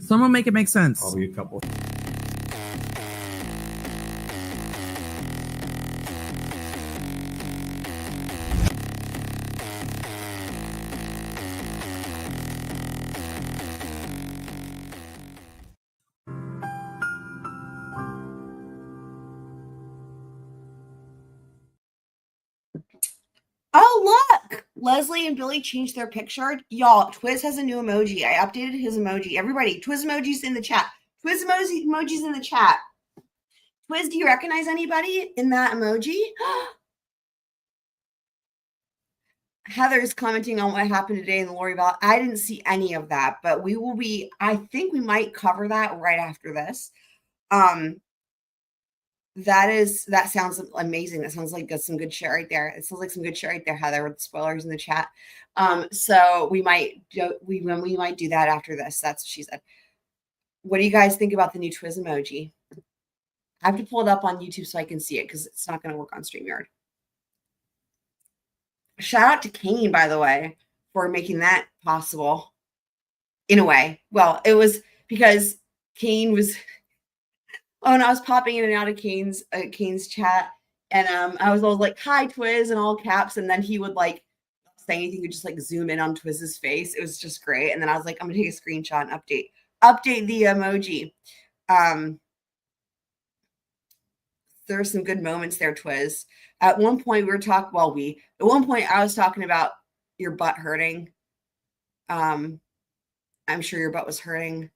Someone make it make sense. I'll read a couple. Oh, look! Leslie and Billy changed their picture. Y'all, Twiz has a new emoji. I updated his emoji. Everybody, Twiz emojis in the chat. Twiz emojis in the chat. Twiz, do you recognize anybody in that emoji? Heather's commenting on what happened today in the Lori Valley. I didn't see any of that, but we will be, I think we might cover that right after this. That sounds amazing. That sounds like some good shit right there. It sounds like some good shit right there, Heather, with the spoilers in the chat. So we might do that after this. That's what she said. What do you guys think about the new Twiz emoji? I have to pull it up on YouTube so I can see it because it's not going to work on StreamYard. Shout out to Kane, by the way, for making that possible in a way. Well, it was because Kane was... Oh, and I was popping in and out of Kane's chat, and I was always like, "Hi, Twiz," in all caps, and then he would like say anything, he'd just like zoom in on Twiz's face. It was just great. And then I was like, "I'm gonna take a screenshot and update the emoji." There were some good moments there, Twiz. At one point, we were talking. Well, at one point I was talking about your butt hurting. I'm sure your butt was hurting.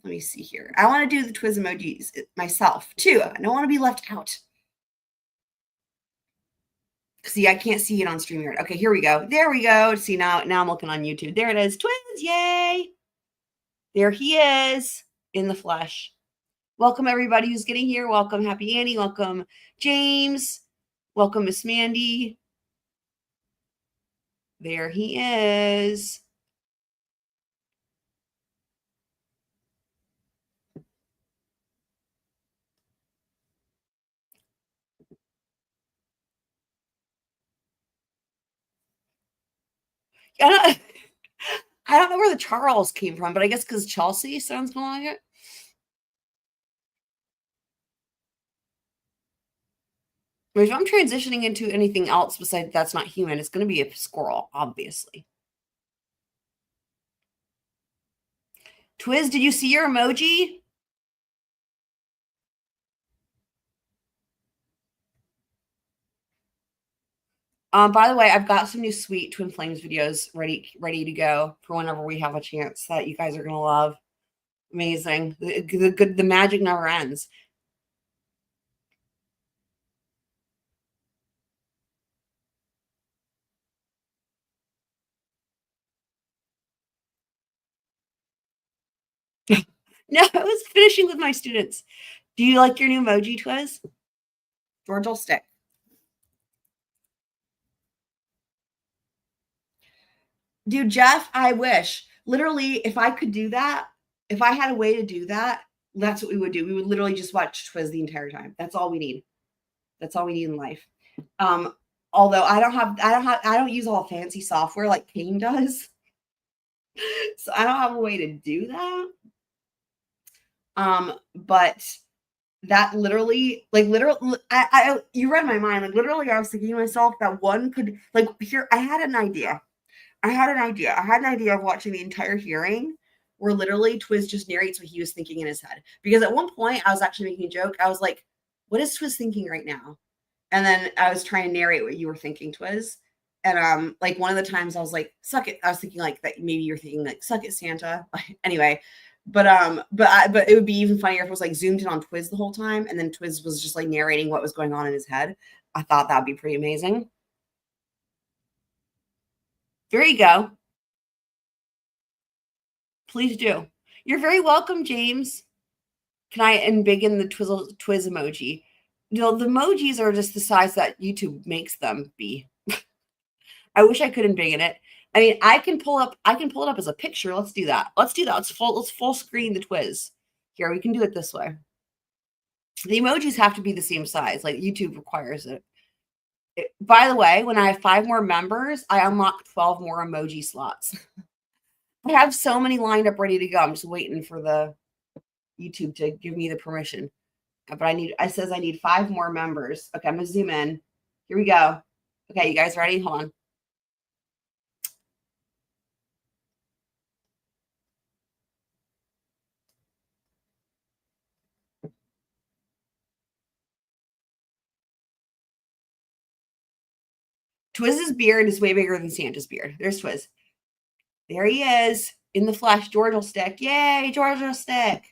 Let me see here. I want to do the Twiz emojis myself too. I don't want to be left out. See, I can't see it on StreamYard. Okay, here we go. There we go. See, now I'm looking on YouTube. There it is. Twiz, yay. There he is in the flesh. Welcome everybody who's getting here. Welcome Happy Annie. Welcome James. Welcome Miss Mandy. There he is. I don't know where the Charles came from, but I guess because Chelsea sounds more like it. If I'm transitioning into anything else besides that's not human, it's going to be a squirrel, obviously. Twiz, did you see your emoji? By the way, I've got some new sweet Twin Flames videos ready to go for whenever we have a chance that you guys are going to love. Amazing. The magic never ends. No, I was finishing with my students. Do you like your new emoji, Twiz? George will stick. Dude, Jeff, I wish. Literally, if I could do that, if I had a way to do that, that's what we would do. We would literally just watch Twiz the entire time. That's all we need. That's all we need in life. Although I don't use all fancy software like Kane does. So I don't have a way to do that. But that literally, you read my mind. Like literally, I was thinking to myself that one could, like, here, I had an idea of watching the entire hearing where literally Twiz just narrates what he was thinking in his head. Because at one point I was actually making a joke. I was like, what is Twiz thinking right now? And then I was trying to narrate what you were thinking, Twiz. And like one of the times I was like, suck it. I was thinking like that maybe you're thinking like, suck it, Santa. Anyway, but it would be even funnier if it was like zoomed in on Twiz the whole time. And then Twiz was just like narrating what was going on in his head. I thought that'd be pretty amazing. There you go. Please do. You're very welcome, James. Can I embiggen the Twiz emoji? You know, the emojis are just the size that YouTube makes them be. I wish I could embiggen it. I mean, I can pull it up as a picture. Let's do that. Let's full screen the Twiz. Here, we can do it this way. The emojis have to be the same size. Like YouTube requires it. By the way, when I have 5 more members, I unlock 12 more emoji slots. I have so many lined up ready to go. I'm just waiting for the YouTube to give me the permission. But it says I need 5 more members. Okay, I'm gonna zoom in. Here we go. Okay, you guys ready? Hold on. Twiz's beard is way bigger than Santa's beard. There's Twiz. There he is in the flesh. George will stick. Yay, George will stick.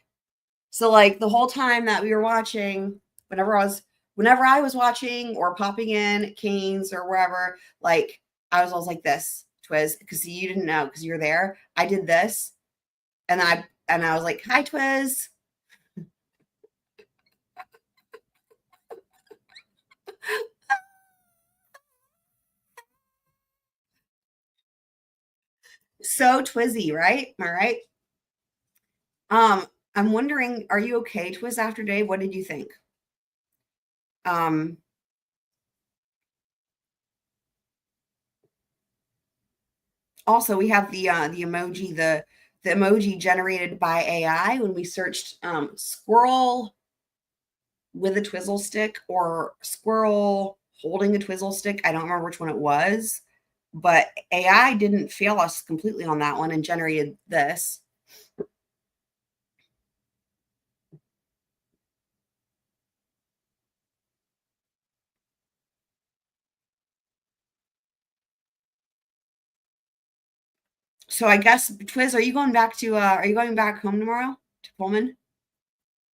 So like the whole time that we were watching, whenever I was watching or popping in Canes or wherever, like I was always like this, Twiz, because you didn't know because you're there. I did this, and I was like, "Hi, Twiz." So Twizzy, right? All right. I'm wondering, are you okay, Twiz, after day? What did you think? Also, we have the emoji, the emoji generated by AI when we searched squirrel with a twizzle stick or squirrel holding a twizzle stick. I don't remember which one it was, but AI didn't fail us completely on that one and generated this. So I guess, Twiz, are you going back home tomorrow to Pullman?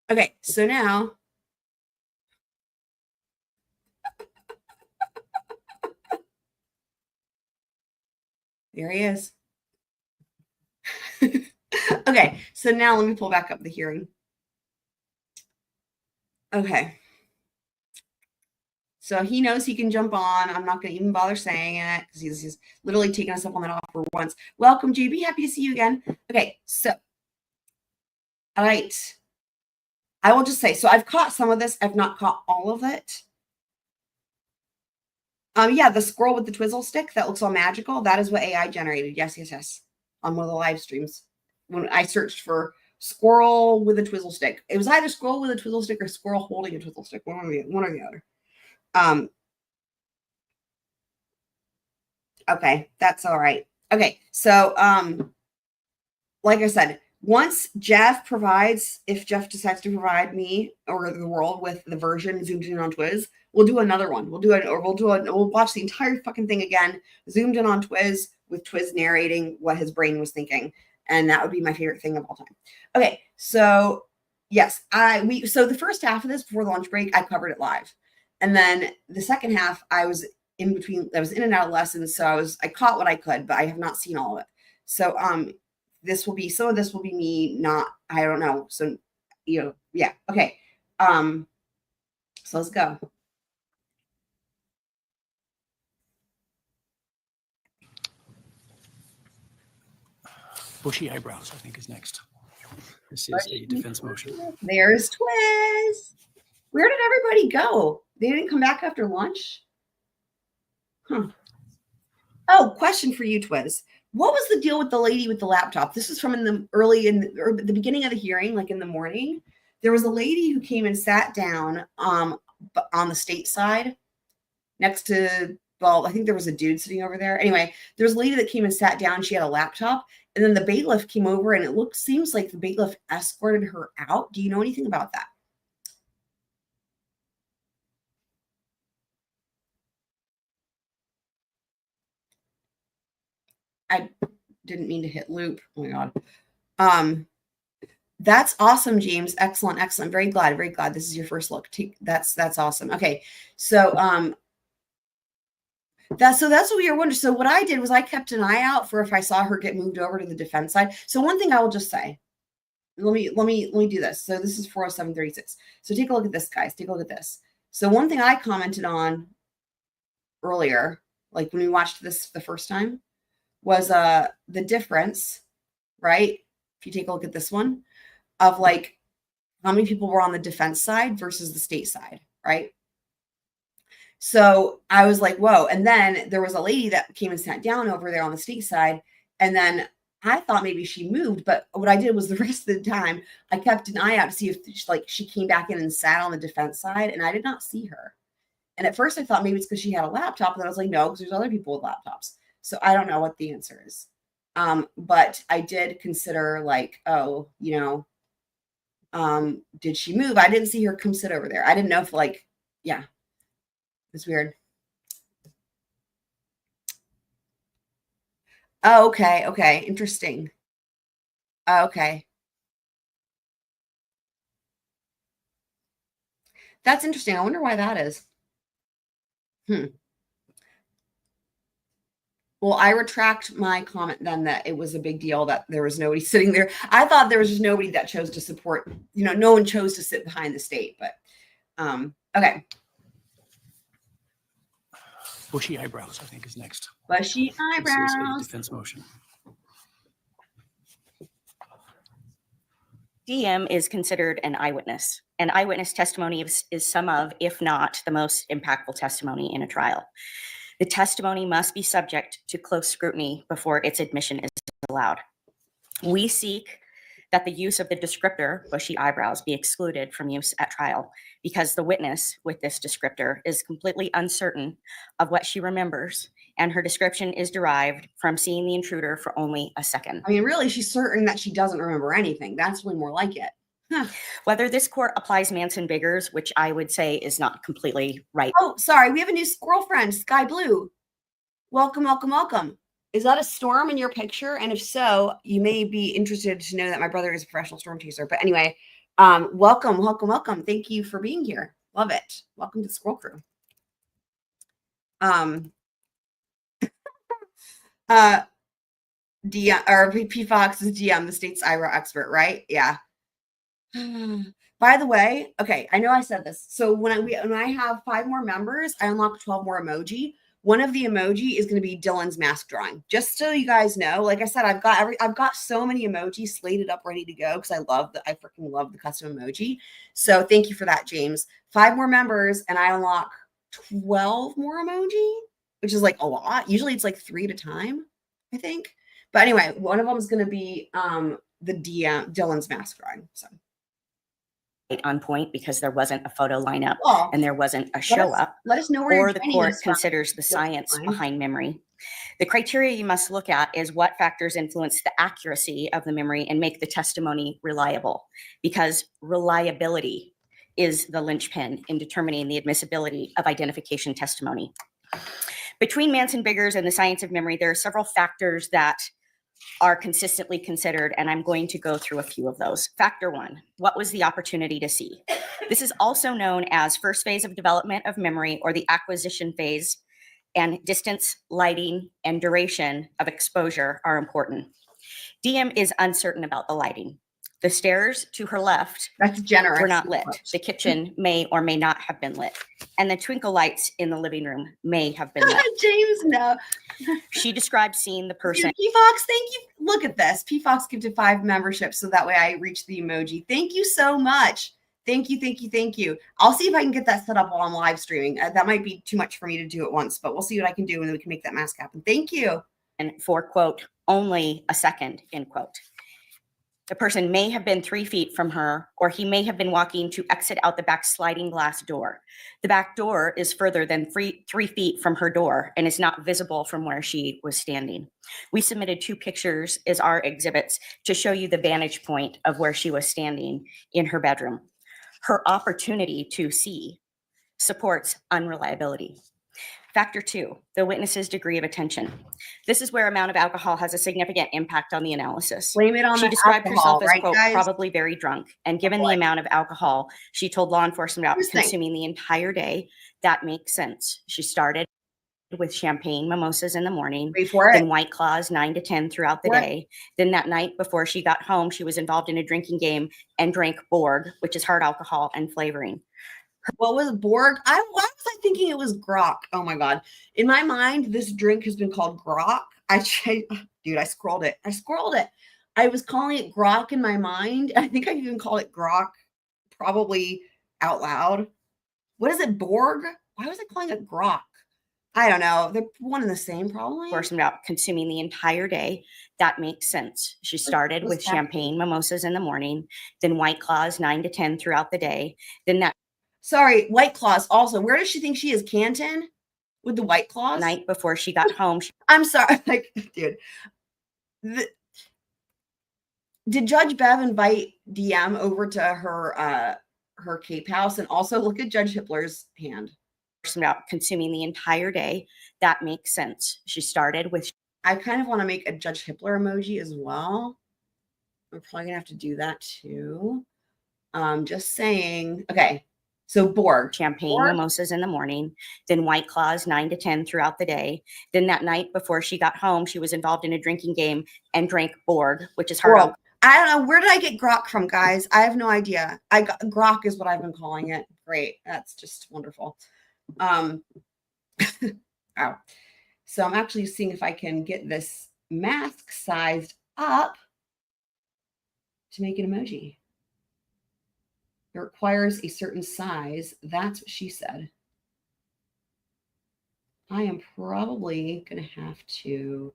Okay, so now there he is. Okay, so now let me pull back up the hearing. Okay. So he knows he can jump on. I'm not going to even bother saying it because he's literally taken us up on that offer once. Welcome, JB. Happy to see you again. Okay, so, all right. I will just say, so I've caught some of this. I've not caught all of it. Yeah, the squirrel with the twizzle stick that looks all magical. That is what AI generated. Yes, yes, yes. On one of the live streams when I searched for squirrel with a twizzle stick. It was either squirrel with a twizzle stick or squirrel holding a twizzle stick. One or the other. Okay, that's all right. Okay, so like I said, once if Jeff decides to provide me or the world with the version zoomed in on Twiz, we'll do another one. We'll watch the entire fucking thing again, zoomed in on Twiz with Twiz narrating what his brain was thinking. And that would be my favorite thing of all time. Okay, so yes, so the first half of this before the lunch break, I covered it live. And then the second half, I was in between, I was in and out of lessons. So I caught what I could, but I have not seen all of it. So some of this will be me I don't know. So, yeah. Okay. So let's go. Bushy eyebrows, I think, is next. This is a defense motion. There's Twiz. Where did everybody go? They didn't come back after lunch? Huh. Oh, question for you, Twiz. What was the deal with the lady with the laptop? This is from the beginning of the hearing, like in the morning. There was a lady who came and sat down on the state side next to, well, I think there was a dude sitting over there. Anyway, there was a lady that came and sat down. She had a laptop. And then the bailiff came over and seems like the bailiff escorted her out. Do you know anything about that? I didn't mean to hit loop. Oh my God. That's awesome, James. Excellent, excellent. Very glad, very glad. This is your first look. That's awesome. Okay, so that's what we were wondering. So what I did was I kept an eye out for if I saw her get moved over to the defense side. So one thing I will just say, let me do this. So this is 40736. So take a look at this, guys. Take a look at this. So one thing I commented on earlier, like when we watched this the first time, was the difference, right? If you take a look at this one, of like how many people were on the defense side versus the state side, right? So I was like, whoa. And then there was a lady that came and sat down over there on the state side. And then I thought maybe she moved, but what I did was the rest of the time I kept an eye out to see if she came back in and sat on the defense side, and I did not see her. And at first I thought maybe it's because she had a laptop, and then I was like, no, because there's other people with laptops. So I don't know what the answer is. But I did consider like, oh, did she move? I didn't see her come sit over there. I didn't know if yeah, it's weird. Oh, okay. Okay. Interesting. Oh, okay. That's interesting. I wonder why that is. Well, I retract my comment then that it was a big deal that there was nobody sitting there. I thought there was just nobody that chose to support, no one chose to sit behind the state, but okay. Bushy eyebrows, I think, is next. Bushy eyebrows. This is a defense motion. DM is considered an eyewitness. And eyewitness testimony is some of, if not the most impactful testimony in a trial. The testimony must be subject to close scrutiny before its admission is allowed. We seek that the use of the descriptor, bushy eyebrows, be excluded from use at trial because the witness with this descriptor is completely uncertain of what she remembers, and her description is derived from seeing the intruder for only a second. I mean, really, she's certain that she doesn't remember anything. That's way more like it. Huh. Whether this court applies Manson-Biggers, which I would say is not completely right. Oh, sorry. We have a new squirrel friend, Sky Blue. Welcome, welcome, welcome. Is that a storm in your picture? And if so, you may be interested to know that my brother is a professional storm chaser. But anyway, welcome, welcome, welcome. Thank you for being here. Love it. Welcome to the Squirrel Crew. DM or P Fox is DM, the state's eyebrow expert, right? Yeah. By the way, okay, I know I said this. So when I have 5 more members, I unlock 12 more emoji. One of the emoji is going to be Dylan's mask drawing. Just so you guys know, like I said, I've got so many emojis slated up, ready to go because I freaking love the custom emoji. So thank you for that, James. 5 more members, and I unlock 12 more emoji, which is like a lot. Usually it's like 3 at a time, I think. But anyway, one of them is going to be the DM Dylan's mask drawing. So. On point because there wasn't a photo lineup Well, and there wasn't a show up, let us know where or the court considers the science behind memory. The criteria you must look at is what factors influence the accuracy of the memory and make the testimony reliable, because reliability is the linchpin in determining the admissibility of identification testimony. Between Manson-Biggers and the science of memory, there are several factors that are consistently considered, and I'm going to go through a few of those. Factor 1, what was the opportunity to see? This is also known as first phase of development of memory, or the acquisition phase, and distance, lighting, and duration of exposure are important. DM is uncertain about the lighting. The stairs to her left were not lit. The kitchen may or may not have been lit. And the twinkle lights in the living room may have been lit. James, no. She described seeing the person. P-Fox, thank you. Look at this. P-Fox gifted 5 memberships, so that way I reach the emoji. Thank you so much. Thank you, thank you, thank you. I'll see if I can get that set up while I'm live streaming. That might be too much for me to do at once, but we'll see what I can do, and then we can make that mask happen. Thank you. And for, quote, only a second, end quote. The person may have been 3 feet from her, or he may have been walking to exit out the back sliding glass door. The back door is further than 3 feet from her door and is not visible from where she was standing. We submitted 2 pictures as our exhibits to show you the vantage point of where she was standing in her bedroom. Her opportunity to see supports unreliability. Factor 2, the witness's degree of attention. This is where amount of alcohol has a significant impact on the analysis. Blame it on she described alcohol, herself as, right, quote, guys? probably very drunk. And given the amount of alcohol she told law enforcement about consuming the entire day, that makes sense. She started with champagne mimosas in the morning, then White Claws 9 to 10 throughout the day. Then that night before she got home, she was involved in a drinking game and drank Borg, which is hard alcohol and flavoring. What was Borg? Why was I thinking it was grok? Oh my God. In my mind, this drink has been called grok. Dude, I scrolled it. I was calling it grok in my mind. I think I even called it grok probably out loud. What is it, Borg? Why was I calling it grok? I don't know. They're one and the same, probably. Enforcement about consuming the entire day. That makes sense. She started with champagne mimosas in the morning, then White Claws 9 to 10 throughout the day. Then that Sorry, White Claws also. Where does she think she is? Canton? With the White Claws? night before she got home. I'm sorry. Like, dude. Did Judge Bev invite DM over to her Cape House? And also look at Judge Hippler's hand. About consuming the entire day. That makes sense. She started with I kind of want to make a Judge Hippler emoji as well. We're probably gonna have to do that too. Just saying. Okay, so Borg. champagne mimosas in the morning, then White Claws 9 to 10 throughout the day. Then that night before she got home, she was involved in a drinking game and drank Borg, which is hard. Well, I don't know. Where did I get grok from, guys? I have no idea. Grok is what I've been calling it. Great. That's just wonderful. Ow. So I'm actually seeing if I can get this mask sized up to make an emoji. It requires a certain size. That's what she said. I am probably going to have to.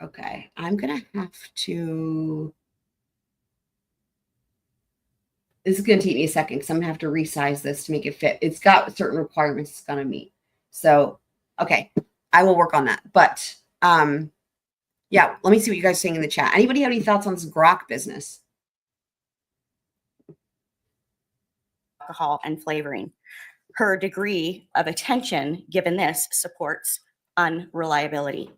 Okay, I'm going to have to. This is going to take me a second because I'm going to have to resize this to make it fit. It's got certain requirements it's going to meet. So, okay, I will work on that. But yeah, let me see what you guys are saying in the chat. Anybody have any thoughts on this grok business? Alcohol and flavoring. Her degree of attention given this supports unreliability.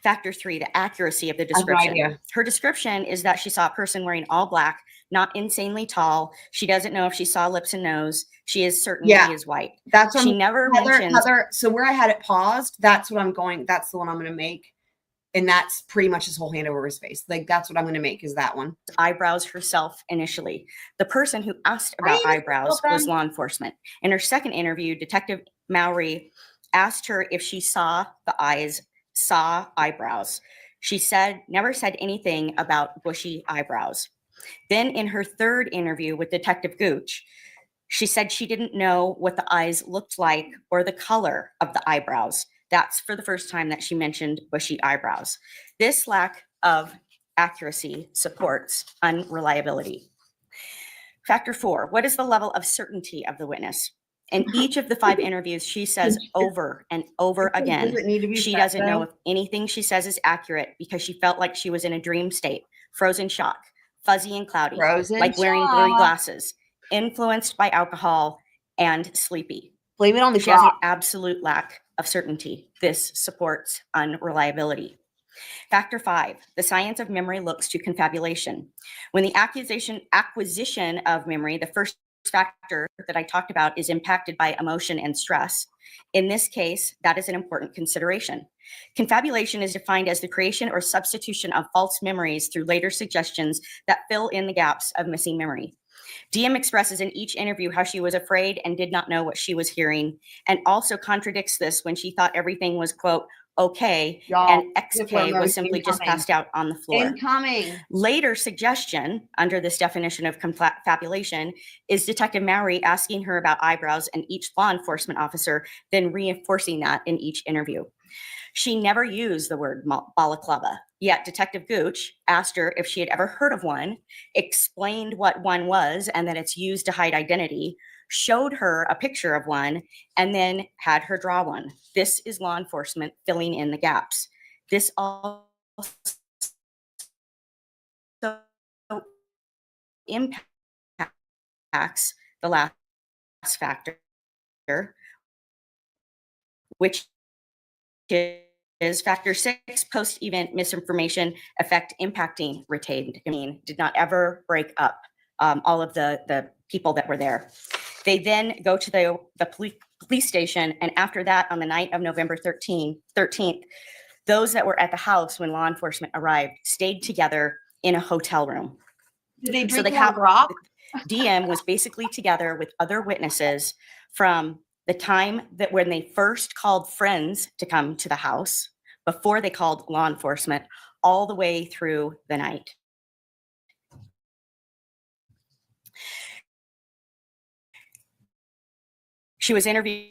Factor 3, the accuracy of the description. Her description is that she saw a person wearing all black, not insanely tall. She doesn't know if she saw lips and nose. She is certain he is white. That's what she never mentions. So where I had it paused, that's what I'm going. That's the one I'm going to make. And that's pretty much his whole hand over his face. Like, that's what I'm going to make is that one. Eyebrows herself initially. The person who asked about eyebrows was law enforcement. In her second interview, Detective Mowry asked her if she saw eyebrows. She never said anything about bushy eyebrows. Then in her third interview with Detective Gooch, she said she didn't know what the eyes looked like or the color of the eyebrows. That's for the first time that she mentioned bushy eyebrows. This lack of accuracy supports unreliability. Factor 4, what is the level of certainty of the witness? In each of the 5 interviews, she says over and over again, she doesn't know if anything she says is accurate because she felt like she was in a dream state, frozen shock, fuzzy and cloudy, like wearing blurry glasses, influenced by alcohol, and sleepy. Blame it on the She has an absolute lack of certainty. This supports unreliability. Factor 5, the science of memory looks to confabulation. When the acquisition of memory, the first factor that I talked about is impacted by emotion and stress. In this case, that is an important consideration. Confabulation is defined as the creation or substitution of false memories through later suggestions that fill in the gaps of missing memory. DM expresses in each interview how she was afraid and did not know what she was hearing, and also contradicts this when she thought everything was, quote, okay, and XK was simply just passed out on the floor. Later suggestion under this definition of confabulation is Detective Mowry asking her about eyebrows and each law enforcement officer, then reinforcing that in each interview. She never used the word balaclava, yet Detective Gooch asked her if she had ever heard of one, explained what one was and that it's used to hide identity, showed her a picture of one, and then had her draw one. This is law enforcement filling in the gaps. This also impacts the last factor, which is factor 6, post-event misinformation effect impacting retained. Did not ever break up all of the people that were there. They then go to the police station, and after that, on the night of November 13th, those that were at the house when law enforcement arrived stayed together in a hotel room. Did they drink grok? DM was basically together with other witnesses from the time that when they first called friends to come to the house, before they called law enforcement, all the way through the night. She was interviewed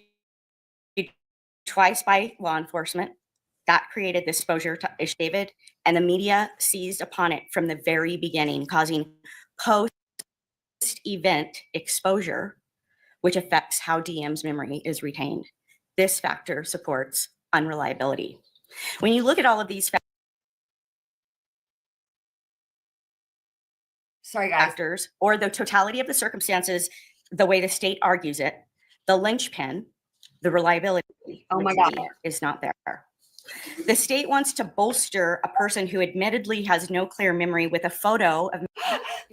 twice by law enforcement. That created this exposure to Affidavit, and the media seized upon it from the very beginning, causing post-event exposure, which affects how DM's memory is retained. This factor supports unreliability. When you look at all of these factors, or the totality of the circumstances, the way the state argues it, the linchpin, the reliability is not there. The state wants to bolster a person who admittedly has no clear memory with a photo of.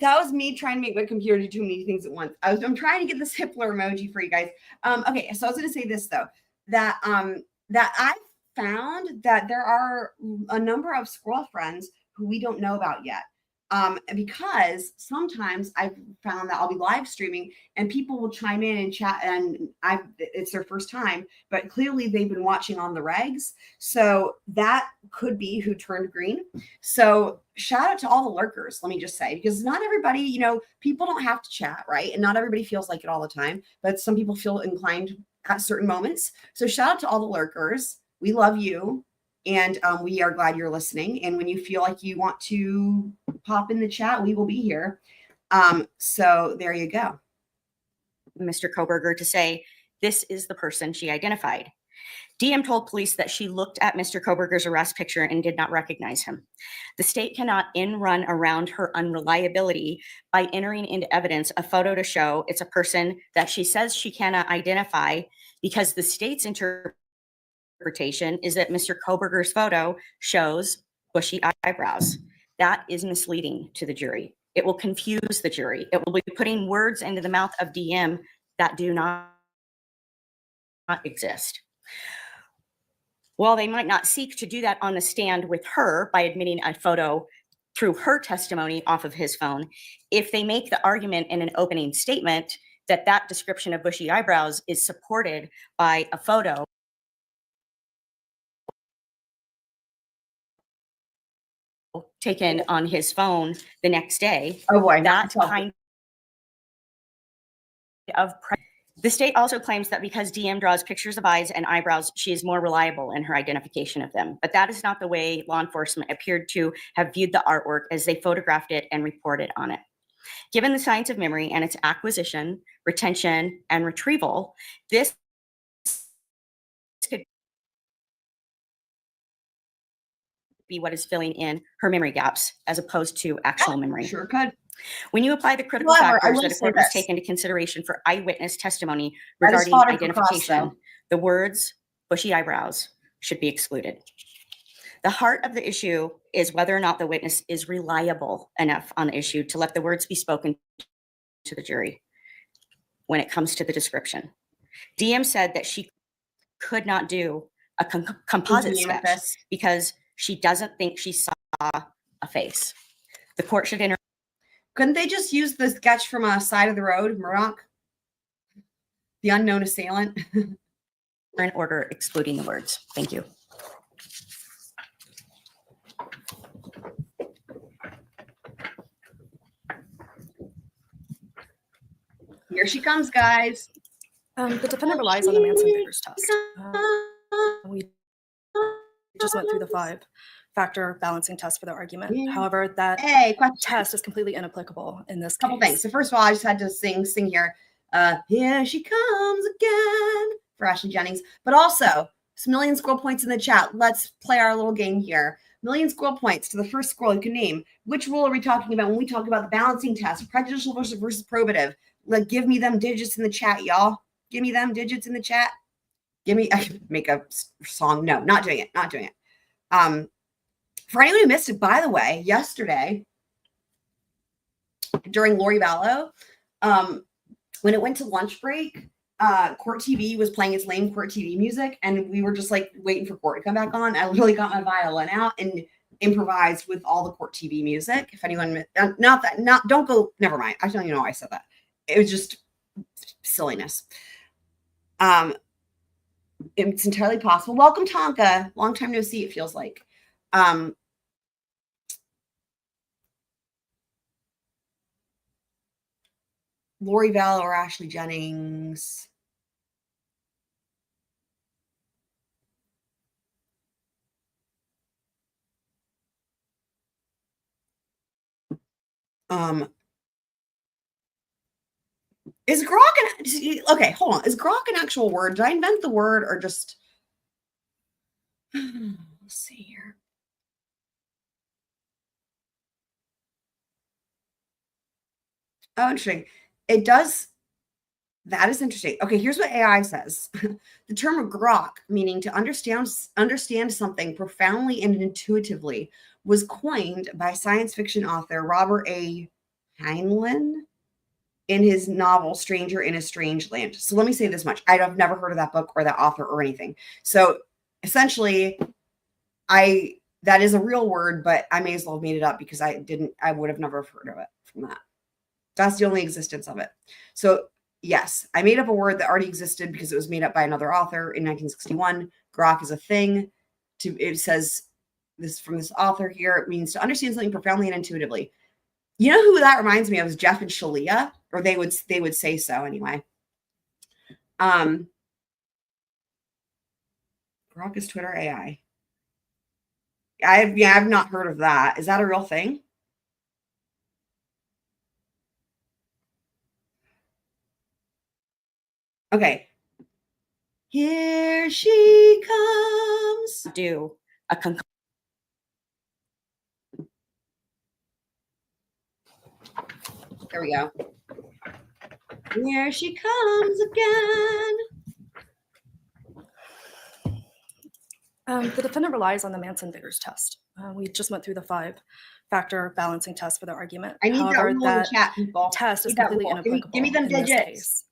That was me trying to make my computer do too many things at once. I'm trying to get this Hitler emoji for you guys. Okay, so I was going to say this though, that I found that there are a number of squirrel friends who we don't know about yet. Because sometimes I've found that I'll be live streaming and people will chime in and chat, and it's their first time, but clearly they've been watching on the regs. So that could be who turned green. So shout out to all the lurkers, let me just say, because not everybody, people don't have to chat, right? And not everybody feels like it all the time, but some people feel inclined at certain moments. So shout out to all the lurkers. We love you. And we are glad you're listening. And when you feel like you want to pop in the chat, we will be here. So there you go. Mr. Kohberger to say, this is the person she identified. DM told police that she looked at Mr. Kohberger's arrest picture and did not recognize him. The state cannot run around her unreliability by entering into evidence a photo to show it's a person that she says she cannot identify, because the state's interpretation is that Mr. Kohberger's photo shows bushy eyebrows. That is misleading to the jury. It will confuse the jury. It will be putting words into the mouth of DM that do not exist. While they might not seek to do that on the stand with her by admitting a photo through her testimony off of his phone, if they make the argument in an opening statement that that description of bushy eyebrows is supported by a photo taken on his phone the next day, Oh boy, that kind of the state also claims that because DM draws pictures of eyes and eyebrows, she is more reliable in her identification of them. But that is not the way law enforcement appeared to have viewed the artwork as they photographed it and reported on it. Given the science of memory and its acquisition, retention, and retrieval, this could be what is filling in her memory gaps as opposed to actual memory. Sure could. When you apply the critical factors that a court must take into consideration for eyewitness testimony regarding identification, the words bushy eyebrows should be excluded. The heart of the issue is whether or not the witness is reliable enough on the issue to let the words be spoken to the jury when it comes to the description. DM said that she could not do a composite sketch because she doesn't think she saw a face. The court should Couldn't they just use the sketch from a side of the road, Murdoch? The unknown assailant. in order excluding the words. Thank you. Here she comes, guys. The defendant relies on the Manson-Vickers test. We just went through the 5-factor balancing test for the argument. However, that test is completely inapplicable in this case. Couple things. So first of all, I just had to sing here. Here she comes again for Ashley Jennings. But also, some million squirrel points in the chat. Let's play our little game here. Million squirrel points to the first squirrel you can name. Which rule are we talking about when we talk about the balancing test? Prejudicial versus probative. Like, give me them digits in the chat, y'all. Give me them digits in the chat. Give me, I can make a song. No, not doing it. Not doing it. For anyone who missed it, by the way, yesterday during Lori Vallow, when it went to lunch break, Court TV was playing its lame Court TV music, and we were just like waiting for Court to come back on. I literally got my violin out and improvised with all the Court TV music. If anyone, don't go, never mind. I don't even know why I said that. It was just silliness. It's entirely possible. Welcome, Tonka. Long time no see, it feels like. Lori Vallow or Ashley Jennings. Is grok okay, hold on. Is grok an actual word? Did I invent the word or just let's see here. Oh, interesting. It does. That is interesting. Okay, here's what AI says. The term grok, meaning to understand something profoundly and intuitively, was coined by science fiction author Robert A. Heinlein in his novel Stranger in a Strange Land. So let me say this much. I've never heard of that book or that author or anything. So essentially, that is a real word, but I may as well have made it up because I would have never heard of it from that. That's the only existence of it. So yes, I made up a word that already existed because it was made up by another author in 1961. Grok is a thing. It says this from this author here. It means to understand something profoundly and intuitively. You know who that reminds me of is Jeff and Shalia, or they would say so anyway. Grok is Twitter AI. I've not heard of that. Is that a real thing? Okay. Here she comes. Do a There we go. Here she comes again. The defendant relies on the Manson-Biggers test. We just went through the 5-factor balancing test for the argument. I need However, that rule in the chat, people. test is Need that completely rule. inapplicable Give me them in this digits. case.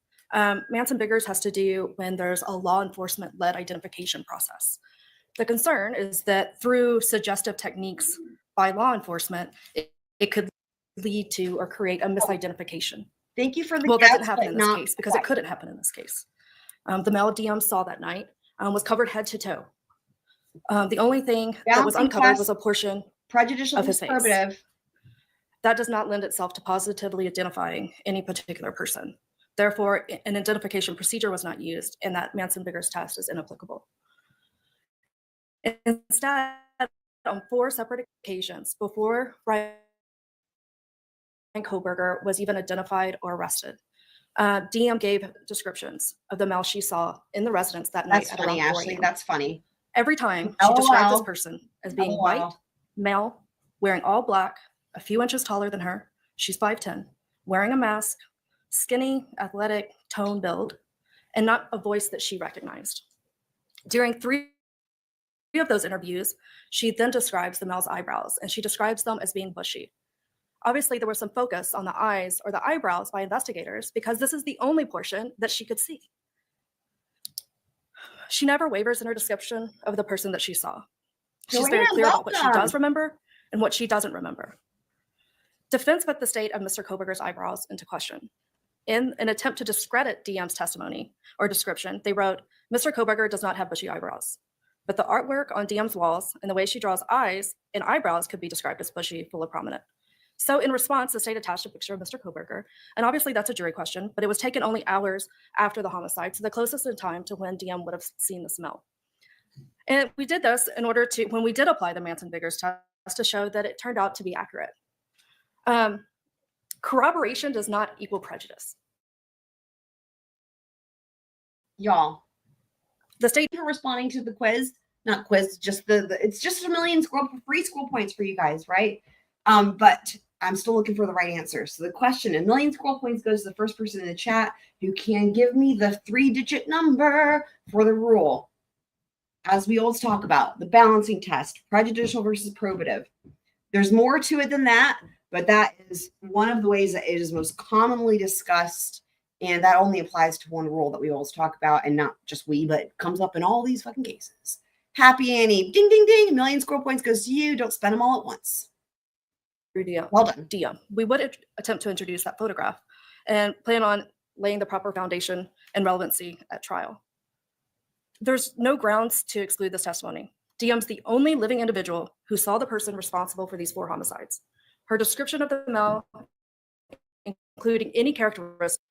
Manson-Biggers has to do when there's a law enforcement-led identification process. The concern is that through suggestive techniques by law enforcement, it could lead to or create a misidentification. Thank you for the Well, that didn't guess, happen but in this not case because it quite. couldn't happen in this case. The male DM saw that night was covered head to toe. The only thing that was Balancing uncovered test, was a portion prejudicial of his face. probative. That does not lend itself to positively identifying any particular person. Therefore, an identification procedure was not used, and that Manson-Biggers test is inapplicable. Instead, on 4 separate occasions before Bryan Kohberger was even identified or arrested, DM gave descriptions of the male she saw in the residence that night. That's at funny, around 4 Ashley. a.m. That's funny. Every time she described this LOL. person as being LOL. white, male, wearing all black, a few inches taller than her, she's 5'10", wearing a mask, skinny, athletic, tone build, and not a voice that she recognized. During 3 of those interviews, she then describes the male's eyebrows, and she describes them as being bushy. Obviously, there was some focus on the eyes or the eyebrows by investigators because this is the only portion that she could see. She never wavers in her description of the person that she saw. She's very Joanna, clear about what she welcome. does remember and what she doesn't remember. Defense put the state of Mr. Kohberger's eyebrows into question. In an attempt to discredit DM's testimony or description, they wrote, Mr. Kohberger does not have bushy eyebrows, but the artwork on DM's walls and the way she draws eyes and eyebrows could be described as bushy, full of prominent. So in response, the state attached a picture of Mr. Kohberger, and obviously that's a jury question, but it was taken only hours after the homicide, so the closest in time to when DM would have seen the smell. And we did this in order to, when we did apply the Manson-Biggers test, to show that it turned out to be accurate. Corroboration does not equal prejudice. Y'all, The state for responding to the quiz, not quiz, just it's just a million free school points for you guys, right? But I'm still looking for the right answer. So the question, a million scroll points goes to the first person in the chat who can give me the 3-digit number for the rule. As we always talk about, the balancing test, prejudicial versus probative. There's more to it than that, but that is one of the ways that it is most commonly discussed. And that only applies to one rule that we always talk about, and not just we, but it comes up in all these fucking cases. Happy Annie, ding, ding, ding. A million scroll points goes to you. Don't spend them all at once. Well done. DM. We would attempt to introduce that photograph and plan on laying the proper foundation and relevancy at trial. There's no grounds to exclude this testimony. DM's the only living individual who saw the person responsible for these 4 homicides. Her description of the male, including any characteristics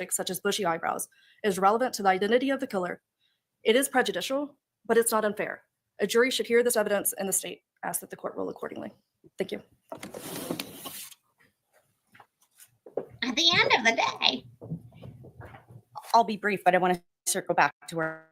such as bushy eyebrows, is relevant to the identity of the killer. It is prejudicial, but it's not unfair. A jury should hear this evidence, and the state asks that the court rule accordingly. Thank you. At the end of the day. I'll be brief, but I want to circle back to where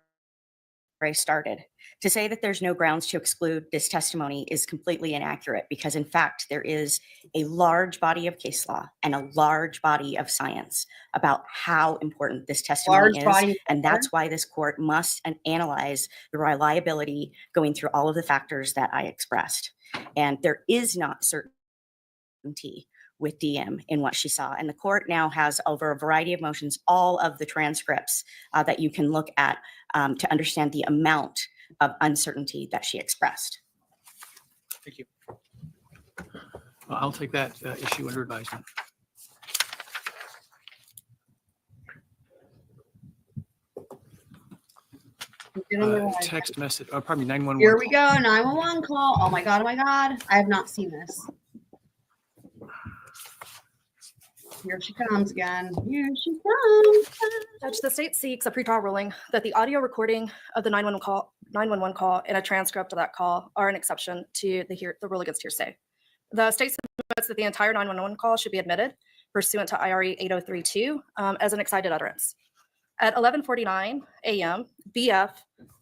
I started. To say that there's no grounds to exclude this testimony is completely inaccurate because, in fact, there is a large body of case law and a large body of science about how important this testimony is. And that's why this court must analyze the reliability going through all of the factors that I expressed. And there is not certainty with DM in what she saw. And the court now has, over a variety of motions, all of the transcripts that you can look at to understand the amount of uncertainty that she expressed. Thank you. I'll take that issue under advisement. Text message, pardon me, 911. Here we go, 911 call. Oh my God, I have not seen this. Here she comes again. Here she comes. Judge, the state seeks a pretrial ruling that the audio recording of the 911 call and a transcript of that call are an exception to the rule against hearsay. The state submits that the entire 911 call should be admitted pursuant to IRE 8032 as an excited utterance. At 11:49 a.m., BF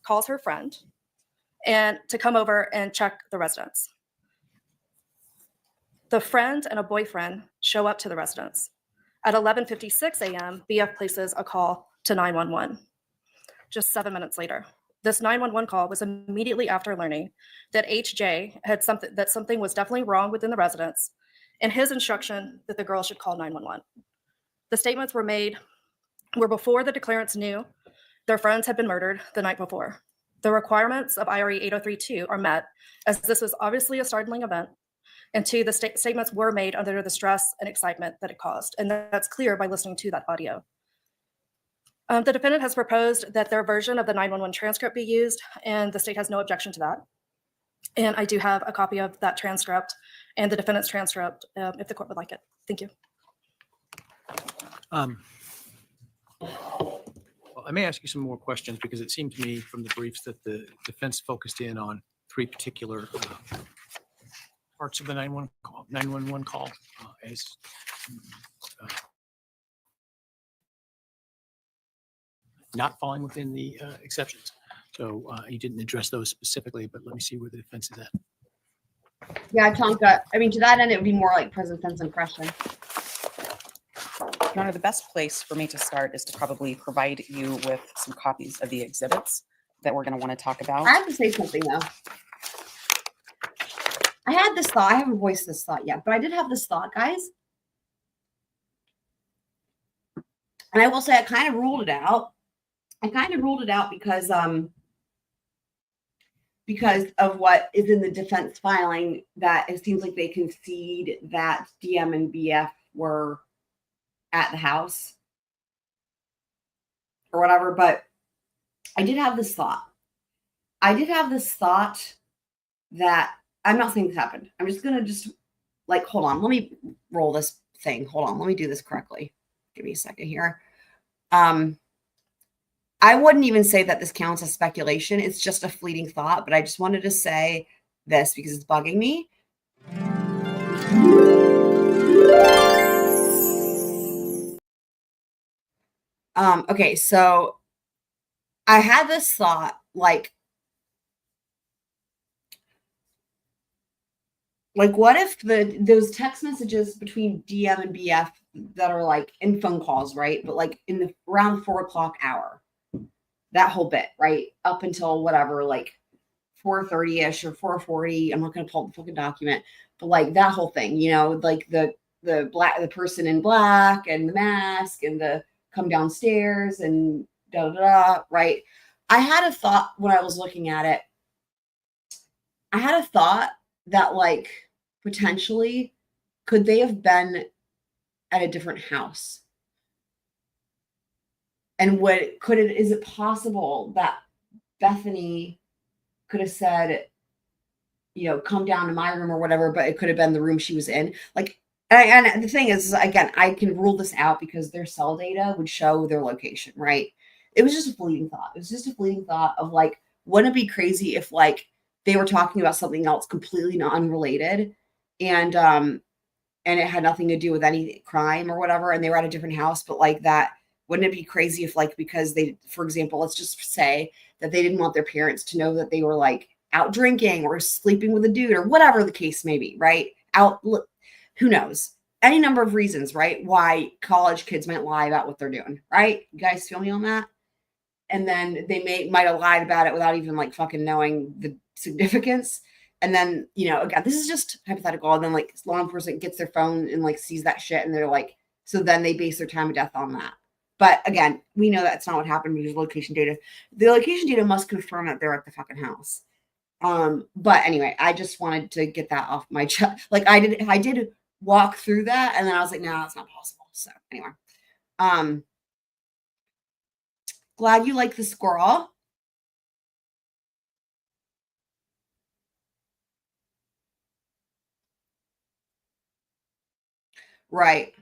calls her friend and to come over and check the residence. The friend and a boyfriend show up to the residence. At 11:56 a.m., BF places a call to 911. Just 7 minutes later, this 911 call was immediately after learning that HJ had something was definitely wrong within the residence, and his instruction that the girl should call 911. The statements were before the declarants knew their friends had been murdered the night before. The requirements of IRE 8032 are met, as this was obviously a startling event. And two, the statements were made under the stress and excitement that it caused. And that's clear by listening to that audio. The defendant has proposed that their version of the 911 transcript be used, and the state has no objection to that. And I do have a copy of that transcript and the defendant's transcript if the court would like it. Thank you. Well, I may ask you some more questions because it seemed to me from the briefs that the defense focused in on three particular parts of the 911 call as not falling within the exceptions. So you didn't address those specifically, but let me see where the defense is at. Yeah, Tonka. I mean, to that end, it would be more like present tense impression. Your Honor, the best place for me to start is to probably provide you with some copies of the exhibits that we're going to want to talk about. I have to say something, though. I had this thought. I haven't voiced this thought yet, but I did have this thought, guys. And I will say I kind of ruled it out. I kind of ruled it out because of what is in the defense filing, that it seems like they concede that DM and BF were at the house or whatever. But I did have this thought. That I'm not saying this happened. I'm just going to hold on. Let me roll this thing. Hold on. Let me do this correctly. Give me a second here. I wouldn't even say that this counts as speculation. It's just a fleeting thought, but I just wanted to say this because it's bugging me. Okay, so I had this thought, like what if those text messages between DM and BF that are like in phone calls, right? But like in the around 4 o'clock hour, that whole bit, right? Up until whatever, like 4:30ish or 4:40. I'm not going to pull up the fucking document, but like that whole thing, you know, like the person in black and the mask and the come downstairs and da da da, right? I had a thought when I was looking at it. I had a thought that like potentially could they have been at a different house? And is it possible that Bethany could have said, you know, come down to my room or whatever, but it could have been the room she was in? Like, and the thing is, again, I can rule this out because their cell data would show their location, right? It was just a fleeting thought. It was just a fleeting thought of like, wouldn't it be crazy if like they were talking about something else completely unrelated, and and it had nothing to do with any crime or whatever, and they were at a different house, but like that, wouldn't it be crazy if like, because they, for example, let's just say that they didn't want their parents to know that they were like out drinking or sleeping with a dude or whatever the case may be, right? Who knows? Any number of reasons, right? Why college kids might lie about what they're doing, right? You guys feel me on that? And then they might have lied about it without even like fucking knowing the significance. And then, you know, again, this is just hypothetical. And then like law enforcement gets their phone and like sees that shit and they're like, so then they base their time of death on that. But again, we know that's not what happened because location data. The location data must confirm that they're at the fucking house. But anyway, I just wanted to get that off my chest. Like I did walk through that and then I was like, no, it's not possible. So anyway, glad you like the squirrel. Right.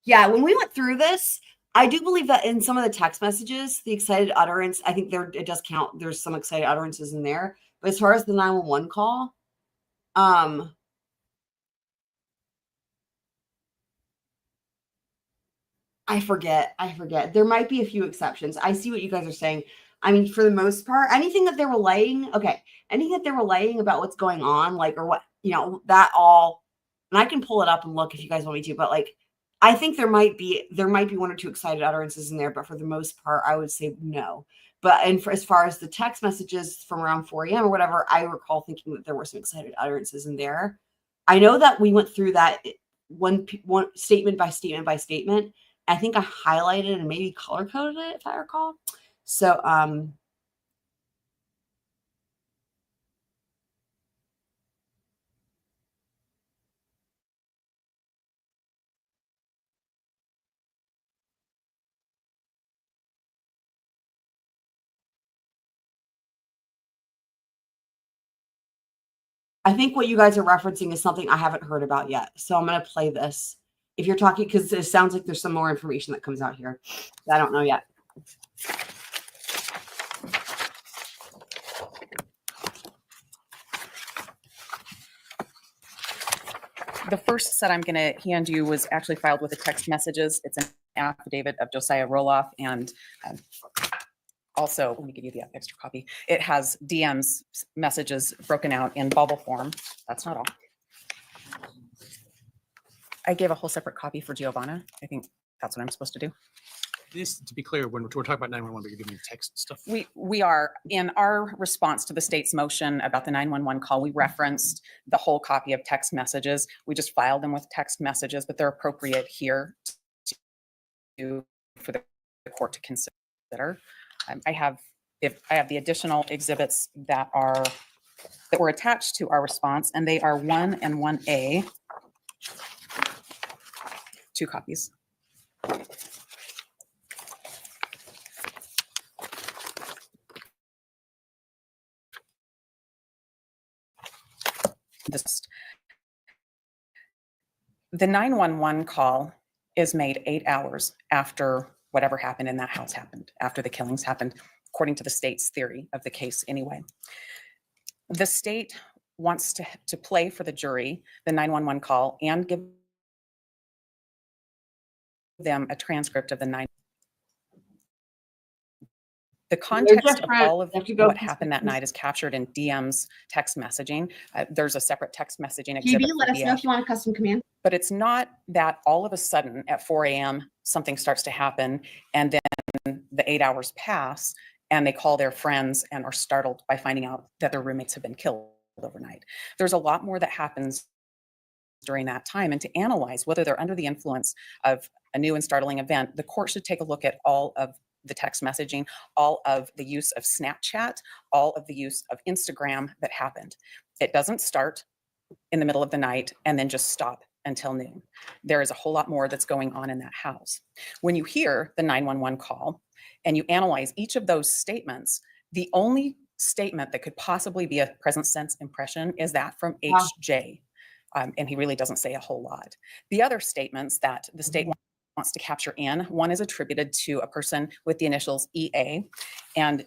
Yeah, when we went through this, I do believe that in some of the text messages, the excited utterance, I think it does count. There's some excited utterances in there. But as far as the 911 call, I forget. There might be a few exceptions. I see what you guys are saying. I mean, for the most part, anything that they're relaying about what's going on, like, or what, you know, that all, and I can pull it up and look if you guys want me to, but like, I think there might be one or two excited utterances in there, but for the most part, I would say no. But as far as the text messages from around 4 a.m. or whatever, I recall thinking that there were some excited utterances in there. I know that we went through that one statement by statement by statement. I think I highlighted and maybe color coded it, if I recall. So, I think what you guys are referencing is something I haven't heard about yet. So I'm going to play this. If you're talking, because it sounds like there's some more information that comes out here that I don't know yet. The first set I'm going to hand you was actually filed with the text messages. It's an affidavit of Josiah Roloff, and also, let me give you the extra copy. It has DM's messages broken out in bubble form. That's not all. I gave a whole separate copy for Giovanna. I think that's what I'm supposed to do. This, to be clear, when we're talking about 911, but you're giving me text stuff. We are, in our response to the state's motion about the 911 call, we referenced the whole copy of text messages. We just filed them with text messages, but they're appropriate here for the court to consider. I have the additional exhibits that were attached to our response, and they are 1 and 1A. 2 copies. The 911 call is made 8 hours after whatever happened in that house happened, after the killings happened, according to the state's theory of the case anyway. The state wants to play for the jury the 911 call and give them a transcript of the 911. The context of all of what happened that night is captured in DM's text messaging. There's a separate text messaging exhibit. GB, let us know if you want a custom command. But it's not that all of a sudden at 4 a.m. something starts to happen and then the 8 hours pass and they call their friends and are startled by finding out that their roommates have been killed overnight. There's a lot more that happens during that time, and to analyze whether they're under the influence of a new and startling event, the court should take a look at all of the text messaging, all of the use of Snapchat, all of the use of Instagram that happened. It doesn't start in the middle of the night and then just stop until noon. There is a whole lot more that's going on in that house. When you hear the 911 call and you analyze each of those statements, the only statement that could possibly be a present sense impression is that from HJ. And he really doesn't say a whole lot. The other statements that the state wants to capture in. One is attributed to a person with the initials EA, and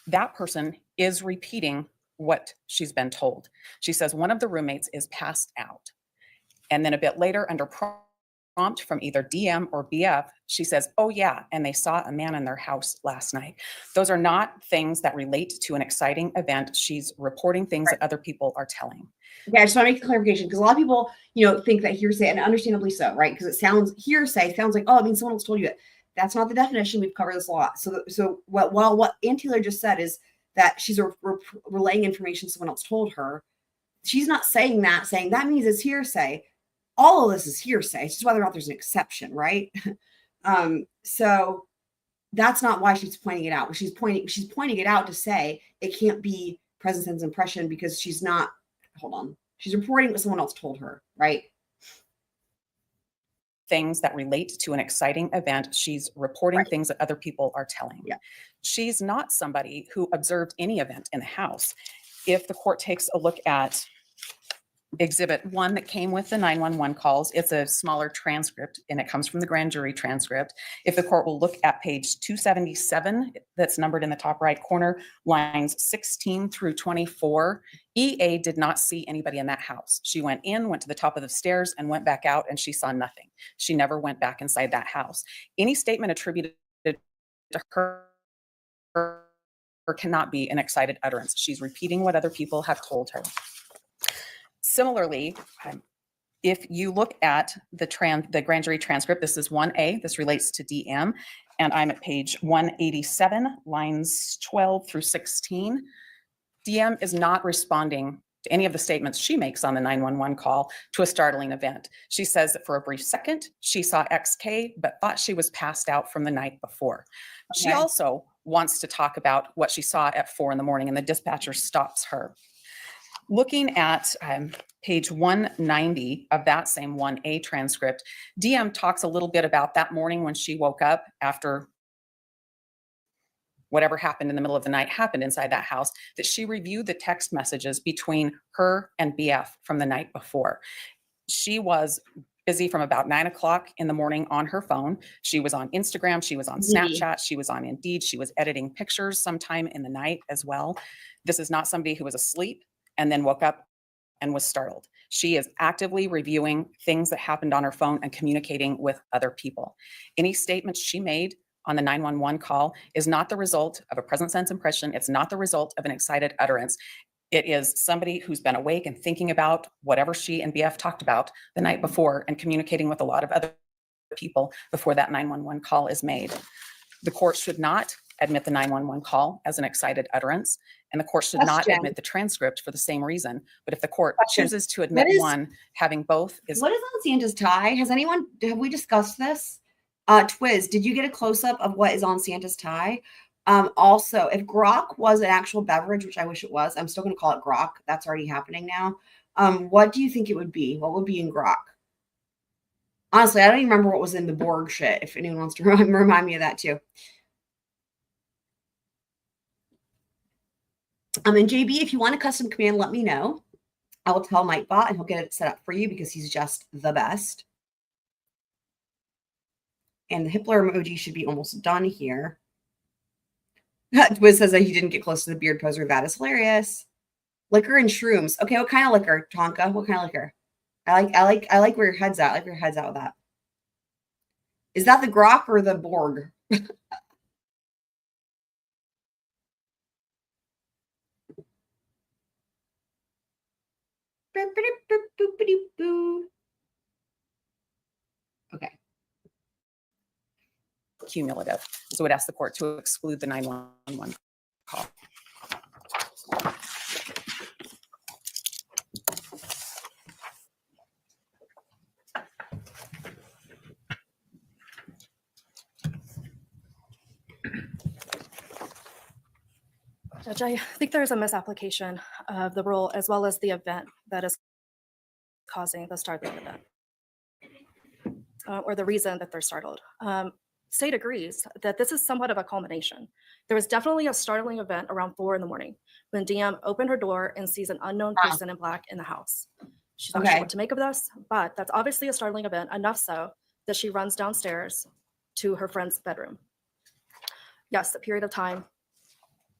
that person is repeating what she's been told. She says one of the roommates is passed out. And then a bit later, under prompt from either DM or BF, she says, oh yeah, and they saw a man in their house last night. Those are not things that relate to an exciting event. She's reporting things that other people are telling. Okay, I just want to make a clarification because a lot of people, think that hearsay, and understandably so, right? Because hearsay sounds like, oh, it means someone else told you it. That's not the definition. We've covered this a lot. So what Ann Taylor just said is that she's relaying information someone else told her. She's not saying that means it's hearsay. All of this is hearsay. It's just whether or not there's an exception, right? So that's not why she's pointing it out. She's pointing it out to say it can't be present sense impression because she's not. Hold on. She's reporting what someone else told her, right? Things that relate to an exciting event. She's reporting things that other people are telling. Yeah. She's not somebody who observed any event in the house. If the court takes a look at Exhibit 1 that came with the 911 calls, it's a smaller transcript and it comes from the grand jury transcript. If the court will look at page 277, that's numbered in the top right corner, lines 16 through 24, EA did not see anybody in that house. She went to the top of the stairs and went back out and she saw nothing. She never went back inside that house. Any statement attributed to her cannot be an excited utterance. She's repeating what other people have told her. Similarly, if you look at the grand jury transcript, this is 1A, this relates to DM, and I'm at page 187, lines 12 through 16. DM is not responding to any of the statements she makes on the 911 call to a startling event. She says that for a brief second, she saw XK, but thought she was passed out from the night before. Okay. She also wants to talk about what she saw at 4 in the morning, and the dispatcher stops her. Looking at page 190 of that same 1A transcript, DM talks a little bit about that morning when she woke up after whatever happened in the middle of the night happened inside that house, that she reviewed the text messages between her and BF from the night before. She was busy from about 9 o'clock in the morning on her phone. She was on Instagram, she was on Snapchat, she was on Indeed, she was editing pictures sometime in the night as well. This is not somebody who was asleep and then woke up and was startled. She is actively reviewing things that happened on her phone and communicating with other people. Any statements she made on the 911 call is not the result of a present sense impression. It's not the result of an excited utterance. It is somebody who's been awake and thinking about whatever she and BF talked about the night before and communicating with a lot of other people before that 911 call is made. The court should not admit the 911 call as an excited utterance, and the court should not admit the transcript for the same reason. But if the court chooses to admit one, having both is... What is on Santa's tie? Have we discussed this? Twiz, did you get a close-up of what is on Santa's tie? Also, if grok was an actual beverage, which I wish it was, I'm still going to call it grok. That's already happening now. What do you think it would be? What would be in grok? Honestly, I don't even remember what was in the Borg shit. If anyone wants to remind me of that too. And JB, if you want a custom command, let me know. I will tell Nightbot and he'll get it set up for you because he's just the best. And the Hippler emoji should be almost done here. Twiz says that he didn't get close to the beard poser. That is hilarious. Liquor and shrooms. Okay, what kind of liquor, Tonka? What kind of liquor? I like where your head's at. I like where your head's at with that. Is that the grok or the Borg? Okay. Cumulative. So it asks the court to exclude the 911 call. Judge, I think there's a misapplication of the rule as well as the event that is causing the startling event, or the reason that they're startled. State agrees that this is somewhat of a culmination. There was definitely a startling event around 4 in the morning when DM opened her door and sees an unknown person in black in the house. She's not sure what to make of this, but that's obviously a startling event, enough so that she runs downstairs to her friend's bedroom. Yes, a period of time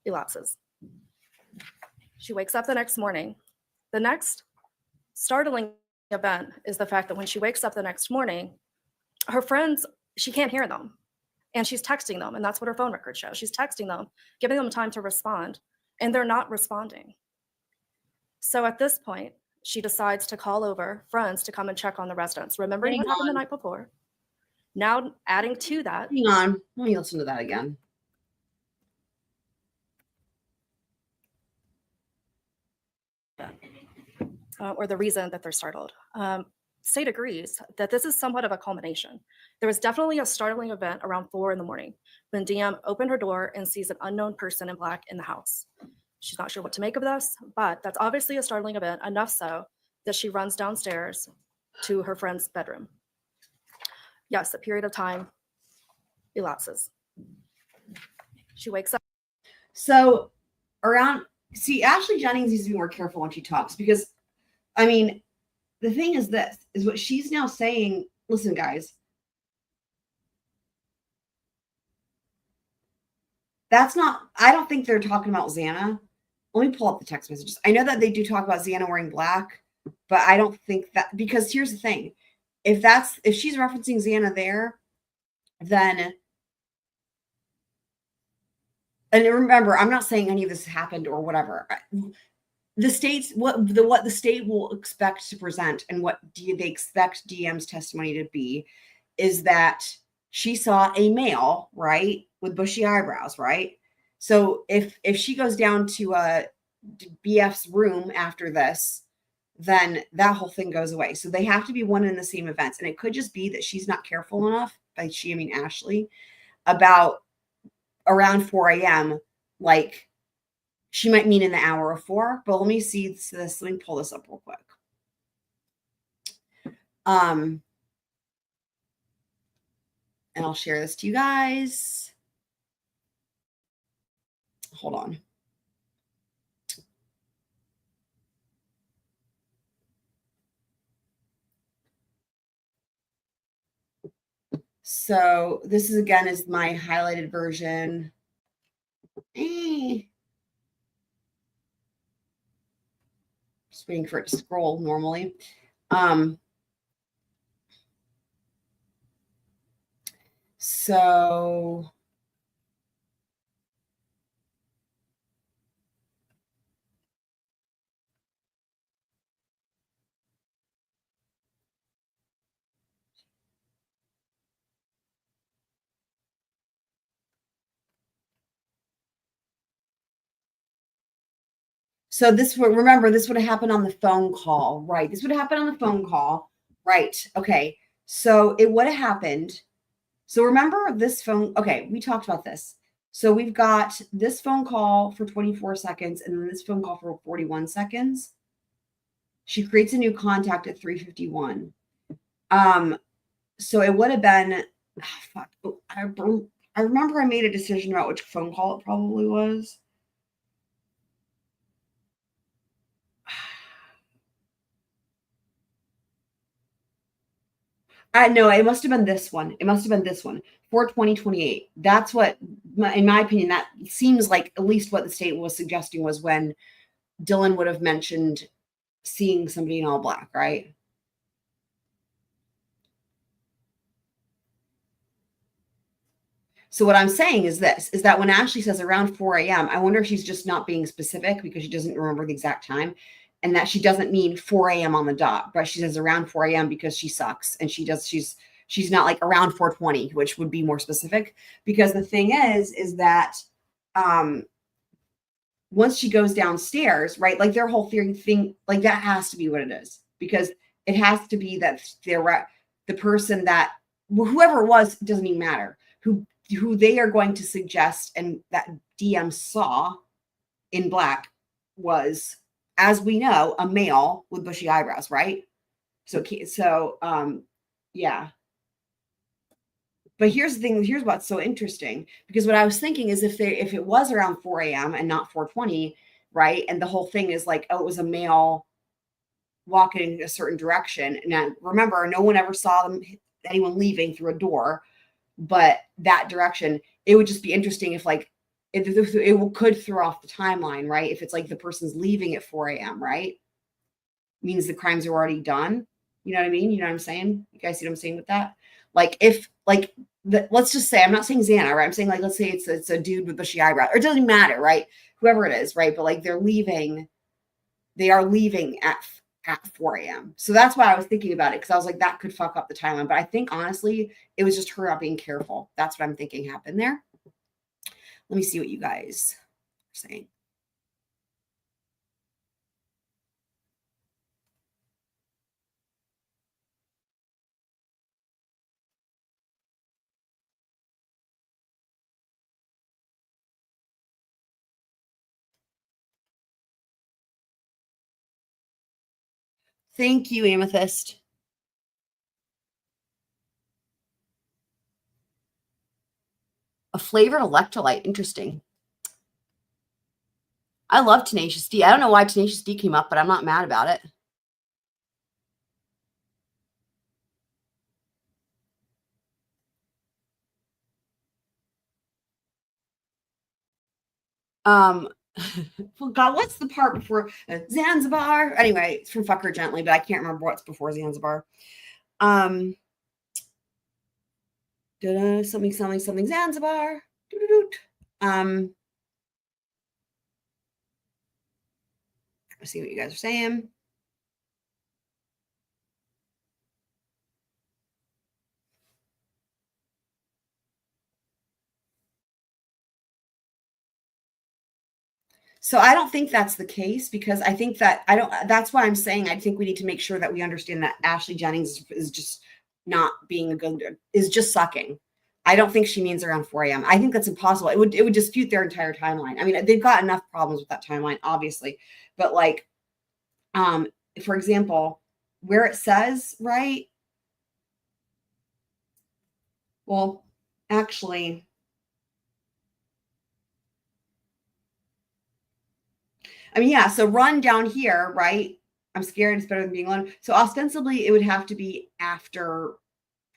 elapses. She wakes up the next morning. The next startling event is the fact that when she wakes up the next morning, her friends, she can't hear them. And she's texting them, and that's what her phone record shows. She's texting them, giving them time to respond, and they're not responding. So at this point, she decides to call over friends to come and check on the residents, remembering what happened the night before. Now adding to that. Hang on. Let me listen to that again. Or the reason that they're startled. State agrees that this is somewhat of a culmination. There was definitely a startling event around 4 a.m. when DM opened her door and sees an unknown person in black in the house. She's not sure what to make of this, but that's obviously a startling event, enough so that she runs downstairs to her friend's bedroom. Yes, a period of time elapses. She wakes up. So Ashley Jennings needs to be more careful when she talks, because, I mean, the thing is this, is what she's now saying. Listen, guys, that's not, I don't think they're talking about Xana. Let me pull up the text messages. I know that they do talk about Xana wearing black, but I don't think that, because here's the thing. If she's referencing Xana there, then, and remember, I'm not saying any of this happened or whatever. The state's what the state will expect to present, and what they expect DM's testimony to be, is that she saw a male, right, with bushy eyebrows, right? So if she goes down to BF's room after this, then that whole thing goes away. So they have to be one and the same events, and it could just be that she's not careful enough. By she, I mean Ashley, about around 4 a.m. Like, she might mean in the hour of 4, but let me see this. Let me pull this up real quick. And I'll share this to you guys. Hold on. So this is, again, is my highlighted version. Just waiting for it to scroll normally. So this would, remember, this would have happened on the phone call, right? This would have happened on the phone call, right? Okay. So it would have happened. So remember this phone. Okay. We talked about this. So we've got this phone call for 24 seconds and then this phone call for 41 seconds. She creates a new contact at 3:51. So it would have been, I remember I made a decision about which phone call it probably was. No, it must have been this one. It must have been this one. 4/20/28. That's what, in my opinion, that seems like at least what the state was suggesting was when Dylan would have mentioned seeing somebody in all black, right? So what I'm saying is this, is that when Ashley says around 4 a.m., I wonder if she's just not being specific because she doesn't remember the exact time, and that she doesn't mean 4 a.m. on the dot, but she says around 4 a.m. because she sucks. And she's not like around 4:20, which would be more specific, because the thing is that once she goes downstairs, right, like their whole theory thing, like that has to be what it is, because it has to be that the person that, whoever it was, doesn't even matter, who they are going to suggest and that DM saw in black was, as we know, a male with bushy eyebrows, right? So yeah. But here's the thing, here's what's so interesting, because what I was thinking is if it was around 4 a.m. and not 4:20, right? And the whole thing is like, oh, it was a male walking in a certain direction. And remember, no one ever saw them anyone leaving through a door, but that direction. It would just be interesting if like it could throw off the timeline, right? If it's like the person's leaving at 4 a.m., right? Means the crimes are already done. You know what I mean? You know what I'm saying? You guys see what I'm saying with that? Like if like let's just say, I'm not saying Xana, right? I'm saying like, let's say it's a dude with bushy eyebrows, or it doesn't matter, right? Whoever it is, right? But like they are leaving at 4 a.m. So that's why I was thinking about it, because I was like, that could fuck up the timeline. But I think honestly, it was just her not being careful. That's what I'm thinking happened there. Let me see what you guys are saying. Thank you, Amethyst. A flavored electrolyte. Interesting. I love Tenacious D. I don't know why Tenacious D came up, but I'm not mad about it. Well, God, what's the part before Zanzibar? Anyway, it's from Fuck Her Gently, but I can't remember what's before Zanzibar. Something Zanzibar. Let's see what you guys are saying. So I don't think that's the case, because I think that that's why I'm saying I think we need to make sure that we understand that Ashley Jennings is just not being is just sucking. I don't think she means around 4 a.m. I think that's impossible. It would dispute their entire timeline. I mean, they've got enough problems with that timeline, obviously, but like, for example, where it says, right? Well, actually, I mean, yeah, so run down here, right? I'm scared it's better than being alone. So ostensibly it would have to be after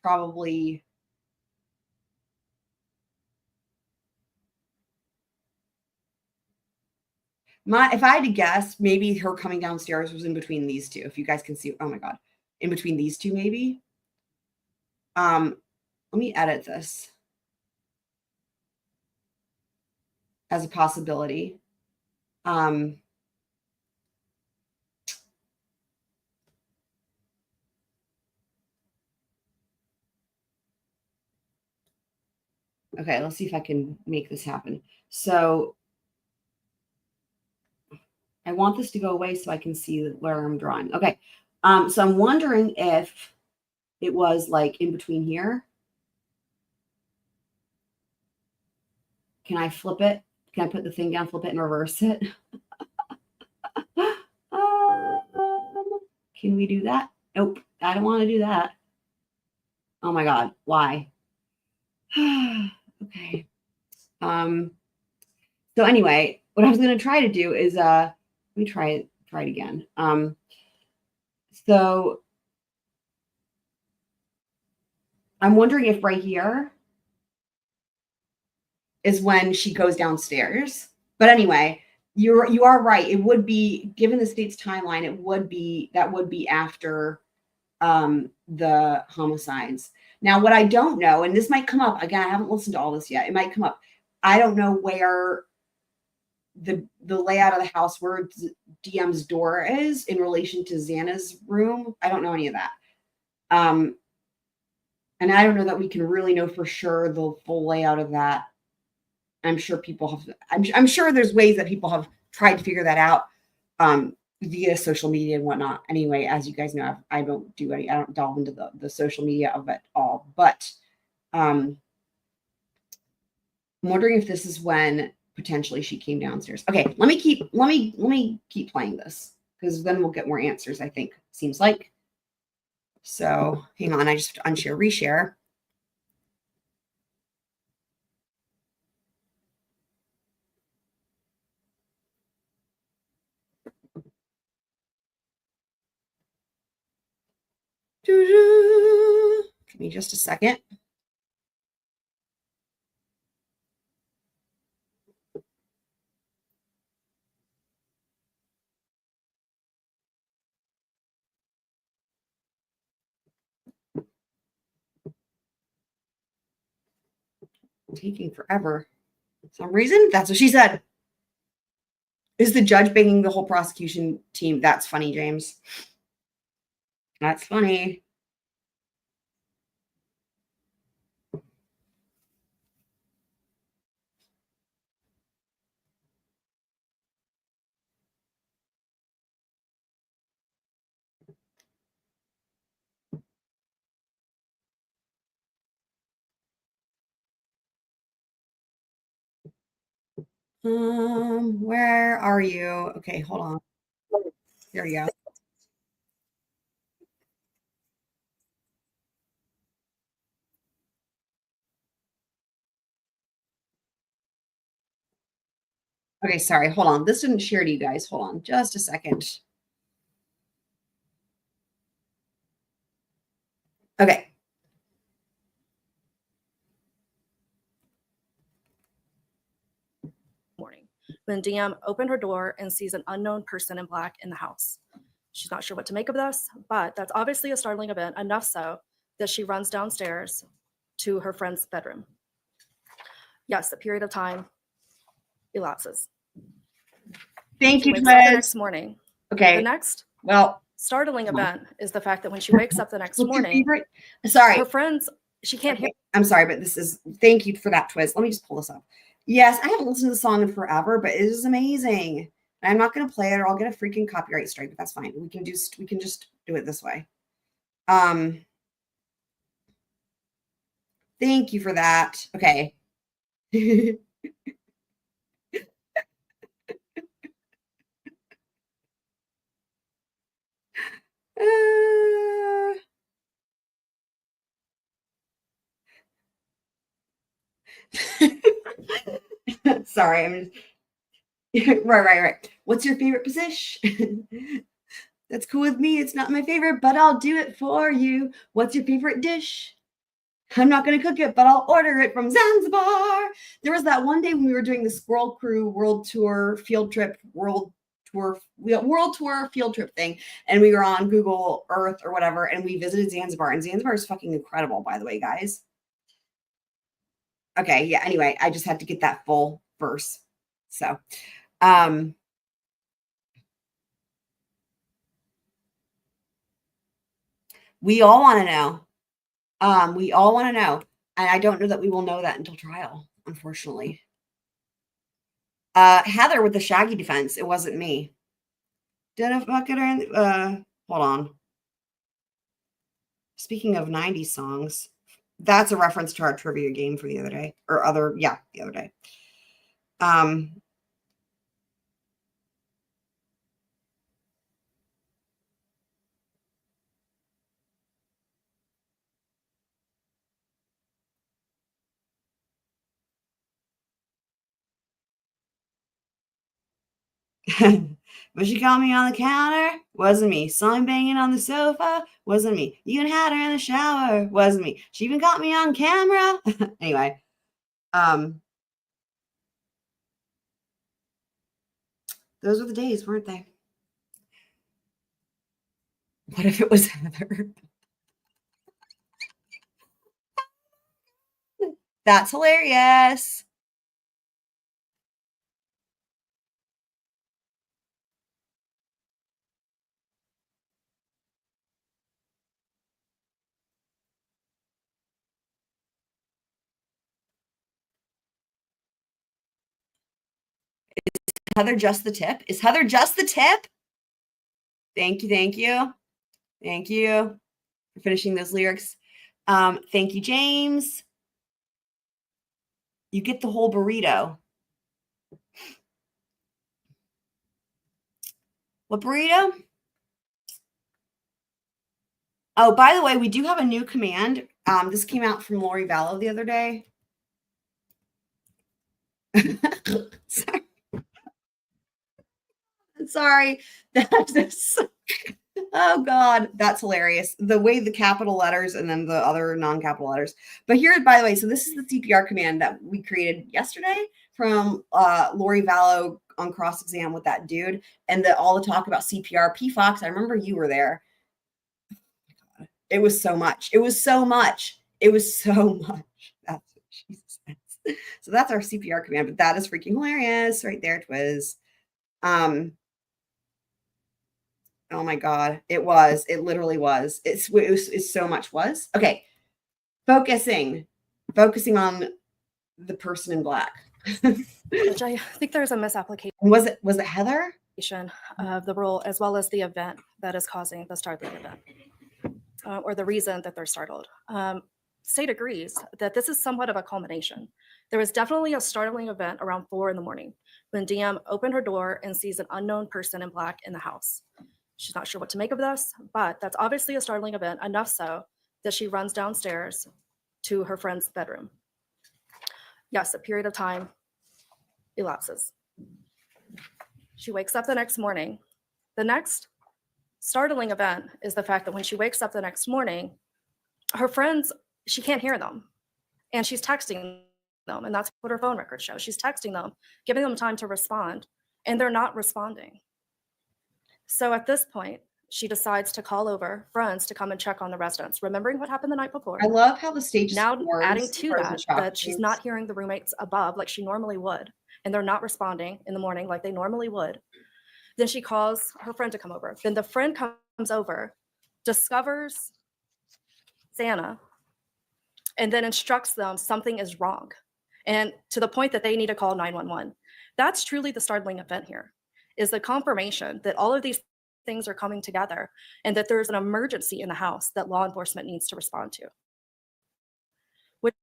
probably if I had to guess, maybe her coming downstairs was in between these two. If you guys can see, oh my God, in between these two, maybe. Let me edit this as a possibility. Okay, let's see if I can make this happen. So I want this to go away so I can see where I'm drawing. Okay, so I'm wondering if it was like in between here. Can I flip it? Can I put the thing down, flip it, and reverse it? Can we do that? Nope, I don't want to do that. Oh my God, why? Okay. So anyway, what I was going to try to do is, let me try it again. So I'm wondering if right here is when she goes downstairs. But anyway, you are right. It would be, given the state's timeline, that would be after the homicides. Now, what I don't know, and this might come up again, I haven't listened to all this yet. It might come up. I don't know where the layout of the house, where DM's door is in relation to Xana's room. I don't know any of that. And I don't know that we can really know for sure the full layout of that. I'm sure people have, I'm sure there's ways that people have tried to figure that out via social media and whatnot. Anyway, as you guys know, I don't delve into the social media of it all, but I'm wondering if this is when potentially she came downstairs. Okay, let me keep playing this, because then we'll get more answers, I think, seems like. So hang on, I just unshare, reshare. Okay, Give me just a second. Taking forever. For some reason, that's what she said. Is the judge banging the whole prosecution team? That's funny, James. That's funny. Where are you? Okay, hold on. Here we go. Okay, sorry. Hold on. This didn't share to you guys. Hold on just a second. Okay. Morning, when DM opened her door and sees an unknown person in black in the house. She's not sure what to make of this, but that's obviously a startling event, enough so that she runs downstairs to her friend's bedroom. Yes, a period of time elapses. Thank She you, wakes up the Twiz. next morning. Okay. The next Well, startling event is the fact that when she wakes up the next what's your morning, favorite? Sorry. her friends, she can't hear. Okay, I'm sorry, but this is, thank you for that, Twiz. Let me just pull this up. Yes, I haven't listened to the song in forever, but it is amazing. I'm not going to play it or I'll get a freaking copyright strike, but that's fine. We can just do it this way. Thank you for that. Okay. Sorry, I'm just right. What's your favorite position? That's cool with me. It's not my favorite, but I'll do it for you. What's your favorite dish? I'm not going to cook it, but I'll order it from Zanzibar. There was that one day when we were doing the Squirrel Crew World Tour field trip, World Tour field trip thing, and we were on Google Earth or whatever, and we visited Zanzibar, and Zanzibar is fucking incredible, by the way, guys. Okay, yeah, anyway, I just had to get that full verse. So, we all want to know. We all want to know. And I don't know that we will know that until trial, unfortunately. Heather with the Shaggy defense. It wasn't me. Did I fuck it in? Hold on. Speaking of 90s songs, that's a reference to our trivia game for the other day. The other day. But she caught me on the counter, wasn't me. Saw him banging on the sofa, wasn't me. You even had her in the shower, wasn't me. She even got me on camera. Anyway, those were the days, weren't they? What if it was Heather? That's hilarious. Heather just the tip? Is Heather just the tip? Thank you. Thank you for finishing those lyrics. Thank you, James. You get the whole burrito. What burrito? Oh, by the way, we do have a new command. This came out from Lori Vallow the other day. Sorry. That's Oh God, that's hilarious. The way the capital letters and then the other non-capital letters. But here, by the way, so this is the CPR command that we created yesterday from Lori Vallow on cross exam with that dude, and all the talk about CPR. P Fox, I remember you were there. It was so much. It was so much. It was so much. That's what she says. So that's our CPR command, but that is freaking hilarious right there, Twiz. Oh my God. It literally was. It's so much was. Okay. Focusing on the person in black. Which I think there's a misapplication Was it Heather? of the rule as well as the event that is causing the startling event, or the reason that they're startled. State agrees that this is somewhat of a culmination. There was definitely a startling event around 4 in the morning when DM opened her door and sees an unknown person in black in the house. She's not sure what to make of this, but that's obviously a startling event, enough so that she runs downstairs to her friend's bedroom. Yes, a period of time elapses. She wakes up the next morning. The next startling event is the fact that when she wakes up the next morning, her friends, she can't hear them. And she's texting them, and that's what her phone records show. She's texting them, giving them time to respond, and they're not responding. So at this point, she decides to call over friends to come and check on the residents, remembering what happened the night before. I love how the stage is Now formed adding to as a that she's not hearing the roommates above like she normally would, and they're not responding in the morning like they normally would. Then she calls her friend to come over. Then the friend comes over, discovers Santa, and then instructs them something is wrong, and to the point that they need to call 911. That's truly the startling event here, is the confirmation that all of these things are coming together and that there's an emergency in the house that law enforcement needs to respond to, which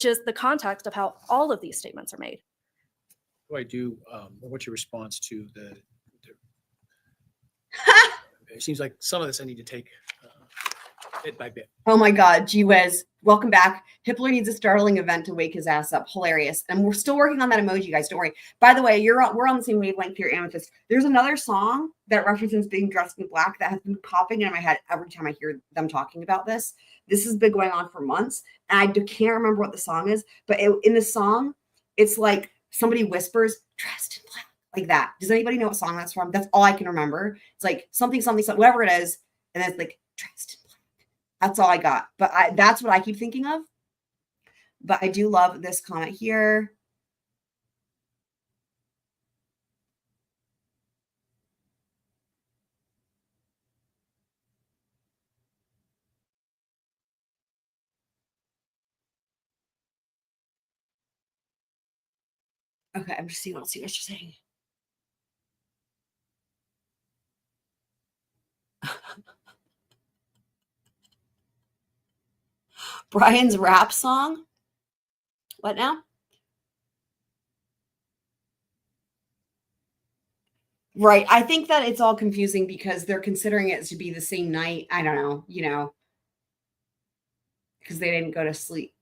is the context of how all of these statements are made. What's your response to the it seems like some of this I need to take bit by bit. Oh my God, gee whiz. Welcome back. Hippler needs a startling event to wake his ass up. Hilarious. And we're still working on that emoji, guys. Don't worry. By the way, we're on the same wavelength here, Amethyst. There's another song that references being dressed in black that has been popping in my head every time I hear them talking about this. This has been going on for months, and I can't remember what the song is, but in the song, it's like somebody whispers, dressed in black, like that. Does anybody know what song that's from? That's all I can remember. It's like something, whatever it is, and it's like dressed in black. That's all I got. But that's what I keep thinking of. But I do love this comment here. Okay, I'm just seeing what you're saying. Bryan's rap song. What now? Right. I think that it's all confusing because they're considering it to be the same night. I don't know, because they didn't go to sleep.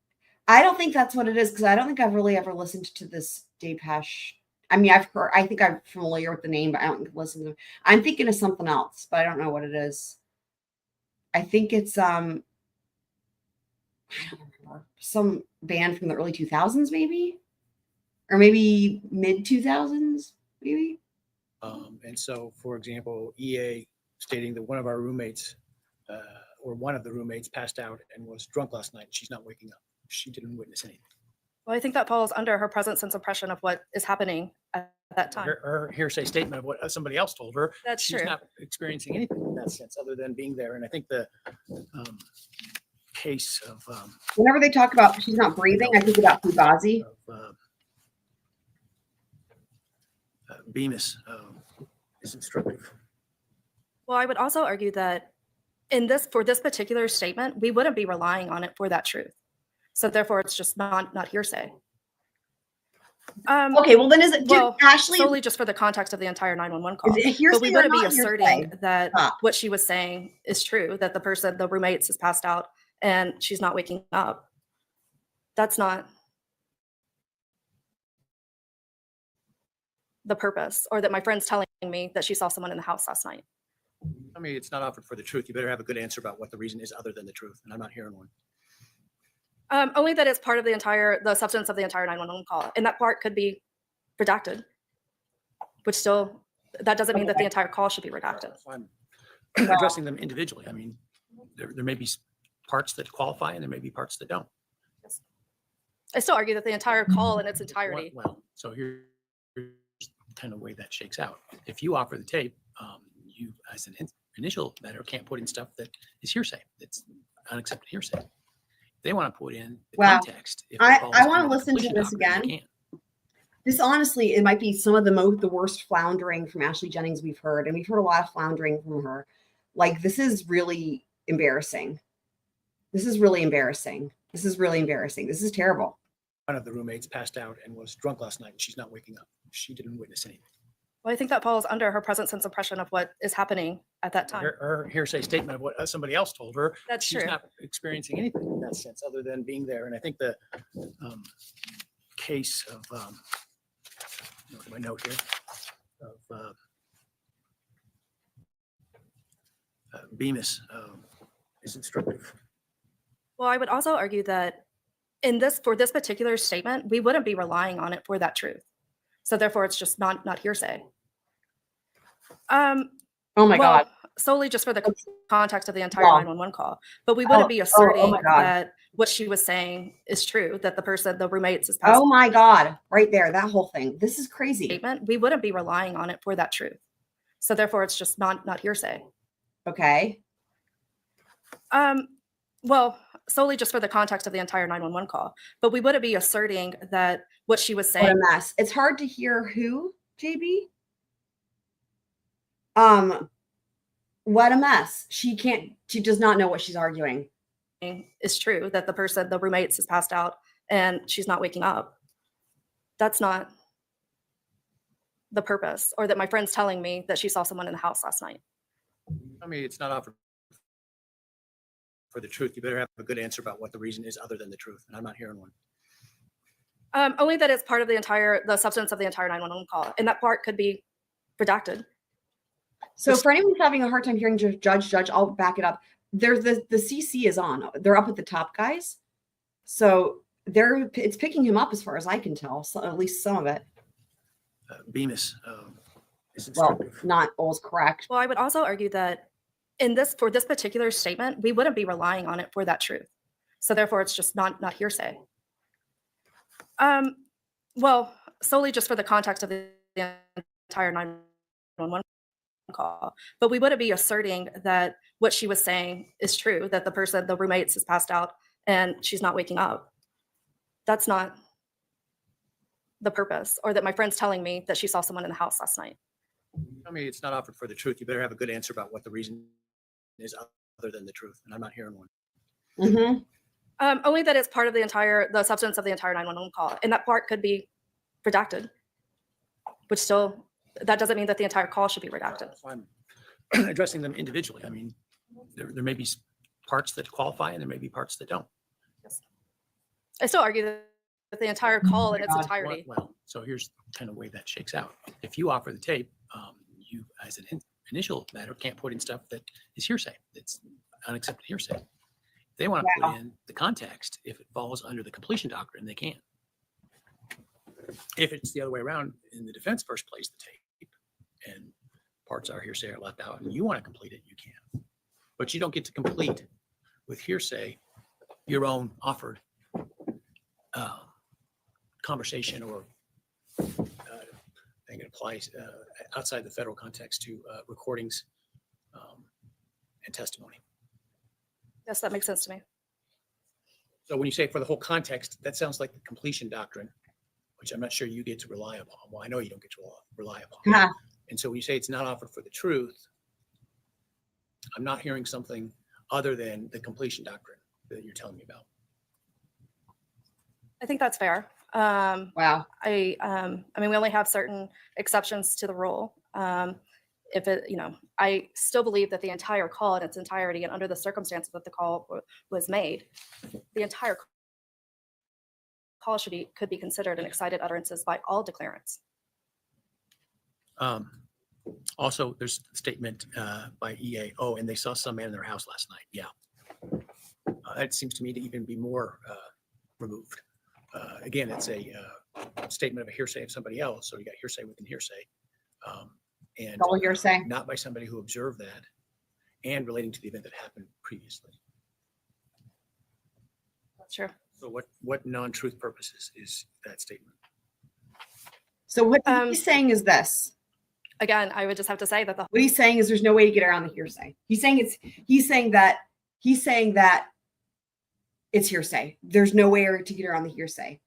I don't think that's what it is, because I don't think I've really ever listened to this Depeche. I mean, I think I'm familiar with the name, but I don't listen to it. I'm thinking of something else, but I don't know what it is. I think it's I don't remember, some band from the early 2000s, maybe, or maybe mid 2000s, maybe. And so, for example, EA stating that one of our roommates or one of the roommates passed out and was drunk last night. She's not waking up. She didn't witness anything. Well, I think that falls under her present sense impression of what is happening at that time. Her hearsay statement of what somebody else told her. That's she's true. not experiencing anything in that sense other than being there. And I think the case of whenever they talk about she's not breathing, I think about Fugazi. Bemis is instructive. Well, I would also argue that for this particular statement, we wouldn't be relying on it for that truth. So therefore, it's just not hearsay. Okay, well then is it Ashley solely just for the context of the entire 911 call? Is it hearsay but we wouldn't or be not asserting hearsay? that what she was saying is true, that the roommates has passed out and she's not waking up. That's not the purpose, or that my friend's telling me that she saw someone in the house last night. I mean, it's not offered for the truth. You better have a good answer about what the reason is other than the truth, and I'm not hearing one. Only that it's part of the substance of the entire 911 call, and that part could be redacted, which still, that doesn't mean that the entire call should be redacted. I'm addressing them individually. I mean, there may be parts that qualify and there may be parts that don't. I still argue that the entire call in its entirety. Well, so here's kind of the way that shakes out. If you offer the tape, you, as an initial matter, can't put in stuff that is hearsay. It's unaccepted hearsay. They want to put in the Wow. context. If it I falls wanna under the listen to completion this doctrine, again. you can't. This honestly, it might be some of the worst floundering from Ashley Jennings we've heard, and we've heard a lot of floundering from her. Like, this is really embarrassing. This is really embarrassing. This is really embarrassing. This is terrible. One of the roommates passed out and was drunk last night, and she's not waking up. She didn't witness anything. Well, I think that falls under her present sense impression of what is happening at that time. Her hearsay statement of what somebody else told her, That's she's true. not experiencing anything in that sense other than being there. And I think the case of look at my note here of Bemis is instructive. Well, I would also argue that for this particular statement, we wouldn't be relying on it for that truth. So therefore, it's just not hearsay. Oh my God. Solely just for the context of the entire Wow. 911 call. But we wouldn't be asserting my God. that what she was saying is true, that the roommates is passed Oh my God. Right there. That whole thing. This is crazy. statement. We wouldn't be relying on it for that truth. So therefore, it's just not hearsay. Okay. Well, solely just for the context of the entire 911 call. But we wouldn't be asserting that what she was What saying. a mess. It's hard to hear who, JB? What a mess. She does not know what she's arguing. Is true, that the roommates is passed out and she's not waking up. That's not the purpose, or that my friend's telling me that she saw someone in the house last night. I mean, it's not offered for the truth. You better have a good answer about what the reason is other than the truth, and I'm not hearing one. Only that it's part of the substance of the entire 911 call, and that part could be redacted. So for anyone who's having a hard time hearing Judge, I'll back it up. There's the CC is on. They're up at the top, guys. So it's picking him up as far as I can tell. So at least some of it. Bemis is Well, instructive. not all's correct. Well, I would also argue that for this particular statement, we wouldn't be relying on it for that truth. So therefore, it's just not hearsay. Well, solely just for the context of the entire 911 call. But we wouldn't be asserting that what she was saying is true, that the roommates is passed out and she's not waking up. That's not the purpose, or that my friend's telling me that she saw someone in the house last night. I mean, it's not offered for the truth. You better have a good answer about what the reason is other than the truth, and I'm not hearing one. Mm-hmm. Only that it's part of the substance of the entire 911 call, and that part could be redacted, which still, that doesn't mean that the entire call should be redacted. I'm addressing them individually. I mean, there may be parts that qualify and there may be parts that don't. I still argue that the entire call in its entirety. Well, so here's kind of the way that shakes out. If you offer the tape, you, as an initial matter, can't put in stuff that is hearsay. It's unaccepted hearsay. If they want to put in the context, if it falls under the completion doctrine, they can. If it's the other way around, in the defense first plays the tape and parts are hearsay are left out and you want to complete it, you can. But you don't get to complete with hearsay your own offered conversation, or I think it applies outside the federal context to recordings and testimony. Yes, that makes sense to me. So when you say for the whole context, that sounds like the completion doctrine, which I'm not sure you get to rely upon. Well, I know you don't get to rely upon. Uh-huh. And so when you say it's not offered for the truth, I'm not hearing something other than the completion doctrine that you're telling me about. I think that's fair. Wow. I mean, we only have certain exceptions to the rule. If it, I still believe that the entire call in its entirety, and under the circumstances that the call was made, the entire call could be considered an excited utterances by all declarants. Also, there's a statement by EA, oh, and they saw some man in their house last night. Yeah. That seems to me to even be more removed. Again, it's a statement of a hearsay of somebody else. So you got hearsay within hearsay. And Double hearsay. not by somebody who observed that and relating to the event that happened previously. That's true. So what non-truth purposes is that statement? So what he's saying is this. Again, I would just have to say that the What he's saying is there's no way to get around the hearsay. He's saying that it's hearsay. There's no way to get around the hearsay.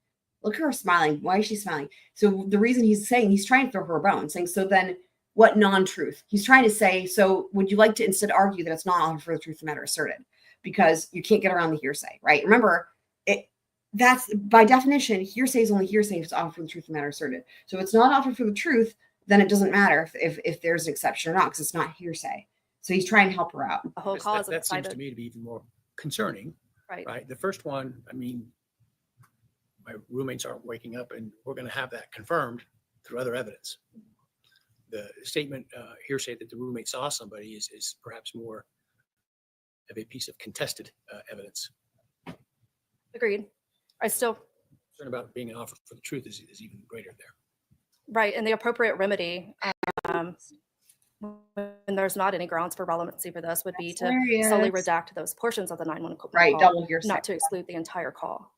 Look at her smiling. Why is she smiling? So the reason he's trying to throw her a bone, saying, so then what non-truth? He's trying to say, so would you like to instead argue that it's not offered for the truth of the matter asserted? Because you can't get around the hearsay, right? Remember, that's by definition, hearsay is only hearsay if it's offered for the truth of the matter asserted. So if it's not offered for the truth, then it doesn't matter if there's an exception or not, because it's not hearsay. So he's trying to help her out. whole Because cause that of seems to me to be even more concerning, right. right? The first one, I mean, my roommates aren't waking up, and we're going to have that confirmed through other evidence. The statement hearsay that the roommate saw somebody is perhaps more of a piece of contested evidence. Agreed. I still Concern about being an offer for the truth is even greater there. right, and the appropriate remedy when there's not any grounds for relevancy for this would be to solely Hilarious. redact those portions of the 911 call, Right, double hearsay. not to exclude the entire call.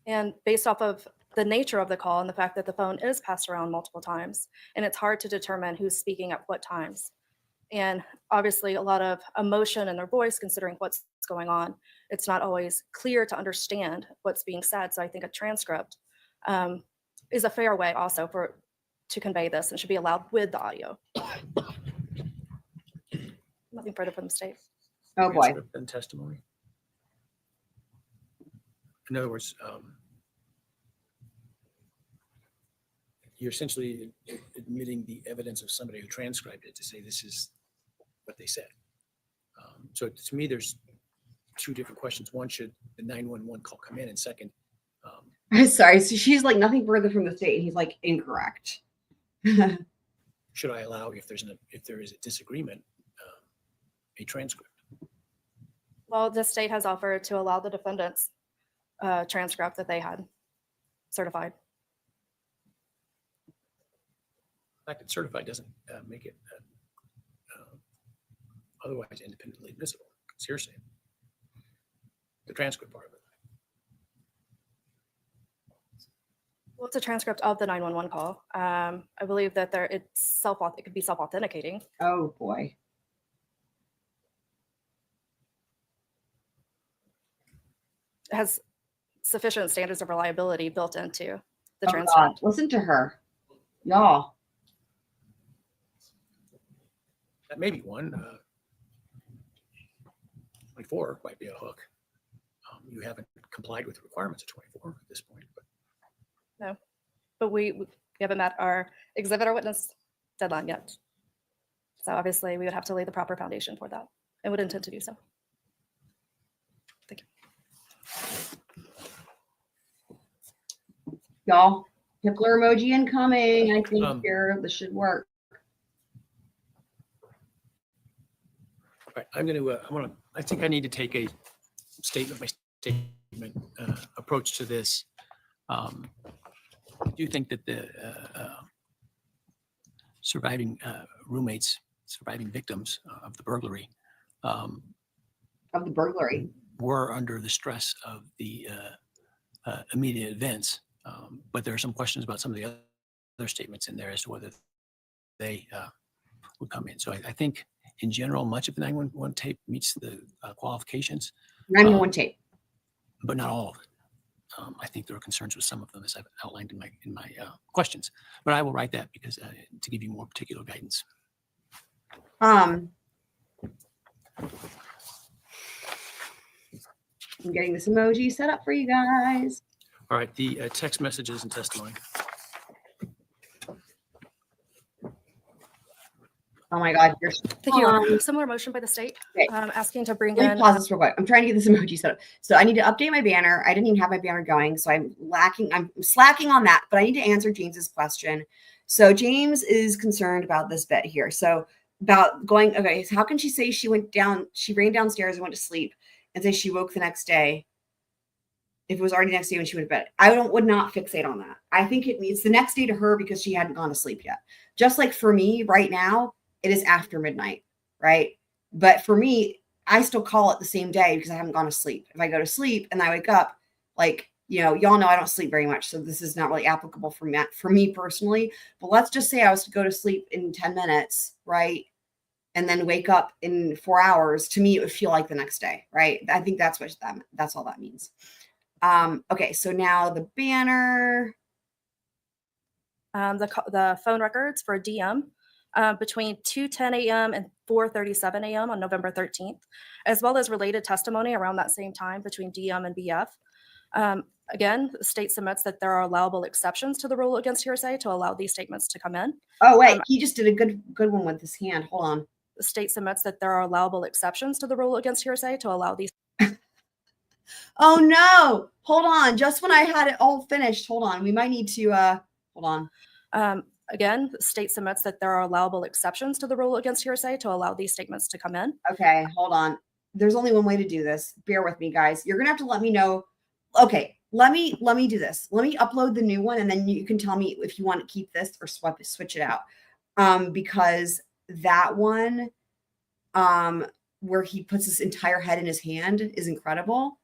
And based off of the nature of the call and the fact that the phone is passed around multiple times, and it's hard to determine who's speaking at what times. And obviously a lot of emotion in their voice considering what's going on. It's not always clear to understand what's being said. So I think a transcript is a fair way also to convey this and should be allowed with the audio. Nothing further from the state. Oh boy. Transcript and testimony. In other words, you're essentially admitting the evidence of somebody who transcribed it to say this is what they said. So to me, there's two different questions. One, should the 911 call come in? And second, Sorry, so she's like nothing further from the state, and he's like incorrect. should I allow, if there is a disagreement, a transcript? Well, the state has offered to allow the defendants transcript that they had certified. The fact that certified doesn't make it otherwise independently admissible. It's hearsay. The transcript part of it. Well, it's a transcript of the 911 call. I believe that it could be self-authenticating. Oh boy. It has sufficient standards of reliability built into the Oh, transcript. God. Listen to her, y'all. That may be one. 24 might be a hook. You haven't complied with the requirements of 24 at this point. But we haven't met our exhibit or witness deadline yet. So obviously we would have to lay the proper foundation for that and would intend to do so. Thank you. Y'all, Hitler emoji incoming. I think here this should work. Right, I think I need to take a statement by statement approach to this. I do think that the surviving roommates, surviving victims of the burglary, were under the stress of the immediate events. But there are some questions about some of the other statements in there as to whether they would come in. So I think in general, much of the 911 tape meets the qualifications. 911 tape. But not all of it. I think there are concerns with some of them, as I've outlined in my questions. But I will write that because to give you more particular guidance. I'm getting this emoji set up for you guys. All right, the text messages and testimony. Oh my God. You're Thank you, Your Honor. Similar motion by the state, Okay. asking to bring Let me in. pause this real quick. I'm trying to get this emoji set up. So I need to update my banner. I didn't even have my banner going, so I'm slacking on that, but I need to answer James's question. So James is concerned about this bit here. So about going, okay, so how can she say she ran downstairs and went to sleep and say she woke the next day if it was already next day when she went to bed? I would not fixate on that. I think it means the next day to her because she hadn't gone to sleep yet. Just like for me right now, it is after midnight, right? But for me, I still call it the same day because I haven't gone to sleep. If I go to sleep and I wake up, like, y'all know I don't sleep very much. So this is not really applicable for me personally. But let's just say I was to go to sleep in 10 minutes, right? And then wake up in 4 hours. To me, it would feel like the next day, right? I think that's all that means. Okay, so now the banner. The phone records for DM between 2:10 a.m. and 4:37 a.m. on November 13th, as well as related testimony around that same time between DM and BF. Again, the state submits that there are allowable exceptions to the rule against hearsay to allow these statements to come in. Oh, wait, he just did a good one with his hand. Hold on. The state submits that there are allowable exceptions to the rule against hearsay to allow these. Oh no, hold on. Just when I had it all finished, hold on. We might need to, hold on. Again, the state submits that there are allowable exceptions to the rule against hearsay to allow these statements to come in. Okay, hold on. There's only one way to do this. Bear with me, guys. You're gonna have to let me know. Okay, let me do this. Let me upload the new one, and then you can tell me if you want to keep this or switch it out. Because that one, where he puts his entire head in his hand is incredible.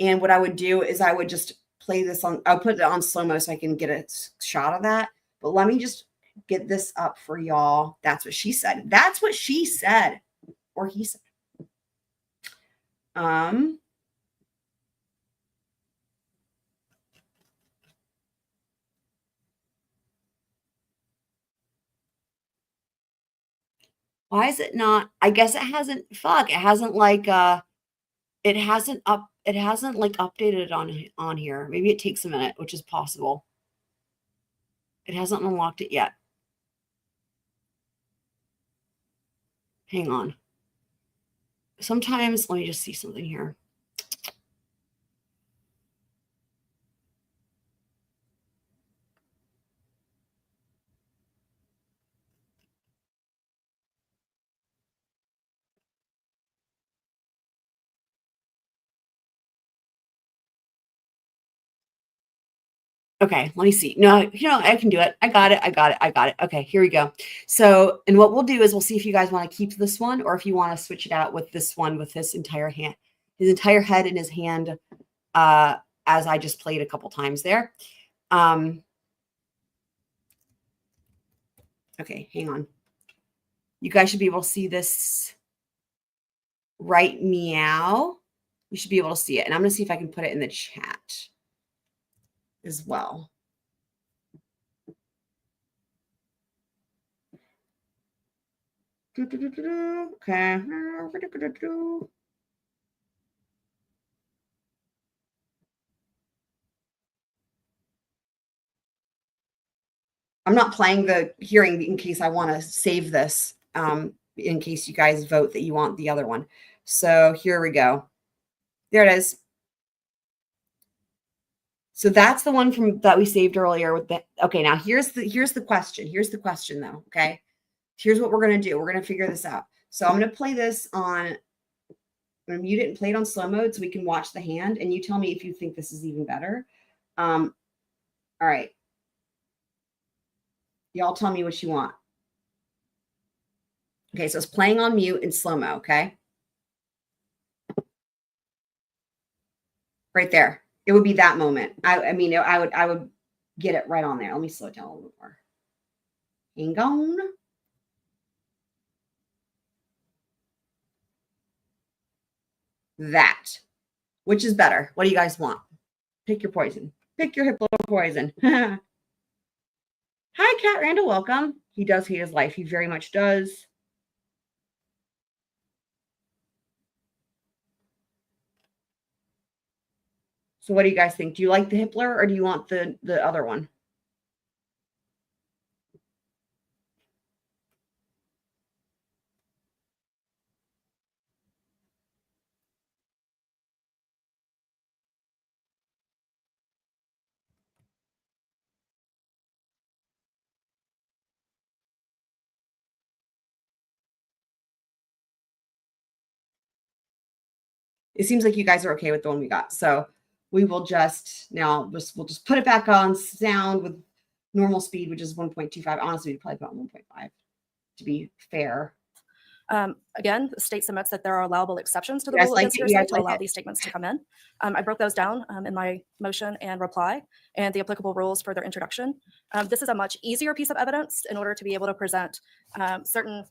And what I would do is I would just play this on. I'll put it on slow-mo so I can get a shot of that. But let me just get this up for y'all. That's what she said. That's what she said, or he said. Why is it not? I guess it hasn't. Fuck. It hasn't like It hasn't like updated on here. Maybe it takes a minute, which is possible. It hasn't unlocked it yet. Hang on. Sometimes, let me just see something here. Okay, let me see. No, I can do it. I got it. Okay, here we go. So, and what we'll do is we'll see if you guys want to keep this one or if you want to switch it out with this one with his entire head in his hand, as I just played a couple times there. Okay, hang on. You guys should be able to see this right meow. You should be able to see it. And I'm going to see if I can put it in the chat as well. Okay. I'm not playing the hearing in case I want to save this, in case you guys vote that you want the other one. So here we go. There it is. So that's the one that we saved earlier with the, okay, now here's the question. Here's the question though, okay? Here's what we're going to do. We're going to figure this out. So I'm going to play this on, I'm going to mute it and play it on slow mode so we can watch the hand, and you tell me if you think this is even better. All right. Y'all tell me what you want. Okay, so it's playing on mute in slow-mo, okay? Right there. It would be that moment. I mean, I would get it right on there. Let me slow it down a little bit more. Hang on. That. Which is better? What do you guys want? Pick your poison. Pick your hippo poison. Hi, Cat Randall. Welcome. He does hate his life. He very much does. So what do you guys think? Do you like the Hippler or do you want the other one? it seems like you guys are okay with the one we got. So we will we'll just put it back on sound with normal speed, which is 1.25. Honestly, we'd probably put on 1.5 to be fair. Again, the state submits that there are allowable exceptions to the You guys rule like against it? You hearsay guys to like allow it? these statements to come in. I broke those down in my motion and reply and the applicable rules for their introduction. This is a much easier piece of evidence in order to be able to present certain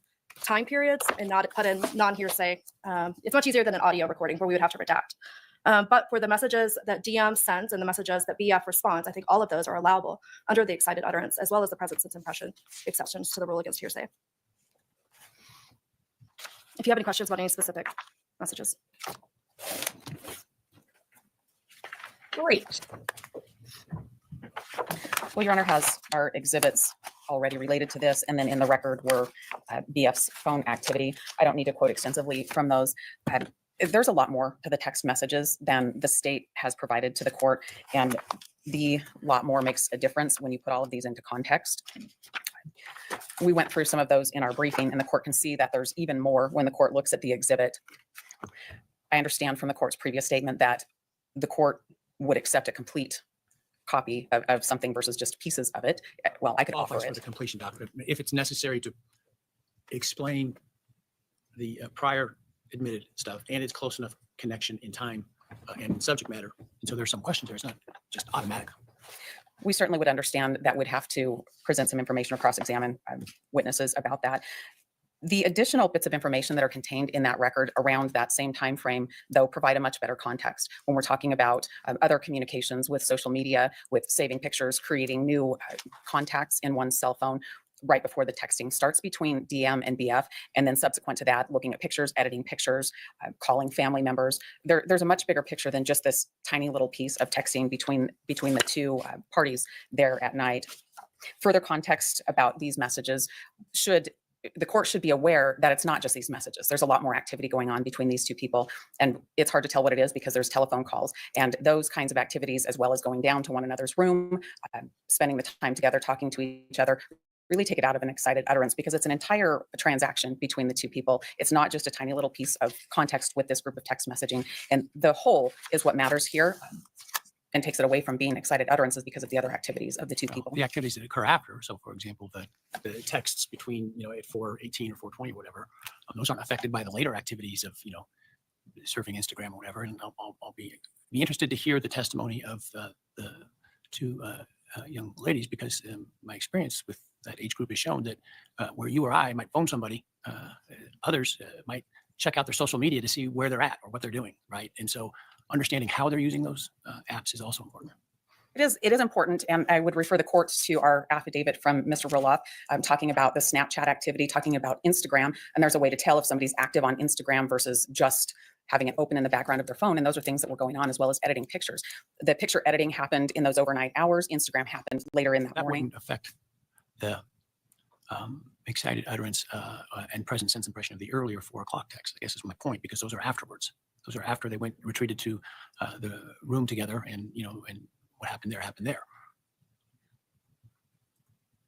time periods and not put in non-hearsay. It's much easier than an audio recording where we would have to redact. But for the messages that DM sends and the messages that BF responds, I think all of those are allowable under the excited utterance, as well as the present sense impression exceptions to the rule against hearsay. If you have any questions about any specific messages. Great. Well, Your Honor has our exhibits already related to this, and then in the record were BF's phone activity. I don't need to quote extensively from those. There's a lot more to the text messages than the state has provided to the court, and the lot more makes a difference when you put all of these into context. We went through some of those in our briefing, and the court can see that there's even more when the court looks at the exhibit. I understand from the court's previous statement that the court would accept a complete copy of something versus just pieces of it. Well, I could offer Qualifies for it. the completion document. If it's necessary to explain the prior admitted stuff and it's close enough connection in time and in subject matter. And so there's some questions there. It's not just automatic. We certainly would understand that we'd have to present some information or cross-examine witnesses about that. The additional bits of information that are contained in that record around that same time frame, though, provide a much better context when we're talking about other communications with social media, with saving pictures, creating new contacts in one's cell phone right before the texting starts between DM and BF, and then subsequent to that, looking at pictures, editing pictures, calling family members. There's a much bigger picture than just this tiny little piece of texting between the two parties there at night. Further context about these messages the court should be aware that it's not just these messages. There's a lot more activity going on between these two people, and it's hard to tell what it is because there's telephone calls and those kinds of activities, as well as going down to one another's room, spending the time together, talking to each other, really take it out of an excited utterance because it's an entire transaction between the two people. It's not just a tiny little piece of context with this group of text messaging, and the whole is what matters here. And takes it away from being excited utterances because of the other activities of the two people. The activities that occur after. So, for example, the texts between, at 4:18 or 4:20 or whatever, those aren't affected by the later activities of, surfing Instagram or whatever. And I'll be interested to hear the testimony of the two young ladies because my experience with that age group has shown that where you or I might phone somebody, others might check out their social media to see where they're at or what they're doing, right? And so understanding how they're using those apps is also important. It is important, and I would refer the court to our affidavit from Mr. Roloff talking about the Snapchat activity, talking about Instagram, and there's a way to tell if somebody's active on Instagram versus just having it open in the background of their phone, and those are things that were going on, as well as editing pictures. The picture editing happened in those overnight hours. Instagram happened later in that morning. Wouldn't affect the excited utterance and present sense impression of the earlier 4 o'clock text, I guess is my point, because those are afterwards. Those are after they retreated to the room together, and and what happened there.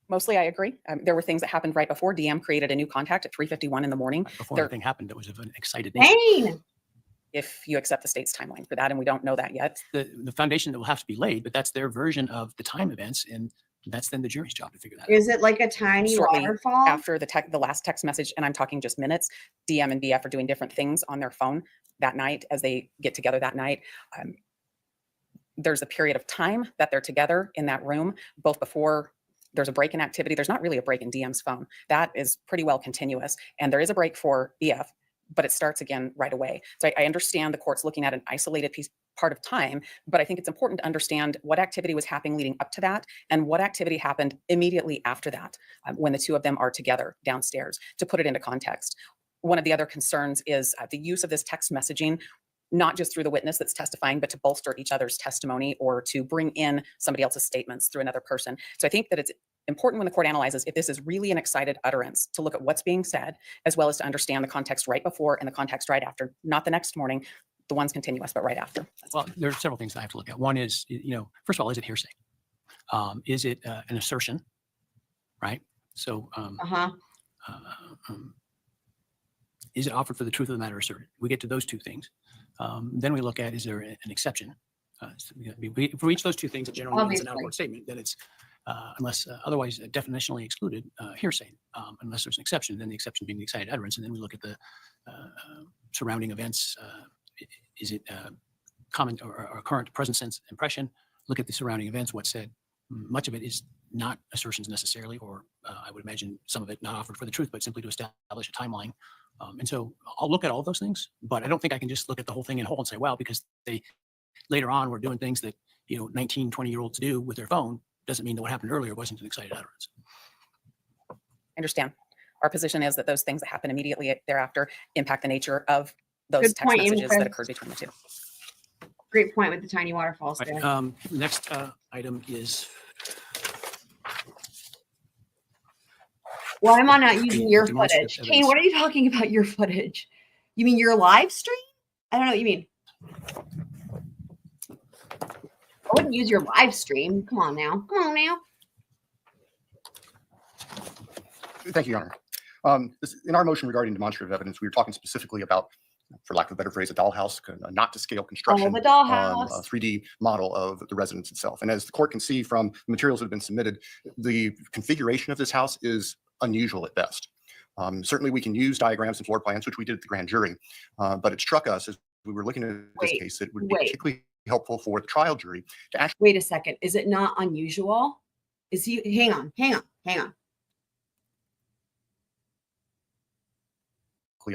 Mostly, I agree. There were things that happened right before. DM created a new contact at 3:51 in the morning. Before anything happened, that was of an excited nature. Pain. If you accept the state's timeline for that, and we don't know that yet. The foundation that will have to be laid, but that's their version of the time events, and that's then the jury's job to figure that out. Is it like a tiny Shortly waterfall? after the last text message, and I'm talking just minutes, DM and BF are doing different things on their phone that night as they get together that night. There's a period of time that they're together in that room, both before there's a break in activity. There's not really a break in DM's phone. That is pretty well continuous. And there is a break for BF, but it starts again right away. So I understand the court's looking at an isolated part of time, but I think it's important to understand what activity was happening leading up to that and what activity happened immediately after that when the two of them are together downstairs, to put it into context. One of the other concerns is the use of this text messaging, not just through the witness that's testifying, but to bolster each other's testimony or to bring in somebody else's statements through another person. So I think that it's important when the court analyzes if this is really an excited utterance to look at what's being said, as well as to understand the context right before and the context right after, not the next morning. The one's continuous, but right after. Well, there are several things I have to look at. One is, first of all, is it hearsay? Is it an assertion? Right. So, is it offered for the truth of the matter asserted? We get to those two things. Then we look at, is there an exception? If we reach those two things, it generally means an Obviously. out-of-court statement, then it's, unless otherwise definitionally excluded, hearsay. Unless there's an exception, then the exception being the excited utterance. And then we look at the surrounding events. Is it common or current present sense impression? Look at the surrounding events, what's said. Much of it is not assertions necessarily, or I would imagine some of it not offered for the truth, but simply to establish a timeline. And so I'll look at all of those things, but I don't think I can just look at the whole thing in whole and say, wow, because they later on were doing things that, 19, 20-year-olds do with their phone, doesn't mean that what happened earlier wasn't an excited utterance. I understand. Our position is that those things that happen immediately thereafter impact the nature of those Good text point, Amy messages that Chris. occurred between the two. Great point with the tiny waterfalls Right, there. next item is Why am I not using your demonstrative footage? evidence. Kane, what are you talking about your footage? You mean your live stream? I don't know what you mean. I wouldn't use your live stream. Come on now. Come on now. Thank you, Your Honor. In our motion regarding demonstrative evidence, we were talking specifically about, for lack of a better phrase, a dollhouse, a not-to-scale construction, the dollhouse. a 3D model of the residence itself. And as the court can see from the materials that have been submitted, the configuration of this house is unusual at best. Certainly, we can use diagrams and floor plans, which we did at the grand jury, but it struck us as we were looking at this Wait, case, it would be wait. particularly helpful for the trial jury to actually Wait a second. Is it not unusual? Is he? Hang on.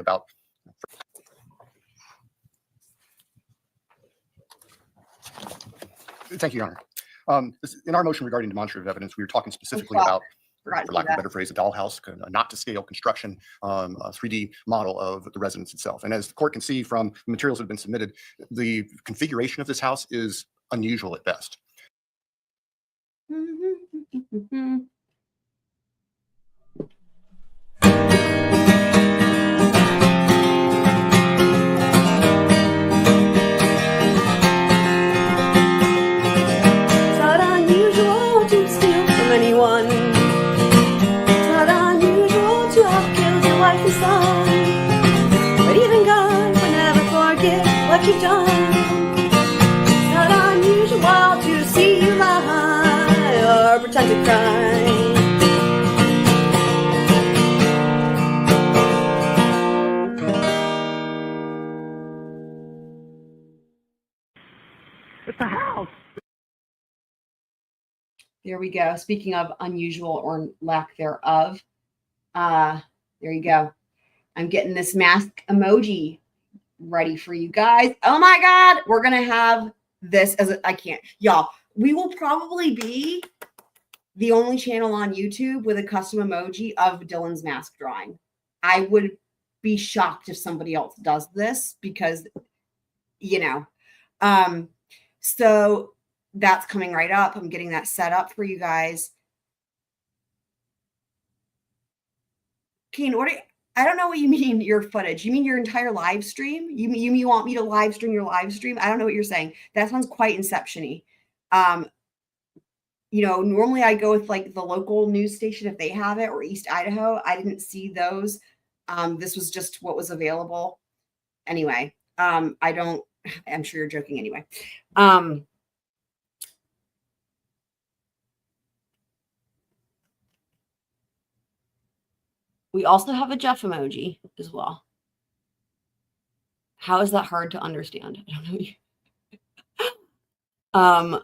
about. Thank you, Your Honor. In our motion regarding demonstrative evidence, we were talking specifically Stop. about, Forgot to for do lack of a that. better phrase, a dollhouse, a not-to-scale construction, a 3D model of the residence itself. And as the court can see from the materials that have been submitted, the configuration of this house is unusual at best. It's not unusual to steal from anyone. It's not unusual to have killed your wife and son. But even God would never forget what you've done. It's not unusual to see you lie or pretend to cry. It's a house. There we go. Speaking of unusual or lack thereof, there you go. I'm getting this mask emoji ready for you guys. Oh my God. We're going to have this as I can't. Y'all, we will probably be the only channel on YouTube with a custom emoji of Dylan's mask drawing. I would be shocked if somebody else does this because, so that's coming right up. I'm getting that set up for you guys. Keen, I don't know what you mean your footage. You mean your entire live stream? You want me to live stream your live stream? I don't know what you're saying. That sounds quite Inception-y. Normally I go with like the local news station if they have it, or East Idaho. I didn't see those. This was just what was available. Anyway, I'm sure you're joking anyway. We also have a Jeff emoji as well. How is that hard to understand? I don't know.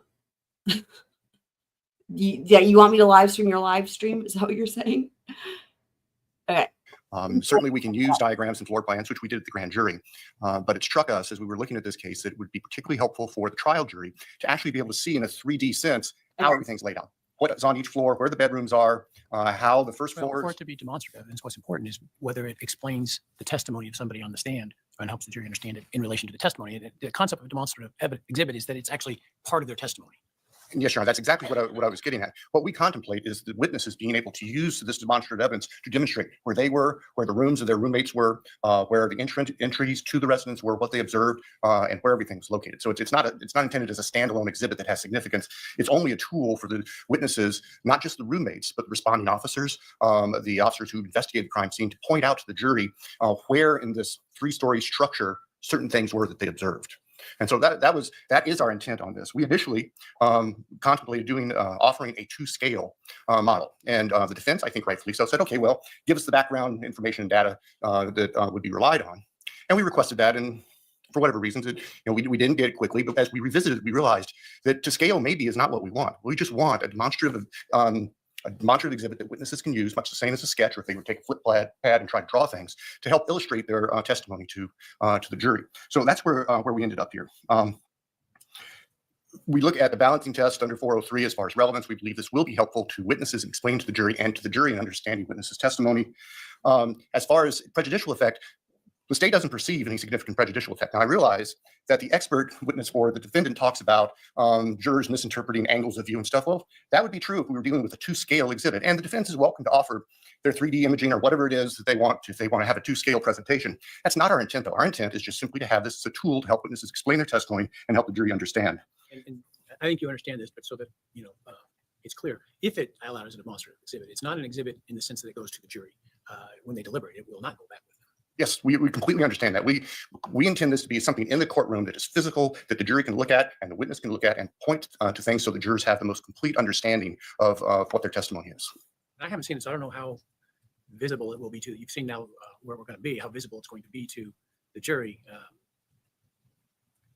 You want me to live stream your live stream? Is that what you're saying? Okay. Certainly, we can use diagrams and floor plans, which we did at the grand jury, but it struck us as we were looking at this case that it would be particularly helpful for the trial jury to actually be able to see in a 3D sense how everything's laid out, what is on each floor, where the bedrooms are, how the first Well, for floors. it to be demonstrative evidence, what's important is whether it explains the testimony of somebody on the stand and helps the jury understand it in relation to the testimony. The concept of a demonstrative exhibit is that it's actually part of their testimony. Yes, Your Honor, that's exactly what I was getting at. What we contemplate is the witnesses being able to use this demonstrative evidence to demonstrate where they were, where the rooms of their roommates were, where the entries to the residence were, what they observed, and where everything was located. So it's not intended as a standalone exhibit that has significance. It's only a tool for the witnesses, not just the roommates, but the responding officers, the officers who investigated the crime scene, to point out to the jury where in this three-story structure certain things were that they observed. And so that is our intent on this. We initially contemplated offering a 2-scale model, and the defense, I think rightfully so, said, okay, well, give us the background information and data that would be relied on, and we requested that, and for whatever reasons, we didn't get it quickly. But as we revisited, we realized that to scale maybe is not what we want. We just want a demonstrative exhibit that witnesses can use, much the same as a sketch, or if they would take a flip pad and try to draw things to help illustrate their testimony to the jury. So that's where we ended up here. We look at the balancing test under 403 as far as relevance. We believe this will be helpful to witnesses and explain to the jury, and to the jury in understanding witnesses' testimony. As far as prejudicial effect, the state doesn't perceive any significant prejudicial effect. Now, I realize that the expert witness for the defendant talks about jurors misinterpreting angles of view and stuff. Well, that would be true if we were dealing with a 2-scale exhibit, and the defense is welcome to offer their 3D imaging or whatever it is that they want to, if they want to have a 2-scale presentation. That's not our intent, though. Our intent is just simply to have this as a tool to help witnesses explain their testimony and help the jury understand. And I think you understand this, but so that, it's clear, if it allowed as a demonstrative exhibit, it's not an exhibit in the sense that it goes to the jury. When they deliberate, it will not go back with them. Yes, we completely understand that. We intend this to be something in the courtroom that is physical, that the jury can look at and the witness can look at and point to things, so the jurors have the most complete understanding of what their testimony is. I haven't seen it, so I don't know how visible it will be to, you've seen now where we're going to be, how visible it's going to be to the jury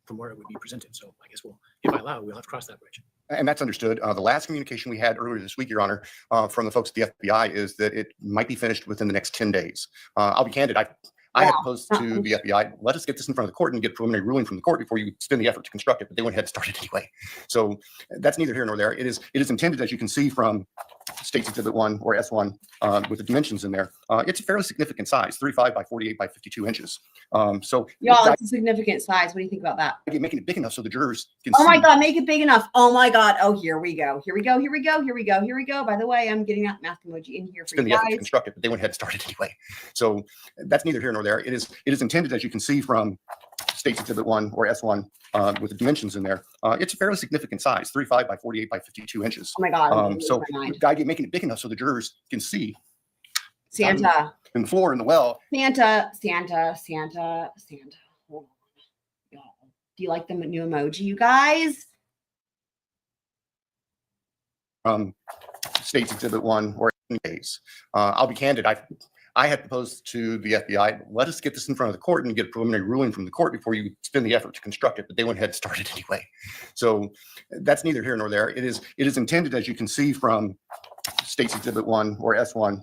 from where it would be presented. So I guess if I allow, we'll have to cross that bridge. And that's understood. The last communication we had earlier this week, Your Honor, from the folks at the FBI is that it might be finished within the next 10 days. I'll be candid. I had proposed to the FBI, let us get this in front of the court and get a preliminary ruling from the court before you spend the effort to construct it, but they went ahead and started anyway. So that's neither here nor there. It is intended, as you can see from State's Exhibit 1 or S1 with the dimensions in there. It's a fairly significant size, 35 by 48 by 52 inches. So y'all, it's a significant size. What do you think about that? Making it big enough so the jurors can Oh see. my God, make it big enough. Oh my God. Oh, here we go. Here we go. Here we go. Here we go. Here we go. By the way, I'm getting that math emoji in here for Spend you the effort to guys. construct it, but they went ahead and started anyway. So that's neither here nor there. It is intended, as you can see from State's Exhibit 1 or S1 with the dimensions in there. It's a fairly significant size, 35 by 48 by 52 inches. Oh my God. So the idea of making it big enough so the jurors can see Santa. in the floor in the well. Santa. Hold on. Y'all, do you like the new emoji, you guys? State's Exhibit 1 or days. I'll be candid. I had proposed to the FBI, let us get this in front of the court and get a preliminary ruling from the court before you spend the effort to construct it, but they went ahead and started anyway. So that's neither here nor there. It is intended, as you can see from State's Exhibit 1 or S1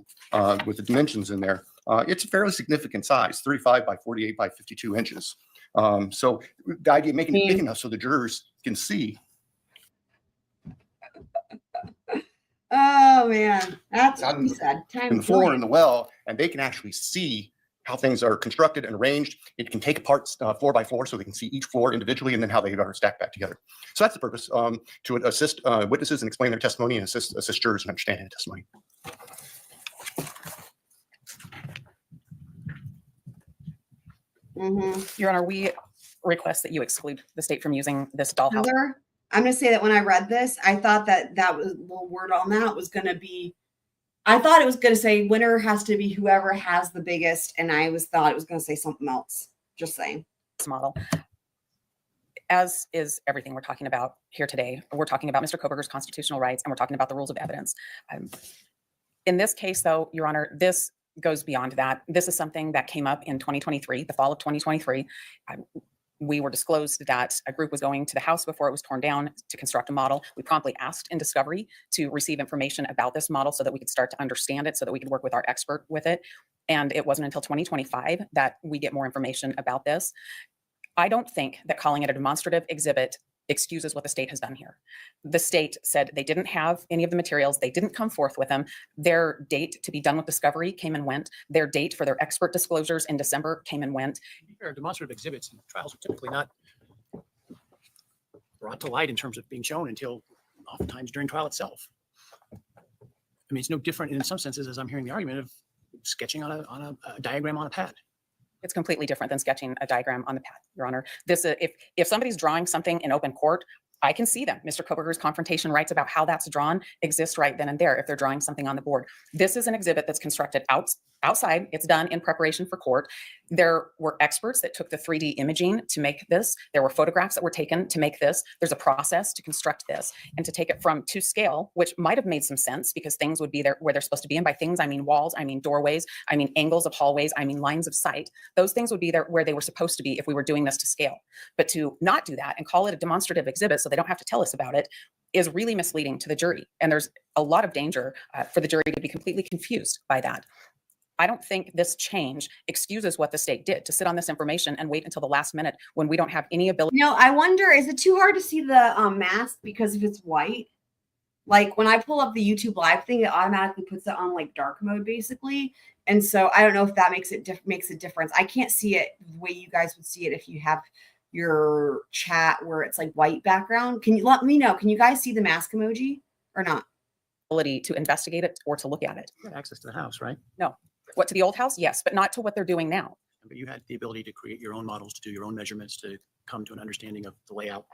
with the dimensions in there. It's a fairly significant size, 35 by 48 by 52 inches. So the idea of making it big enough so the jurors can see. Oh man, that's what we said. In the floor in the well, and they can actually see how things are constructed and arranged. It can take apart floor by floor so they can see each floor individually and then how they are stacked back together. So that's the purpose, to assist witnesses and explain their testimony and assist jurors in understanding the testimony. Your Honor, we request that you exclude the state from using this dollhouse. Heather, I'm going to say that when I read this, I thought that was little word on that was going to be, I thought it was going to say winner has to be whoever has the biggest. And I thought it was going to say something else. Just saying. Model. As is everything we're talking about here today. We're talking about Mr. Kohberger's constitutional rights, and we're talking about the rules of evidence. In this case, though, Your Honor, this goes beyond that. This is something that came up in 2023, the fall of 2023. We were disclosed that a group was going to the house before it was torn down to construct a model. We promptly asked in discovery to receive information about this model so that we could start to understand it, so that we could work with our expert with it. And it wasn't until 2025 that we get more information about this. I don't think that calling it a demonstrative exhibit excuses what the state has done here. The state said they didn't have any of the materials. They didn't come forth with them. Their date to be done with discovery came and went. Their date for their expert disclosures in December came and went. Demonstrative exhibits and trials are typically not brought to light in terms of being shown until oftentimes during trial itself. I mean, it's no different in some senses as I'm hearing the argument of sketching on a diagram on a pad. It's completely different than sketching a diagram on the pad, Your Honor. This, if somebody's drawing something in open court, I can see them. Mr. Kohberger's confrontation rights about how that's drawn exist right then and there if they're drawing something on the board. This is an exhibit that's constructed outside. It's done in preparation for court. There were experts that took the 3D imaging to make this. There were photographs that were taken to make this. There's a process to construct this and to take it from to scale, which might have made some sense because things would be there where they're supposed to be. And by things, I mean walls, I mean doorways, I mean angles of hallways, I mean lines of sight. Those things would be there where they were supposed to be if we were doing this to scale. But to not do that and call it a demonstrative exhibit so they don't have to tell us about it is really misleading to the jury. And there's a lot of danger for the jury to be completely confused by that. I don't think this change excuses what the state did to sit on this information and wait until the last minute when we don't have any ability. You know, I wonder, is it too hard to see the mask because if it's white? Like when I pull up the YouTube live thing, it automatically puts it on like dark mode basically. And so I don't know if that makes a difference. I can't see it the way you guys would see it if you have your chat where it's like white background. Can you let me know? Can you guys see the mask emoji or not? To investigate it or to look at it. You had access to the house, right? No. What, to the old house? Yes, but not to what they're doing now. But you had the ability to create your own models, to do your own measurements, to come to an understanding of the layout.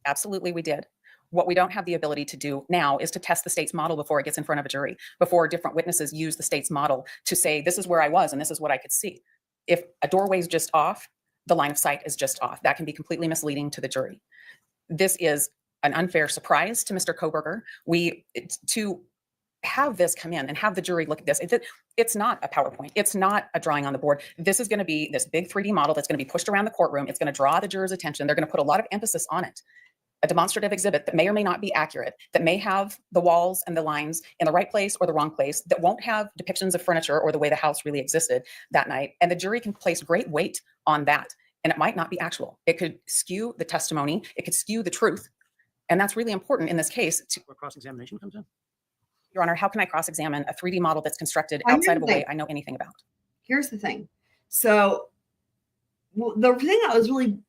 Absolutely, we did. What we don't have the ability to do now is to test the state's model before it gets in front of a jury, before different witnesses use the state's model to say, this is where I was and this is what I could see. If a doorway is just off, the line of sight is just off. That can be completely misleading to the jury. This is an unfair surprise to Mr. Kohberger. To have this come in and have the jury look at this, it's not a PowerPoint. It's not a drawing on the board. This is going to be this big 3D model that's going to be pushed around the courtroom. It's going to draw the jurors' attention. They're going to put a lot of emphasis on it. A demonstrative exhibit that may or may not be accurate, that may have the walls and the lines in the right place or the wrong place, that won't have depictions of furniture or the way the house really existed that night. And the jury can place great weight on that. And it might not be actual. It could skew the testimony. It could skew the truth. And that's really important in this case. Where cross-examination comes in? Your Honor, how can I cross-examine a 3D model that's constructed I outside of a know way I know anything about? Here's the thing. So the thing that was really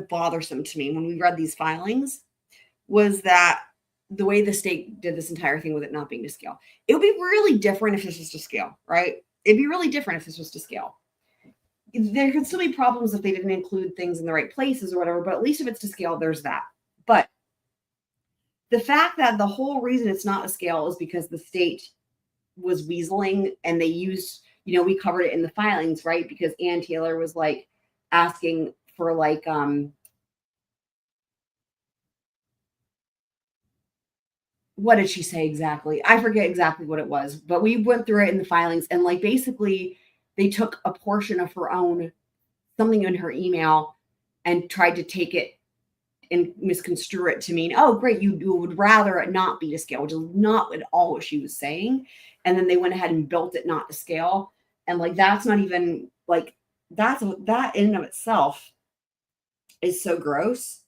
bothersome to me when we read these filings was that the way the state did this entire thing with it not being to scale. It would be really different if this was to scale, right? It'd be really different if this was to scale. There could still be problems if they didn't include things in the right places or whatever, but at least if it's to scale, there's that. But the fact that the whole reason it's not a scale is because the state was weaseling and they used, we covered it in the filings, right? Because Ann Taylor was like asking for like, what did she say exactly? I forget exactly what it was, but we went through it in the filings and like basically they took a portion of her own, something in her email and tried to take it and misconstrue it to mean, oh, great, you would rather it not be to scale, which is not at all what she was saying. And then they went ahead and built it not to scale. And like, that's not even like, that in and of itself is so gross.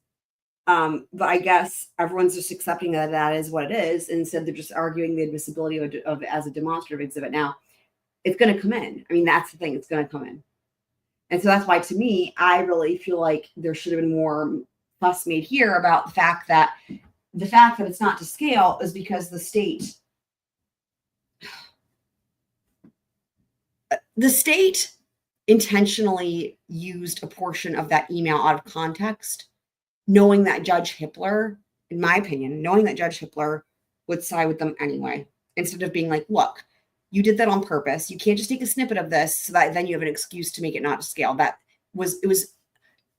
But I guess everyone's just accepting that that is what it is. Instead, they're just arguing the admissibility of as a demonstrative exhibit. Now, it's going to come in. I mean, that's the thing. It's going to come in. And so that's why, to me, I really feel like there should have been more fuss made here about the fact that it's not to scale is because the state intentionally used a portion of that email out of context, knowing that Judge Hippler, in my opinion, would side with them anyway, instead of being like, look, you did that on purpose. You can't just take a snippet of this so that then you have an excuse to make it not to scale.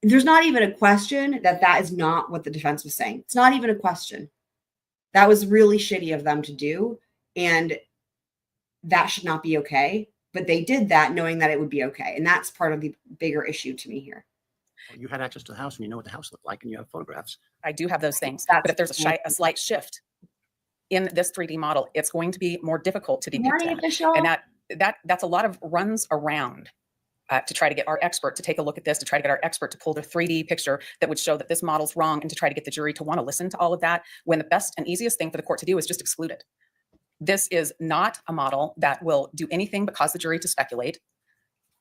There's not even a question that is not what the defense was saying. It's not even a question. That was really shitty of them to do. And that should not be okay. But they did that knowing that it would be okay. And that's part of the bigger issue to me here. You had access to the house and you know what the house looked like and you have photographs. I do have those things. That's but if there's a slight shift in this 3D model, it's going to be more difficult to depict that. And that's a lot of runs around to try to get our expert to take a look at this, to try to get our expert to pull the 3D picture that would show that this model's wrong and to try to get the jury to want to listen to all of that, when the best and easiest thing for the court to do is just exclude it. This is not a model that will do anything but cause the jury to speculate.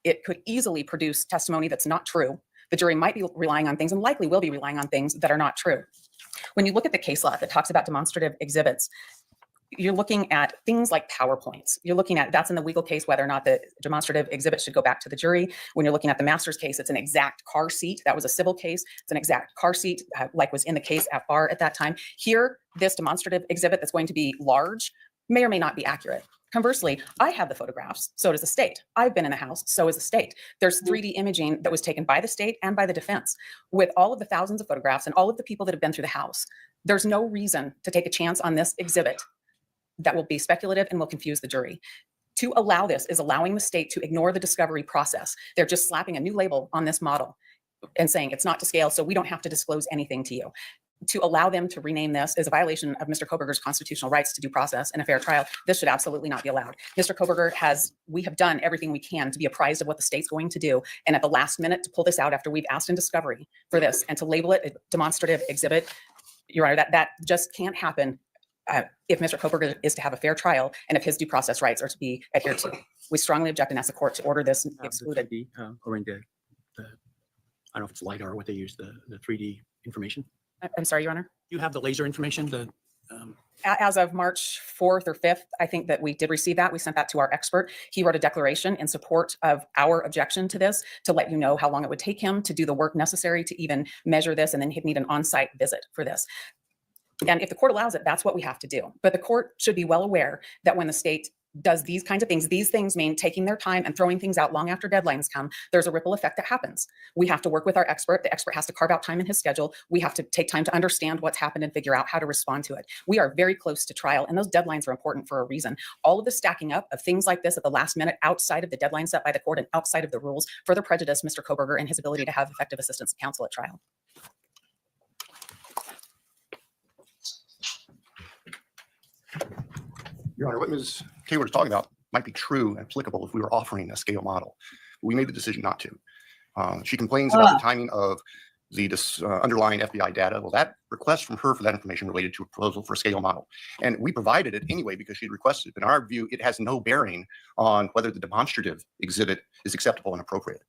It could easily produce testimony that's not true. The jury might be relying on things and likely will be relying on things that are not true. When you look at the case law that talks about demonstrative exhibits, you're looking at things like PowerPoints. You're looking at, that's in the Weigel case, whether or not the demonstrative exhibit should go back to the jury. When you're looking at the Masters case, it's an exact car seat. That was a civil case. It's an exact car seat, like was in the case at bar at that time. Here, this demonstrative exhibit that's going to be large may or may not be accurate. Conversely, I have the photographs, so does the state. I've been in the house, so is the state. There's 3D imaging that was taken by the state and by the defense. With all of the thousands of photographs and all of the people that have been through the house, there's no reason to take a chance on this exhibit that will be speculative and will confuse the jury. To allow this is allowing the state to ignore the discovery process. They're just slapping a new label on this model and saying it's not to scale, so we don't have to disclose anything to you. To allow them to rename this is a violation of Mr. Kohberger's constitutional rights to due process and a fair trial. This should absolutely not be allowed. Mr. Kohberger we have done everything we can to be apprised of what the state's going to do. And at the last minute to pull this out after we've asked in discovery for this and to label it a demonstrative exhibit, Your Honor, that just can't happen. If Mr. Kohberger is to have a fair trial and if his due process rights are to be adhered to. We strongly object and ask the court to order this excluded. Or in the, I don't know if it's LiDAR or what they use, the 3D information. I'm sorry, Your Honor. You have the laser information, As of March 4th or 5th, I think that we did receive that. We sent that to our expert. He wrote a declaration in support of our objection to this to let you know how long it would take him to do the work necessary to even measure this, and then he'd need an on-site visit for this. And if the court allows it, that's what we have to do. But the court should be well aware that when the state does these kinds of things, these things mean taking their time and throwing things out long after deadlines come. There's a ripple effect that happens. We have to work with our expert. The expert has to carve out time in his schedule. We have to take time to understand what's happened and figure out how to respond to it. We are very close to trial, and those deadlines are important for a reason. All of the stacking up of things like this at the last minute outside of the deadline set by the court and outside of the rules further prejudice Mr. Kohberger and his ability to have effective assistance of counsel at trial. Your Honor, what Ms. Taylor was talking about might be true and applicable if we were offering a scale model. We made the decision not to. She complains about the timing of the underlying FBI data. Well, that request from her for that information related to a proposal for a scale model. And we provided it anyway because she'd requested it. In our view, it has no bearing on whether the demonstrative exhibit is acceptable and appropriate.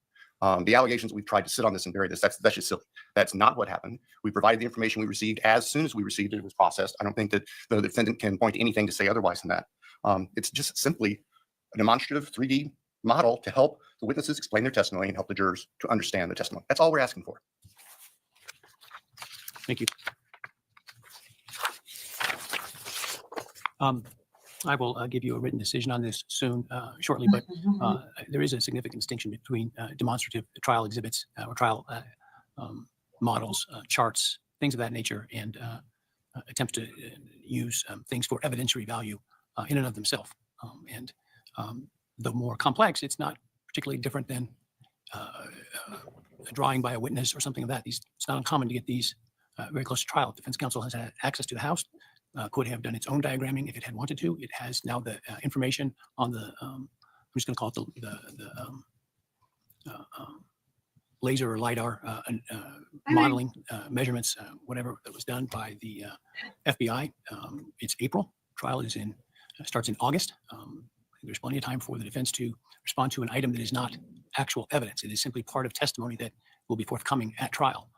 The allegations we've tried to sit on this and bury this, that's just silly. That's not what happened. We provided the information we received as soon as we received it, it was processed. I don't think that the defendant can point to anything to say otherwise than that. It's just simply a demonstrative 3D model to help the witnesses explain their testimony and help the jurors to understand the testimony. That's all we're asking for. Thank you. I will give you a written decision on this soon, shortly, but there is a significant distinction between demonstrative trial exhibits or trial models, charts, things of that nature, and attempts to use things for evidentiary value in and of themselves. And the more complex, it's not particularly different than a drawing by a witness or something of that. It's not uncommon to get these very close to trial. Defense counsel has had access to the house, could have done its own diagramming if it had wanted to. It has now the information on the, I'm just going to call it the laser or LiDAR modeling measurements, whatever that was done by the FBI. It's April. Trial is starts in August. There's plenty of time for the defense to respond to an item that is not actual evidence. It is simply part of testimony that will be forthcoming at trial.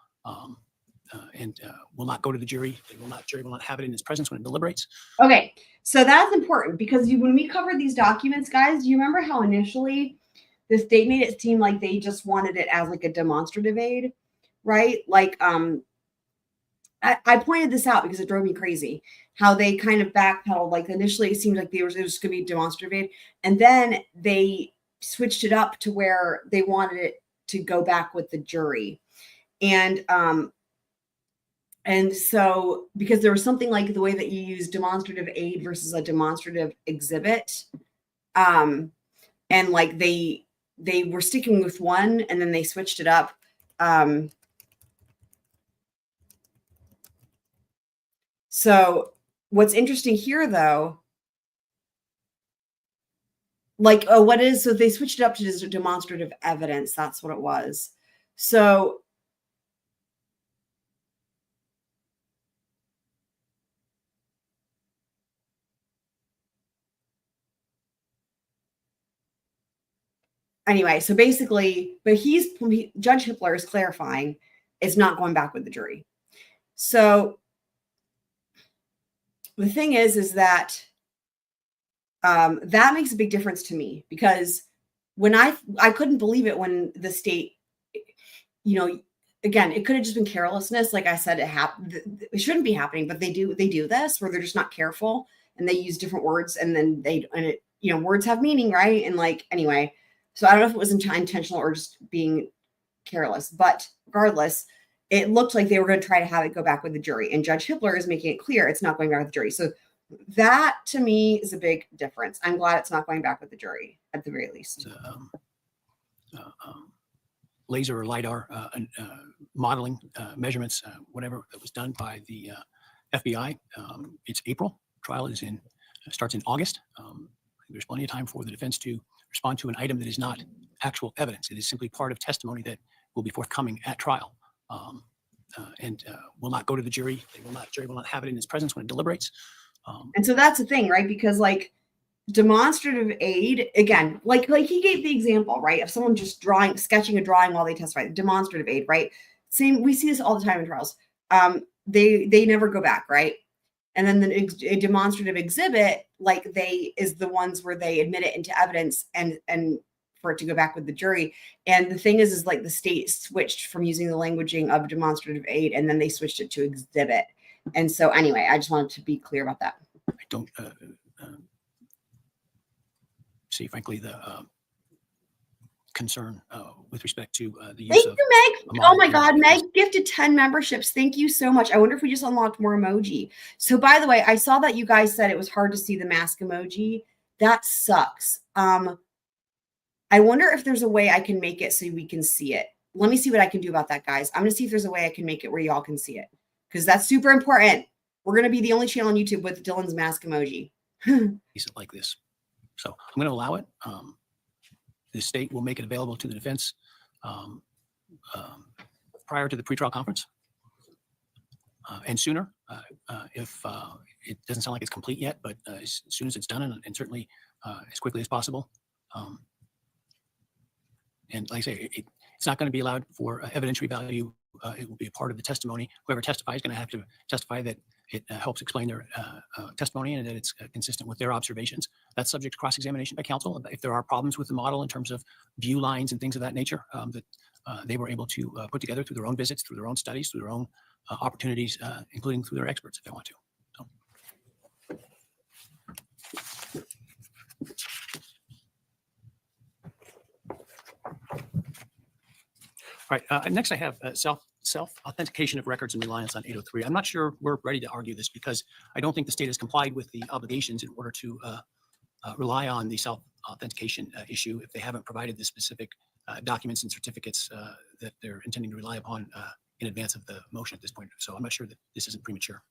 And will not go to the jury. Jury will not have it in its presence when it deliberates. Okay, so that's important because when we covered these documents, guys, do you remember how initially the state made it seem like they just wanted it as like a demonstrative aid, right? Like, I pointed this out because it drove me crazy how they kind of backpedaled. Like initially it seemed like it was just going to be demonstrative aid, and then they switched it up to where they wanted it to go back with the jury. And so, because there was something like the way that you use demonstrative aid versus a demonstrative exhibit, and like they were sticking with one and then they switched it up. So what's interesting here though, like, so they switched it up to just demonstrative evidence. That's what it was. So anyway, so basically, but Judge Hippler is clarifying it's not going back with the jury. So the thing is that that makes a big difference to me, because when I couldn't believe it when the state, you know, again, it could have just been carelessness. Like I said, it shouldn't be happening, but they do this where they're just not careful and they use different words, and then you know, words have meaning, right? And like, anyway, so I don't know if it was intentional or just being careless, but regardless, it looked like they were going to try to have it go back with the jury, and Judge Hippler is making it clear it's not going back with the jury. So that to me is a big difference. I'm glad it's not going back with the jury at the very least. Laser or LiDAR modeling measurements, whatever that was done by the FBI. It's April. Trial is starts in August. There's plenty of time for the defense to respond to an item that is not actual evidence. It is simply part of testimony that will be forthcoming at trial, and will not go to the jury. Jury will not have it in its presence when it deliberates. And so that's the thing, right? Because like demonstrative aid, again, like he gave the example, right, of someone just sketching a drawing while they testify. Demonstrative aid, right? Same. We see this all the time in trials. They never go back, right? And then a demonstrative exhibit, like is the ones where they admit it into evidence and for it to go back with the jury. And the thing is like the state switched from using the languaging of demonstrative aid, and then they switched it to exhibit. And so anyway, I just wanted to be clear about that. I don't see, frankly, the concern with respect to the use of. Thank you, Meg. Oh my God, Meg gifted 10 memberships. Thank you so much. I wonder if we just unlocked more emoji. So by the way, I saw that you guys said it was hard to see the mask emoji. That sucks. I wonder if there's a way I can make it so we can see it. Let me see what I can do about that, guys. I'm going to see if there's a way I can make it where y'all can see it, because that's super important. We're going to be the only channel on YouTube with Dylan's mask emoji. Like this. So I'm going to allow it. The state will make it available to the defense prior to the pretrial conference and sooner if it doesn't sound like it's complete yet, but as soon as it's done, and certainly as quickly as possible. And like I say, it's not going to be allowed for evidentiary value. It will be a part of the testimony. Whoever testifies is going to have to testify that it helps explain their testimony and that it's consistent with their observations. That's subject to cross-examination by counsel. If there are problems with the model in terms of view lines and things of that nature that they were able to put together through their own visits, through their own studies, through their own opportunities, including through their experts if they want to. So. All right, next I have self-authentication of records and reliance on 803. I'm not sure we're ready to argue this because I don't think the state has complied with the obligations in order to rely on the self-authentication issue if they haven't provided the specific documents and certificates that they're intending to rely upon in advance of the motion at this point. So I'm not sure that this isn't premature.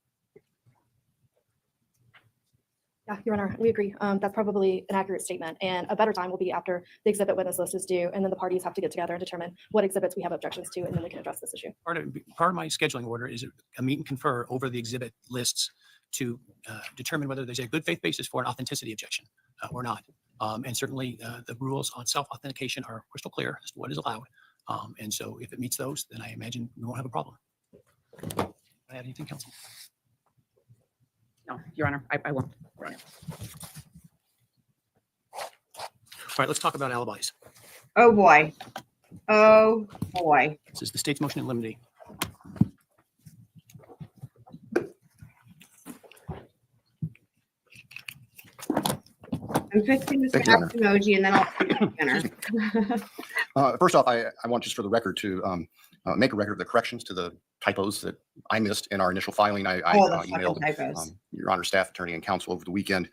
Yeah, Your Honor, we agree. That's probably an accurate statement. And a better time will be after the exhibit witness list is due, and then the parties have to get together and determine what exhibits we have objections to, and then we can address this issue. Part of my scheduling order is a meet and confer over the exhibit lists to determine whether there's a good faith basis for an authenticity objection or not. And certainly the rules on self-authentication are crystal clear as to what is allowed. And so if it meets those, then I imagine we won't have a problem. I have anything, counsel? No, Your Honor, I won't. Right. All right, let's talk about alibis. Oh boy. Oh boy. This is the state's motion in limine. I'm fixing this Thank you, Honor. emoji and then I'll put dinner. First off, I want just for the record to make a record of the corrections to the typos that I missed in our initial filing. I emailed Your Honor staff attorney and counsel over the weekend.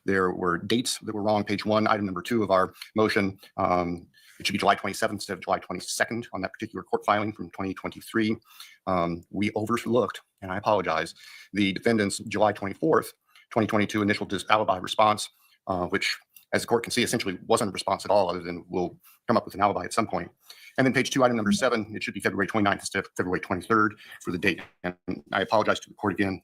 There were dates that were wrong. Page 1, item number 2 of our motion. It should be July 27th instead of July 22nd on that particular court filing from 2023. We overlooked, and I apologize, the defendant's July 24th, 2022 initial alibi response, which, as the court can see, essentially wasn't a response at all, other than we'll come up with an alibi at some point. And then page 2, item number 7, it should be February 29th instead of February 23rd for the date. And I apologize to the court again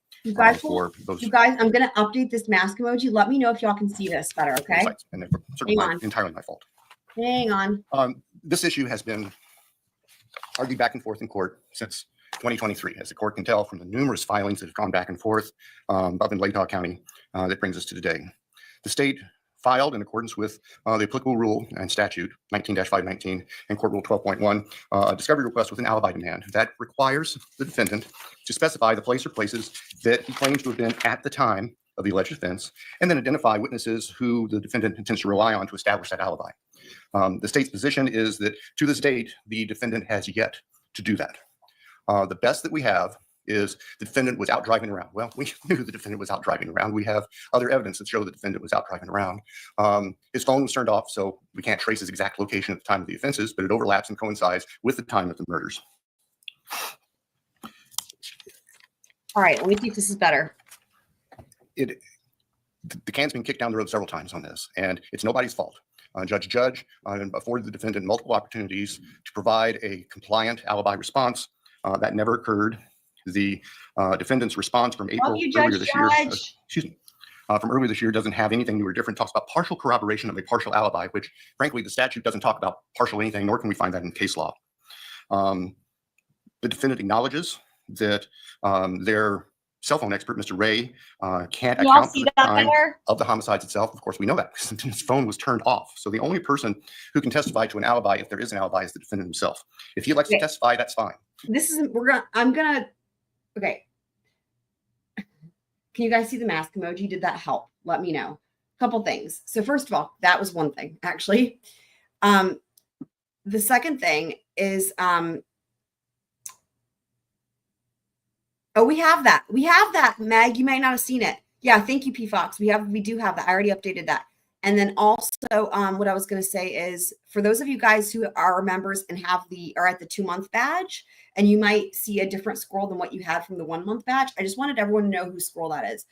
for those. You guys, I'm going to update this mask emoji. Let me know if y'all can see this better, okay? And they're certainly entirely my fault. Hang on. This issue has been argued back and forth in court since 2023, as the court can tell from the numerous filings that have gone back and forth up in Latah County that brings us to today. The state filed in accordance with the applicable rule and statute 19-519 and court rule 12.1 a discovery request with an alibi demand that requires the defendant to specify the place or places that he claims to have been at the time of the alleged offense, and then identify witnesses who the defendant intends to rely on to establish that alibi. The state's position is that to this date, the defendant has yet to do that. The best that we have is the defendant was out driving around. Well, we knew the defendant was out driving around. We have other evidence that show the defendant was out driving around. His phone was turned off, so we can't trace his exact location at the time of the offenses, but it overlaps and coincides with the time of the murders. All right, let me see if this is better. The can's been kicked down the road several times on this, and it's nobody's fault. Judge afforded the defendant multiple opportunities to provide a compliant alibi response. That never occurred. The defendant's response from April earlier this year, from earlier this year doesn't have anything new or different. Talks about partial corroboration of a partial alibi, which frankly the statute doesn't talk about partial anything, nor can we find that in case law. The defendant acknowledges that their cell phone expert, Mr. Ray, can't account for the time of the homicides itself. Of course, we know that because his phone was turned off. So the only person who can testify to an alibi, if there is an alibi, is the defendant himself. If he elects to testify, that's fine. This is okay. Can you guys see the mask emoji? Did that help? Let me know. A couple things. So first of all, that was one thing, actually. The second thing is, oh, we have that. We have that, Meg. You might not have seen it. Yeah, thank you, P Fox. We do have that. I already updated that. And then also, what I was going to say is, for those of you guys who are members and are at the 2-month badge, and you might see a different scroll than what you had from the 1-month badge, I just wanted everyone to know whose scroll that is.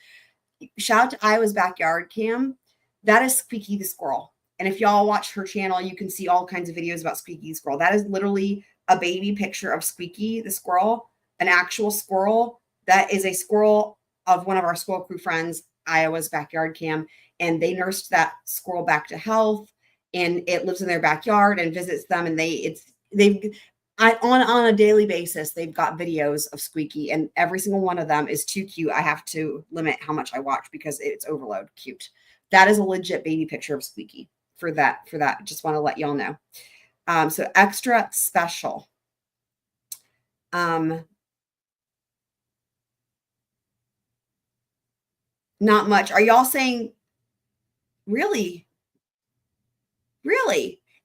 Shout out to Iowa's Backyard Cam. That is Squeaky the squirrel. And if y'all watch her channel, you can see all kinds of videos about Squeaky the squirrel. That is literally a baby picture of Squeaky the squirrel, an actual squirrel. That is a squirrel of one of our squirrel crew friends, Iowa's Backyard Cam. And they nursed that squirrel back to health, and it lives in their backyard and visits them. And on a daily basis, they've got videos of Squeaky, and every single one of them is too cute. I have to limit how much I watch because it's overload cute. That is a legit baby picture of Squeaky for that. Just want to let y'all know. So extra special. Not much. Are y'all saying really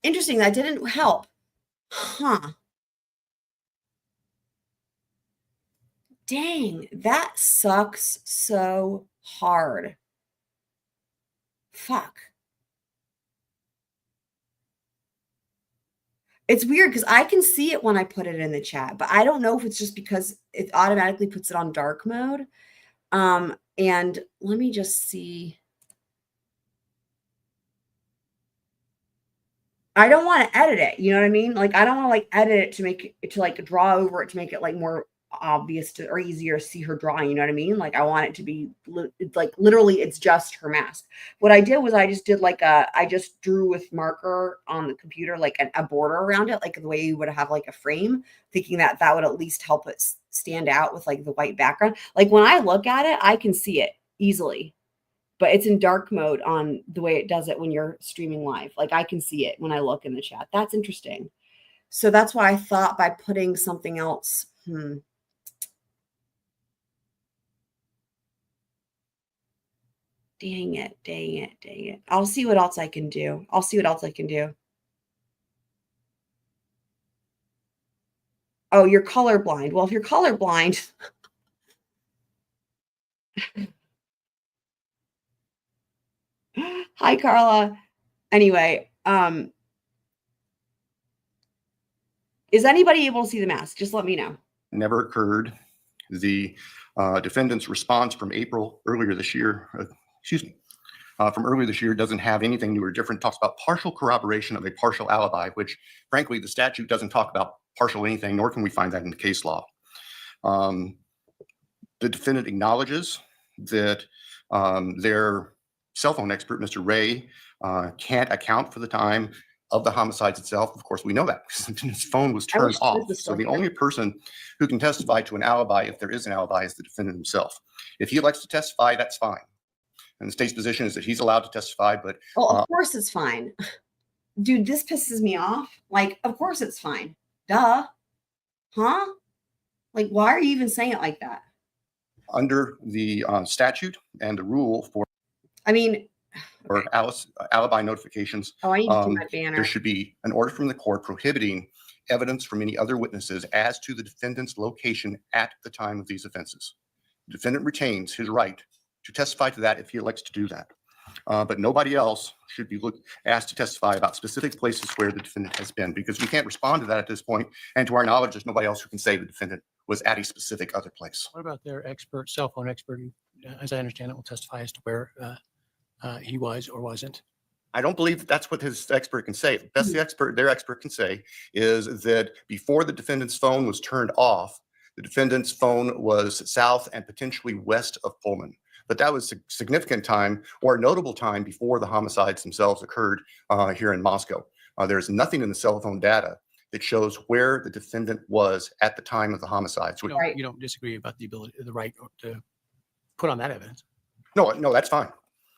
interesting? That didn't help. Huh. Dang, that sucks so hard. Fuck. It's weird because I can see it when I put it in the chat, but I don't know if it's just because it automatically puts it on dark mode. And let me just see. I don't want to edit it. You know what I mean? Like, I don't want to like edit it to make it, to like draw over it to make it like more obvious to, or easier to see her drawing. You know what I mean? Like, I want it to be like literally it's just her mask. What I did was I just did like I just drew with marker on the computer, like a border around it, like the way you would have like a frame, thinking that that would at least help it stand out with like the white background. Like when I look at it, I can see it easily, but it's in dark mode on the way it does it when you're streaming live. Like I can see it when I look in the chat. That's interesting. So that's why I thought by putting something else. Dang it. I'll see what else I can do. Oh, you're colorblind. Well, if you're colorblind. Hi, Carla. Anyway, is anybody able to see the mask? Just let me know. Never occurred. The defendant's response from April earlier this year, from earlier this year doesn't have anything new or different. Talks about partial corroboration of a partial alibi, which frankly, the statute doesn't talk about partial anything, nor can we find that in the case law. The defendant acknowledges that their cell phone expert, Mr. Ray, can't account for the time of the homicides itself. Of course, we know that because his phone was I turned wish Twiz off. was So still the here. only person who can testify to an alibi, if there is an alibi, is the defendant himself. If he elects to testify, that's fine. And the state's position is that he's allowed to testify, but Well, of course it's fine. Dude, this pisses me off. Like, of course it's fine. Duh. Huh? Like, why are you even saying it like that? under the statute and the rule for I mean, alibi notifications, oh, I need to do my banner. there should be an order from the court prohibiting evidence from any other witnesses as to the defendant's location at the time of these offenses. The defendant retains his right to testify to that if he elects to do that. But nobody else should be asked to testify about specific places where the defendant has been, because we can't respond to that at this point. And to our knowledge, there's nobody else who can say the defendant was at a specific other place. What about their expert, cell phone expert, who, as I understand it, will testify as to where he was or wasn't? I don't believe that that's what his expert can say. The best their expert can say is that before the defendant's phone was turned off, the defendant's phone was south and potentially west of Pullman. But that was a significant time or a notable time before the homicides themselves occurred here in Moscow. There's nothing in the cell phone data that shows where the defendant was at the time of the homicides. You don't disagree about the right to put on that evidence? No, that's fine.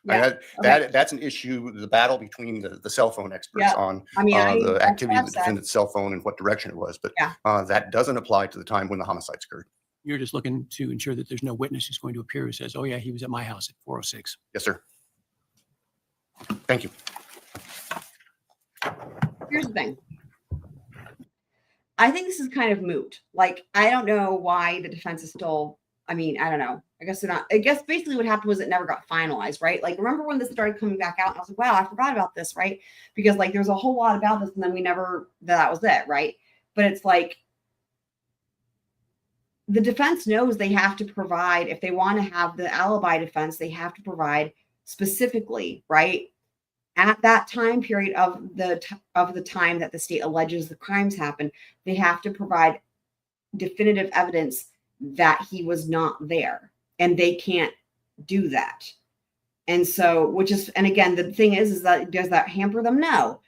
Yeah. That's an issue, the battle between the cell phone experts Yeah. on I mean, the that's activity of the sad. defendant's cell phone and what direction it was. But Yeah. that doesn't apply to the time when the homicides occurred. You're just looking to ensure that there's no witness who's going to appear who says, oh yeah, he was at my house at 4:06. Yes, sir. Thank you. Here's the thing. I think this is kind of moot. Like, I don't know why the defense is still, I mean, I don't know. I guess they're not. I guess basically what happened was it never got finalized, right? Like, remember when this started coming back out? And I was like, wow, I forgot about this, right? Because like there's a whole lot about this, and then we never, that was it, right? But it's like, the defense knows they have to provide, if they want to have the alibi defense, they have to provide specifically, right? At that time period of the time that the state alleges the crimes happened, they have to provide definitive evidence that he was not there, and they can't do that. And so, and again, the thing is that does that hamper them? No.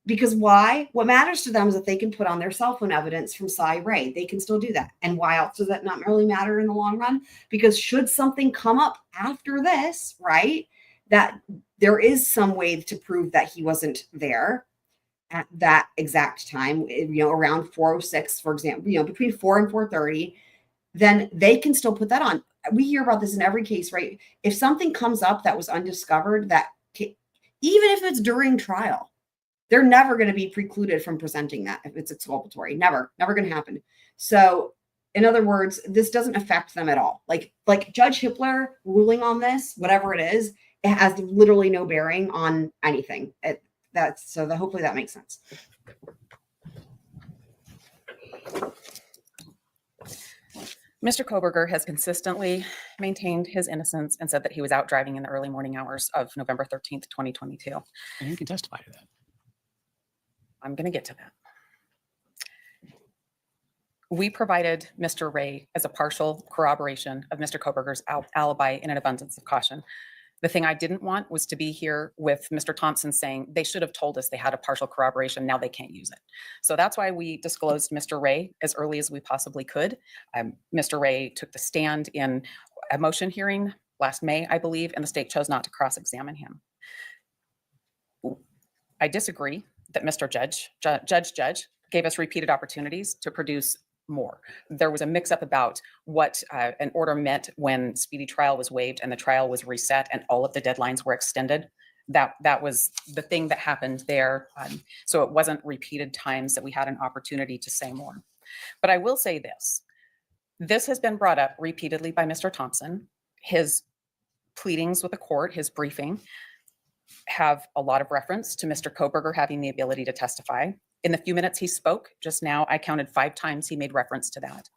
Because why? What matters to them is that they can put on their cell phone evidence from Cy Ray. They can still do that. And why else does that not really matter in the long run? Because should something come up after this, right, that there is some way to prove that he wasn't there at that exact time, around 4:06, for example, between 4 and 4:30, then they can still put that on. We hear about this in every case, right? If something comes up that was undiscovered, even if it's during trial, they're never going to be precluded from presenting that if it's exculpatory. Never going to happen. So in other words, this doesn't affect them at all. Like Judge Hippler ruling on this, whatever it is, it has literally no bearing on anything. Hopefully that makes sense. Mr. Kohberger has consistently maintained his innocence and said that he was out driving in the early morning hours of November 13th, 2022. And you can testify to that. I'm going to get to that. We provided Mr. Ray as a partial corroboration of Mr. Kohberger's alibi in an abundance of caution. The thing I didn't want was to be here with Mr. Thompson saying they should have told us they had a partial corroboration. Now they can't use it. So that's why we disclosed Mr. Ray as early as we possibly could. Mr. Ray took the stand in a motion hearing last May, I believe, and the state chose not to cross-examine him. I disagree that Mr. Judge gave us repeated opportunities to produce more. There was a mix-up about what an order meant when speedy trial was waived and the trial was reset and all of the deadlines were extended. That was the thing that happened there. So it wasn't repeated times that we had an opportunity to say more. But I will say this. This has been brought up repeatedly by Mr. Thompson. His pleadings with the court, his briefing, have a lot of reference to Mr. Kohberger having the ability to testify. In the few minutes he spoke just now, I counted 5 times he made reference to that.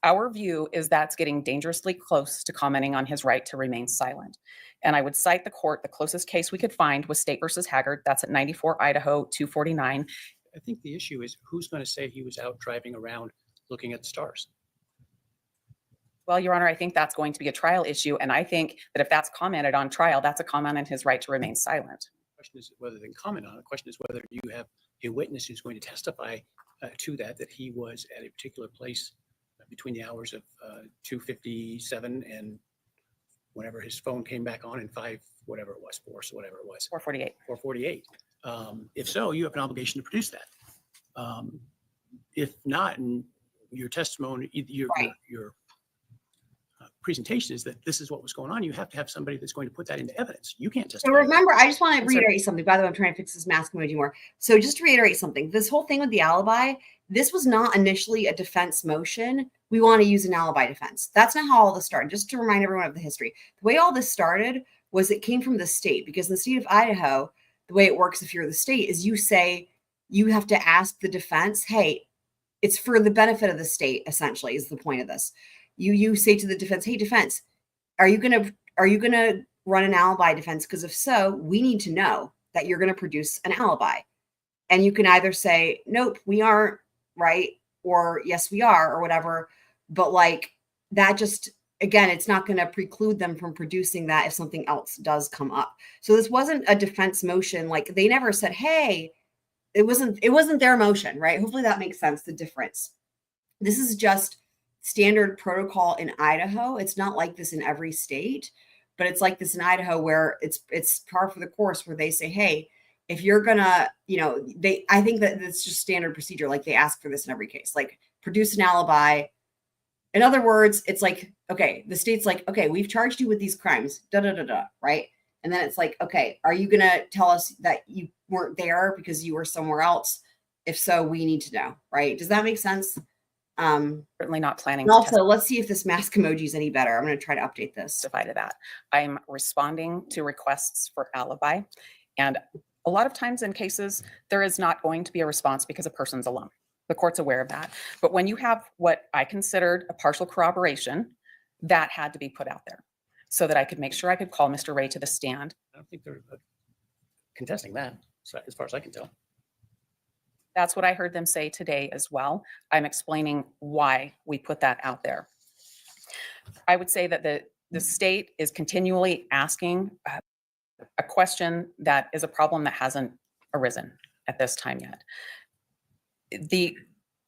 Our view is that's getting dangerously close to commenting on his right to remain silent. And I would cite the court, the closest case we could find was State versus Haggard. That's at 94 Idaho 249. I think the issue is who's going to say he was out driving around looking at the stars? Well, Your Honor, I think that's going to be a trial issue. And I think that if that's commented on trial, that's a comment on his right to remain silent. question is whether they can comment on it. The question is whether you have a witness who's going to testify to that he was at a particular place between the hours of 2:57 and whenever his phone came back on in 5, whatever it was, 4, so whatever it was. 4:48. 4:48. If so, you have an obligation to produce that. If not, and your testimony, your presentation is that this is what was going on, you have to have somebody that's going to put that into evidence. You can't So testify. remember, I just want to I'm sorry. reiterate something. By the way, I'm trying to fix this mask emoji more. So just to reiterate something, this whole thing with the alibi, this was not initially a defense motion. We want to use an alibi defense. That's not how all this started. Just to remind everyone of the history. The way all this started was it came from the state, because in the state of Idaho, the way it works if you're the state is you say, you have to ask the defense, hey, it's for the benefit of the state, essentially, is the point of this. You say to the defense, hey, defense, are you gonna run an alibi defense? Because if so, we need to know that you're gonna produce an alibi. And you can either say, nope, we aren't, right? Or yes, we are, or whatever. But like that just, again, it's not gonna preclude them from producing that if something else does come up. So this wasn't a defense motion. Like they never said, hey, it wasn't their motion, right? Hopefully that makes sense, the difference. This is just standard protocol in Idaho. It's not like this in every state, but it's like this in Idaho where it's par for the course, where they say, hey, if you're gonna, I think that it's just standard procedure. Like they ask for this in every case, like produce an alibi. In other words, it's like, okay, the state's like, okay, we've charged you with these crimes, right? And then it's like, okay, are you going to tell us that you weren't there because you were somewhere else? If so, we need to know, right? Does that make sense? Certainly not planning And to also, let's see if this mask emoji is any better. I'm going to try to update this. testify to that. I'm responding to requests for alibi. And a lot of times in cases, there is not going to be a response because a person's alone. The court's aware of that. But when you have what I considered a partial corroboration, that had to be put out there so that I could make sure I could call Mr. Ray to the stand. I don't think they're contesting that, so as far as I can tell. That's what I heard them say today as well. I'm explaining why we put that out there. I would say that the state is continually asking a question that is a problem that hasn't arisen at this time yet. The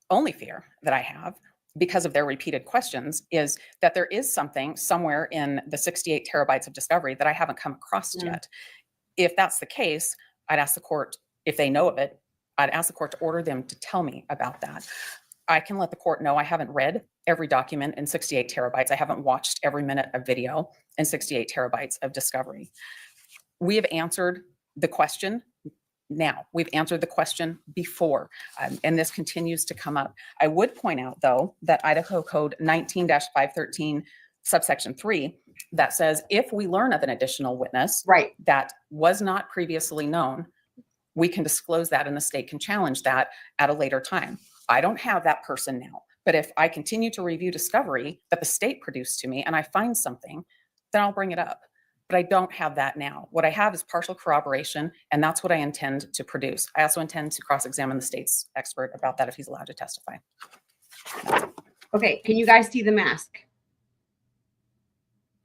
only fear that I have, because of their repeated questions, is that there is something somewhere in the 68 terabytes of discovery that I haven't come across yet. If that's the case, I'd ask the court, if they know of it, I'd ask the court to order them to tell me about that. I can let the court know I haven't read every document in 68 terabytes. I haven't watched every minute of video in 68 terabytes of discovery. We have answered the question now. We've answered the question before, and this continues to come up. I would point out, though, that Idaho Code 19-513, subsection 3, that says if we learn of an additional witness Right. that was not previously known, we can disclose that and the state can challenge that at a later time. I don't have that person now, but if I continue to review discovery that the state produced to me and I find something, then I'll bring it up. But I don't have that now. What I have is partial corroboration, and that's what I intend to produce. I also intend to cross-examine the state's expert about that if he's allowed to testify. Okay, can you guys see the mask?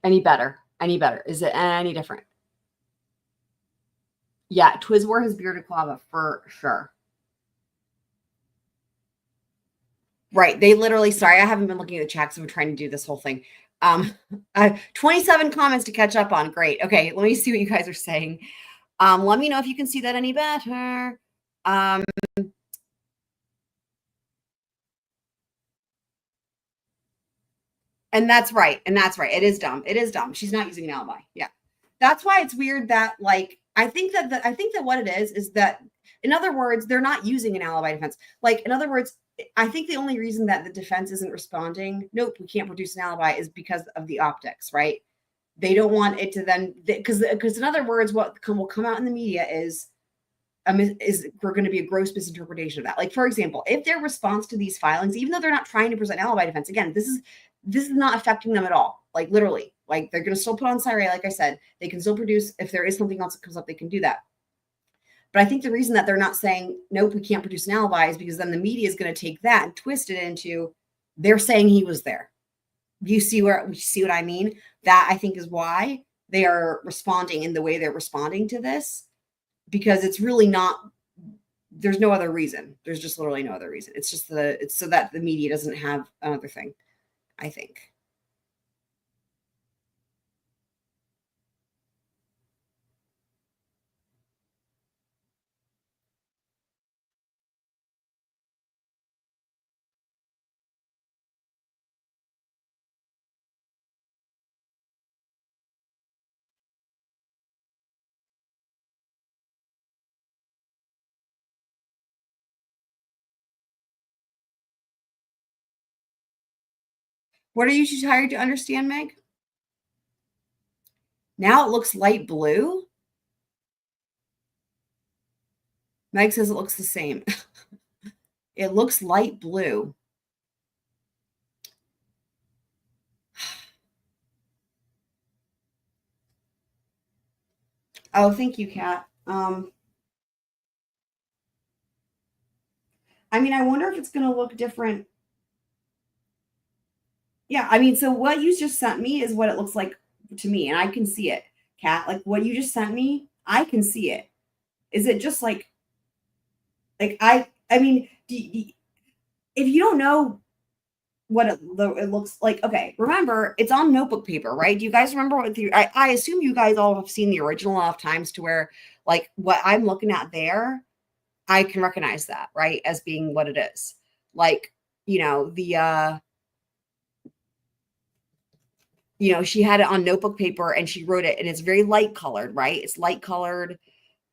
Any better? Any better? Is it any different? Yeah, Twiz wore his bearded clava for sure. Right, they literally, sorry, I haven't been looking at the chat because I'm trying to do this whole thing. 27 comments to catch up on. Great. Okay, let me see what you guys are saying. Let me know if you can see that any better. And that's right. And that's right. It is dumb. It is dumb. She's not using an alibi. Yeah. That's why it's weird that, like, I think that what it is that, in other words, they're not using an alibi defense. Like, in other words, I think the only reason that the defense isn't responding, nope, we can't produce an alibi, is because of the optics, right? They don't want it to then, because in other words, what will come out in the media is we're going to be a gross misinterpretation of that. Like, for example, if their response to these filings, even though they're not trying to present an alibi defense, again, this is not affecting them at all. Like, literally, like, they're going to still put on Psychiatric, like I said, they can still produce, if there is something else that comes up, they can do that. But I think the reason that they're not saying, nope, we can't produce an alibi, is because then the media is going to take that and twist it into, they're saying he was there. You see what I mean? That, I think, is why they are responding in the way they're responding to this. because it's really not, there's no other reason. There's just literally no other reason. It's just it's so that the media doesn't have another thing, I think. What are you too tired to understand, Meg? Now it looks light blue. Meg says it looks the same. It looks light blue. Oh, thank you, Kat. I mean, I wonder if it's going to look different. Yeah, I mean, so what you just sent me is what it looks like to me, and I can see it, Kat. Like what you just sent me, I can see it. Is it just like I mean, if you don't know what it looks like, okay, remember it's on notebook paper, right? Do you guys remember what I assume you guys all have seen the original enough times to where like what I'm looking at there, I can recognize that, right, as being what it is. Like, you know, she had it on notebook paper and she wrote it, and it's very light colored, right? It's light colored,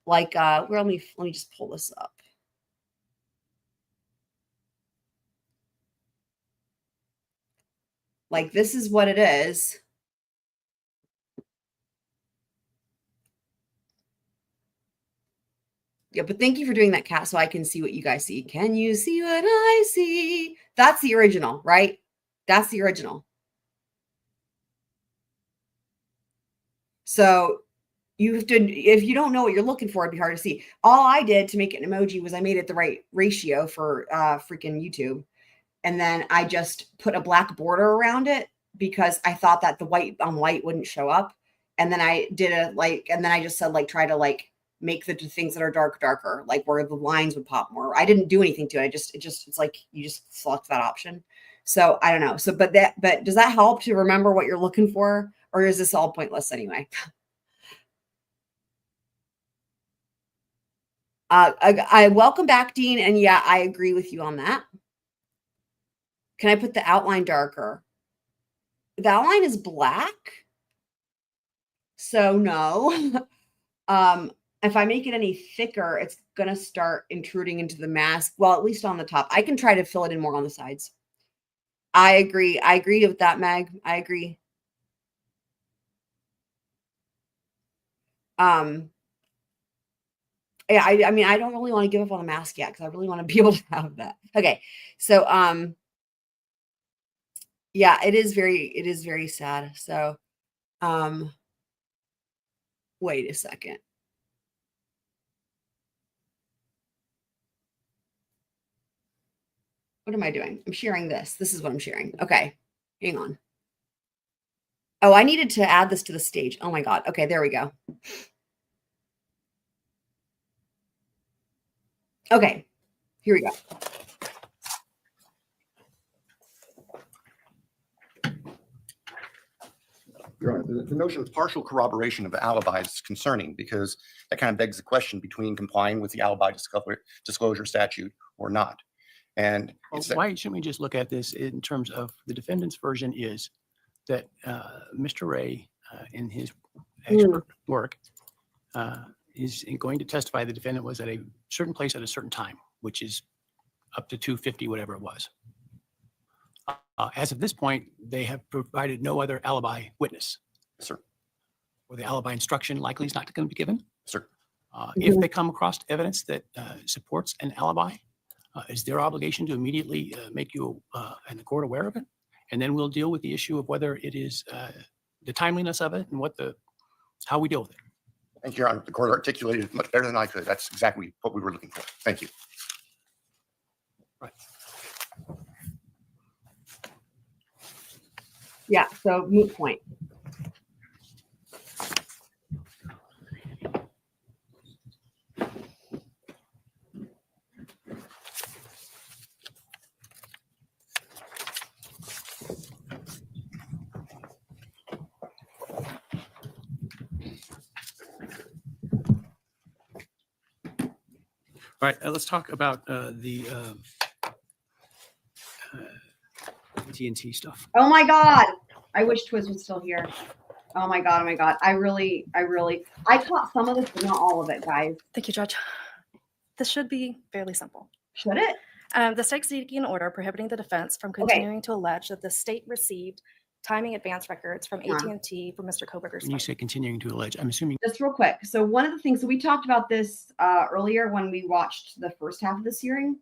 like let me just pull this up. Like this is what it is. Yeah, but thank you for doing that, Kat, so I can see what you guys see. Can you see what I see? That's the original, right? That's the original. So you have to, if you don't know what you're looking for, it'd be hard to see. All I did to make it an emoji was I made it the right ratio for freaking YouTube. And then I just put a black border around it because I thought that the white on white wouldn't show up. And then I did and then I just said try to make the things that are darker, like where the lines would pop more. I didn't do anything to it. It's like you just select that option. So I don't know. So, but does that help to remember what you're looking for, or is this all pointless anyway? I welcome back, Dean. And yeah, I agree with you on that. Can I put the outline darker? The outline is black. So no. If I make it any thicker, it's going to start intruding into the mask. Well, at least on the top. I can try to fill it in more on the sides. I agree. I agree with that, Meg. I agree. Yeah, I mean, I don't really want to give up on the mask yet because I really want to be able to have that. Okay. So, yeah, it is very sad. So, wait a second. What am I doing? I'm sharing this. This is what I'm sharing. Okay. Hang on. Oh, I needed to add this to the stage. Oh my God. Okay. There we go. Okay. Here we go. Your Honor, the notion of partial corroboration of the alibi is concerning because that kind of begs the question between complying with the alibi disclosure statute or not. And why shouldn't we just look at this in terms of the defendant's version is that Mr. Ray, in his expert work, is going to testify the defendant was at a certain place at a certain time, which is up to 2:50, whatever it was. As of this point, they have provided no other alibi witness. Sir. Or the alibi instruction likely is not going to be given. Sir. If they come across evidence that supports an alibi, is their obligation to immediately make you and the court aware of it? And then we'll deal with the issue of whether it is the timeliness of it and how we deal with it. Thank you, Your Honor. The court articulated it much better than I could. That's exactly what we were looking for. Thank you. Right. Yeah, so moot point. All right, let's talk about the AT&T stuff. Oh my God. I wish Twiz was still here. Oh my God. Oh my God. I caught some of this, but not all of it, guys. Thank you, Judge. This should be fairly simple. Should it? The state seeking an order prohibiting the defense from continuing to allege that the state received timing advance records from Hang on. AT&T for Mr. Kohberger's When you phone. say continuing to allege, I'm assuming Just real quick. So one of the things, so we talked about this earlier when we watched the first half of this hearing,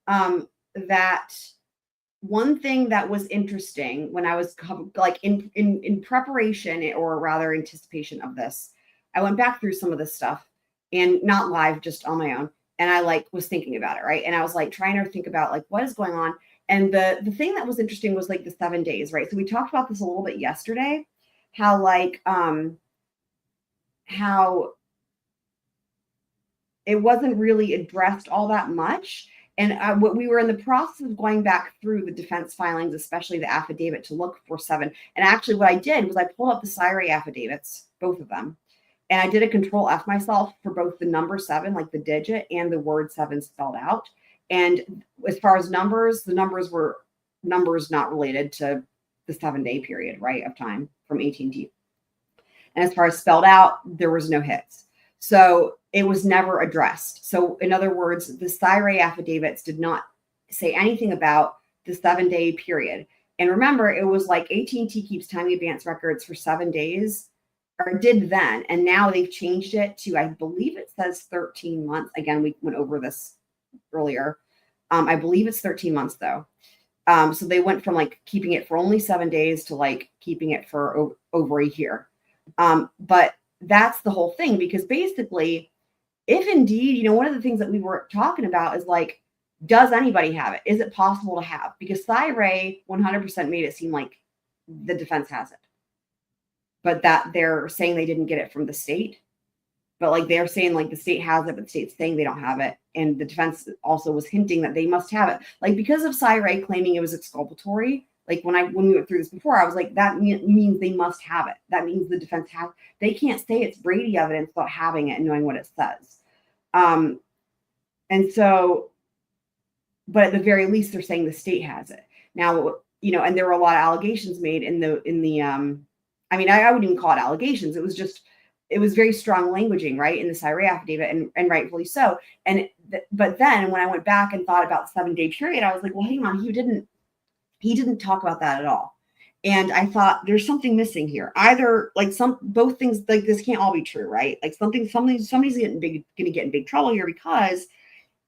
that one thing that was interesting when I was like in preparation or rather anticipation of this, I went back through some of this stuff and not live, just on my own. And I like was thinking about it, right? And I was like trying to think about like what is going on. And the thing that was interesting was like the 7 days, right? So we talked about this a little bit yesterday, how like how it wasn't really addressed all that much. And what we were in the process of going back through the defense filings, especially the affidavit, to look for 7. And actually what I did was I pulled up the Syray affidavits, both of them. And I did a control F myself for both the number 7, like the digit, and the word 7 spelled out. And as far as numbers, the numbers were numbers not related to the 7-day period, right, of time from AT&T. And as far as spelled out, there was no hits. So it was never addressed. So in other words, the Syray affidavits did not say anything about the 7-day period. And remember, it was like AT&T keeps timing advance records for 7 days, or did then. And now they've changed it to, I believe it says 13 months. Again, we went over this earlier. I believe it's 13 months though. So they went from like keeping it for only 7 days to like keeping it for over a year. But that's the whole thing, because basically, if indeed, you know, one of the things that we were talking about is like, does anybody have it? Is it possible to have? Because Syray 100% made it seem like the defense has it, but that they're saying they didn't get it from the state. But like they're saying like the state has it, but the state's saying they don't have it. And the defense also was hinting that they must have it. Like because of Syray claiming it was exculpatory, like when we went through this before, I was like, that means they must have it. That means the defense has, they can't say it's Brady evidence without having it and knowing what it says. And so, but at the very least, they're saying the state has it. Now, you know, and there were a lot of allegations made in the I mean, I wouldn't even call it allegations. It was just, it was very strong languaging, right, in the Syray affidavit, and rightfully so. And but then when I went back and thought about the 7-day period, I was like, well, hang on, he didn't talk about that at all. And I thought there's something missing here. Either like both things, like this can't all be true, right? Like somebody's going to get in big trouble here, because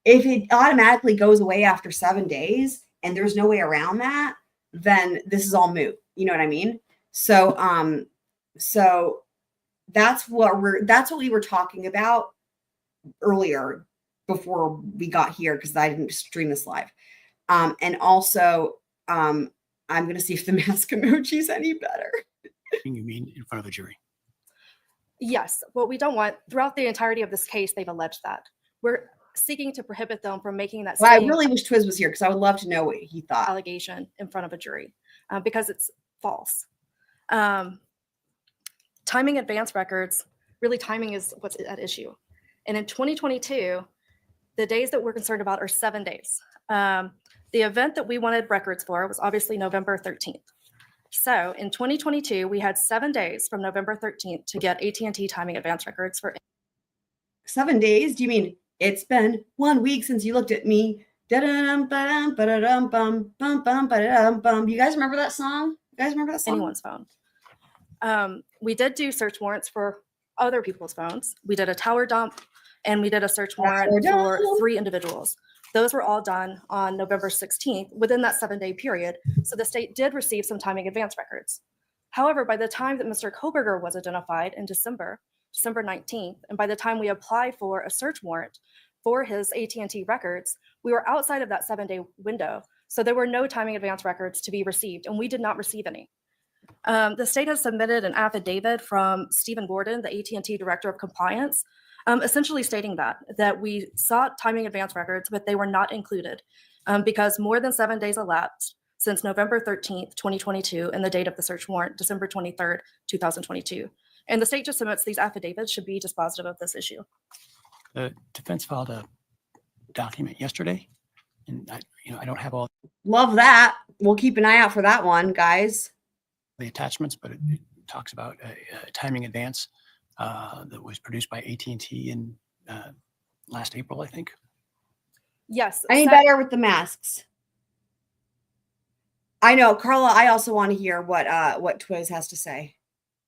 if it automatically goes away after 7 days and there's no way around that, then this is all moot. You know what I mean? So, so that's what we were talking about earlier before we got here, because I didn't stream this live. And also, I'm going to see if the mask emoji is any better. you mean in front of a jury. Yes, what we don't want, throughout the entirety of this case, they've alleged that. We're seeking to prohibit them from making that Well, I same really wish Twiz was here, because I would love to know what he thought. allegation in front of a jury, because it's false. Timing advance records, really timing is what's at issue. And in 2022, the days that we're concerned about are 7 days. The event that we wanted records for was obviously November 13th. So in 2022, we had 7 days from November 13th to get AT&T timing advance records for 7 days? Do you mean it's been 1 week since you looked at me? Da-dum, ba-dum, ba-da-dum, bum, bum, bum, ba-da-dum, bum. You guys remember that song? You guys remember that song? anyone's phone. We did do search warrants for other people's phones. We did a tower dump, and we did a search warrant for 3 individuals. Those were all done on November 16th within that 7-day period. So the state did receive some timing advance records. However, by the time that Mr. Kohberger was identified in December 19th, and by the time we applied for a search warrant for his AT&T records, we were outside of that 7-day window. So there were no timing advance records to be received, and we did not receive any. The state has submitted an affidavit from Stephen Gordon, the AT&T Director of Compliance, essentially stating that we sought timing advance records, but they were not included because more than 7 days elapsed since November 13th, 2022, and the date of the search warrant, December 23rd, 2022. And the state just submits these affidavits should be dispositive of this issue. The defense filed a document yesterday. And I don't have all Love that. We'll keep an eye out for that one, guys. the attachments, but it talks about a timing advance that was produced by AT&T in last April, I think. Yes. I need better with the masks. I know, Carla. I also want to hear what Twiz has to say.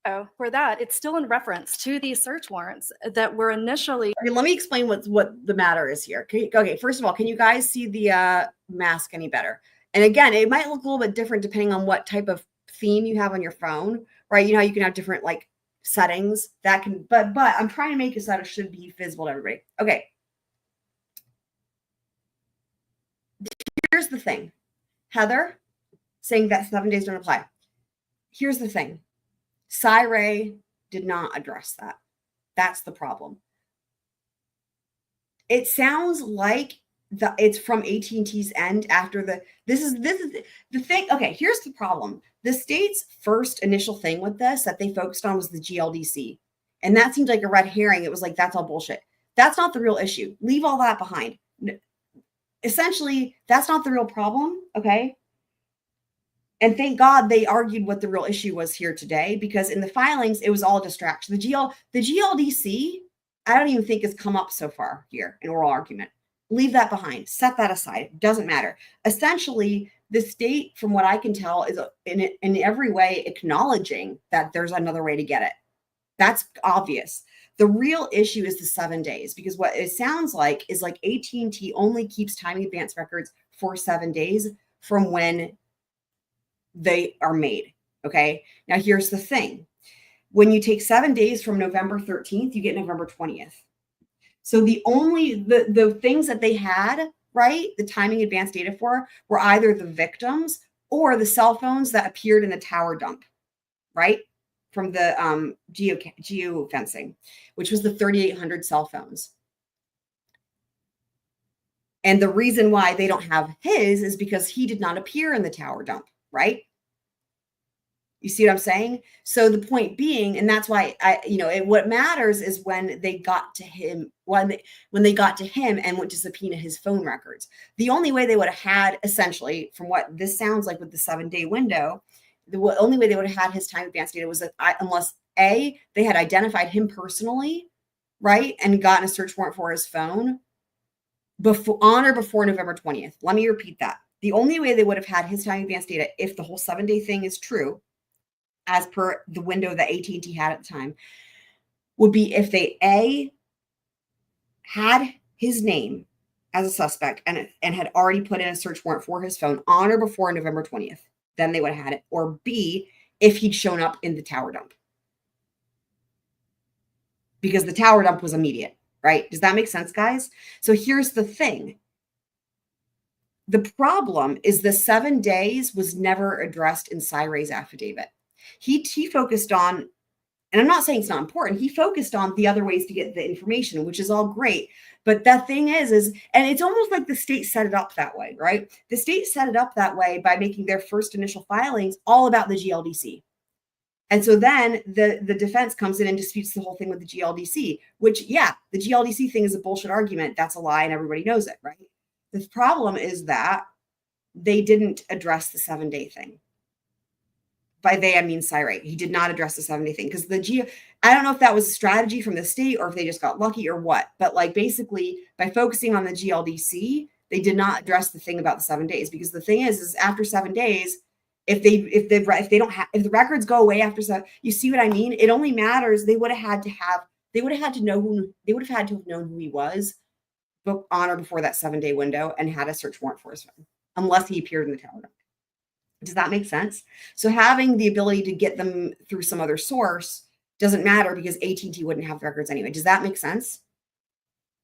Oh, for that, it's still in reference to these search warrants that were initially. Okay, let me explain what the matter is here. Okay, first of all, can you guys see the mask any better? And again, it might look a little bit different depending on what type of theme you have on your phone, right? You know, you can have different like settings that can, but I'm trying to make it so that it should be visible to everybody. Okay. Here's the thing. Heather saying that 7 days don't apply. Here's the thing. Ray did not address that. That's the problem. It sounds like it's from AT&T's end after this is the thing. Okay, here's the problem. The state's first initial thing with this that they focused on was the GLDC. And that seemed like a red herring. It was like, that's all bullshit. That's not the real issue. Leave all that behind. Essentially, that's not the real problem, okay? And thank God they argued what the real issue was here today, because in the filings, it was all a distraction. The GLDC, I don't even think has come up so far here in oral argument. Leave that behind. Set that aside. It doesn't matter. Essentially, the state, from what I can tell, is in every way acknowledging that there's another way to get it. That's obvious. The real issue is the 7 days, because what it sounds like is like AT&T only keeps timing advance records for 7 days from when they are made. Okay. Now here's the thing. When you take 7 days from November 13th, you get November 20th. So the things that they had, right, the timing advance data for were either the victims or the cell phones that appeared in the tower dump, right, from the geofencing, which was the 3,800 cell phones. And the reason why they don't have his is because he did not appear in the tower dump, right? You see what I'm saying? So the point being, and that's why what matters is when they got to him, when they got to him and went to subpoena his phone records. The only way they would have had, essentially, from what this sounds like with the 7 day window, the only way they would have had his time advance data was that unless A, they had identified him personally, right, and gotten a search warrant for his phone on or before November 20th. Let me repeat that. The only way they would have had his time advance data, if the whole 7 day thing is true, as per the window that AT&T had at the time, would be if they A, had his name as a suspect and had already put in a search warrant for his phone on or before November 20th. Then they would have had it. Or B, if he'd shown up in the tower dump. Because the tower dump was immediate, right? Does that make sense, guys? So here's the thing. The problem is the 7 days was never addressed in Ray's affidavit. He focused on, and I'm not saying it's not important, he focused on the other ways to get the information, which is all great. But the thing is, and it's almost like the state set it up that way, right? The state set it up that way by making their first initial filings all about the GLDC. And so then the defense comes in and disputes the whole thing with the GLDC, which, yeah, the GLDC thing is a bullshit argument. That's a lie and everybody knows it, right? The problem is that they didn't address the 7 day thing. By they, I mean Ray. He did not address the 7 day thing because I don't know if that was a strategy from the state or if they just got lucky or what. But like basically by focusing on the GLDC, they did not address the thing about the 7 days, because the thing is after 7 days, if the records go away after 7, you see what I mean? It only matters. They would have had to have known who he was on or before that 7 day window and had a search warrant for his phone, unless he appeared in the tower. Does that make sense? So having the ability to get them through some other source doesn't matter because AT&T wouldn't have the records anyway. Does that make sense?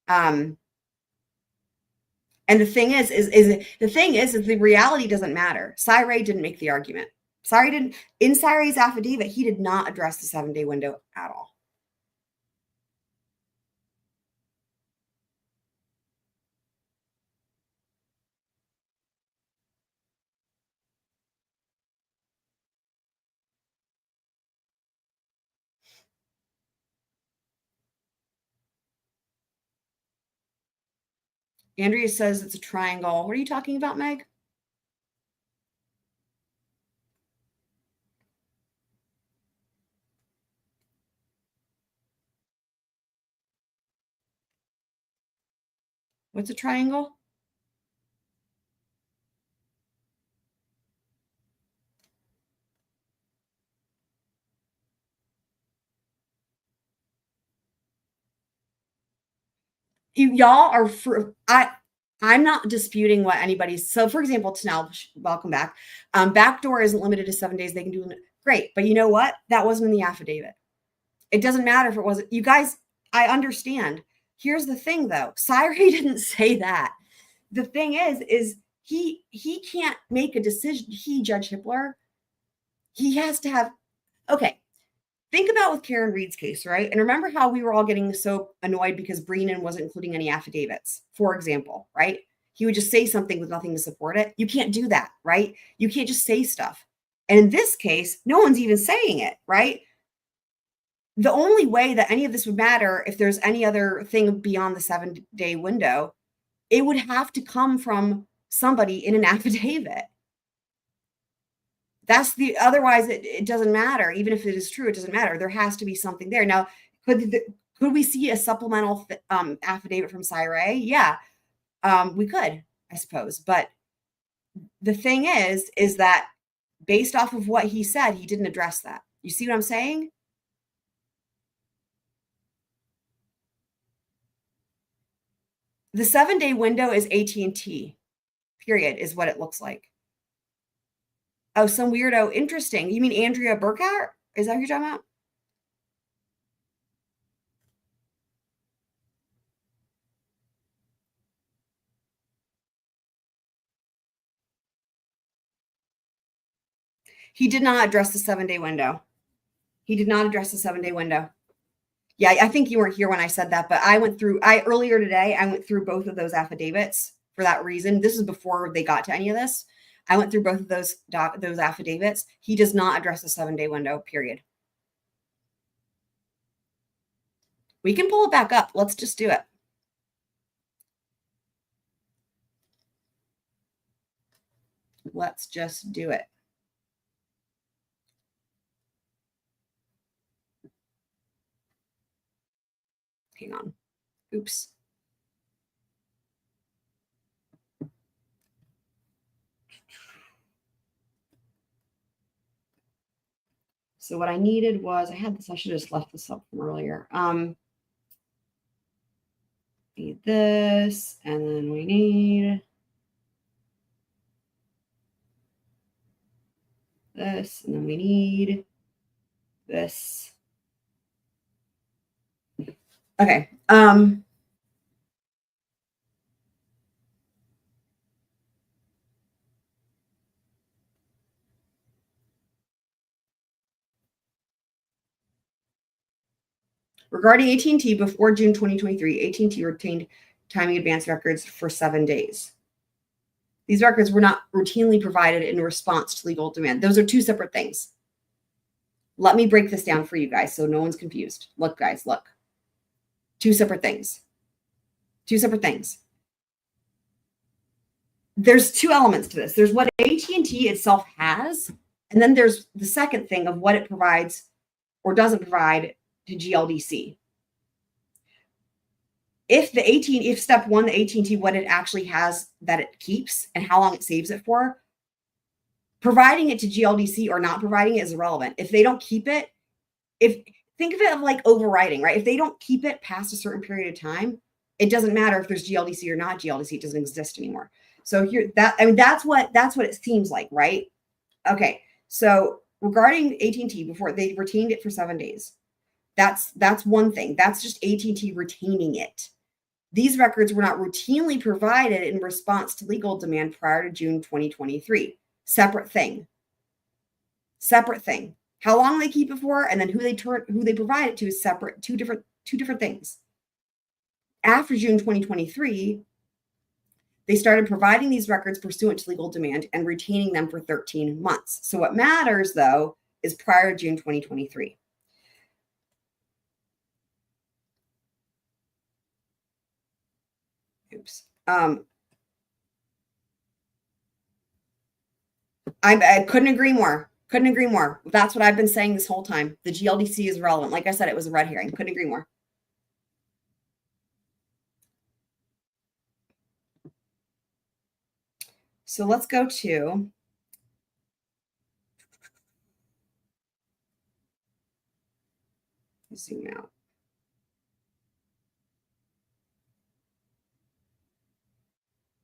And the thing is the reality doesn't matter. Ray didn't make the argument. In Ray's affidavit, he did not address the 7 day window at all. Andrea says it's a triangle. What are you talking about, Meg? What's a triangle? Y'all are I'm not disputing what anybody's. So for example, Tanel, welcome back. Backdoor isn't limited to 7 days. They can do great. But you know what? That wasn't in the affidavit. It doesn't matter if it wasn't. You guys, I understand. Here's the thing though. Syre didn't say that. The thing is he can't make a decision. Judge Hippler, he has to have, okay. Think about with Karen Reed's case, right? And remember how we were all getting so annoyed because Bryan wasn't including any affidavits, for example, right? He would just say something with nothing to support it. You can't do that, right? You can't just say stuff. And in this case, no one's even saying it, right? The only way that any of this would matter if there's any other thing beyond the 7-day window, it would have to come from somebody in an affidavit. Otherwise it doesn't matter. Even if it is true, it doesn't matter. There has to be something there. Now, could we see a supplemental affidavit from Syre? Yeah, we could, I suppose. But the thing is that based off of what he said, he didn't address that. You see what I'm saying? The 7-day window is AT&T, period, is what it looks like. Oh, some weirdo. Interesting. You mean Andrea Burkhardt? Is that who you're talking about? He did not address the 7-day window. He did not address the 7-day window. Yeah, I think you weren't here when I said that, but earlier today, I went through both of those affidavits for that reason. This is before they got to any of this. I went through both of those affidavits. He does not address the 7-day window, period. We can pull it back up. Let's just do it. Let's just do it. Hang on. Oops. So what I needed was, I should have just left this up from earlier. Need this, and then we need this, and then we need this. Okay. Regarding AT&T, before June 2023, AT&T retained timing advance records for 7 days. These records were not routinely provided in response to legal demand. Those are two separate things. Let me break this down for you guys so no one's confused. Look, guys, look. Two separate things. Two separate things. There's two elements to this. There's what AT&T itself has, and then there's the second thing of what it provides or doesn't provide to GLDC. If step one, the AT&T, what it actually has that it keeps and how long it saves it for, providing it to GLDC or not providing it is irrelevant. If they don't keep it, think of it like overriding, right? If they don't keep it past a certain period of time, it doesn't matter if there's GLDC or not GLDC, it doesn't exist anymore. So here, that's what it seems like, right? Okay, so regarding AT&T, before they retained it for 7 days, that's one thing. That's just AT&T retaining it. These records were not routinely provided in response to legal demand prior to June 2023. Separate thing. Separate thing. How long they keep it for, and then who they provide it to is separate. Two different things. After June 2023, they started providing these records pursuant to legal demand and retaining them for 13 months. So what matters, though, is prior to June 2023. Oops. I couldn't agree more. Couldn't agree more. That's what I've been saying this whole time. The GLDC is relevant. Like I said, it was a red herring. Couldn't agree more. So let's go to zoom out.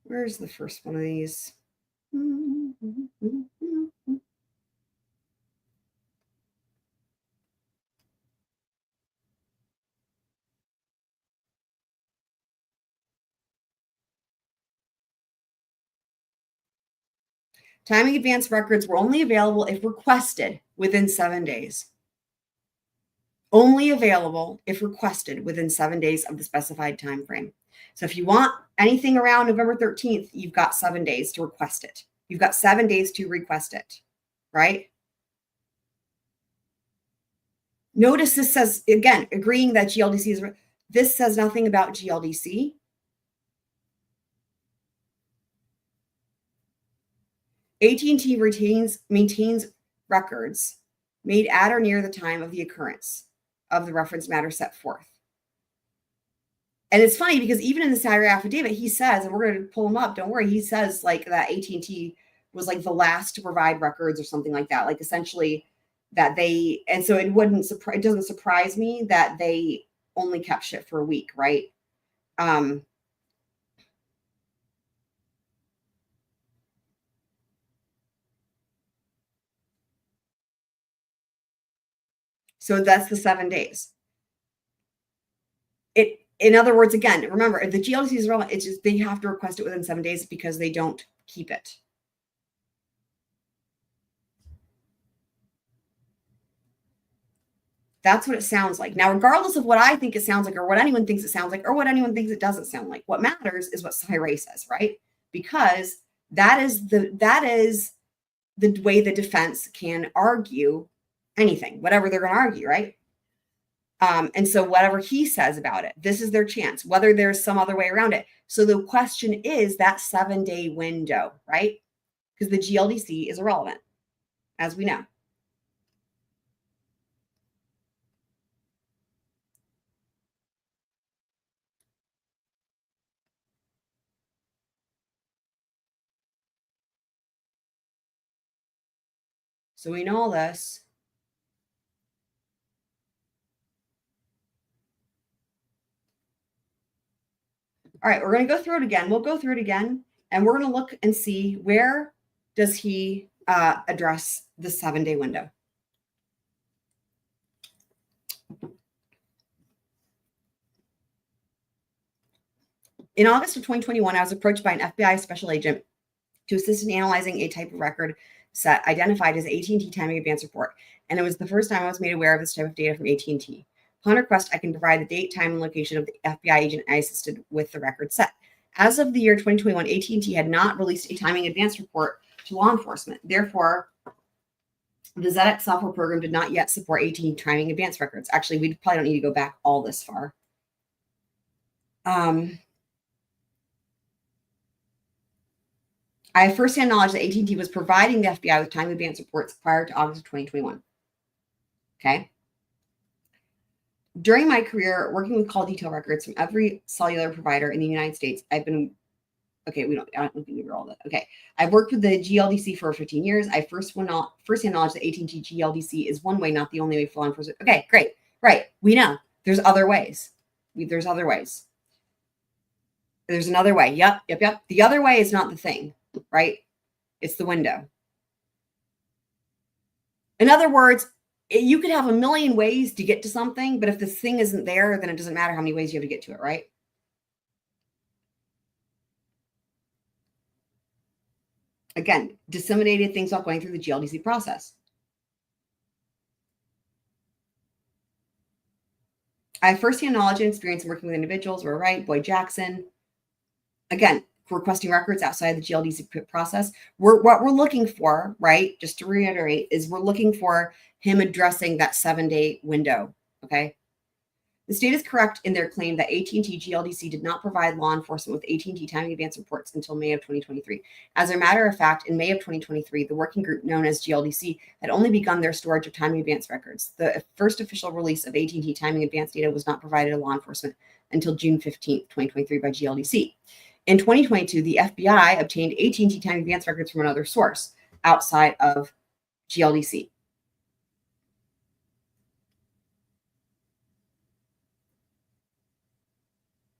Where's the first one of these? Timing advance records were only available if requested within 7 days. Only available if requested within 7 days of the specified time frame. So if you want anything around November 13th, you've got 7 days to request it. You've got 7 days to request it, right? Notice this says, again, agreeing that GLDC is, this says nothing about GLDC. AT&T maintains records made at or near the time of the occurrence of the reference matter set forth. And it's funny because even in the salary affidavit, he says, and we're going to pull him up, don't worry, he says like that AT&T was like the last to provide records or something like that. Like essentially that they, and so it doesn't surprise me that they only kept shit for a week, right? So that's the 7 days. In other words, again, remember, if the GLDC is relevant, it's just they have to request it within 7 days because they don't keep it. That's what it sounds like. Now, regardless of what I think it sounds like or what anyone thinks it sounds like or what anyone thinks it doesn't sound like, what matters is what Hearsay says, right? Because that is the way the defense can argue anything, whatever they're going to argue, right? And so whatever he says about it, this is their chance, whether there's some other way around it. So the question is that 7-day window, right? Because the GLDC is irrelevant, as we know. So we know all this. All right, we're going to go through it again. We'll go through it again, and we're going to look and see where does he address the 7-day window. In August of 2021, I was approached by an FBI special agent to assist in analyzing a type of record set identified as AT&T timing advance report, and it was the first time I was made aware of this type of data from AT&T. Upon request, I can provide the date, time, and location of the FBI agent I assisted with the record set. As of the year 2021, AT&T had not released a timing advance report to law enforcement. Therefore, the ZX software program did not yet support AT&T timing advance records. Actually, we probably don't need to go back all this far. I have firsthand knowledge that AT&T was providing the FBI with time advance reports prior to August of 2021. Okay. During my career working with call detail records from every cellular provider in the United States, I've been, okay, I don't think we read all that. Okay. I've worked with the GLDC for 15 years. I firsthand knowledge that AT&T GLDC is one way, not the only way for law enforcement. Okay, great. Right. We know there's other ways. There's other ways. There's another way. Yep. The other way is not the thing, right? It's the window. In other words, you could have a million ways to get to something, but if this thing isn't there, then it doesn't matter how many ways you have to get to it, right? Again, disseminated things while going through the GLDC process. I have firsthand knowledge and experience in working with individuals. We're right, Boyd Jackson. Again, requesting records outside the GLDC process. What we're looking for, right, just to reiterate, is we're looking for him addressing that 7-day window, okay? The state is correct in their claim that AT&T GLDC did not provide law enforcement with AT&T timing advance reports until May of 2023. As a matter of fact, in May of 2023, the working group known as GLDC had only begun their storage of timing advance records. The first official release of AT&T timing advance data was not provided to law enforcement until June 15, 2023 by GLDC. In 2022, the FBI obtained AT&T timing advance records from another source outside of GLDC.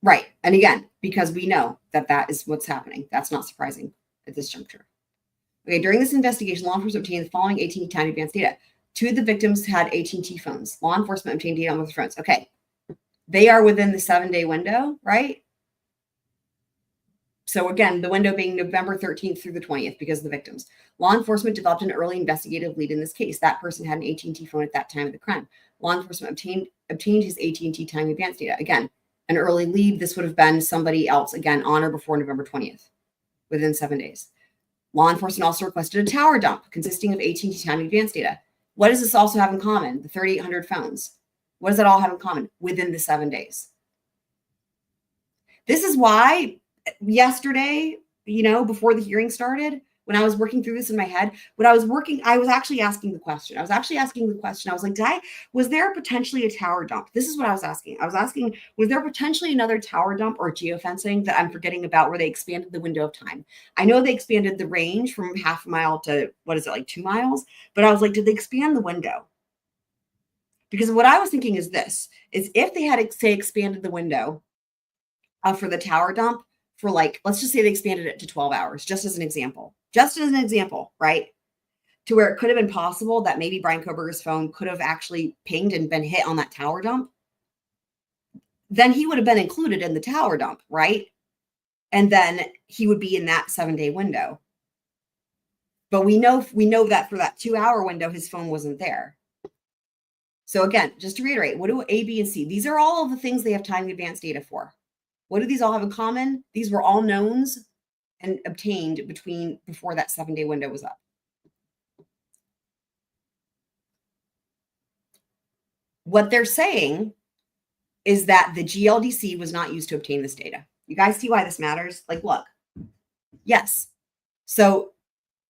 Right. And again, because we know that that is what's happening. That's not surprising at this juncture. Okay, during this investigation, law enforcement obtained the following AT&T time advance data. 2 of the victims had AT&T phones. Law enforcement obtained data on those phones. Okay. They are within the 7-day window, right? So again, the window being November 13th through the 20th because of the victims. Law enforcement developed an early investigative lead in this case. That person had an AT&T phone at that time of the crime. Law enforcement obtained his AT&T time advance data. Again, an early lead. This would have been somebody else, again, on or before November 20th, within 7 days. Law enforcement also requested a tower dump consisting of AT&T time advance data. What does this also have in common? The 3,800 phones. What does that all have in common? Within the 7 days. This is why yesterday, before the hearing started, when I was working through this in my head, I was actually asking the question. I was like, was there potentially a tower dump? This is what I was asking. I was asking, was there potentially another tower dump or geofencing that I'm forgetting about where they expanded the window of time? I know they expanded the range from half a mile to, 2 miles? But I was like, did they expand the window? Because what I was thinking is this, is if they had, say, expanded the window for the tower dump for let's just say they expanded it to 12 hours, just as an example, right? To where it could have been possible that maybe Bryan Kohberger's phone could have actually pinged and been hit on that tower dump. Then he would have been included in the tower dump, right? And then he would be in that 7-day window. But we know that for that 2-hour window, his phone wasn't there. So again, just to reiterate, what do A, B, and C? These are all of the things they have time advance data for. What do these all have in common? These were all knowns and obtained before that 7-day window was up. What they're saying is that the GLDC was not used to obtain this data. You guys see why this matters? Look, yes. So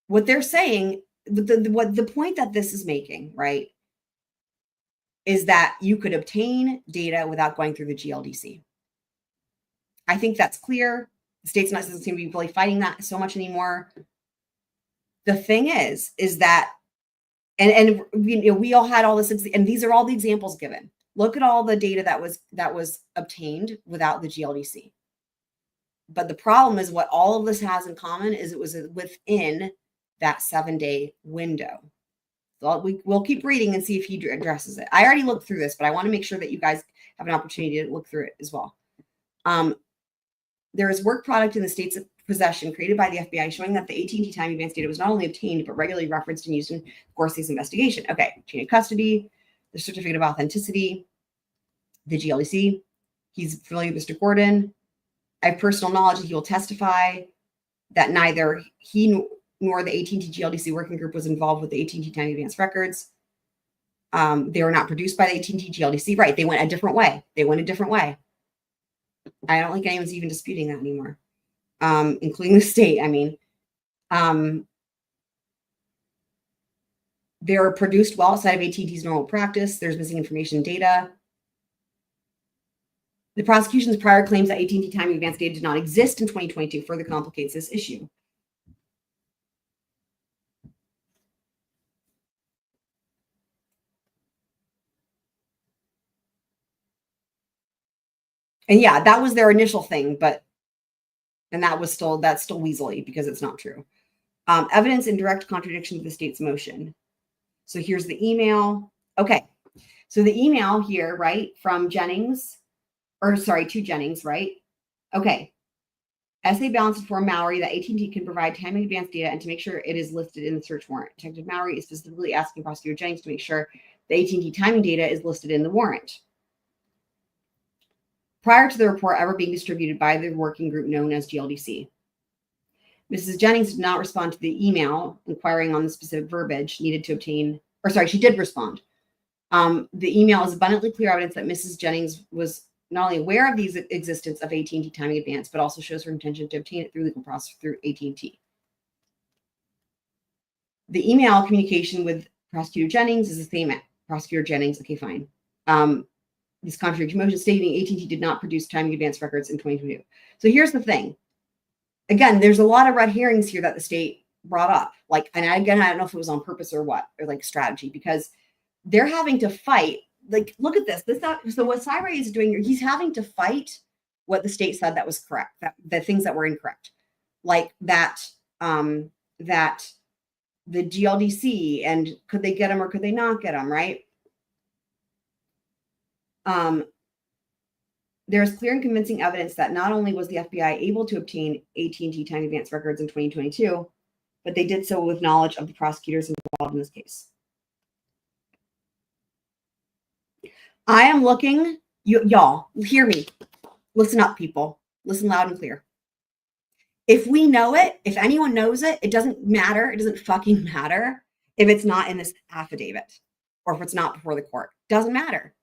what they're saying, the point that this is making, right, is that you could obtain data without going through the GLDC. I think that's clear. The state's not doesn't seem to be really fighting that so much anymore. The thing is that, and we all had all this, and these are all the examples given. Look at all the data that was obtained without the GLDC. But the problem is what all of this has in common is it was within that 7-day window. So we'll keep reading and see if he addresses it. I already looked through this, but I want to make sure that you guys have an opportunity to look through it as well. There is work product in the state's possession created by the FBI showing that the AT&T time advance data was not only obtained, but regularly referenced and used in Gorsey's investigation. Okay, chain of custody, the certificate of authenticity, the GLDC. He's familiar with Mr. Gordon. I have personal knowledge that he will testify that neither he nor the AT&T GLDC working group was involved with the AT&T time advance records. They were not produced by the AT&T GLDC. Right, they went a different way. I don't think anyone's even disputing that anymore, including the state. They're produced well outside of AT&T's normal practice. There's missing information data. The prosecution's prior claims that AT&T time advance data did not exist in 2022 further complicates this issue. And yeah, that was their initial thing, that's still weaselly because it's not true. Evidence in direct contradiction to the state's motion. So here's the email. Okay. So the email here, right, from Jennings, to Jennings, right? Okay. Essay balanced for Mallory that AT&T can provide time in advance data and to make sure it is listed in the search warrant. Detective Mallory is specifically asking Prosecutor Jennings to make sure the AT&T timing data is listed in the warrant. Prior to the report ever being distributed by the working group known as GLDC. Mrs. Jennings did not respond to the email inquiring on the specific verbiage needed to obtain, she did respond. The email is abundantly clear evidence that Mrs. Jennings was not only aware of the existence of AT&T timing advance, but also shows her intention to obtain it through legal process through AT&T. The email communication with Prosecutor Jennings is the same. Prosecutor Jennings, okay, fine. This contradictory motion stating AT&T did not produce timing advance records in 2022. So here's the thing. Again, there's a lot of red herrings here that the state brought up. Like, and again, I don't know if it was on purpose or what, or like strategy, because they're having to fight. Like, look at this. So what Cyray is doing here, he's having to fight what the state said that was correct, that the things that were incorrect, like that that the GLDC and could they get them or could they not get them, right? There's clear and convincing evidence that not only was the FBI able to obtain AT&T time advance records in 2022, but they did so with knowledge of the prosecutors involved in this case. I am looking, y'all, hear me. Listen up, people. Listen loud and clear. If we know it, if anyone knows it, it doesn't matter. It doesn't fucking matter if it's not in this affidavit or if it's not before the court. Doesn't matter.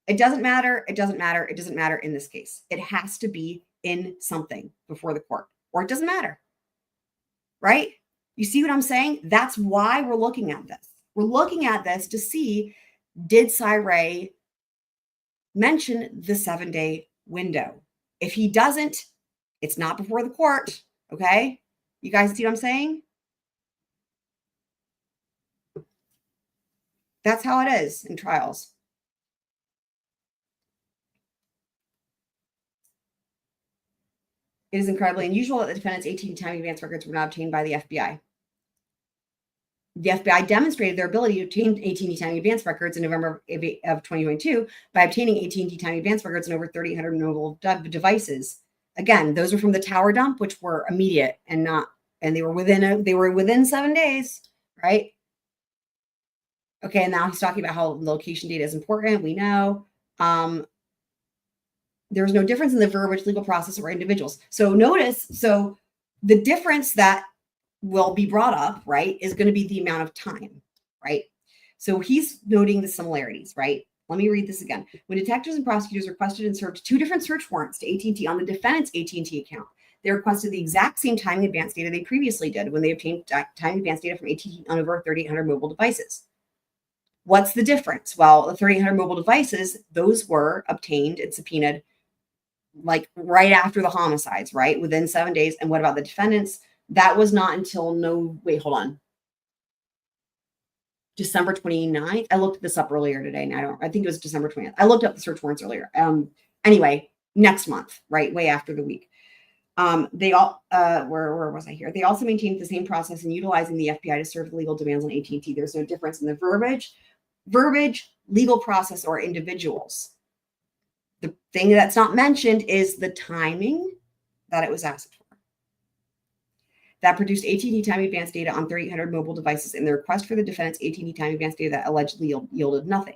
It doesn't matter. It doesn't matter. It doesn't matter in this case. It has to be in something before the court or it doesn't matter. Right? You see what I'm saying? That's why we're looking at this. We're looking at this to see, did Cyray mention the 7-day window? If he doesn't, it's not before the court. Okay? You guys see what I'm saying? That's how it is in trials. It is incredibly unusual that the defendant's AT&T time advance records were not obtained by the FBI. The FBI demonstrated their ability to obtain AT&T time advance records in November of 2022 by obtaining AT&T time advance records in over 3,800 mobile devices. Again, those are from the tower dump, which were immediate and they were within 7 days, right? Okay, and now he's talking about how location data is important. We know. There's no difference in the verbiage, legal process, or individuals. So notice, so the difference that will be brought up, right, is going to be the amount of time, right? So he's noting the similarities, right? Let me read this again. When detectives and prosecutors requested and served 2 different search warrants to AT&T on the defendant's AT&T account, they requested the exact same timing advance data they previously did when they obtained timing advance data from AT&T on over 3,800 mobile devices. What's the difference? Well, the 3,800 mobile devices, those were obtained and subpoenaed like right after the homicides, right? Within 7 days. And what about the defendants? That was not until December 29th. I looked this up earlier today and I think it was December 20th. I looked up the search warrants earlier. Anyway, next month, right? Way after the week. They all, where was I here? They also maintained the same process in utilizing the FBI to serve legal demands on AT&T. There's no difference in the verbiage, legal process, or individuals. The thing that's not mentioned is the timing that it was asked for. That produced AT&T time advance data on 3,800 mobile devices in the request for the defendant's AT&T time advance data that allegedly yielded nothing.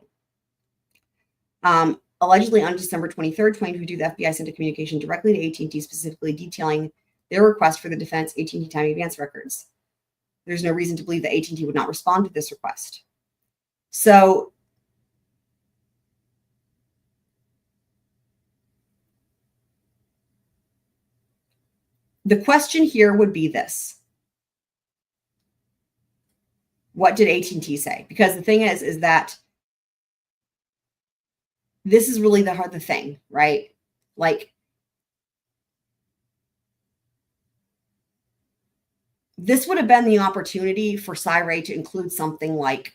Allegedly on December 23rd, 2022, the FBI sent a communication directly to AT&T specifically detailing their request for the defendant's AT&T time advance records. There's no reason to believe that AT&T would not respond to this request. So the question here would be this. What did AT&T say? Because the thing is that this is really the thing, right? Like, this would have been the opportunity for Cyray to include something like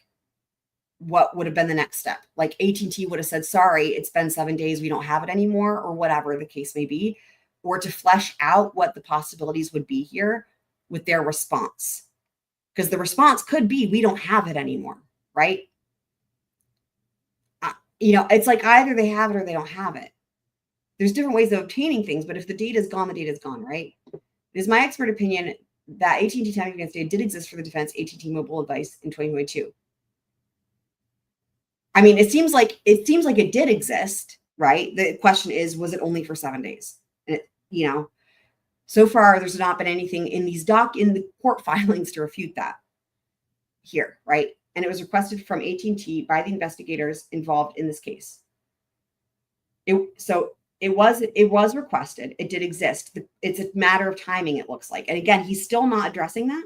what would have been the next step. Like AT&T would have said, sorry, it's been 7 days, we don't have it anymore, or whatever the case may be, or to flesh out what the possibilities would be here with their response. Because the response could be, we don't have it anymore, right? It's like either they have it or they don't have it. There's different ways of obtaining things, but if the data is gone, the data is gone, right? It is my expert opinion that AT&T time advance data did exist for the defense AT&T mobile device in 2022. I mean, it seems like it did exist, right? The question is, was it only for 7 days? And so far there's not been anything in the court filings to refute that here, right? and it was requested from AT&T by the investigators involved in this case. It was requested. It did exist. It's a matter of timing, it looks like. And again, he's still not addressing that.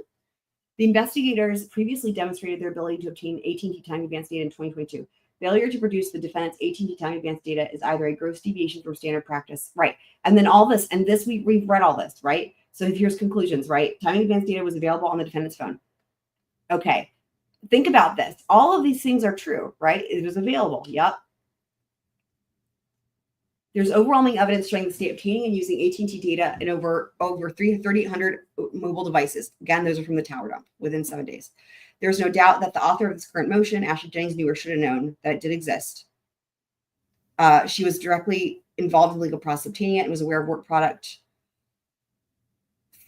The investigators previously demonstrated their ability to obtain AT&T time advance data in 2022. Failure to produce the defendant's AT&T time advance data is either a gross deviation from standard practice, right? And then all this, and this we've read all this, right? So here's conclusions, right? Time advance data was available on the defendant's phone. Okay, think about this. All of these things are true, right? It was available. Yep. There's overwhelming evidence showing the state obtaining and using AT&T data in over 3,800 mobile devices. Again, those are from the tower dump within 7 days. There's no doubt that the author of this current motion, Ashley Jennings, knew or should have known that it did exist. She was directly involved in the legal process of obtaining it and was aware of work product,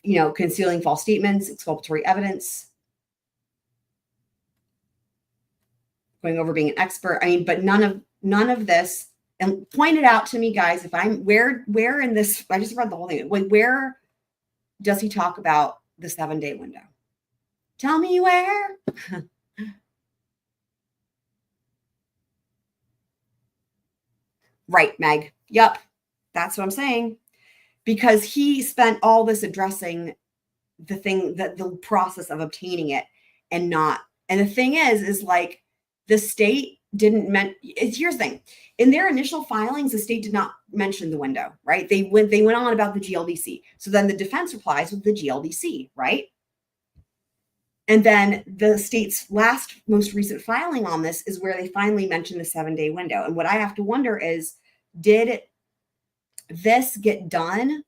concealing false statements, exculpatory evidence, going over being an expert. But none of this. And point it out to me, guys, if I'm where in this, I just read the whole thing. Where does he talk about the 7-day window? Tell me where. Right, Meg. Yep. That's what I'm saying. Because he spent all this addressing the process of obtaining it and the thing is like the state here's the thing. In their initial filings, the state did not mention the window, right? They went on about the GLDC. So then the defense replies with the GLDC, right? And then the state's most recent filing on this is where they finally mentioned the 7-day window. And what I have to wonder is, did this get done?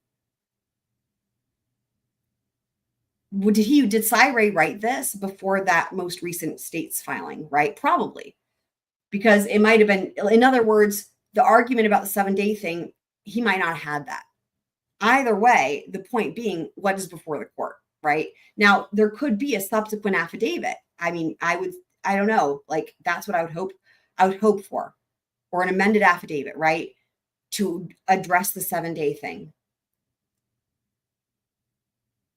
Did Cy-Ray write this before that most recent state's filing, right? Probably. Because it might have been, in other words, the argument about the 7-day thing, he might not have had that. Either way, the point being, what is before the court, right? Now, there could be a subsequent affidavit. I don't know, like that's what I would hope for, or an amended affidavit, right? To address the 7-day thing.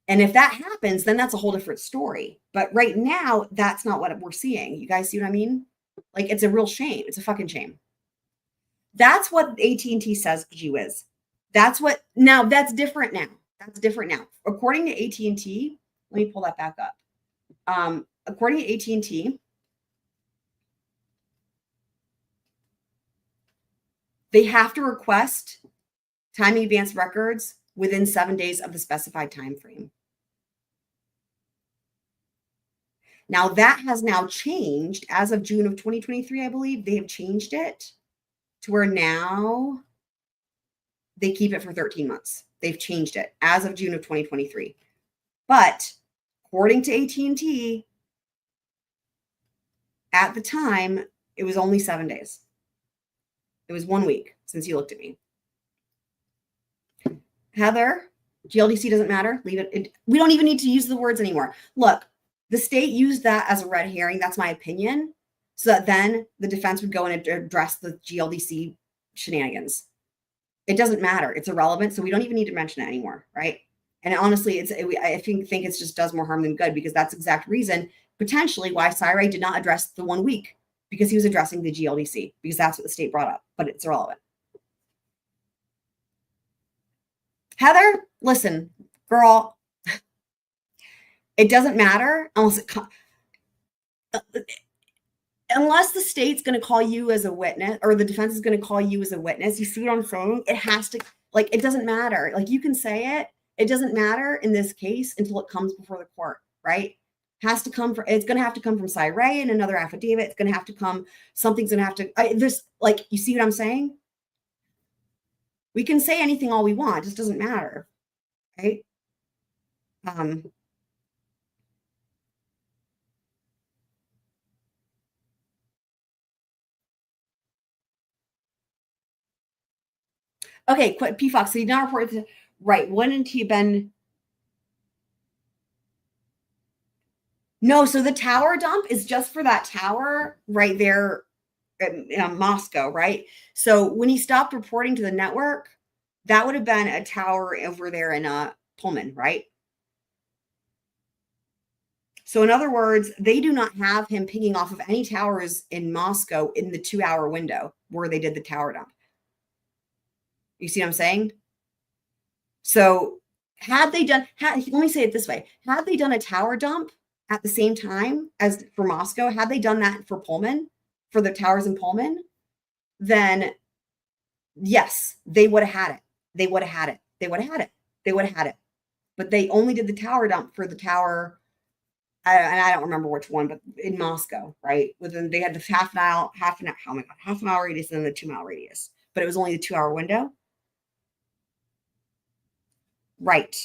And if that happens, then that's a whole different story. But right now, that's not what we're seeing. You guys see what I mean? Like, it's a real shame. It's a fucking shame. That's what AT&T says Gee is. That's different now. That's different now. According to AT&T, let me pull that back up. According to AT&T, they have to request time advance records within 7 days of the specified time frame. Now that has now changed as of June of 2023, I believe. They have changed it to where now they keep it for 13 months. They've changed it as of June of 2023. But according to AT&T, at the time, it was only 7 days. It was 1 week since you looked at me. Heather, GLDC doesn't matter. Leave it. We don't even need to use the words anymore. Look, the state used that as a red herring. That's my opinion. So that then the defense would go and address the GLDC shenanigans. It doesn't matter. It's irrelevant. So we don't even need to mention it anymore, right? And honestly, I think it just does more harm than good, because that's the exact reason potentially why Cy-Ray did not address the 1 week, because he was addressing the GLDC, because that's what the state brought up, but it's irrelevant. Heather, listen, girl, it doesn't matter unless the state's going to call you as a witness, or the defense is going to call you as a witness. You see what I'm saying? It has to, it doesn't matter. Like, you can say it. It doesn't matter in this case until it comes before the court, right? It's going to have to come from Cy-Ray in another affidavit. It's going to have to come, something's going to have to, you see what I'm saying? We can say anything all we want. It just doesn't matter, right? Okay, P Fox, so he did not report to, right? Wouldn't he have been? No, so the tower dump is just for that tower right there in Moscow, right? So when he stopped reporting to the network, that would have been a tower over there in Pullman, right? So in other words, they do not have him pinging off of any towers in Moscow in the 2-hour window where they did the tower dump. You see what I'm saying? So let me say it this way. Had they done a tower dump at the same time as for Moscow, had they done that for Pullman, for the towers in Pullman, then yes, they would have had it. They would have had it. They would have had it. They would have had it. But they only did the tower dump for the tower. And I don't remember which one, but in Moscow, right? Within they had the half an hour radius and then the 2-mile radius. But it was only the 2-hour window. Right.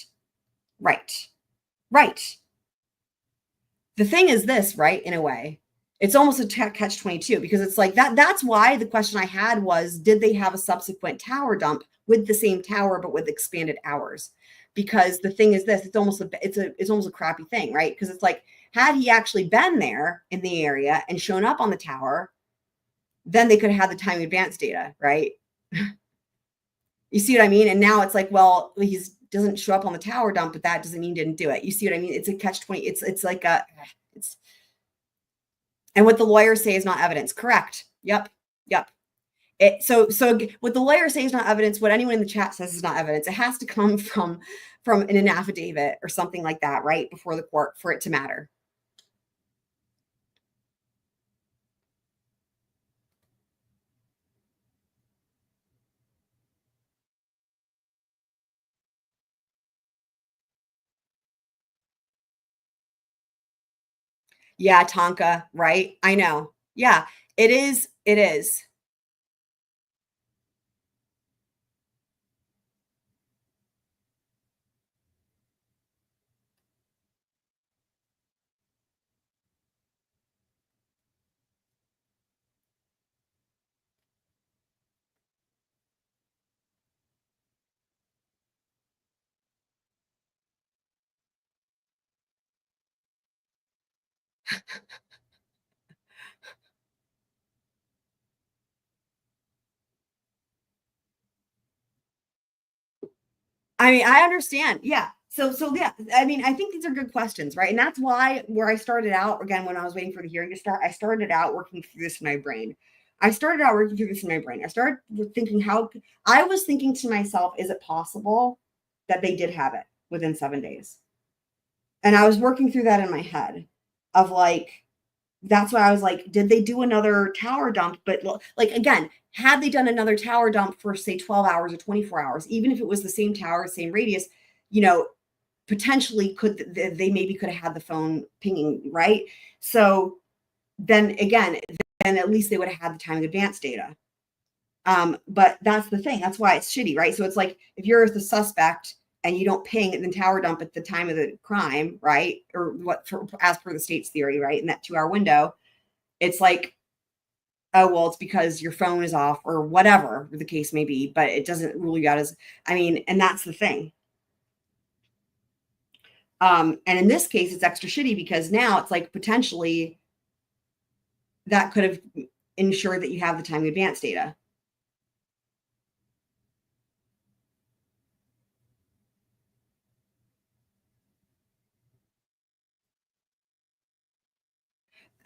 The thing is this, right? In a way, it's almost a catch-22 because it's like that's why the question I had was, did they have a subsequent tower dump with the same tower but with expanded hours? Because the thing is this, it's almost a crappy thing, right? Because it's like, had he actually been there in the area and shown up on the tower, then they could have had the time advance data, right? You see what I mean? And now it's like, well, he doesn't show up on the tower dump, but that doesn't mean he didn't do it. You see what I mean? It's a catch-20. It's like and what the lawyers say is not evidence. Correct. Yep. So what the lawyers say is not evidence. What anyone in the chat says is not evidence. It has to come from an affidavit or something like that, right? Before the court for it to matter. Yeah, Tonka, right? I know. Yeah, it is. It is. I mean, I understand. Yeah. So yeah, I mean, I think these are good questions, right? And that's why where I started out, again, when I was waiting for the hearing to start, I started out working through this in my brain. I started thinking I was thinking to myself, is it possible that they did have it within 7 days? And I was working through that in my head of like, that's why I was like, did they do another tower dump? But like, again, had they done another tower dump for say 12 hours or 24 hours, even if it was the same tower, same radius, potentially they maybe could have had the phone pinging, right? So then again, at least they would have had the time advance data. But that's the thing. That's why it's shitty, right? So it's like, if you're the suspect and you don't ping and then tower dump at the time of the crime, right? Or as per the state's theory, right? In that 2-hour window, it's like, oh, well, it's because your phone is off or whatever the case may be, but it doesn't rule you out and that's the thing. And in this case, it's extra shitty because now it's like potentially that could have ensured that you have the time advance data.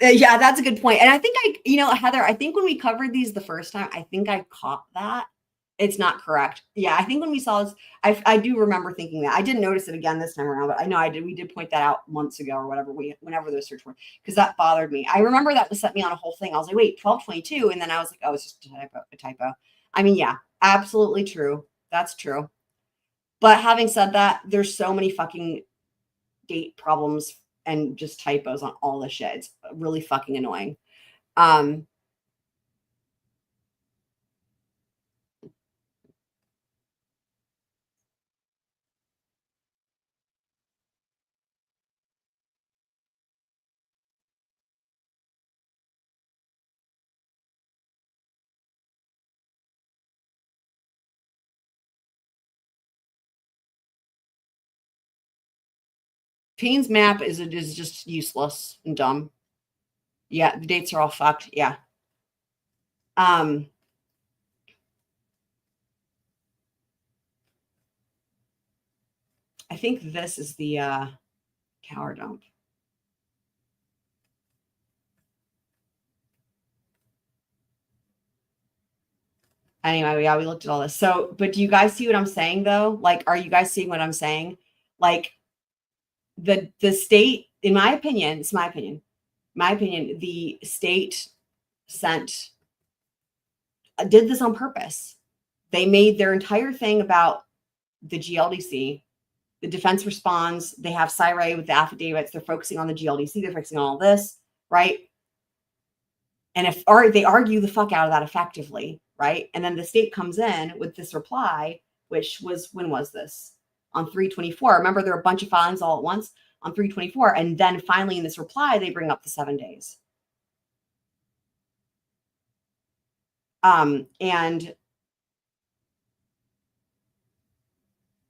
Yeah, that's a good point. And I think Heather, I think when we covered these the first time, I think I caught that. It's not correct. Yeah, I think when we saw this, I do remember thinking that. I didn't notice it again this time around, but I know I did. We did point that out months ago or whatever. Whenever those search were, because that bothered me. I remember that was set me on a whole thing. I was like, wait, 1222, and then I was like, oh, it's just a typo. I mean, yeah, absolutely true. That's true. But having said that, there's so many fucking date problems and just typos on all this shit. It's really fucking annoying. Payne's map is just useless and dumb. Yeah, the dates are all fucked. Yeah. I think this is the tower dump. Anyway, yeah, we looked at all this. So, but do you guys see what I'm saying though? Like, are you guys seeing what I'm saying? Like the state, in my opinion, it's my opinion, the state did this on purpose. They made their entire thing about the GLDC. The defense responds. They have Syray with the affidavits. They're focusing on the GLDC. They're focusing on all this, right? And they argue the fuck out of that effectively, right? And then the state comes in with this reply, which was, when was this? On 3/24. Remember, there are a bunch of filings all at once on 3/24. And then finally in this reply, they bring up the 7 days. And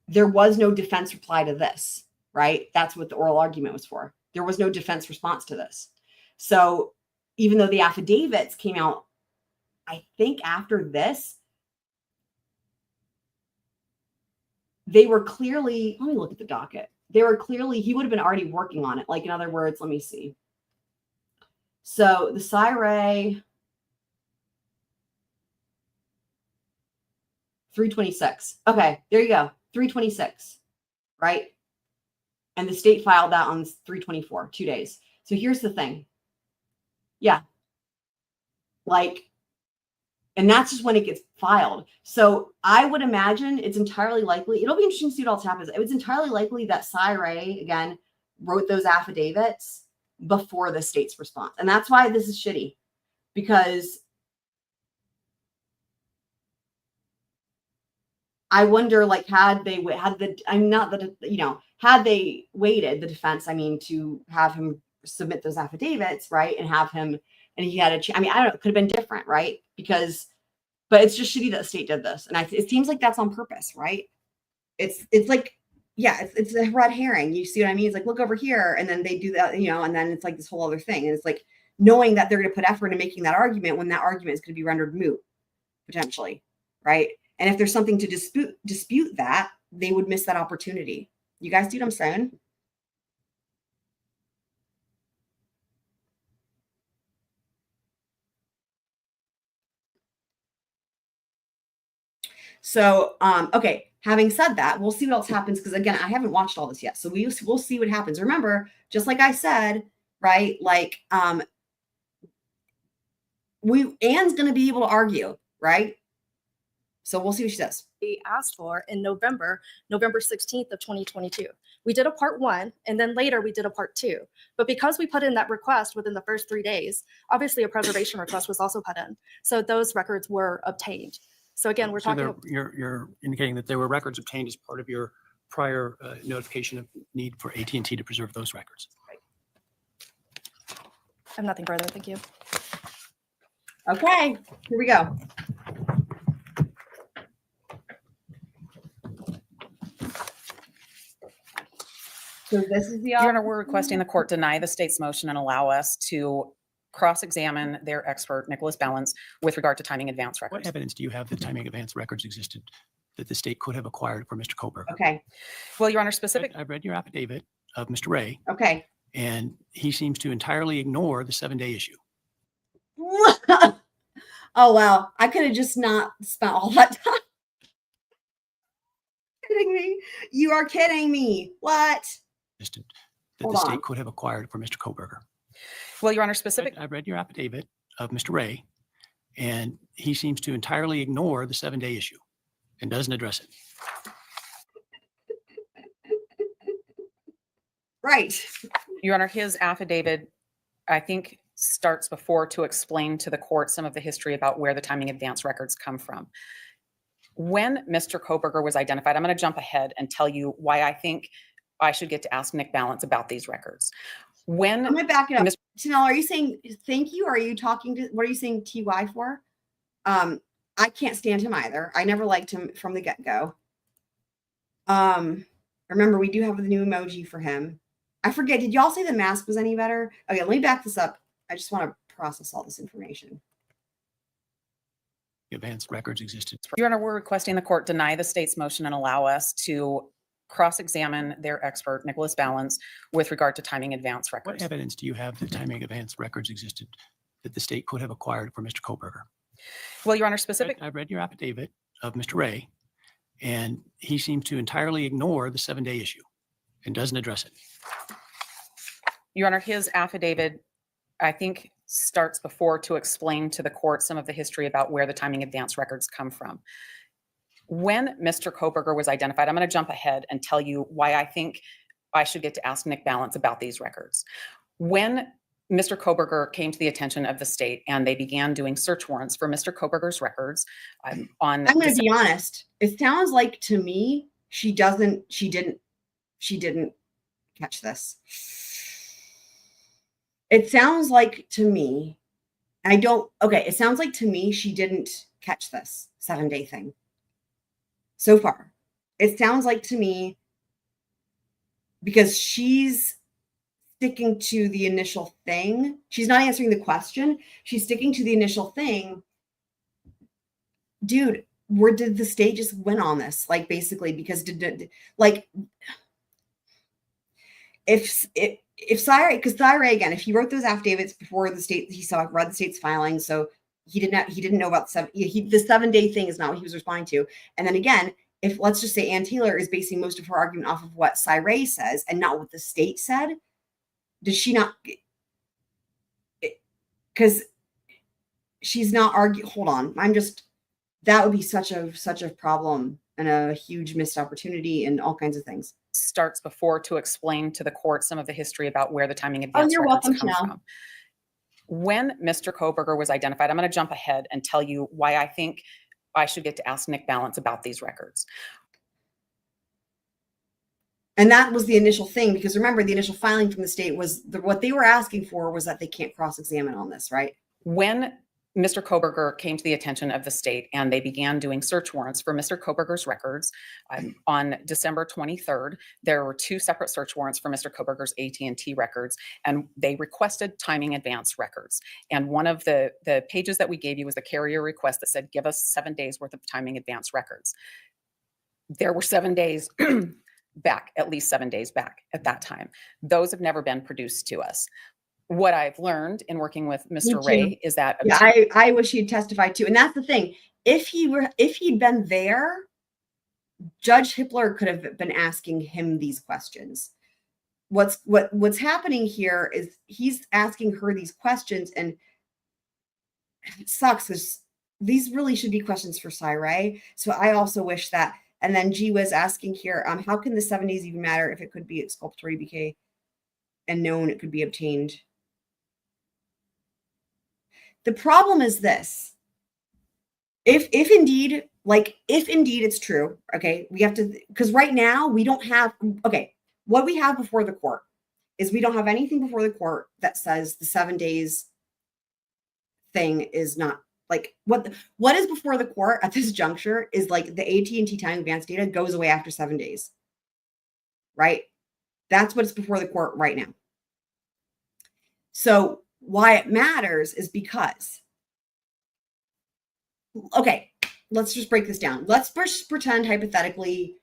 there was no defense reply to this, right? That's what the oral argument was for. There was no defense response to this. So even though the affidavits came out, I think after this, they were clearly, let me look at the docket. They were clearly, he would have been already working on it. Like, in other words, let me see. So the Syray 3/26. Okay, there you go. 3/26, right? And the state filed that on 3/24, 2 days. So here's the thing. Yeah. Like, and that's just when it gets filed. So I would imagine it's entirely likely, it'll be interesting to see what else happens. It was entirely likely that Syray, again, wrote those affidavits before the state's response. And that's why this is shitty, because I wonder, like, had they waited, the defense, I mean, to have him submit those affidavits, right? And have him, and he had I don't know, it could have been different, right? But it's just shitty that the state did this. And it seems like that's on purpose, right? It's like, yeah, it's a red herring. You see what I mean? It's like, look over here. And then they do that, and then it's like this whole other thing. And it's like knowing that they're going to put effort into making that argument when that argument is going to be rendered moot, potentially, right? And if there's something to dispute that, they would miss that opportunity. You guys see what I'm saying? So, okay, having said that, we'll see what else happens. Because again, I haven't watched all this yet. So we'll see what happens. Remember, just like I said, right? Like, Ann's going to be able to argue, right? So we'll see what she says. We asked for in November 16th of 2022. We did a part 1, and then later we did a part 2. But because we put in that request within the first 3 days, obviously a preservation request was also put in. So those records were obtained. So again, we're talking. You're indicating that there were records obtained as part of your prior notification of need for AT&T to preserve those records. Right. I have nothing further. Thank you. Okay, here we go. So this is the Your Honor, we're requesting the court deny the state's motion and allow us to cross-examine their expert, Nicholas Balance, with regard to timing advance What records. evidence do you have that timing advance records existed that the state could have acquired for Mr. Kohberger? Okay. Well, Your Honor, specific. I've read your affidavit of Mr. Ray, Okay. and he seems to entirely ignore the 7-day issue. Oh, wow. I could have just not spent all that time. Kidding me? You are kidding me. What? Existed that Hold the on. state could have acquired for Mr. Kohberger. Well, Your Honor, specific. I've read your affidavit of Mr. Ray, and he seems to entirely ignore the 7-day issue and doesn't address it. Right. Your Honor, his affidavit, I think, starts before to explain to the court some of the history about where the timing advance records come from. When Mr. Kohberger was identified, I'm going to jump ahead and tell you why I think I should get to ask Nick Balance about these records. When I'm going to back it up. Mr. Chanel, are you saying thank you? Or are you talking to, what are you saying TY for? I can't stand him either. I never liked him from the get-go. Remember, we do have the new emoji for him. I forget, did y'all say the mask was any better? Okay, let me back this up. I just want to process all this information. Advance records existed. Your Honor, we're requesting the court deny the state's motion and allow us to cross-examine their expert, Nicholas Balance, with regard to timing advance records. What evidence do you have that timing advance records existed that the state could have acquired for Mr. Kohberger? Well, Your Honor, specific, I read your affidavit of Mr. Ray, and he seems to entirely ignore the 7-day issue and doesn't address it. Your Honor, his affidavit, I think, starts before to explain to the court some of the history about where the timing advance records come from. When Mr. Kohberger was identified, I'm going to jump ahead and tell you why I think I should get to ask Nick Balance about these records. When Mr. Kohberger came to the attention of the state and they began doing search warrants for Mr. Kohberger's records on. I'm going to be honest. It sounds like to me, she didn't catch this. It sounds like to me, it sounds like to me, she didn't catch this 7-day thing. So far, it sounds like to me, because she's sticking to the initial thing. She's not answering the question. She's sticking to the initial thing. Dude, where did the state just win on this? Like, basically, because if Syre, because Syre, again, if he wrote those affidavits before the state, read the state's filings, so he didn't know about the 7-day thing is not what he was responding to. And then again, if let's just say Ann Taylor is basing most of her argument off of what Syre says and not what the state said, did she not? Because she's not arguing. Hold on, that would be such a problem and a huge missed opportunity and all kinds of things. Starts before to explain to the court some of the history about where the timing advance you're records welcome come to know. from. When Mr. Kohberger was identified, I'm going to jump ahead and tell you why I think I should get to ask Nick Balance about these records. And that was the initial thing, because remember, the initial filing from the state was what they were asking for was that they can't cross-examine on this, right? When Mr. Kohberger came to the attention of the state and they began doing search warrants for Mr. Kohberger's records on December 23rd, there were 2 separate search warrants for Mr. Kohberger's AT&T records, and they requested timing advance records. And one of the pages that we gave you was the carrier request that said, give us 7 days worth of timing advance records. There were 7 days back, at least 7 days back at that time. Those have never been produced to us. What I've learned in working with Mr. Ray is that I wish he'd testified too. And that's the thing. If he'd been there, Judge Hippler could have been asking him these questions. What's happening here is he's asking her these questions, and it sucks because these really should be questions for Syre. So I also wish that. And then G was asking here, how can the 7 days even matter if it could be exculpatory BK and known it could be obtained? The problem is this. If indeed it's true, okay, we have to, because right now we don't have, okay, what we have before the court is we don't have anything before the court that says the 7 days thing is not, like, what is before the court at this juncture is like the AT&T time advance data goes away after 7 days, right? That's what's before the court right now. So why it matters is because, okay, let's just break this down. Let's just pretend hypothetically,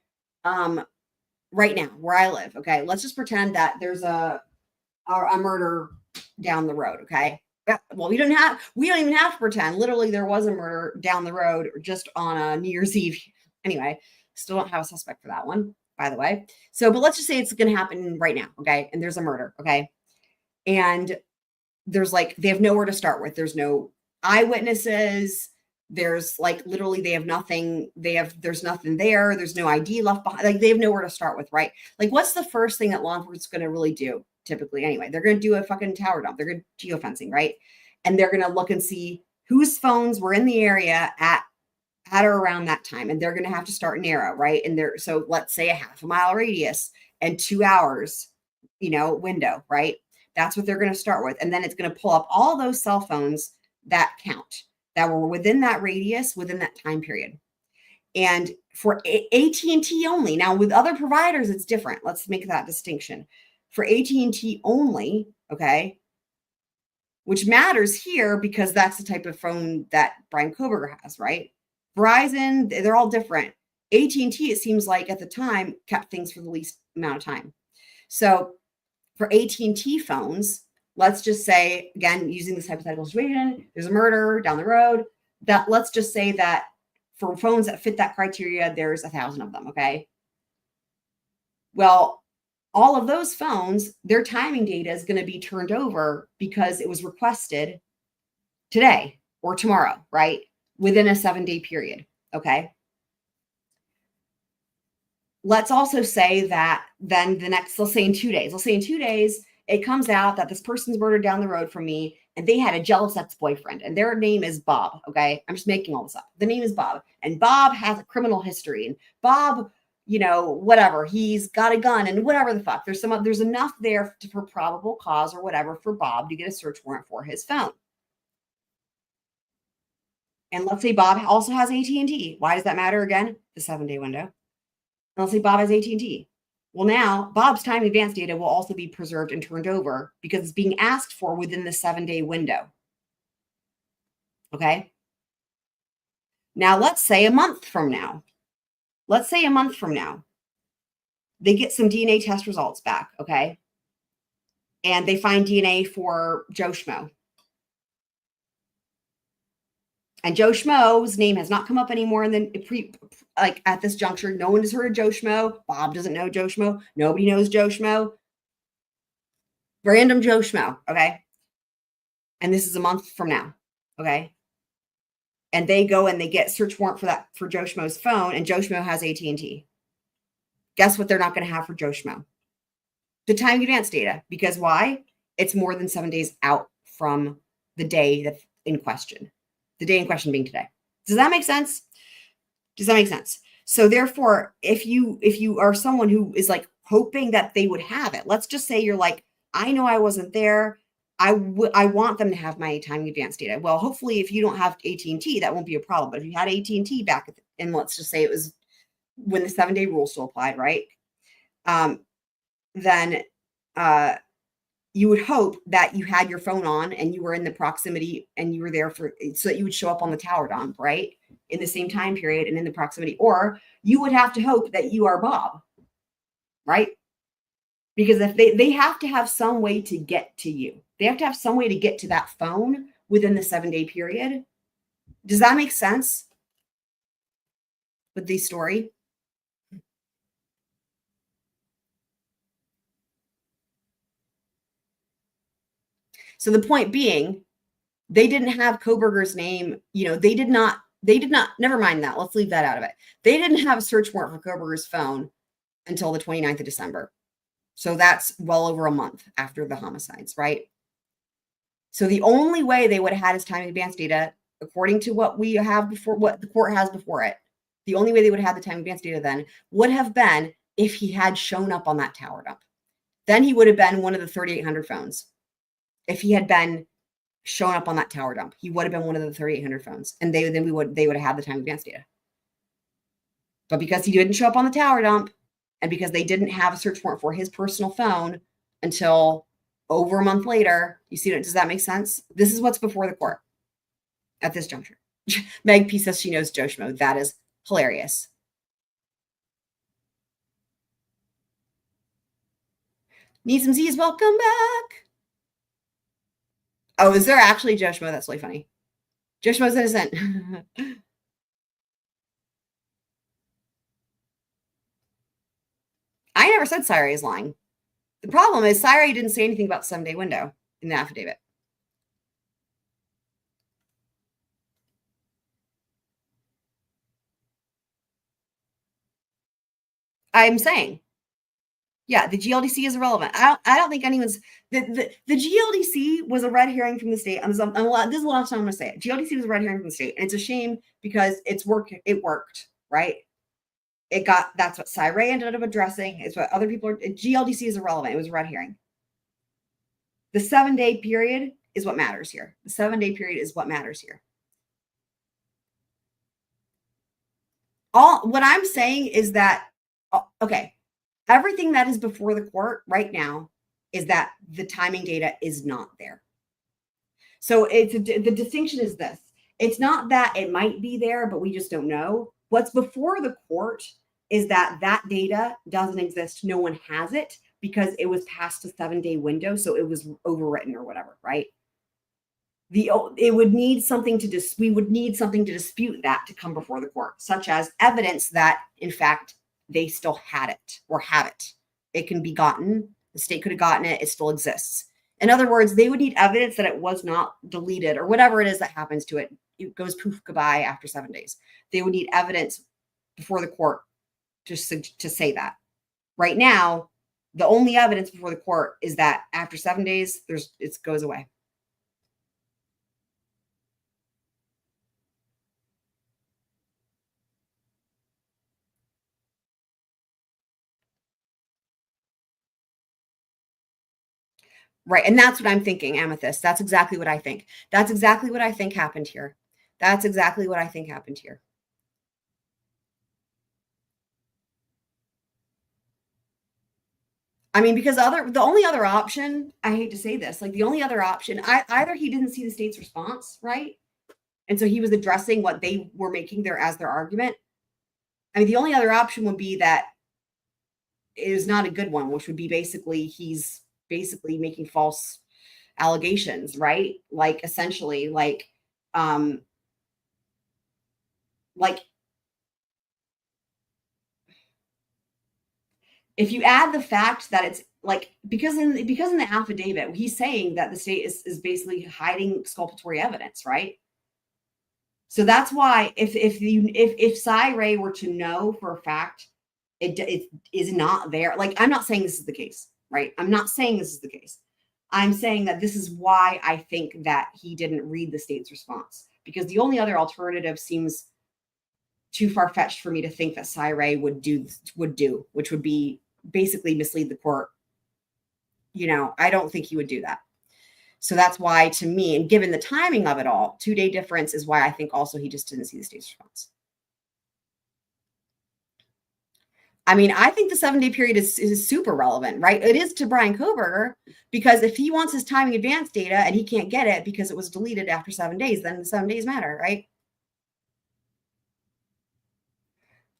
right now where I live, okay, let's just pretend that there's a murder down the road, okay? Well, we don't even have to pretend. Literally, there was a murder down the road just on New Year's Eve. Anyway, still don't have a suspect for that one, by the way. So, but let's just say it's going to happen right now, okay? And there's a murder, okay? And there's like, they have nowhere to start with. There's no eyewitnesses. There's like, literally, they have nothing. There's nothing there. There's no ID left behind. Like, they have nowhere to start with, right? Like, what's the first thing that law enforcement is going to really do? Typically, anyway, they're going to do a fucking tower dump. They're going to geofencing, right? And they're going to look and see whose phones were in the area at or around that time. And they're going to have to start narrow, right? And so let's say a half a mile radius and 2 hours, window, right? That's what they're going to start with. And then it's going to pull up all those cell phones that count, that were within that radius, within that time period. And for AT&T only, now with other providers, it's different. Let's make that distinction. For AT&T only, okay, which matters here because that's the type of phone that Bryan Kohberger has, right? Verizon, they're all different. AT&T, it seems like at the time, kept things for the least amount of time. So for AT&T phones, let's just say, again, using this hypothetical situation, there's a murder down the road. that let's just say that for phones that fit that criteria, there's 1,000 of them. Okay. Well, all of those phones, their timing data is going to be turned over because it was requested today or tomorrow, right? Within a 7-day period. Okay. Let's also say that then the next, let's say in 2 days, it comes out that this person's murdered down the road from me and they had a jealous ex-boyfriend and their name is Bob. Okay. I'm just making all this up. The name is Bob and Bob has a criminal history and Bob, whatever, he's got a gun and whatever the fuck. There's enough there for probable cause or whatever for Bob to get a search warrant for his phone. And let's say Bob also has AT&T. Why does that matter again? The 7-day window. And let's say Bob has AT&T. Well, now Bob's time advance data will also be preserved and turned over because it's being asked for within the 7-day window. Okay. Now let's say a month from now. They get some DNA test results back. Okay. And they find DNA for Joe Schmo. And Joe Schmo's name has not come up anymore. And then at this juncture, no one has heard of Joe Schmo. Bob doesn't know Joe Schmo. Nobody knows Joe Schmo. Random Joe Schmo. Okay. And this is a month from now. Okay. And they go and they get search warrant for Joe Schmo's phone. And Joe Schmo has AT&T. Guess what they're not going to have for Joe Schmo? The time advance data. Because why? It's more than 7 days out from the day that's in question. The day in question being today. Does that make sense? So therefore, if you are someone who is like hoping that they would have it, let's just say you're like, I know I wasn't there. I want them to have my time advance data. Well, hopefully if you don't have AT&T, that won't be a problem. But if you had AT&T back and let's just say it was when the 7-day rule still applied, right? Then you would hope that you had your phone on and you were in the proximity and you were there so that you would show up on the tower dump, right? In the same time period and in the proximity, or you would have to hope that you are Bob, right? Because if they have to have some way to get to you, they have to have some way to get to that phone within the 7-day period. Does that make sense with the story? So the point being, they didn't have Kohberger's name. They did not, never mind that. Let's leave that out of it. They didn't have a search warrant for Kohberger's phone until the 29th of December. So that's well over a month after the homicides, right? So the only way they would have had his time advance data, according to what we have before, what the court has before it, the only way they would have had the time advance data then would have been if he had shown up on that tower dump. Then he would have been one of the 3,800 phones. If he had been shown up on that tower dump, he would have been one of the 3,800 phones, and they would have had the time advance data. But because he didn't show up on the tower dump, and because they didn't have a search warrant for his personal phone until over a month later, you see, does that make sense? This is what's before the court at this juncture. Meg P says she knows Joe Schmo. That is hilarious. Need some Z's? Welcome back. Oh, is there actually Joe Schmo? That's really funny. Joe Schmo's innocent. I never said Syrie is lying. The problem is Syrie didn't say anything about the 7-day window in the affidavit. I'm saying, yeah, the GLDC is irrelevant. I don't think anyone's the GLDC was a red herring from the state. This is the last time I'm going to say it. GLDC was a red herring from the state, and it's a shame because it worked, right? That's what Syrie ended up addressing. It's what other people are. GLDC is irrelevant. It was a red herring. The 7-day period is what matters here. The 7-day period is what matters here. What I'm saying is that, okay, everything that is before the court right now is that the timing data is not there. So the distinction is this. It's not that it might be there, but we just don't know. What's before the court is that data doesn't exist. No one has it because it was past the 7-day window. So it was overwritten or whatever, right? it would need something to we would need something to dispute that to come before the court, such as evidence that in fact they still had it or have it. It can be gotten. The state could have gotten it. It still exists. In other words, they would need evidence that it was not deleted or whatever it is that happens to it. It goes poof, goodbye after 7 days. They would need evidence before the court to say that. Right now, the only evidence before the court is that after 7 days, it goes away. Right. And that's what I'm thinking, Amethyst. That's exactly what I think. That's exactly what I think happened here. That's exactly what I think happened here. I mean, because the only other option, I hate to say this, like the only other option, either he didn't see the state's response, right? And so he was addressing what they were making as their argument. I mean, the only other option would be that it is not a good one, which would be basically he's basically making false allegations, right? Like essentially like if you add the fact that it's like, because in the affidavit, he's saying that the state is basically hiding exculpatory evidence, right? So that's why if Cy Ray were to know for a fact it is not there, like I'm not saying this is the case, right? I'm not saying this is the case. I'm saying that this is why I think that he didn't read the state's response, because the only other alternative seems too far-fetched for me to think that Cy Ray would do, which would be basically mislead the court. You know, I don't think he would do that. So that's why, to me, and given the timing of it all, 2-day difference is why I think also he just didn't see the state's response. I mean, I think the 7-day period is super relevant, right? It is to Bryan Kohberger, because if he wants his timing advance data and he can't get it because it was deleted after 7 days, then the 7 days matter, right?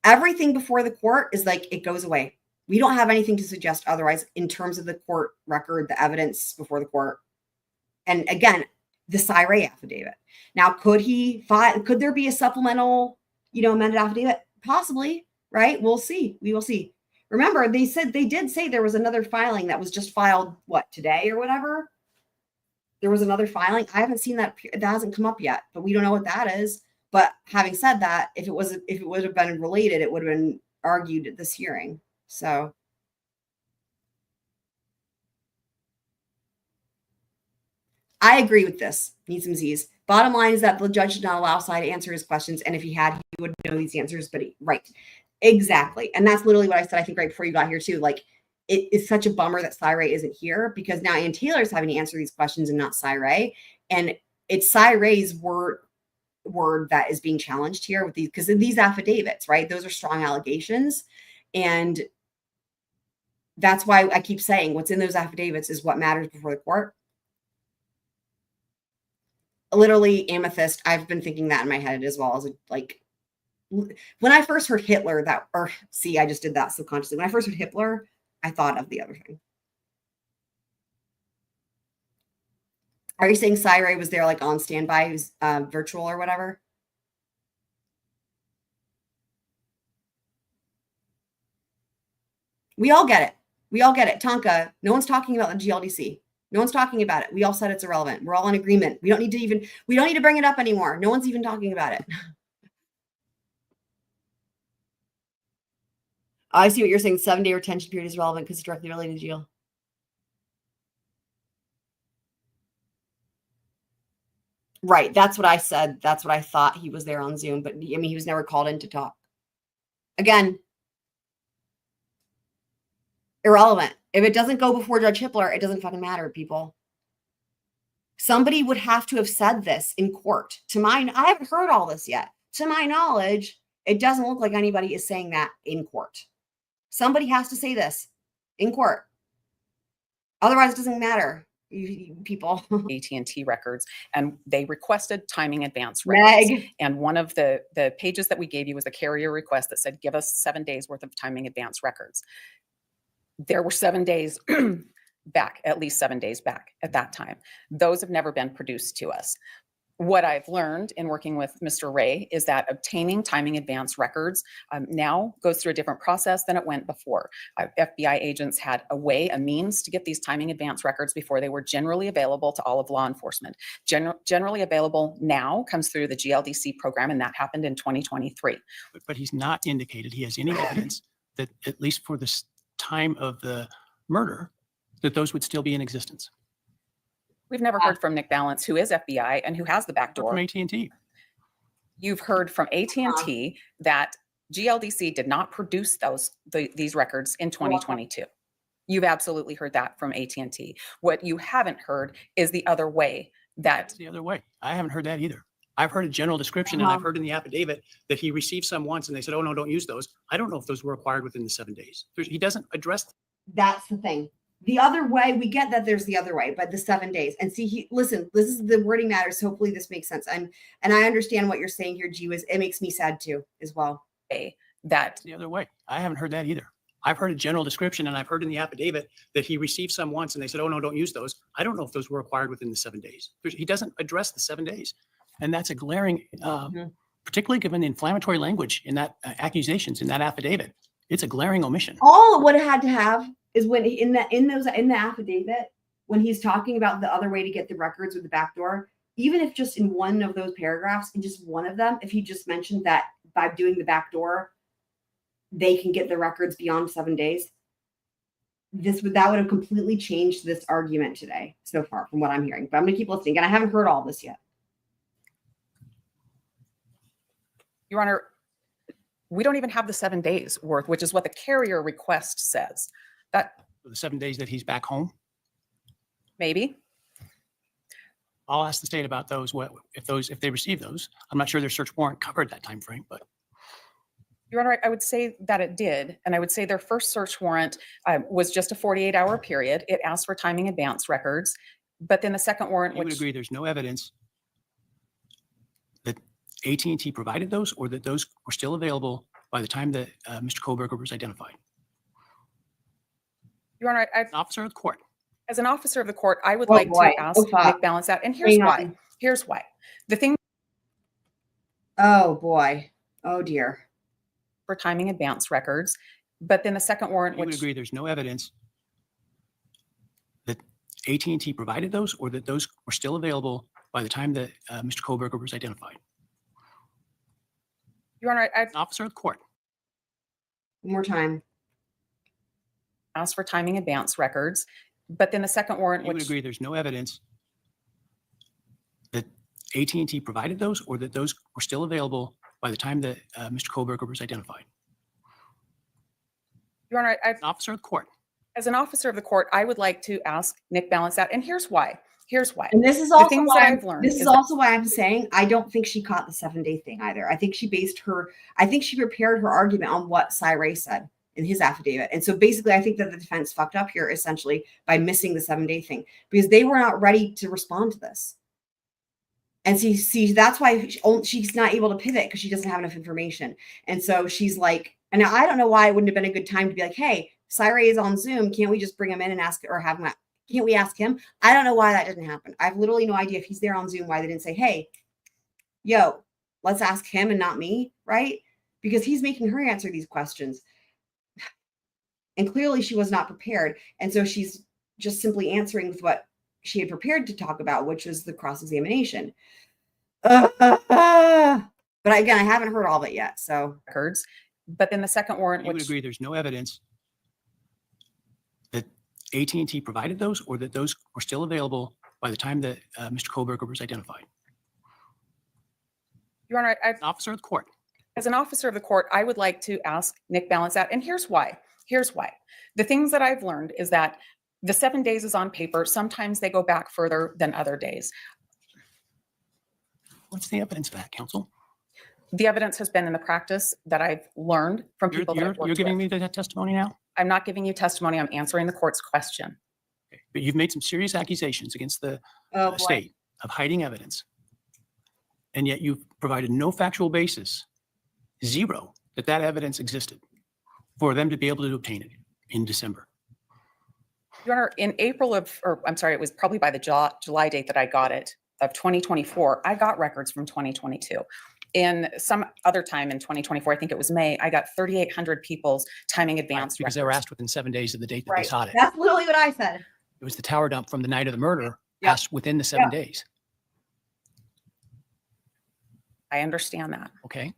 Everything before the court is like, it goes away. We don't have anything to suggest otherwise in terms of the court record, the evidence before the court. And again, the Cy Ray affidavit. Now, could there be a supplemental, amended affidavit? Possibly, right? We'll see. We will see. Remember, they did say there was another filing that was just filed, today or whatever? There was another filing. I haven't seen that. That hasn't come up yet, but we don't know what that is. But having said that, if it would have been related, it would have been argued at this hearing. So I agree with this. Need some Z's. Bottom line is that the judge did not allow Cy to answer his questions, and if he had, he would know these answers. But right, exactly, and that's literally what I said. I think right before you got here too. Like, it is such a bummer that Cy Ray isn't here, because now Ann Taylor's having to answer these questions and not Cy Ray, and it's Cy Ray's word that is being challenged here with these, because of these affidavits, right? Those are strong allegations, and that's why I keep saying what's in those affidavits is what matters before the court. Literally, Amethyst, I've been thinking that in my head as well, as like when I first heard Hitler, I just did that subconsciously. When I first heard Hitler, I thought of the other thing. Are you saying Cy Ray was there like on standby, he was virtual or whatever? We all get it. We all get it. Tonka, no one's talking about the GLDC. No one's talking about it. We all said it's irrelevant. We're all in agreement. We don't need to bring it up anymore. No one's even talking about it. I see what you're saying. 7-day retention period is relevant because it's directly related to GL. Right. That's what I said. That's what I thought. He was there on Zoom, but I mean, he was never called in to talk. Again, irrelevant. If it doesn't go before Judge Hippler, it doesn't fucking matter, people. Somebody would have to have said this in court. I haven't heard all this yet. To my knowledge, it doesn't look like anybody is saying that in court. Somebody has to say this in court. Otherwise, it doesn't matter, people. AT&T records, and they requested timing advance records. Meg. And one of the pages that we gave you was a carrier request that said, give us 7 days worth of timing advance records. There were 7 days back, at least 7 days back at that time. Those have never been produced to us. What I've learned in working with Mr. Ray is that obtaining timing advance records now goes through a different process than it went before. FBI agents had a means to get these timing advance records before they were generally available to all of law enforcement. Generally available now comes through the GLDC program, and that happened in 2023. But he's not indicated he has any evidence that, at least for this time of the murder, that those would still be in existence. We've never heard from Nick Balance, who is FBI and who has the back door. From AT&T. You've heard from AT&T that GLDC did not produce these records in 2022. You've absolutely heard that from AT&T. What you haven't heard is the other way That's the other way. I haven't heard that either. I've heard a general description, and I've heard in the affidavit that he received some once, and they said, oh, no, don't use those. I don't know if those were acquired within the 7 days. He doesn't address. That's the thing. The other way, we get that there's the other way, but the 7 days. And see, listen, this is the wording matters. Hopefully this makes sense. And I understand what you're saying here, G. It makes me sad too, as well. That's the other way. I haven't heard that either. I've heard a general description, and I've heard in the affidavit that he received some once, and they said, oh, no, don't use those. I don't know if those were acquired within the 7 days. He doesn't address the 7 days. And that's a glaring, particularly given the inflammatory language in that accusations in that affidavit. It's a glaring omission. All it would have had to have is when in the affidavit, when he's talking about the other way to get the records with the back door, even if just in one of those paragraphs, in just one of them, if he just mentioned that by doing the back door, they can get the records beyond 7 days, that would have completely changed this argument today so far from what I'm hearing. But I'm going to keep listening, and I haven't heard all this yet. Your Honor, we don't even have the 7 days worth, which is what the carrier request says. That The 7 days that he's back home. maybe. I'll ask the state about those. If they receive those, I'm not sure their search warrant covered that time frame, but Your Honor, I would say that it did. And I would say their first search warrant was just a 48-hour period. It asked for timing advance records. But then the second warrant, you would agree there's no evidence that AT&T provided those, or that those were still available by the time that Mr. Kohberger was identified. Your Honor, An officer of the court. as an officer of the court, I would Oh, like boy. to ask Oh, Nick Balance that. And here's Hang why. on. Here's why. The thing Oh boy. Oh dear. for timing advance records, but then the second warrant, You would which agree there's no evidence that AT&T provided those, or that those were still available by the time that Mr. Kohberger was identified. Your Honor, I An officer of the court. One more time. asked for timing advance records, but then the second warrant, You would which agree there's no evidence that AT&T provided those, or that those were still available by the time that Mr. Kohberger was identified. Your Honor, An officer of the court. as an officer of the court, I would like to ask Nick Balance that. And here's why. Here's why. And this is The also things why that I'm, I've learned this is is that- also why I'm saying I don't think she caught the 7 day thing either. I think she prepared her argument on what Cy Ray said in his affidavit. And so basically, I think that the defense fucked up here essentially by missing the 7 day thing, because they were not ready to respond to this. And see, that's why she's not able to pivot, because she doesn't have enough information. And so she's like, and I don't know why it wouldn't have been a good time to be like, hey, Cy Ray is on Zoom. Can't we just bring him in and ask, or have him? Can't we ask him? I don't know why that didn't happen. I have literally no idea if he's there on Zoom, why they didn't say, hey, yo, let's ask him and not me, right? Because he's making her answer these questions. And clearly she was not prepared. And so she's just simply answering with what she had prepared to talk about, which was the cross-examination. But again, I haven't heard all of it yet. So records, but then the second warrant, You would which agree there's no evidence that AT&T provided those, or that those were still available by the time that Mr. Kohberger was identified. Your Honor, An officer of the court. as an officer of the court, I would like to ask Nick Balance that. And here's why. Here's why. The things that I've learned is that the 7 days is on paper. Sometimes they go back further than other days. What's the evidence of that, counsel? The evidence has been in the practice that I've learned from people that I've You're worked giving with. me that testimony now? I'm not giving you testimony. I'm answering the court's question. Okay. But you've made some serious accusations against the oh, boy. state of hiding evidence. And yet you've provided no factual basis, zero, that evidence existed for them to be able to obtain it in December. Your Honor, in April or I'm sorry, it was probably by the July date that I got it, of 2024, I got records from 2022. In some other time in 2024, I think it was May, I got 3,800 people's timing advance Because they were records. asked within 7 days of the date that they Right. sought it. That's literally what I said. It was the tower dump from the night of the murder, Yeah. asked within the 7 days. I understand that. Okay.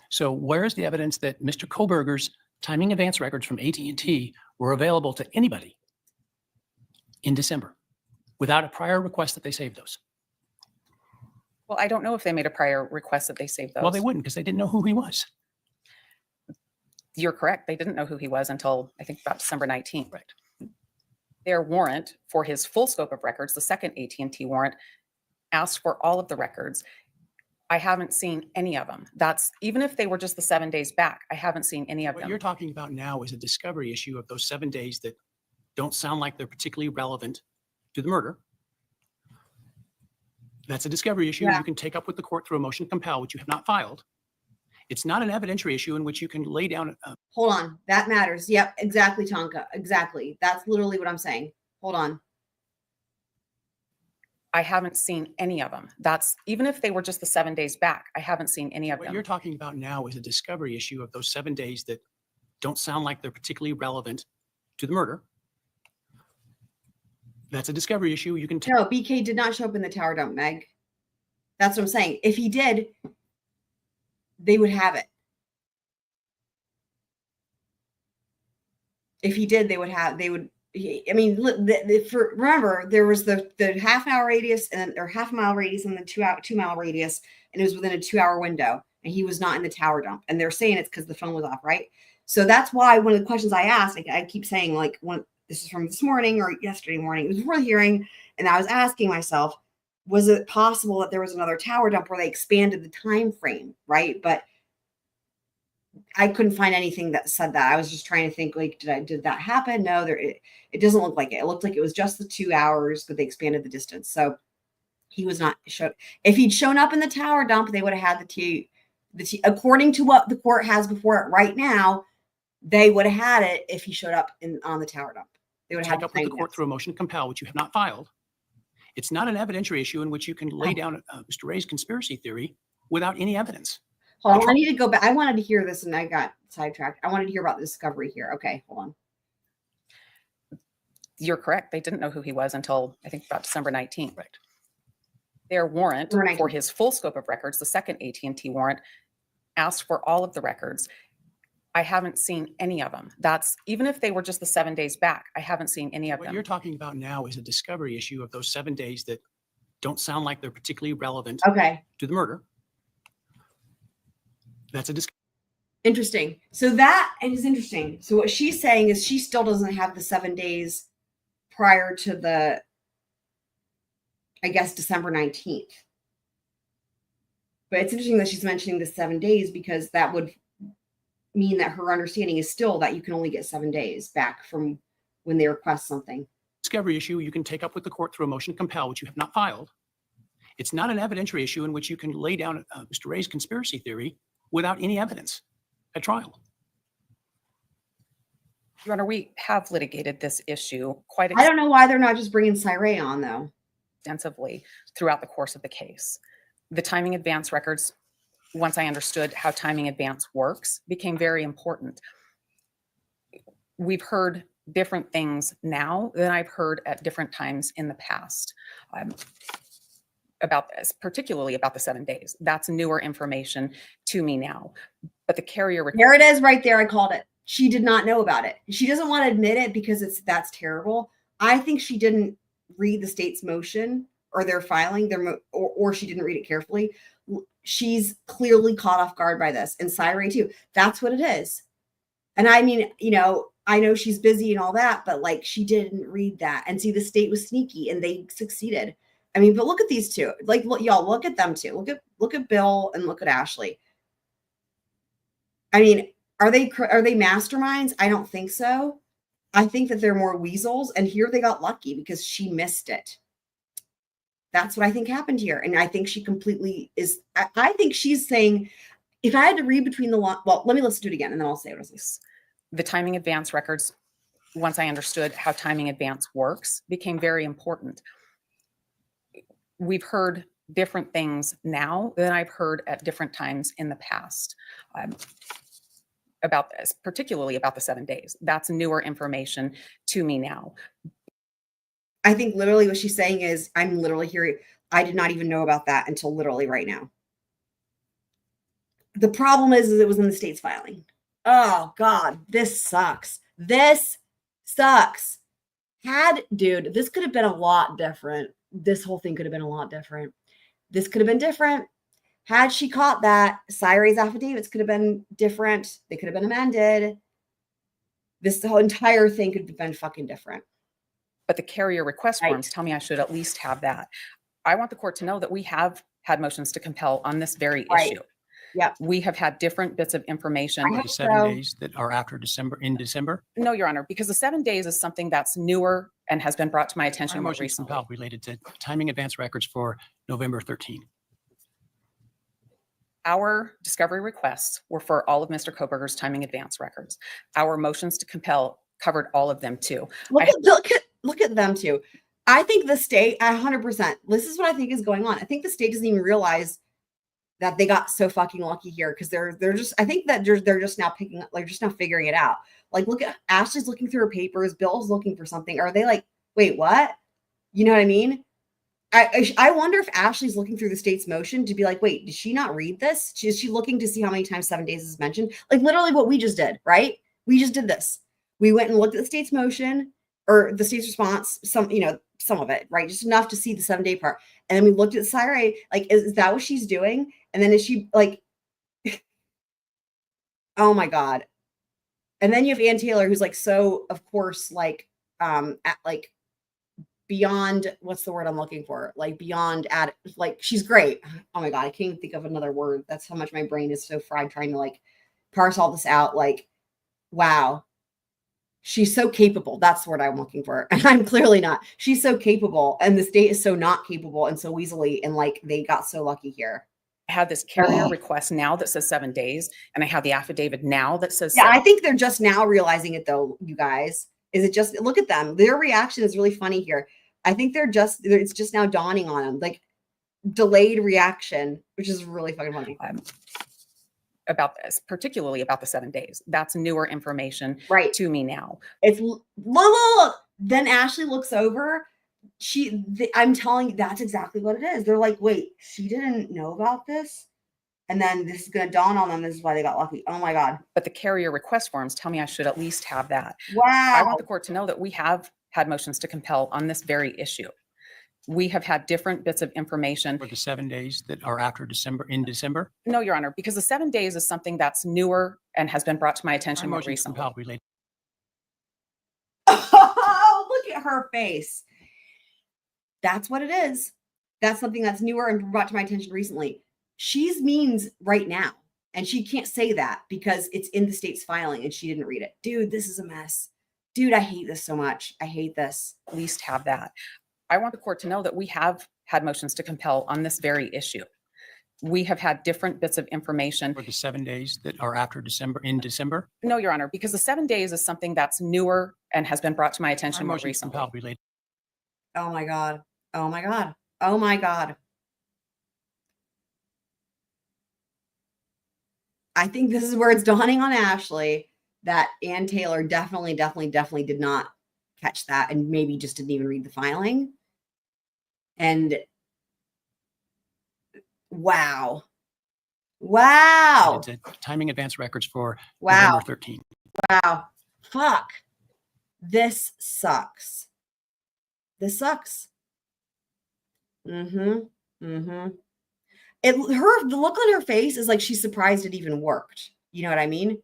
So where's the evidence that Mr. Kohberger's timing advance records from AT&T were available to anybody in December without a prior request that they save those? Well, I don't know if they made a prior request that they save those. Well, they wouldn't because they didn't know who he was. You're correct. They didn't know who he was until I think about December 19th. Right. Their warrant for his full scope of records, the second AT&T warrant, asked for all of the records. I haven't seen any of them. That's even if they were just the 7 days back, I haven't seen any of What them. you're talking about now is a discovery issue of those 7 days that don't sound like they're particularly relevant to the murder. That's a discovery issue Yeah. you can take up with the court through a motion to compel, which you have not filed. It's not an evidentiary issue in which you can lay down. Hold on. That matters. Yep, exactly, Tonka. Exactly. That's literally what I'm saying. Hold on. I haven't seen any of them. That's even if they were just the 7 days back, I haven't seen any of What them. you're talking about now is a discovery issue of those 7 days that don't sound like they're particularly relevant to the murder. That's a discovery issue you can take. No, BK did not show up in the tower dump, Meg. That's what I'm saying. If he did, they would have it. If he did, they would. I mean, remember there was the half-hour radius or half-mile radius and the 2 mile radius, and it was within a 2-hour window, and he was not in the tower dump. And they're saying it's because the phone was off, right? So that's why one of the questions I asked, I keep saying this is from this morning or yesterday morning. It was before the hearing, and I was asking myself, was it possible that there was another tower dump where they expanded the time frame, right? But I couldn't find anything that said that. I was just trying to think, did that happen? No, it doesn't look like it. It looked like it was just the 2 hours, but they expanded the distance. So he was not showed. If he'd shown up in the tower dump, they would have had the T. According to what the court has before it right now, they would have had it if he showed up on the tower dump. They would have Take up with the court through a motion to compel, which you have not filed. It's not an evidentiary issue in which you can lay down Mr. Ray's conspiracy theory without any evidence. Hold on, I need to go back. I wanted to hear this and I got sidetracked. I wanted to hear about the discovery here. Okay, hold on. You're correct. They didn't know who he was until I think about December 19th. Right. Their warrant December 19th. for his full scope of records, the second AT&T warrant, asked for all of the records. I haven't seen any of them. That's even if they were just the 7 days back, I haven't seen any of What them. you're talking about now is a discovery issue of those 7 days that don't sound like they're particularly relevant Okay, to the murder. That's a interesting. So that is interesting. So what she's saying is she still doesn't have the 7 days prior to the, I guess, December 19th. But it's interesting that she's mentioning the 7 days because that would mean that her understanding is still that you can only get 7 days back from when they request something. discovery issue you can take up with the court through a motion to compel, which you have not filed. It's not an evidentiary issue in which you can lay down Mr. Ray's conspiracy theory without any evidence at trial. Your Honor, we have litigated this issue quite I don't know why they're not just bringing Syray on though. extensively throughout the course of the case. The timing advance records, once I understood how timing advance works, became very important. We've heard different things now than I've heard at different times in the past about this, particularly about the 7 days. That's newer information to me now. But the carrier There it is right there. I called it. She did not know about it. She doesn't want to admit it because that's terrible. I think she didn't read the state's motion or their filing, or she didn't read it carefully. She's clearly caught off guard by this, and Syray too. That's what it is. And I mean, I know she's busy and all that, but she didn't read that. And see, the state was sneaky and they succeeded. I mean, but look at these two. Y'all look at them too. Look at Bill and look at Ashley. I mean, are they masterminds? I don't think so. I think that they're more weasels. And here they got lucky because she missed it. That's what I think happened here. And I think she completely is. I think she's saying, if I had to read between the lines, well, let me listen to it again and then I'll say what it is. the timing advance records, once I understood how timing advance works, became very important. We've heard different things now than I've heard at different times in the past about this, particularly about the 7 days. That's newer information to me now. I think literally what she's saying is, I'm literally hearing, I did not even know about that until literally right now. The problem is it was in the state's filing. Oh God, this sucks. This sucks. Dude, this could have been a lot different. This whole thing could have been a lot different. This could have been different. Had she caught that, Cyrie's affidavits could have been different. They could have been amended. The whole entire thing could have been fucking different. But the carrier request Right. forms tell me I should at least have that. I want the court to know that we have had motions to compel on this very Right. issue. Yep. We have had different bits of information. I For hope the 7 so. days that are after December, in December. No, Your Honor, because the 7 days is something that's newer and has been brought to my Our attention more motion to recently. compel related to timing advance records for November 13. Our Discovery requests were for all of Mr. Kohberger's timing advance records. Our motions to compel covered all of them too. Look at them too. I think the state, 100%. This is what I think is going on. I think the state doesn't even realize that they got so fucking lucky here because they're just. I think that they're just now picking up, like just now figuring it out. Like, look at Ashley's looking through her papers. Bill's looking for something. Are they like, wait, what? You know what I mean? I wonder if Ashley's looking through the state's motion to be like, wait, did she not read this? Is she looking to see how many times 7 days is mentioned? Like literally what we just did, right? We just did this. We went and looked at the state's motion or the state's response, some of it, right? Just enough to see the 7 day part. And then we looked at Syra, like, is that what she's doing? And then is she like, oh my God. And then you have Ann Taylor, who's like, so of course, like, beyond, what's the word I'm looking for? Like beyond like, she's great. Oh my God. I can't even think of another word. That's how much my brain is so fried trying to like parse all this out. Like, wow. She's so capable. That's the word I'm looking for. And I'm clearly not. She's so capable. And the state is so not capable and so easily. And like, they got so lucky here. I have this carrier request now that says 7 days, and I have the affidavit now that says Yeah, 7. I think they're just now realizing it though, you guys. Is it just, look at them. Their reaction is really funny here. I think it's just now dawning on them. Like delayed reaction, which is really fucking funny. About this, particularly about the 7 days. That's newer information Right. to me now. It's look. Then Ashley looks over. I'm telling you, that's exactly what it is. They're like, wait, she didn't know about this? And then this is going to dawn on them. This is why they got lucky. Oh my God. But the carrier request forms tell me I should at least have that. Wow. I want the court to know that we have had motions to compel on this very issue. We have had different bits of information. For the 7 days that are after December, in December. No, Your Honor, because the 7 days is something that's newer and has been brought to my Our attention more motion to recently. compel related. Oh, look at her face. That's what it is. That's something that's newer and brought to my attention recently. She's means right now. And she can't say that because it's in the state's filing and she didn't read it. Dude, this is a mess. Dude, I hate this so much. I hate this. At least have that. I want the court to know that we have had motions to compel on this very issue. We have had different bits of information. For the 7 days that are after December, in December. No, Your Honor, because the 7 days is something that's newer and has been brought to my Our attention more motion to recently. compel related. Oh my God. Oh my God. Oh my God. I think this is where it's dawning on Ashley that Ann Taylor definitely did not catch that and maybe just didn't even read the filing. And wow. Wow. Related to timing advance records for Wow. November 13. Wow. Fuck. This sucks. This sucks. Mm-hmm. Mm-hmm. The look on her face is like she's surprised it even worked. You know what I mean?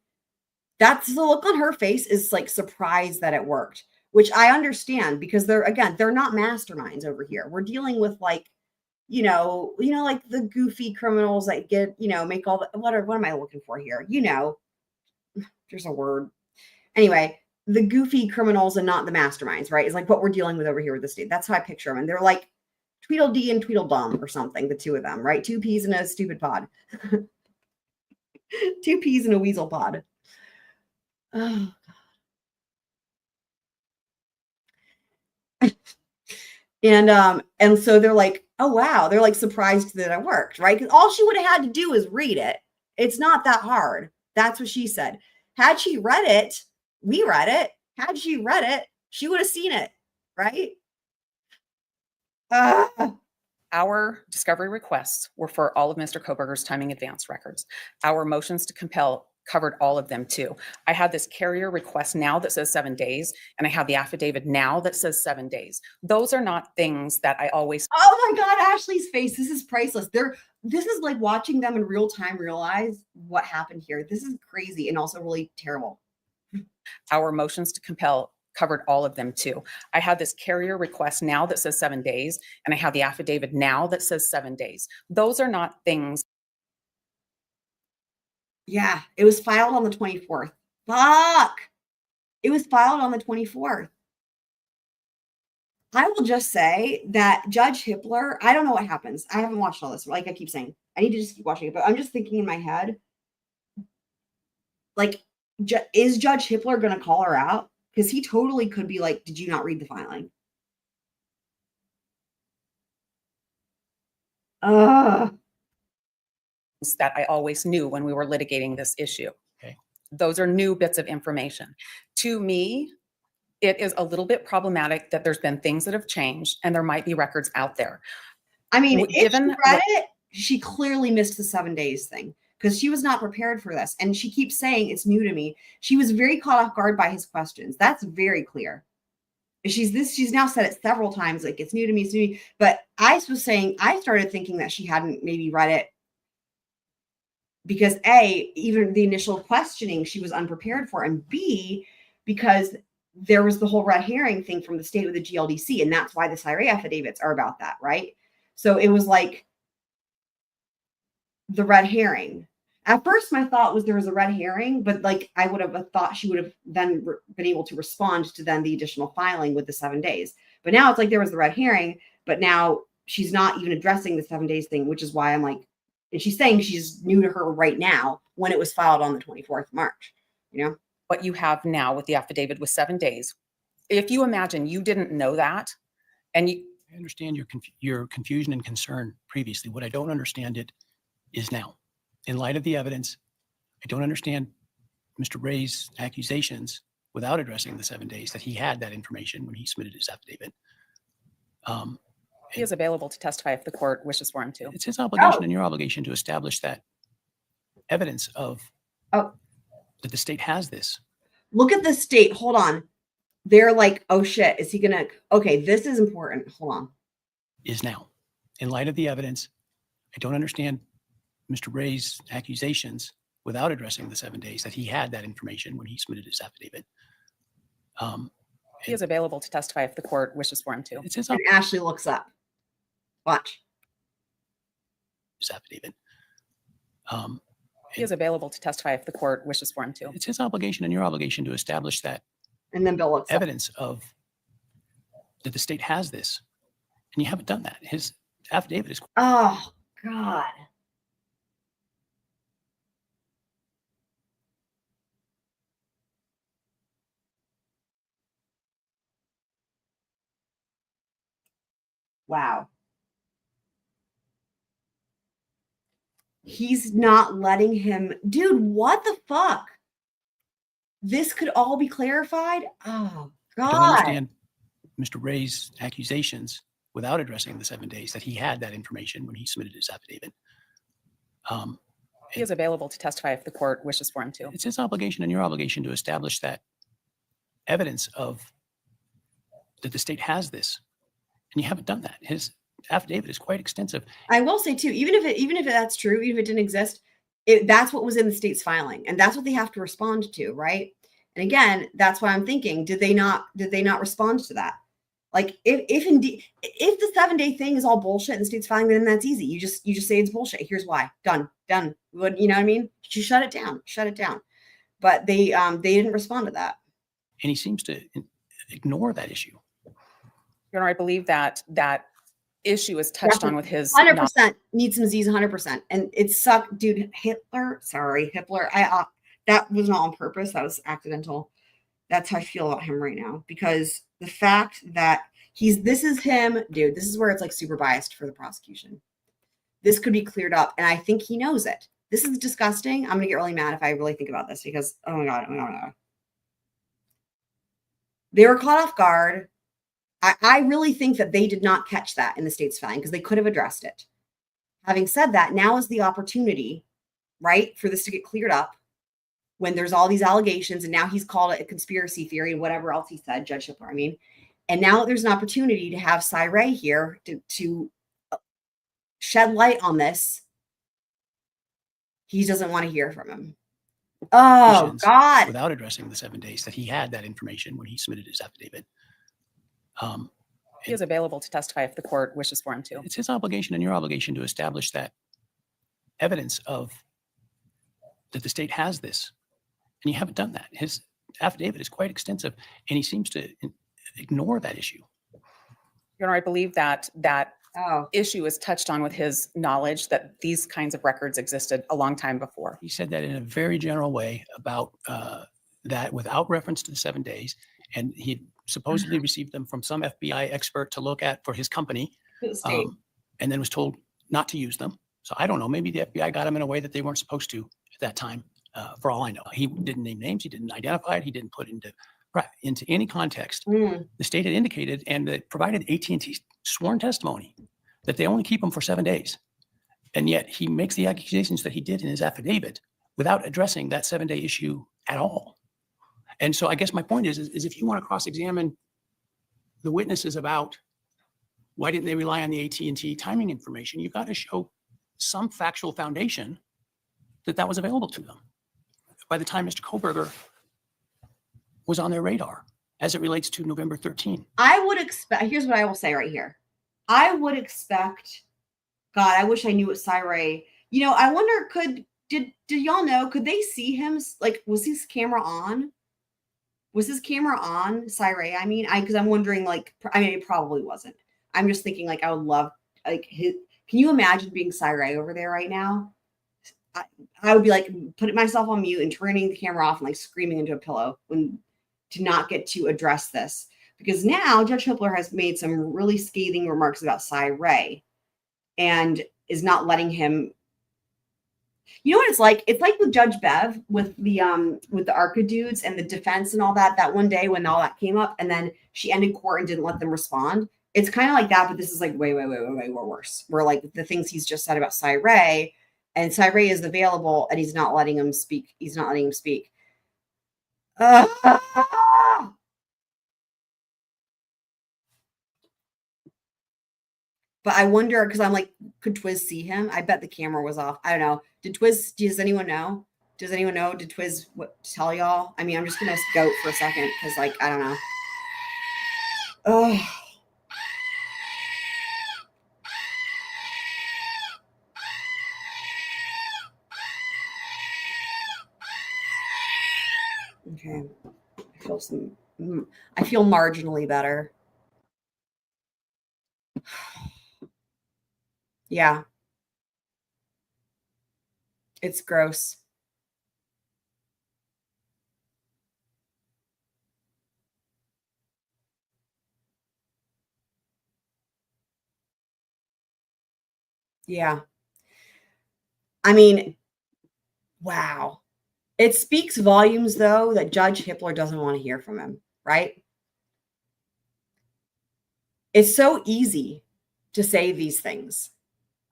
That's the look on her face is like surprised that it worked, which I understand because they're not masterminds over here. We're dealing with like, like the goofy criminals that get, make all the, what am I looking for here? There's a word. Anyway, the goofy criminals and not the masterminds, right? Is like what we're dealing with over here with the state. That's how I picture them. And they're like Tweedledee and Tweedledum or something, the two of them, right? 2 peas in a stupid pod. 2 peas in a weasel pod. Oh, God. And so they're like, oh wow, they're like surprised that it worked, right? Because all she would have had to do is read it. It's not that hard. That's what she said. Had she read it, we read it. Had she read it, she would have seen it, right? Our discovery requests were for all of Mr. Kohberger's timing advance records. Our motions to compel covered all of them too. I have this carrier request now that says 7 days, and I have the affidavit now that says 7 days. Those are not things that I always. Oh my God, Ashley's face. This is priceless. This is like watching them in real time realize what happened here. This is crazy and also really terrible. Our motions to compel covered all of them too. I have this carrier request now that says 7 days, and I have the affidavit now that says 7 days. Those are not things. Yeah, it was filed on the 24th. Fuck. It was filed on the 24th. I will just say that Judge Hippler, I don't know what happens. I haven't watched all this. Like I keep saying, I need to just keep watching it, but I'm just thinking in my head, like, is Judge Hippler going to call her out? Because he totally could be like, did you not read the filing? That I always knew when we were litigating this issue. Okay. Those are new bits of information. To me, it is a little bit problematic that there's been things that have changed and there might be records out there. I mean, if given she read it, she clearly missed the 7 days thing because she was not prepared for this. And she keeps saying it's new to me. She was very caught off guard by his questions. That's very clear. She's now said it several times, like it's new to me, it's new to me. But I was saying, I started thinking that she hadn't maybe read it because A, even the initial questioning she was unprepared for, and B, because there was the whole red herring thing from the state with the GLDC, and that's why the Syria affidavits are about that, right? So it was like the red herring. At first, my thought was there was a red herring, but like I would have thought she would have then been able to respond to then the additional filing with the 7 days. But now it's like there was the red herring, but now she's not even addressing the 7 days thing, which is why I'm like, and she's saying she's new to her right now when it was filed on the 24th of March, you know? What you have now with the affidavit was 7 days. If you imagine you didn't know that, and you. I understand your confusion and concern previously. What I don't understand it is now. In light of the evidence, I don't understand Mr. Ray's accusations without addressing the 7 days that he had that information when he submitted his affidavit. He is available to testify if the court wishes for him to. It's his obligation and your obligation to establish that evidence of that the state has this. Look at the state. Hold on. They're like, oh shit, is he gonna? Okay, this is important. Hold on. Is now. In light of the evidence, I don't understand Mr. Ray's accusations without addressing the 7 days that he had that information when he submitted his affidavit. He is available to testify if the court wishes for him to. It's his And Ashley looks up. Watch. affidavit. He is available to testify if the court wishes for him to. It's his obligation and your obligation to establish that And then Bill looks up. evidence of that the state has this, and you haven't done that. His affidavit is. Oh God. Wow. He's not letting him. Dude, what the fuck? This could all be clarified? Oh, I don't God. understand Mr. Ray's accusations without addressing the 7 days that he had that information when he submitted his affidavit. He is available to testify if the court wishes for him to. It's his obligation and your obligation to establish that evidence of that the state has this, and you haven't done that. His affidavit is quite extensive. I will say too, even if that's true, even if it didn't exist, that's what was in the state's filing, and that's what they have to respond to, right? And again, that's why I'm thinking, did they not respond to that? Like, if indeed, if the 7 day thing is all bullshit in the state's filing, then that's easy. You just say it's bullshit. Here's why. Done. What, you know what I mean? You shut it down. But they didn't respond to that. And he seems to ignore that issue. Your Honor, I believe that issue is touched on with his 100% needs some Z's, 100%. And it sucked, dude. Hitler. That was not on purpose. That was accidental. That's how I feel about him right now, because the fact that This is him, dude. This is where it's like super biased for the prosecution. This could be cleared up. And I think he knows it. This is disgusting. I'm going to get really mad if I really think about this because, oh my God, They were caught off guard. I really think that they did not catch that in the state's filing because they could have addressed it. Having said that, now is the opportunity, right, for this to get cleared up when there's all these allegations, and now he's called it a conspiracy theory and whatever else he said, Judge Hippler, I mean. And now there's an opportunity to have Cy here to shed light on this. He doesn't want to hear from him. Oh, Allegations God. Without addressing the 7 days that he had that information when he submitted his affidavit. He is available to testify if the court wishes for him to. It's his obligation and your obligation to establish that evidence of that the state has this. And you haven't done that. His affidavit is quite extensive, and he seems to ignore that issue. Your Honor, I believe that Oh, issue is touched on with his knowledge that these kinds of records existed a long time before. He said that in a very general way about that without reference to the 7 days. And he supposedly received them from some FBI expert to look at for his company, the state. and then was told not to use them. So I don't know, maybe the FBI got him in a way that they weren't supposed to at that time, for all I know. He didn't name names, he didn't identify it, he didn't put into any context. Mm. The state had indicated and that provided AT&T sworn testimony that they only keep them for 7 days. And yet he makes the accusations that he did in his affidavit without addressing that 7 day issue at all. And so I guess my point is if you want to cross-examine the witnesses about why didn't they rely on the AT&T timing information, you've got to show some factual foundation that was available to them by the time Mr. Kohberger was on their radar as it relates to November 13. I would expect, here's what I will say right here. I would expect, God, I wish I knew what Cy I wonder, did y'all know, could they see him? Like, was his camera on? Was his camera on, Cy I mean, because I'm wondering, like, it probably wasn't. I'm just thinking, like, I would love, like, can you imagine being Cy over there right now? I would be like, putting myself on mute and turning the camera off and like screaming into a pillow to not get to address this. Because now Judge Hippler has made some really scathing remarks about Cy and is not letting him. You know what it's like? It's like with Judge Bev with the ARCA dudes and the defense and all that one day when all that came up, and then she ended court and didn't let them respond. It's kind of like that, but this is like way worse. Where like the things he's just said about Cy and Cy is available and he's not letting him speak. He's not letting him speak. But I wonder, because I'm like, could Twiz see him? I bet the camera was off. I don't know. Does anyone know? Does anyone know? Did Twiz tell y'all? I mean, I'm just going to go for a second because, like, I don't know. Oh. Okay. I feel marginally better. Yeah. It's gross. Yeah. I mean, wow. It speaks volumes, though, that Judge Hippler doesn't want to hear from him, right? It's so easy to say these things,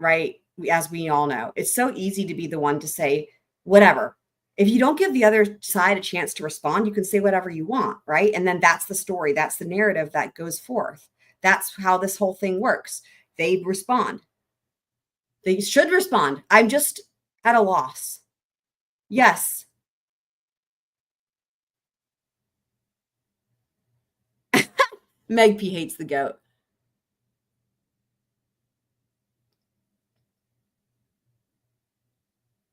right? As we all know, it's so easy to be the one to say whatever. If you don't give the other side a chance to respond, you can say whatever you want, right? And then that's the story. That's the narrative that goes forth. That's how this whole thing works. They respond. They should respond. I'm just at a loss. Yes. Meg P hates the goat.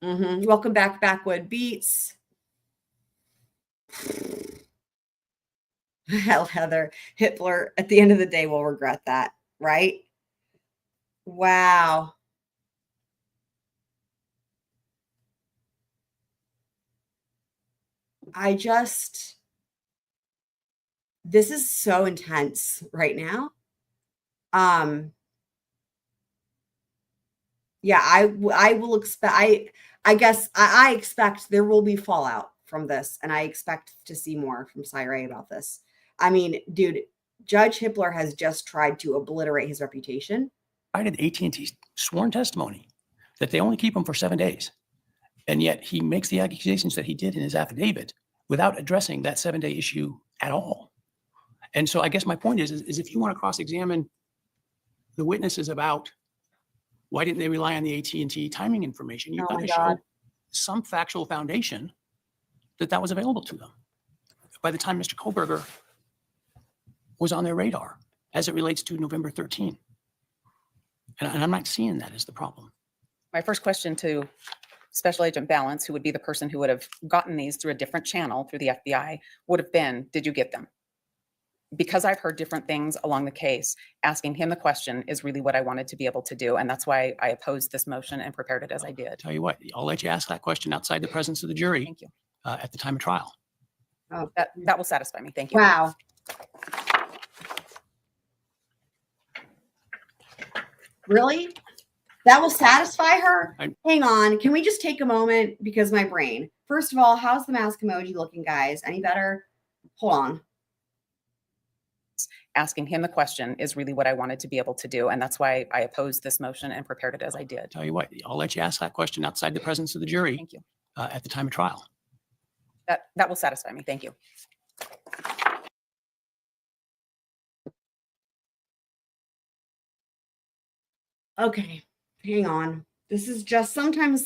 Welcome back, Backwood Beats. Hell, Heather, Hitler, at the end of the day, will regret that, right? Wow. This is so intense right now. Yeah, I will expect, I guess I expect there will be fallout from this, and I expect to see more from Cyril about this. I mean, dude, Judge Hippler has just tried to obliterate his reputation. I did AT&T's sworn testimony that they only keep him for 7 days. And yet he makes the accusations that he did in his affidavit without addressing that 7-day issue at all. And so I guess my point is if you want to cross-examine the witnesses about why didn't they rely on the AT&T timing information, you've Oh got my to God. show some factual foundation that was available to them by the time Mr. Kohberger was on their radar as it relates to November 13. And I'm not seeing that as the problem. My first question to Special Agent Balance, who would be the person who would have gotten these through a different channel through the FBI, would have been, did you get them? Because I've heard different things along the case, asking him the question is really what I wanted to be able to do. And that's why I opposed this motion and prepared it as I did. Tell you what, I'll let you ask that question outside the presence of the jury Thank you. at the time of trial. Oh, That will satisfy me. Thank you. wow. Really? That will satisfy her? Hang on. Can we just take a moment? Because my brain. First of all, how's the mask emoji looking, guys? Any better? Hold on. Asking him the question is really what I wanted to be able to do. And that's why I opposed this motion and prepared it as I did. Tell you what, I'll let you ask that question outside the presence of the jury Thank you. at the time of trial. That will satisfy me. Thank you. Okay, hang on. This is just sometimes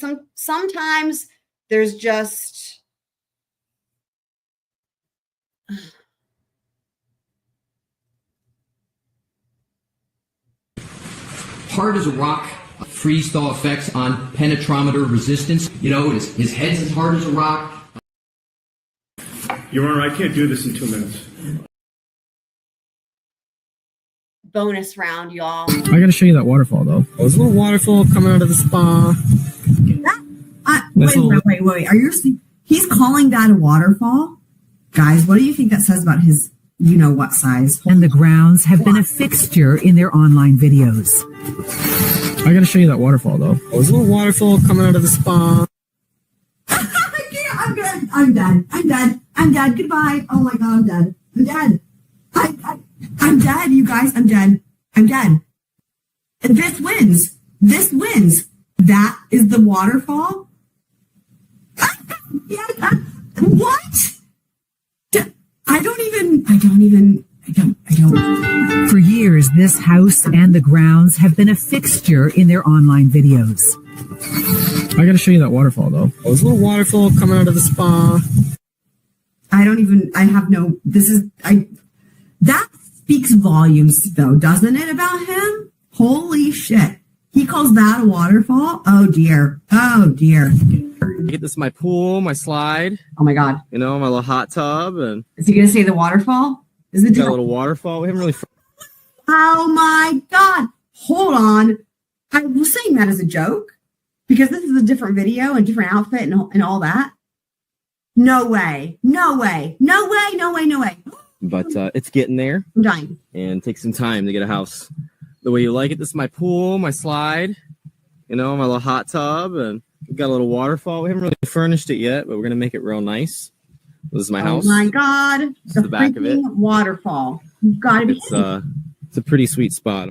there's just hard as a rock, freeze thaw effects on penetrometer resistance. You know, his head's as hard as a rock. Your Honor, I can't do this in 2 minutes. bonus round, y'all. I gotta show you that waterfall though. Oh, there's a little waterfall coming out of the spa. Wait. Are you? He's calling that a waterfall, guys. What do you think that says about his? You know what size? And the grounds have been a fixture in their online videos. I gotta show you that waterfall though. Oh, there's a little waterfall coming out of the spa. I'm good. I'm dead. Goodbye. Oh my God, I'm dead. I'm dead, you guys. I'm dead. This wins. That is the waterfall. What? I don't. For years, this house and the grounds have been a fixture in their online videos. I gotta show you that waterfall though. Oh, there's a little waterfall coming out of the spa. That speaks volumes though, doesn't it, about him? Holy shit. He calls that a waterfall? Oh dear. Get this my pool, my slide. Oh my God. You know, my little hot tub, and Is he going to say the waterfall? Is it got a little waterfall. We haven't really. Oh my God. Hold on. I was saying that as a joke because this is a different video and different outfit and all that. No way. But it's getting there, I'm dying. and take some time to get a house the way you like it. This is my pool, my slide. You know, my little hot tub, and we got a little waterfall. We haven't really furnished it yet, but we're gonna make it real nice. This is my house. Oh my God. This is the back of it. freaking Waterfall. You've got to be It's a pretty sweet spot.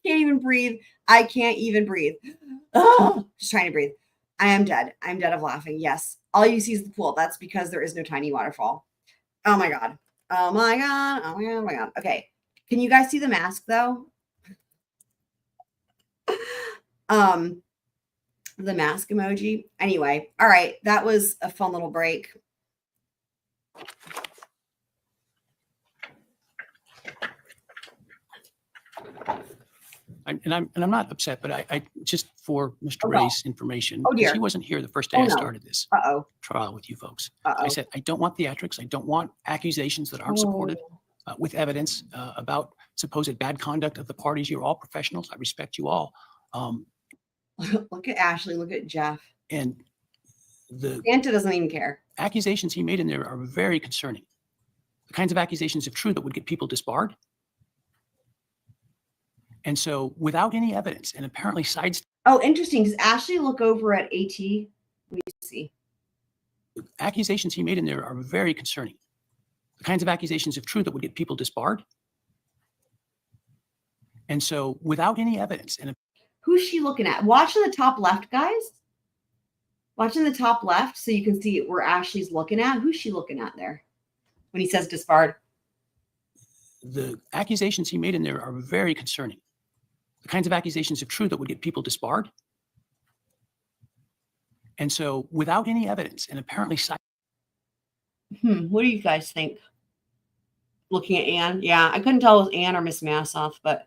Can't even breathe. I can't even breathe. Oh, just trying to breathe. I am dead. I'm dead of laughing. Yes. All you see is the pool. That's because there is no tiny waterfall. Oh my God. Okay. Can you guys see the mask though? The mask emoji. Anyway. All right. That was a fun little break. I'm not upset, but I just for Mr. Oh, no. Ray's information, Oh, 'cause dear. he wasn't here the first day Oh, I no. started this Uh-oh. trial with you folks. Uh-oh. I said, I don't want theatrics. I don't want accusations that aren't supported with evidence about supposed bad conduct of the parties. You're all professionals. I respect you all. Look at Ashley. Look at Jeff. And The Santa doesn't even care. accusations he made in there are very concerning. The kinds of accusations, if true, that would get people disbarred. And so without any evidence and apparently sides. Oh, interesting. Does Ashley look over at AT? Let me see. Accusations he made in there are very concerning. The kinds of accusations, if true, that would get people disbarred. And so without any evidence and Who's she looking at? Watch in the top left, guys. Watch in the top left so you can see where Ashley's looking at. Who's she looking at there when he says disbarred? the accusations he made in there are very concerning. The kinds of accusations, if true, that would get people disbarred. And so without any evidence and apparently What do you guys think? Looking at Ann? Yeah, I couldn't tell it was Ann or Miss Massoff, but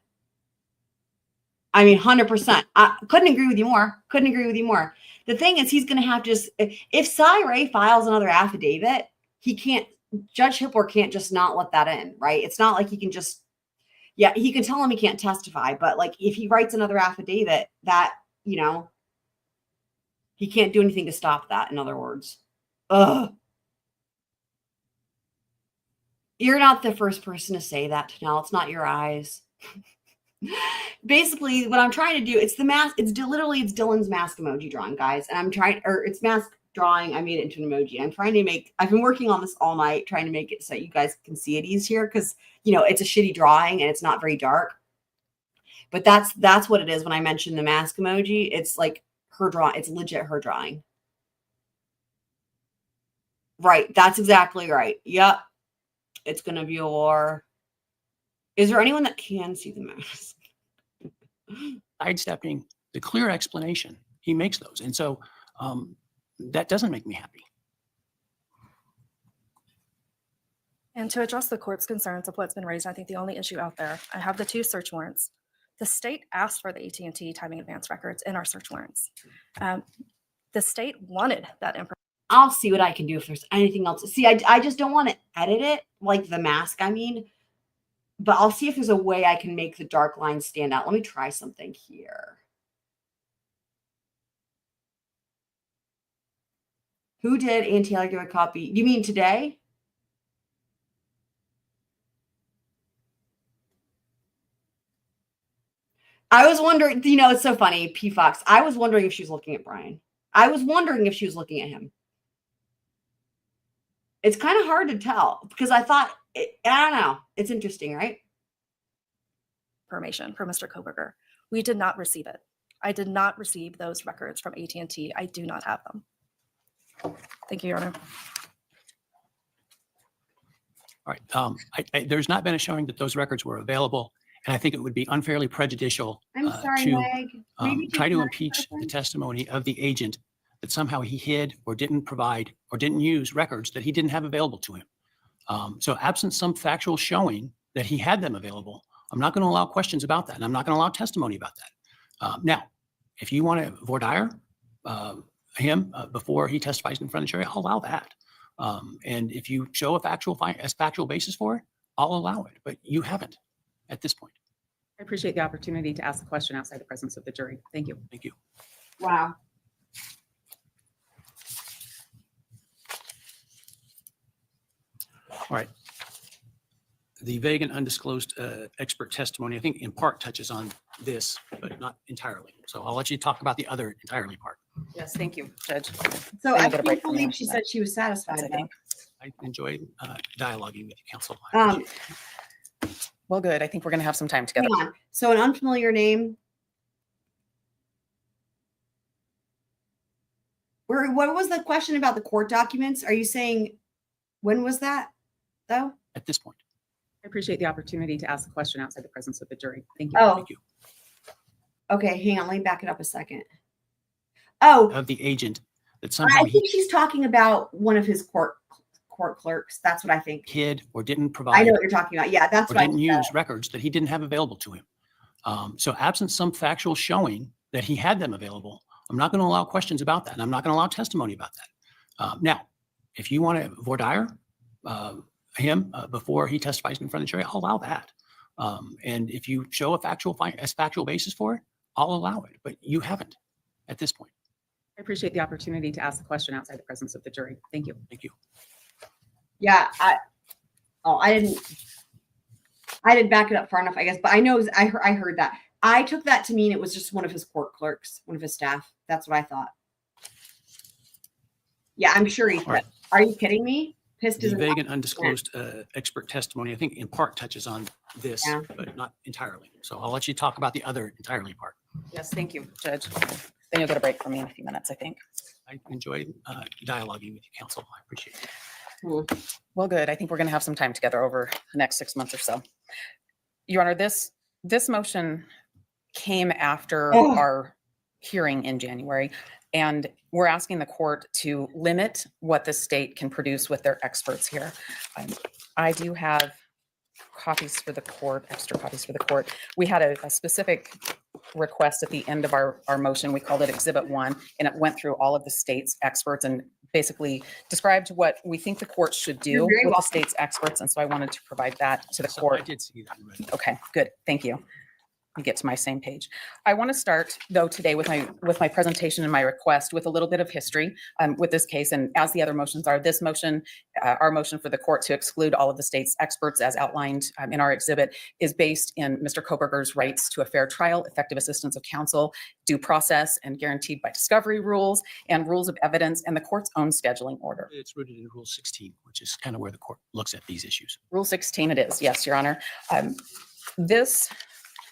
I mean, 100%. I couldn't agree with you more. Couldn't agree with you more. The thing is, he's going to have to just, if Cy Ray files another affidavit, he can't, Judge Hippler can't just not let that in, right? It's not like he can just, yeah, he can tell him he can't testify, but like if he writes another affidavit that, you know, he can't do anything to stop that, in other words. Ugh. You're not the first person to say that, Tanel. It's not your eyes. Basically, what I'm trying to do, it's the mask. It's Dylan's mask emoji drawing, guys. And I'm trying, or it's mask drawing. I made it into an emoji. I'm trying to make, I've been working on this all night, trying to make it so you guys can see it easier. Cause you know, it's a shitty drawing and it's not very dark, but that's what it is. When I mentioned the mask emoji, it's like her drawing. It's legit her drawing. Right. That's exactly right. Yep. It's going to be a war. Is there anyone that can see the mask? sidestepping the clear explanation, he makes those. And so that doesn't make me happy. And to address the court's concerns of what's been raised, I think the only issue out there, I have the 2 search warrants. The state asked for the AT&T timing advance records in our search warrants. The state wanted that information. I'll see what I can do if there's anything else. See, I just don't want to edit it, like the mask, I mean. But I'll see if there's a way I can make the dark lines stand out. Let me try something here. Who did Ann Taylor give a copy? You mean today? I was wondering, you know, it's so funny, P. Fox. I was wondering if she was looking at Bryan. I was wondering if she was looking at him. It's kind of hard to tell because I thought, I don't know. It's interesting, right? Information from Mr. Kohberger. We did not receive it. I did not receive those records from AT&T. I do not have them. Thank you, Your Honor. All right. There's not been a showing that those records were available. And I think it would be unfairly prejudicial I'm sorry, to Meg. try to impeach the testimony of the agent that somehow he hid or didn't provide or didn't use records that he didn't have available to him. So absent some factual showing that he had them available, I'm not going to allow questions about that. And I'm not going to allow testimony about that. Now, if you want to voir dire him before he testifies in front of the jury, I'll allow that. And if you show a factual basis for it, I'll allow it. But you haven't at this point. I appreciate the opportunity to ask the question outside the presence of the jury. Thank you. Thank you. Wow. All right. The vague and undisclosed expert testimony, I think in part touches on this, but not entirely. So I'll let you talk about the other entirely part. Yes, thank you, Judge. So I I get a can't break from believe that. she said she was satisfied. That's okay. I enjoy dialoguing with you, counsel. Well, good. I think we're going to have some time together. Hang on. So an unfamiliar name. What was the question about the court documents? Are you saying, when was that though? At this point. I appreciate the opportunity to ask the question outside the presence of the jury. Thank you. Oh, Thank you. Okay, hang on. Let me back it up a second. Oh, Of the agent that I somehow he think she's talking about one of his court clerks. That's what I think. hid or didn't I provide know what you're talking about. Yeah, that's or what I didn't think. use records that he didn't have available to him. So absent some factual showing that he had them available, I'm not going to allow questions about that. And I'm not going to allow testimony about that. Now, if you want to voir dire him before he testifies in front of the jury, I'll allow that. And if you show a factual basis for it, I'll allow it. But you haven't at this point. I I appreciate the opportunity to ask the question outside the presence of the jury. Thank you. Thank you. Yeah, I didn't back it up far enough, I guess, but I know I heard that. I took that to mean it was just one of his court clerks, one of his staff. That's what I thought. Yeah, I'm sure he's. right. Are you kidding me? Pissed The is vague and undisclosed expert testimony, I think in part touches on this, Yeah. but not entirely. So I'll let you talk about the other entirely part. Yes, thank you, Judge. Then you'll get a break from me in a few minutes, I think. I enjoy dialoguing with you, counsel. I appreciate it. Well, good. I think we're going to have some time together over the next 6 months or so. Your Honor, this motion came after Oh. our hearing in January, and we're asking the court to limit what the state can produce with their experts here. I do have copies for the court, extra copies for the court. We had a specific request at the end of our motion. We called it Exhibit 1, and it went through all of the state's experts and basically described what we think the court should do You're with very the welcome. state's experts. And so I wanted to provide that to the So I court. did see that already. Okay, good. Thank you. We get to my same page. I want to start though today with my presentation and my request with a little bit of history with this case. And as the other motions are, this motion, our motion for the court to exclude all of the state's experts as outlined in our exhibit is based in Mr. Kohberger's rights to a fair trial, effective assistance of counsel, due process, and guaranteed by discovery rules and rules of evidence and the court's own scheduling order. It's rooted in Rule 16, which is kind of where the court looks at these issues. Rule 16 it is, yes, Your Honor. This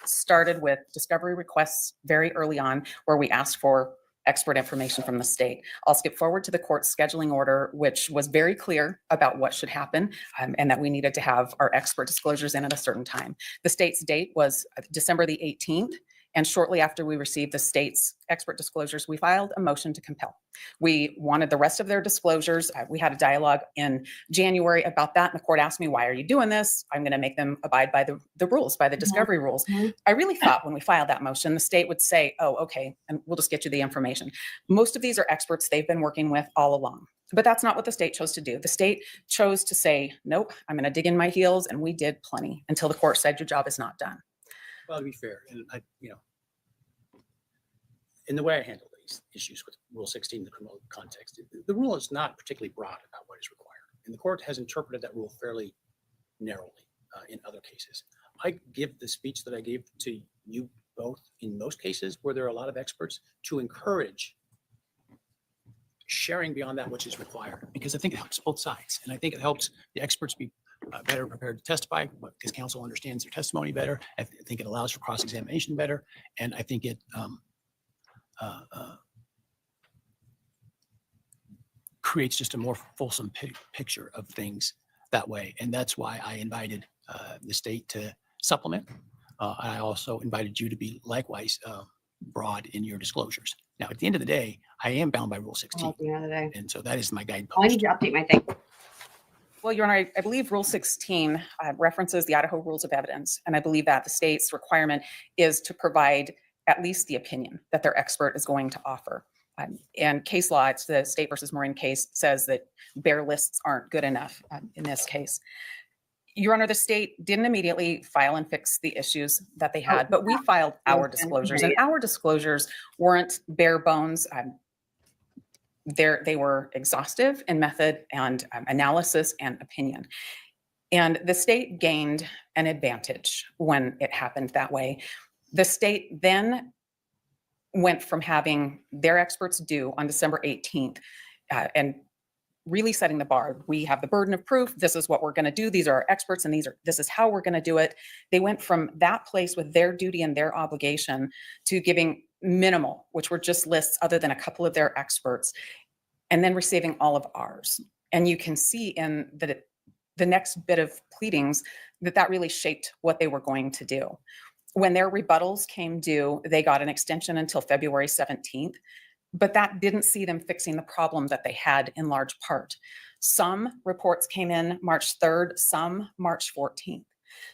started with discovery requests very early on where we asked for expert information from the state. I'll skip forward to the court's scheduling order, which was very clear about what should happen and that we needed to have our expert disclosures in at a certain time. The state's date was December the 18th. And shortly after we received the state's expert disclosures, we filed a motion to compel. We wanted the rest of their disclosures. We had a dialogue in January about that. And the court asked me, why are you doing this? I'm going to make them abide by the rules, by the discovery rules. I really thought when we filed that motion, the state would say, oh, okay, and we'll just get you the information. Most of these are experts they've been working with all along. But that's not what the state chose to do. The state chose to say, nope, I'm going to dig in my heels. And we did plenty until the court said your job is not done. Well, to be fair, and in the way I handle these issues with Rule 16, the criminal context, the rule is not particularly broad about what is required. And the court has interpreted that rule fairly narrowly in other cases. I give the speech that I gave to you both in most cases where there are a lot of experts to encourage sharing beyond that which is required, because I think it helps both sides. And I think it helps the experts be better prepared to testify because counsel understands their testimony better. I think it allows for cross-examination better. And I think it creates just a more fulsome picture of things that way. And that's why I invited the state to supplement. I also invited you to be likewise broad in your disclosures. Now, at the end of the day, I am bound by Rule 16. At the end of the day. And so that is my guidepost. Oh, I need to update my thing. Well, Your Honor, I believe Rule 16 references the Idaho Rules of Evidence. And I believe that the state's requirement is to provide at least the opinion that their expert is going to offer. And case law, it's the State versus Maureen case, says that bare lists aren't good enough in this case. Your Honor, the state didn't immediately file and fix the issues that they had, but we filed our disclosures, and our disclosures weren't bare bones. They were exhaustive in method and analysis and opinion. And the state gained an advantage when it happened that way. The state then went from having their experts due on December 18th and really setting the bar. We have the burden of proof. This is what we're going to do. These are our experts, and this is how we're going to do it. They went from that place with their duty and their obligation to giving minimal, which were just lists other than a couple of their experts, and then receiving all of ours. And you can see in the next bit of pleadings that really shaped what they were going to do. When their rebuttals came due, they got an extension until February 17th, but that didn't see them fixing the problem that they had in large part. Some reports came in March 3rd, some March 14th.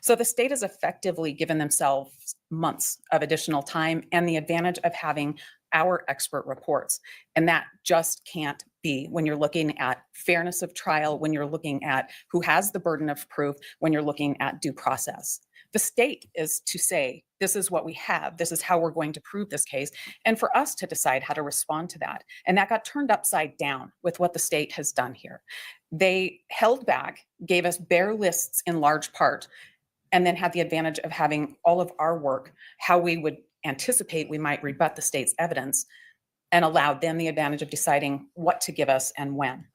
So the state has effectively given themselves months of additional time and the advantage of having our expert reports. And that just can't be when you're looking at fairness of trial, when you're looking at who has the burden of proof, when you're looking at due process. The state is to say, this is what we have. This is how we're going to prove this case. And for us to decide how to respond to that. And that got turned upside down with what the state has done here. They held back, gave us bare lists in large part, and then had the advantage of having all of our work, how we would anticipate we might rebut the state's evidence, and allowed them the advantage of deciding what to give us and when.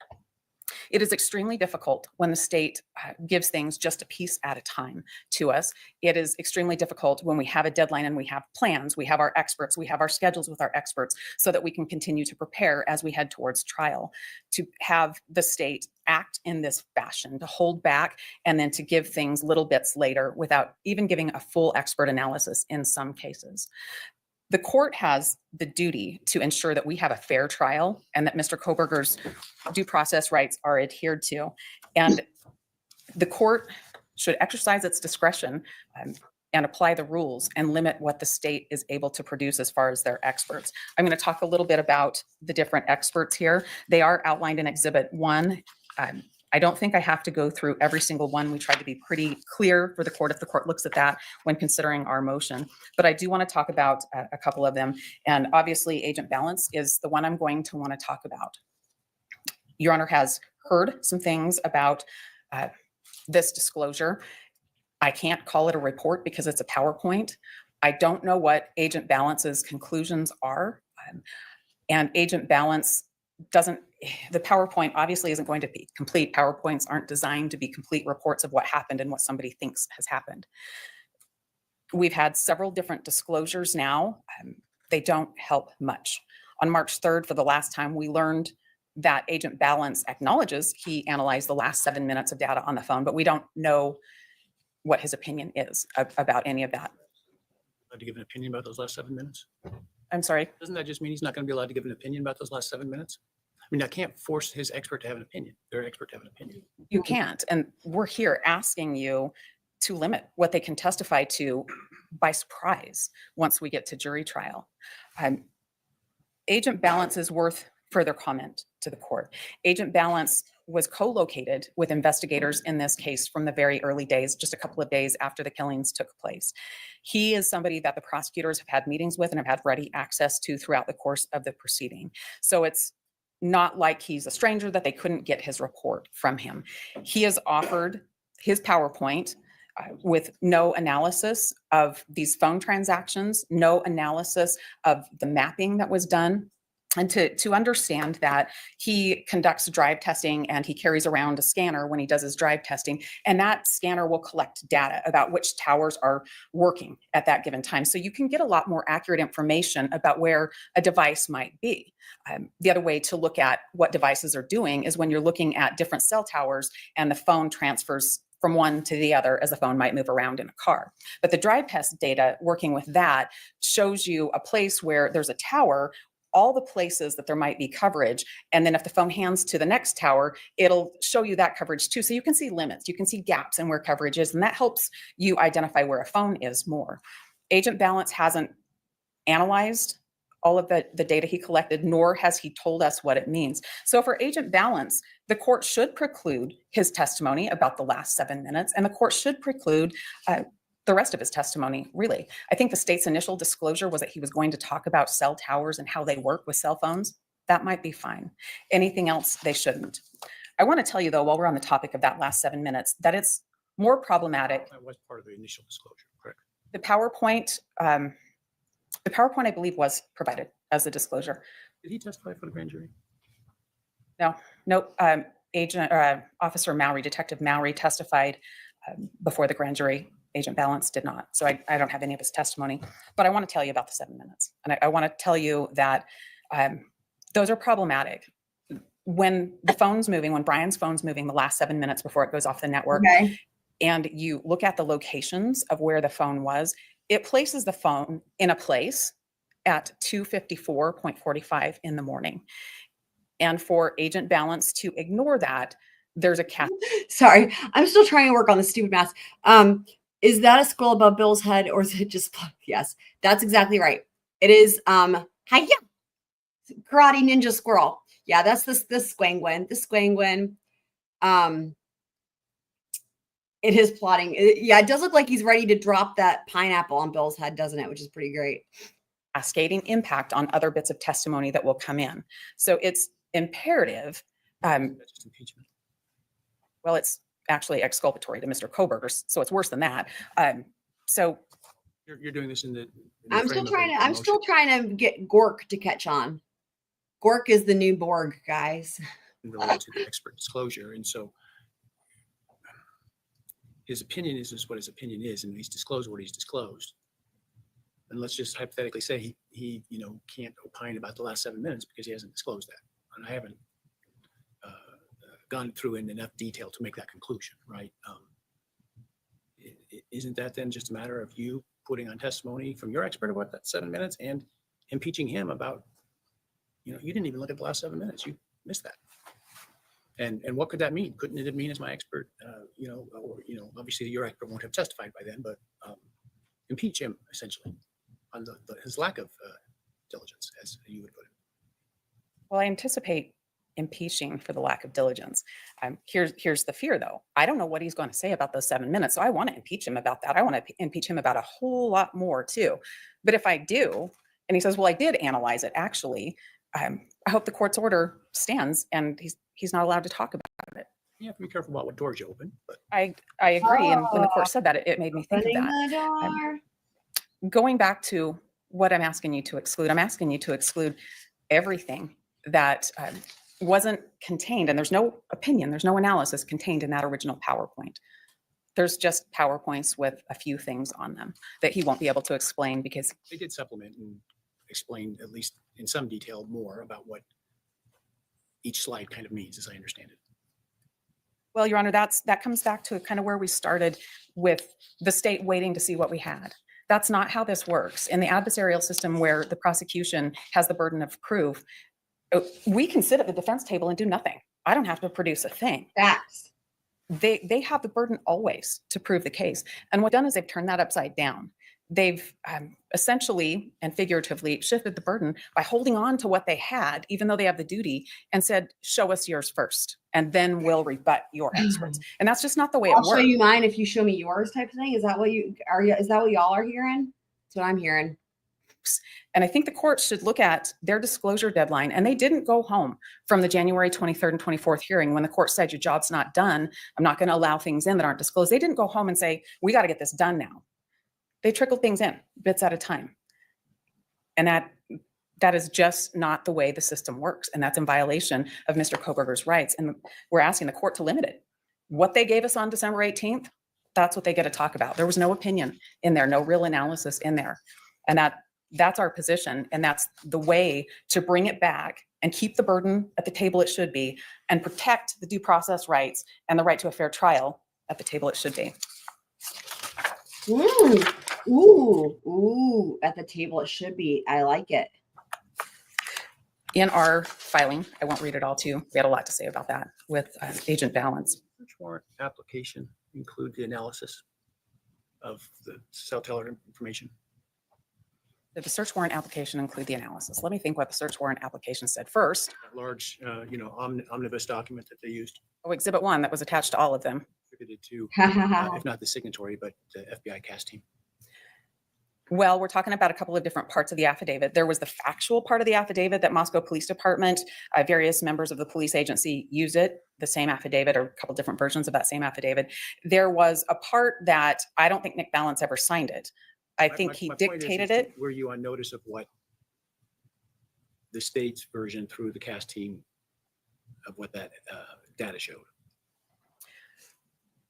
It is extremely difficult when the state gives things just a piece at a time to us. It is extremely difficult when we have a deadline and we have plans, we have our experts, we have our schedules with our experts so that we can continue to prepare as we head towards trial. To have the state act in this fashion, to hold back and then to give things little bits later without even giving a full expert analysis in some cases. The court has the duty to ensure that we have a fair trial and that Mr. Kohberger's due process rights are adhered to. And the court should exercise its discretion and apply the rules and limit what the state is able to produce as far as their experts. I'm going to talk a little bit about the different experts here. They are outlined in Exhibit 1. I don't think I have to go through every single one. We tried to be pretty clear for the court if the court looks at that when considering our motion. But I do want to talk about a couple of them. And obviously, Agent Balance is the one I'm going to want to talk about. Your Honor has heard some things about this disclosure. I can't call it a report because it's a PowerPoint. I don't know what Agent Balance's conclusions are. And Agent Balance the PowerPoint obviously isn't going to be complete. PowerPoints aren't designed to be complete reports of what happened and what somebody thinks has happened. We've had several different disclosures now. They don't help much. On March 3rd, for the last time, we learned that Agent Balance acknowledges he analyzed the last 7 minutes of data on the phone, but we don't know what his opinion is about any of that. Allowed to give an opinion about those last 7 minutes? I'm sorry? Doesn't that just mean he's not going to be allowed to give an opinion about those last 7 minutes? I mean, I can't force his expert to have an opinion. Their expert to have an opinion. You can't. And we're here asking you to limit what they can testify to by surprise once we get to jury trial. Agent Balance is worth further comment to the court. Agent Balance was co-located with investigators in this case from the very early days, just a couple of days after the killings took place. He is somebody that the prosecutors have had meetings with and have had ready access to throughout the course of the proceeding. So it's not like he's a stranger that they couldn't get his report from him. He has offered his PowerPoint with no analysis of these phone transactions, no analysis of the mapping that was done. And to understand that he conducts drive testing and he carries around a scanner when he does his drive testing, and that scanner will collect data about which towers are working at that given time. So you can get a lot more accurate information about where a device might be. The other way to look at what devices are doing is when you're looking at different cell towers and the phone transfers from one to the other as the phone might move around in a car. But the drive test data working with that shows you a place where there's a tower, all the places that there might be coverage. And then if the phone hands to the next tower, it'll show you that coverage too. So you can see limits, you can see gaps in where coverage is, and that helps you identify where a phone is more. Agent Balance hasn't analyzed all of the data he collected, nor has he told us what it means. So for Agent Balance, the court should preclude his testimony about the last 7 minutes, and the court should preclude the rest of his testimony, really. I think the state's initial disclosure was that he was going to talk about cell towers and how they work with cell phones. That might be fine. Anything else, they shouldn't. I want to tell you, though, while we're on the topic of that last 7 minutes, that it's more problematic. That was part of the initial disclosure, correct? The PowerPoint, I believe, was provided as a disclosure. Did he testify for the grand jury? No, Officer Mowry, Detective Mowry testified before the grand jury. Agent Balance did not. So I don't have any of his testimony, but I want to tell you about the 7 minutes. And I want to tell you that those are problematic. When the phone's moving, when Bryan's phone's moving the last 7 minutes before it goes off the network, Okay. and you look at the locations of where the phone was, it places the phone in a place at 2:54.45 in the morning. And for Agent Balance to ignore that, there's a cat. Sorry, I'm still trying to work on the stupid math. Is that a squirrel above Bill's head, or is it just? Yes, that's exactly right. It is. Hiya, karate ninja squirrel. Yeah, that's this squangwin. This squangwin. It is plotting. Yeah, it does look like he's ready to drop that pineapple on Bill's head, doesn't it? Which is pretty great. Cascading impact on other bits of testimony that will come in. So it's imperative. That's just impeachment. Well, it's actually exculpatory to Mr. Kohberger, so it's worse than that. So You're doing this in the I'm frame still of a I'm still motion trying to get Gork to catch on. Gork is the new Borg, guys. related to the expert disclosure. And so his opinion is what his opinion is, and he's disclosed what he's disclosed. And let's just hypothetically say he can't opine about the last 7 minutes because he hasn't disclosed that. And I haven't gone through in enough detail to make that conclusion, right? Isn't that then just a matter of you putting on testimony from your expert about that 7 minutes and impeaching him about, you didn't even look at the last 7 minutes, you missed that. And what could that mean? Couldn't it mean as my expert, obviously your expert won't have testified by then, but impeach him essentially on his lack of diligence, as you would put it. well, I anticipate impeaching for the lack of diligence. Here's the fear though. I don't know what he's going to say about those 7 minutes. So I want to impeach him about that. I want to impeach him about a whole lot more too. But if I do, and he says, well, I did analyze it actually, I hope the court's order stands and he's not allowed to talk about it. You have to be careful about what doors you open, but I agree. And when the court said that, it made me think of that. Going back to what I'm asking you to exclude, I'm asking you to exclude everything that wasn't contained, and there's no opinion, there's no analysis contained in that original PowerPoint. There's just PowerPoints with a few things on them that he won't be able to explain because they did supplement and explain, at least in some detail, more about what each slide kind of means, as I understand it. Well, Your Honor, that comes back to kind of where we started with the state waiting to see what we had. That's not how this works. In the adversarial system where the prosecution has the burden of proof, we can sit at the defense table and do nothing. I don't have to produce a thing. Facts. They have the burden always to prove the case. And what done is they've turned that upside down. They've essentially and figuratively shifted the burden by holding on to what they had, even though they have the duty, and said, show us yours first, and then we'll rebut your experts. And that's just not the way it I'll works. show you mine if you show me yours type of thing. Is that what is that what y'all are hearing? That's what I'm hearing. And I think the court should look at their disclosure deadline. And they didn't go home from the January 23rd and 24th hearing when the court said your job's not done. I'm not going to allow things in that aren't disclosed. They didn't go home and say, we got to get this done now. They trickled things in bits at a time. And that is just not the way the system works. And that's in violation of Mr. Kohberger's rights. And we're asking the court to limit it. What they gave us on December 18th, that's what they get to talk about. There was no opinion in there, no real analysis in there. And that's our position. And that's the way to bring it back and keep the burden at the table it should be and protect the due process rights and the right to a fair trial at the table it should be. Ooh, at the table it should be. I like it. In our filing, I won't read it all to you. We had a lot to say about that with Agent Balance. Search warrant application include the analysis of the cell teller information? Did the search warrant application include the analysis? Let me think what the search warrant application said first. That large, omnibus document that they used, Oh, Exhibit 1 that was attached to all of them. attributed to, if not the signatory, but the FBI CAS team. Well, we're talking about a couple of different parts of the affidavit. There was the factual part of the affidavit that Moscow Police Department, various members of the police agency use it, the same affidavit or a couple different versions of that same affidavit. There was a part that I don't think Nick Balance ever signed it. I think he dictated it. Were you on notice of what the state's version through the CAS team of what that data showed?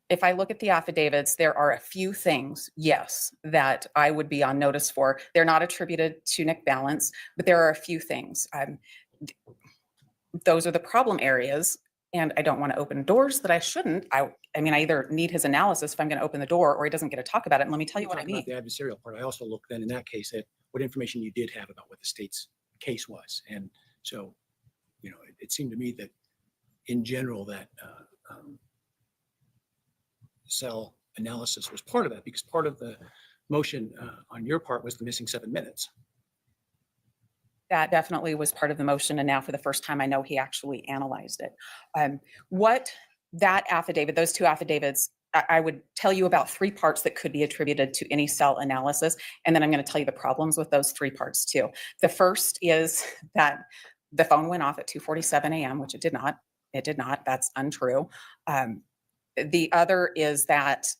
If I look at the affidavits, there are a few things, yes, that I would be on notice for. They're not attributed to Nick Balance, but there are a few things. Those are the problem areas, and I don't want to open doors that I shouldn't. I either need his analysis if I'm going to open the door, or he doesn't get to talk about it. And let me tell you what I mean. The adversarial part. I also looked then in that case at what information you did have about what the state's case was, and so, it seemed to me that, in general, that cell analysis was part of that, because part of the motion on your part was the missing 7 minutes. That definitely was part of the motion. And now for the first time, I know he actually analyzed it. What that affidavit, those two affidavits I would tell you about 3 parts that could be attributed to any cell analysis. And then I'm going to tell you the problems with those 3 parts too. The first is that the phone went off at 2:47 a.m., which it did not. It did not. That's untrue. The other is that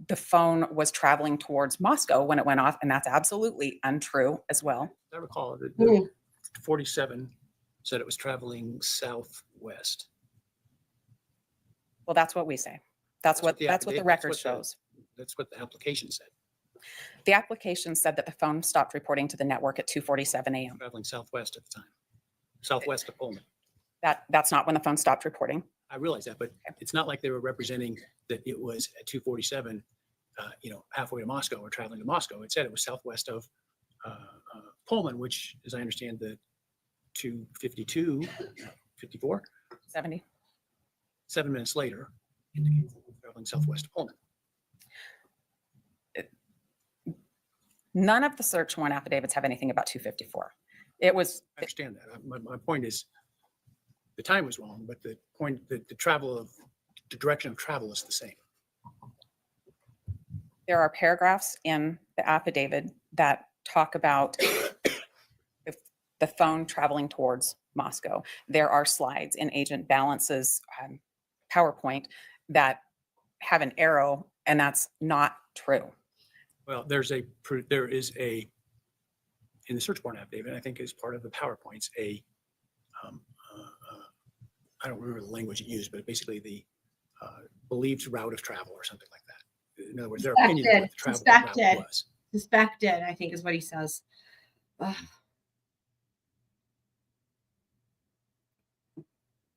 the phone was traveling towards Moscow when it went off, and that's absolutely untrue as well. I recall that the 47 said it was traveling southwest. Well, that's what we say. That's what the record shows. That's what the application said. The application said that the phone stopped reporting to the network at 2:47 a.m. Traveling southwest at the time, southwest of Pullman. That's not when the phone stopped reporting. I realize that, but it's not like they were representing that it was at 2:47, halfway to Moscow or traveling to Moscow. It said it was southwest of Pullman, which, as I understand, the 2:52, 54, 70. 7 minutes later, indicates that it was traveling southwest of Pullman. None of the search warrant affidavits have anything about 2:54. It was. I understand that. My point is, the time was wrong, but the point, the direction of travel is the same. There are paragraphs in the affidavit that talk about the phone traveling towards Moscow. There are slides in Agent Balance's PowerPoint that have an arrow, and that's not true. Well, there is in the search warrant affidavit, I think as part of the PowerPoints, I don't remember the language it used, but basically the believed route of travel or something like that. In other words, their opinion of what the travel route was. Suspected, I think is what he says. Ugh.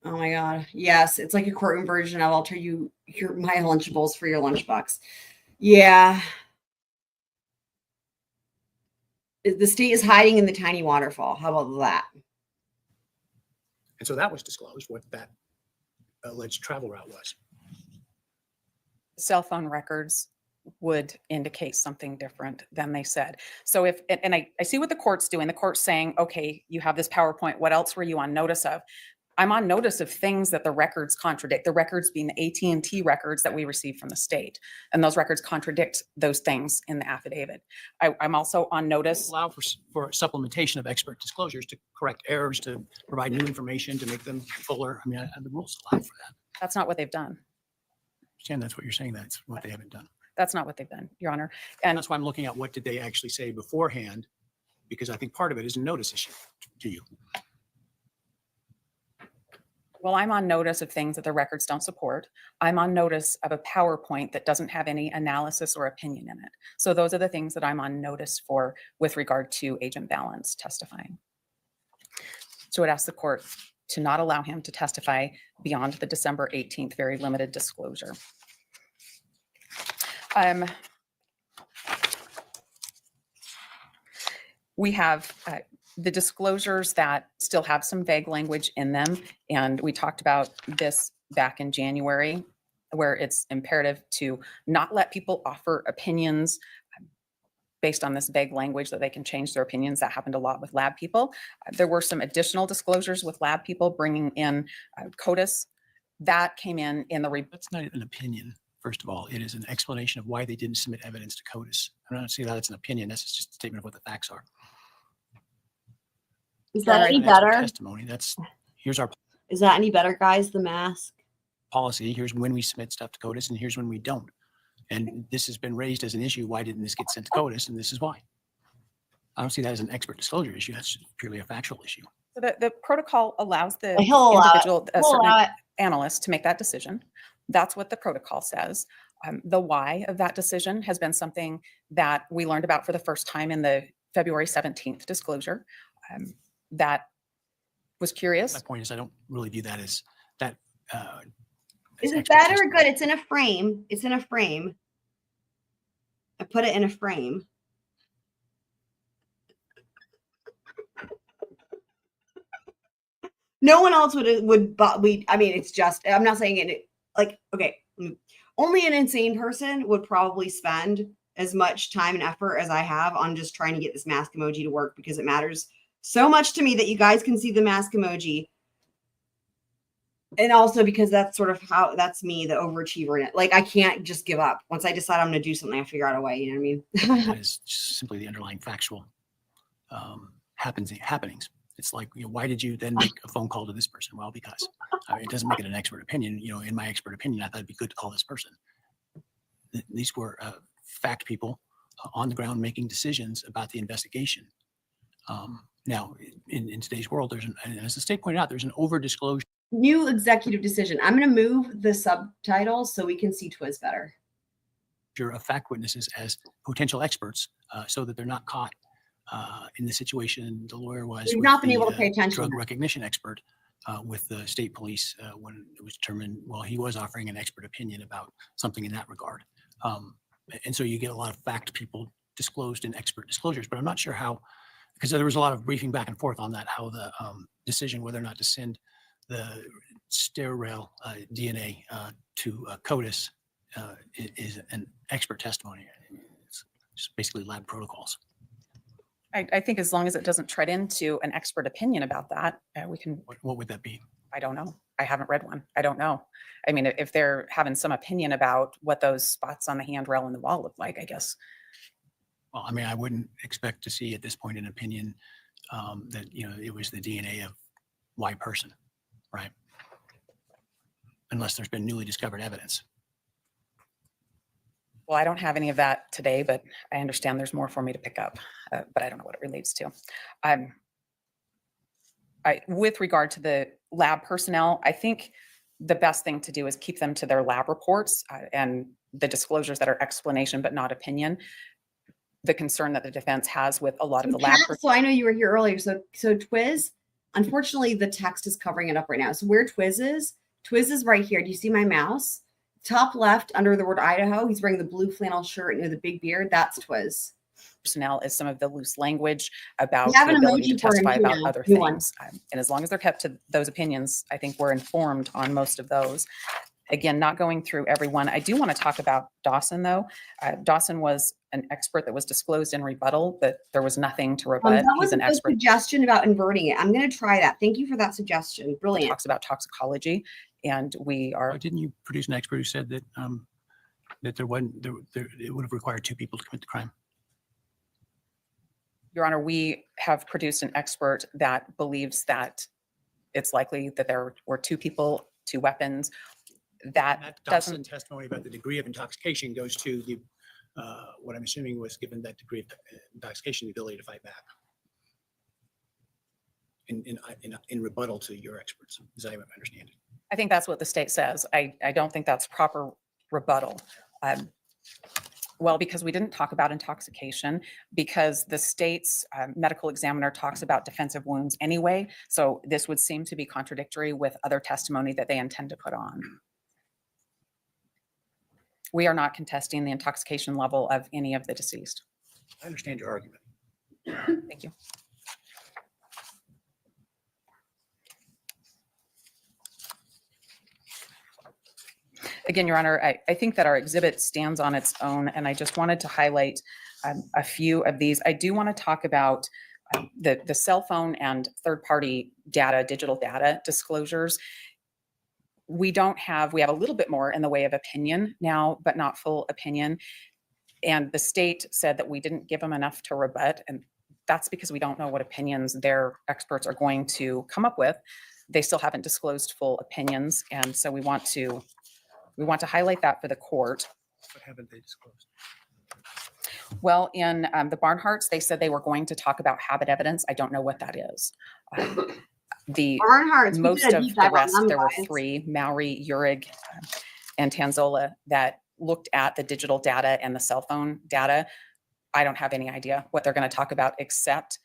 Oh my God. Yes, it's like a courtroom version of I'll tell you my Lunchables for your lunchbox. Yeah. The state is hiding in the tiny waterfall. How about that? And so that was disclosed, what that alleged travel route was. Cell phone records would indicate something different than they said. So if, and I see what the court's doing. The court's saying, okay, you have this PowerPoint. What else were you on notice of? I'm on notice of things that the records contradict, the records being the AT&T records that we received from the state. And those records contradict those things in the affidavit. I'm also on notice. Allow for supplementation of expert disclosures to correct errors, to provide new information, to make them fuller. I mean, the rules allow for that. That's not what they've done. Jen, that's what you're saying. That's what they haven't done. That's not what they've done, Your Honor. And that's why I'm looking at what did they actually say beforehand, because I think part of it is a notice issue to you. Well, I'm on notice of things that the records don't support. I'm on notice of a PowerPoint that doesn't have any analysis or opinion in it. So those are the things that I'm on notice for with regard to Agent Balance testifying. So I'd ask the court to not allow him to testify beyond the December 18th very limited disclosure. We have the disclosures that still have some vague language in them. And we talked about this back in January, where it's imperative to not let people offer opinions based on this vague language that they can change their opinions. That happened a lot with lab people. There were some additional disclosures with lab people bringing in CODIS. That came in the... That's not an opinion. First of all, it is an explanation of why they didn't submit evidence to CODIS. I don't see that it's an opinion. That's just a statement of what the facts are. Is that any better? Testimony. Here's our. Is that any better, guys? The mask policy. Here's when we submit stuff to CODIS, and here's when we don't. And this has been raised as an issue. Why didn't this get sent to CODIS? And this is why. I don't see that as an expert disclosure issue. That's purely a factual issue. So the protocol allows the individual analyst to make that decision. That's what the protocol says. The why of that decision has been something that we learned about for the first time in the February 17th disclosure. That was curious. My point is, I don't really view that as that. Is it bad or good? It's in a frame. It's in a frame. I put it in a frame. No one else would, but I mean, it's just, I'm not saying it like, okay, only an insane person would probably spend as much time and effort as I have on just trying to get this mask emoji to work, because it matters so much to me that you guys can see the mask emoji. And also because that's sort of how that's me, the overachiever in it. Like I can't just give up. Once I decide I'm going to do something, I figure out a way. You know what I mean? That is just simply the underlying factual happenings. It's like, why did you then make a phone call to this person? Well, because it doesn't make it an expert opinion. In my expert opinion, I thought it'd be good to call this person. These were fact people on the ground making decisions about the investigation. Now, in today's world, and as the state pointed out, there's an over-disclosure. New executive decision. I'm going to move the subtitles so we can see Twiz better. Of fact witnesses as potential experts so that they're not caught in the situation the lawyer was. We've with not been the, able to pay attention. Drug recognition expert with the state police when it was determined, well, he was offering an expert opinion about something in that regard. And so you get a lot of fact people disclosed in expert disclosures, but I'm not sure how, because there was a lot of briefing back and forth on that, how the decision whether or not to send the sterile DNA to CODIS is an expert testimony. It's just basically lab protocols. I think as long as it doesn't tread into an expert opinion about that, we can. What would that be? I don't know. I haven't read one. I don't know. I mean, if they're having some opinion about what those spots on the handrail and the wall look like, I guess. Well, I mean, I wouldn't expect to see at this point an opinion that, it was the DNA of Y person, right? Unless there's been newly discovered evidence. Well, I don't have any of that today, but I understand there's more for me to pick up, but I don't know what it relates to. With regard to the lab personnel, I think the best thing to do is keep them to their lab reports and the disclosures that are explanation but not opinion. The concern that the defense has with a lot of the lab. So I know you were here earlier. So Twiz, unfortunately, the text is covering it up right now. So where Twiz is right here. Do you see my mouse? Top left under the word Idaho, he's wearing the blue flannel shirt and the big beard. That's Twiz. Personnel is some of the loose language about have the an ability to emoji for him testify too about now. other New one. things. And as long as they're kept to those opinions, I think we're informed on most of those. Again, not going through everyone. I do want to talk about Dawson, though. Dawson was an expert that was disclosed in rebuttal, but there was nothing to rebut. That was He's an a good expert. suggestion about inverting it. I'm going to try that. Thank you for that suggestion. Brilliant. Talks about toxicology, and we are. Didn't you produce an expert who said that that there wasn't it would have required two people to commit the crime? Your Honor, we have produced an expert that believes that it's likely that there were two people, two weapons. That Dawson doesn't. testimony about the degree of intoxication goes to the what I'm assuming was given that degree of intoxication, the ability to fight back. In rebuttal to your experts, as I understand it. I think that's what the state says. I don't think that's proper rebuttal. Well, because we didn't talk about intoxication, because the state's medical examiner talks about defensive wounds anyway. So this would seem to be contradictory with other testimony that they intend to put on. We are not contesting the intoxication level of any of the deceased. I understand your argument. Thank you. Again, Your Honor, I think that our exhibit stands on its own, and I just wanted to highlight a few of these. I do want to talk about the cell phone and third-party data, digital data disclosures. We have a little bit more in the way of opinion now, but not full opinion. And the state said that we didn't give them enough to rebut, and that's because we don't know what opinions their experts are going to come up with. They still haven't disclosed full opinions, and so we want to highlight that for the court. What haven't they disclosed? Well, in the Barnharts, they said they were going to talk about habit evidence. I don't know what that is. Most of the rest, there were three, Mowry, Urig, and Tanzola, that looked at the digital data and the cell phone data. I don't have any idea what they're going to talk about, except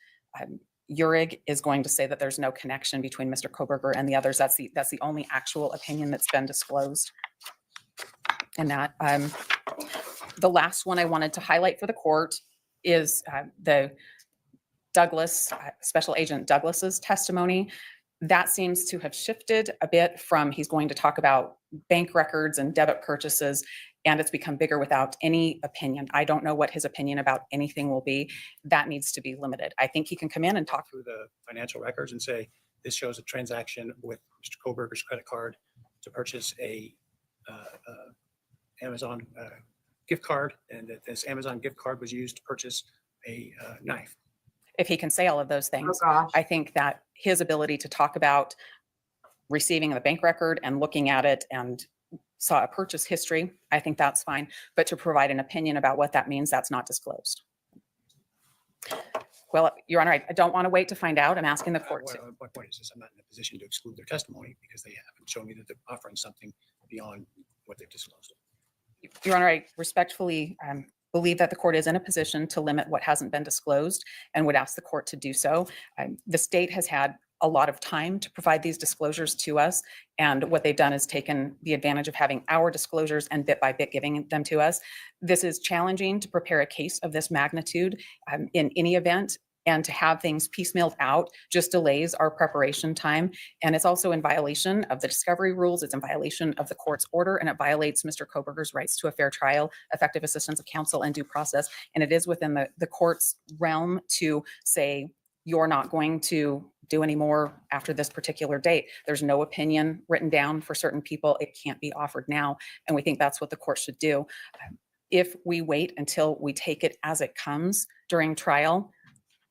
Urig is going to say that there's no connection between Mr. Kohberger and the others. That's the only actual opinion that's been disclosed. And that the last one I wanted to highlight for the court is the Douglas, Special Agent Douglas's testimony. That seems to have shifted a bit from he's going to talk about bank records and debit purchases, and it's become bigger without any opinion. I don't know what his opinion about anything will be. That needs to be limited. I think he can come in and talk through the financial records and say, this shows a transaction with Mr. Kohberger's credit card to purchase a Amazon gift card, and that this Amazon gift card was used to purchase a knife. If he can say all of those things, gosh. I think that his ability to talk about receiving the bank record and looking at it and saw a purchase history, I think that's fine. But to provide an opinion about what that means, that's not disclosed. Well, Your Honor, I don't want to wait to find out. I'm asking the court to. My point is this: I'm not in a position to exclude their testimony because they haven't shown me that they're offering something beyond what they've disclosed. Your Honor, I respectfully believe that the court is in a position to limit what hasn't been disclosed and would ask the court to do so. The state has had a lot of time to provide these disclosures to us. And what they've done is taken the advantage of having our disclosures and bit by bit giving them to us. This is challenging to prepare a case of this magnitude in any event. And to have things piecemealed out just delays our preparation time. And it's also in violation of the discovery rules. It's in violation of the court's order, and it violates Mr. Kohberger's rights to a fair trial, effective assistance of counsel, and due process. And it is within the court's realm to say, you're not going to do any more after this particular date. There's no opinion written down for certain people. It can't be offered now. And we think that's what the court should do. If we wait until we take it as it comes during trial,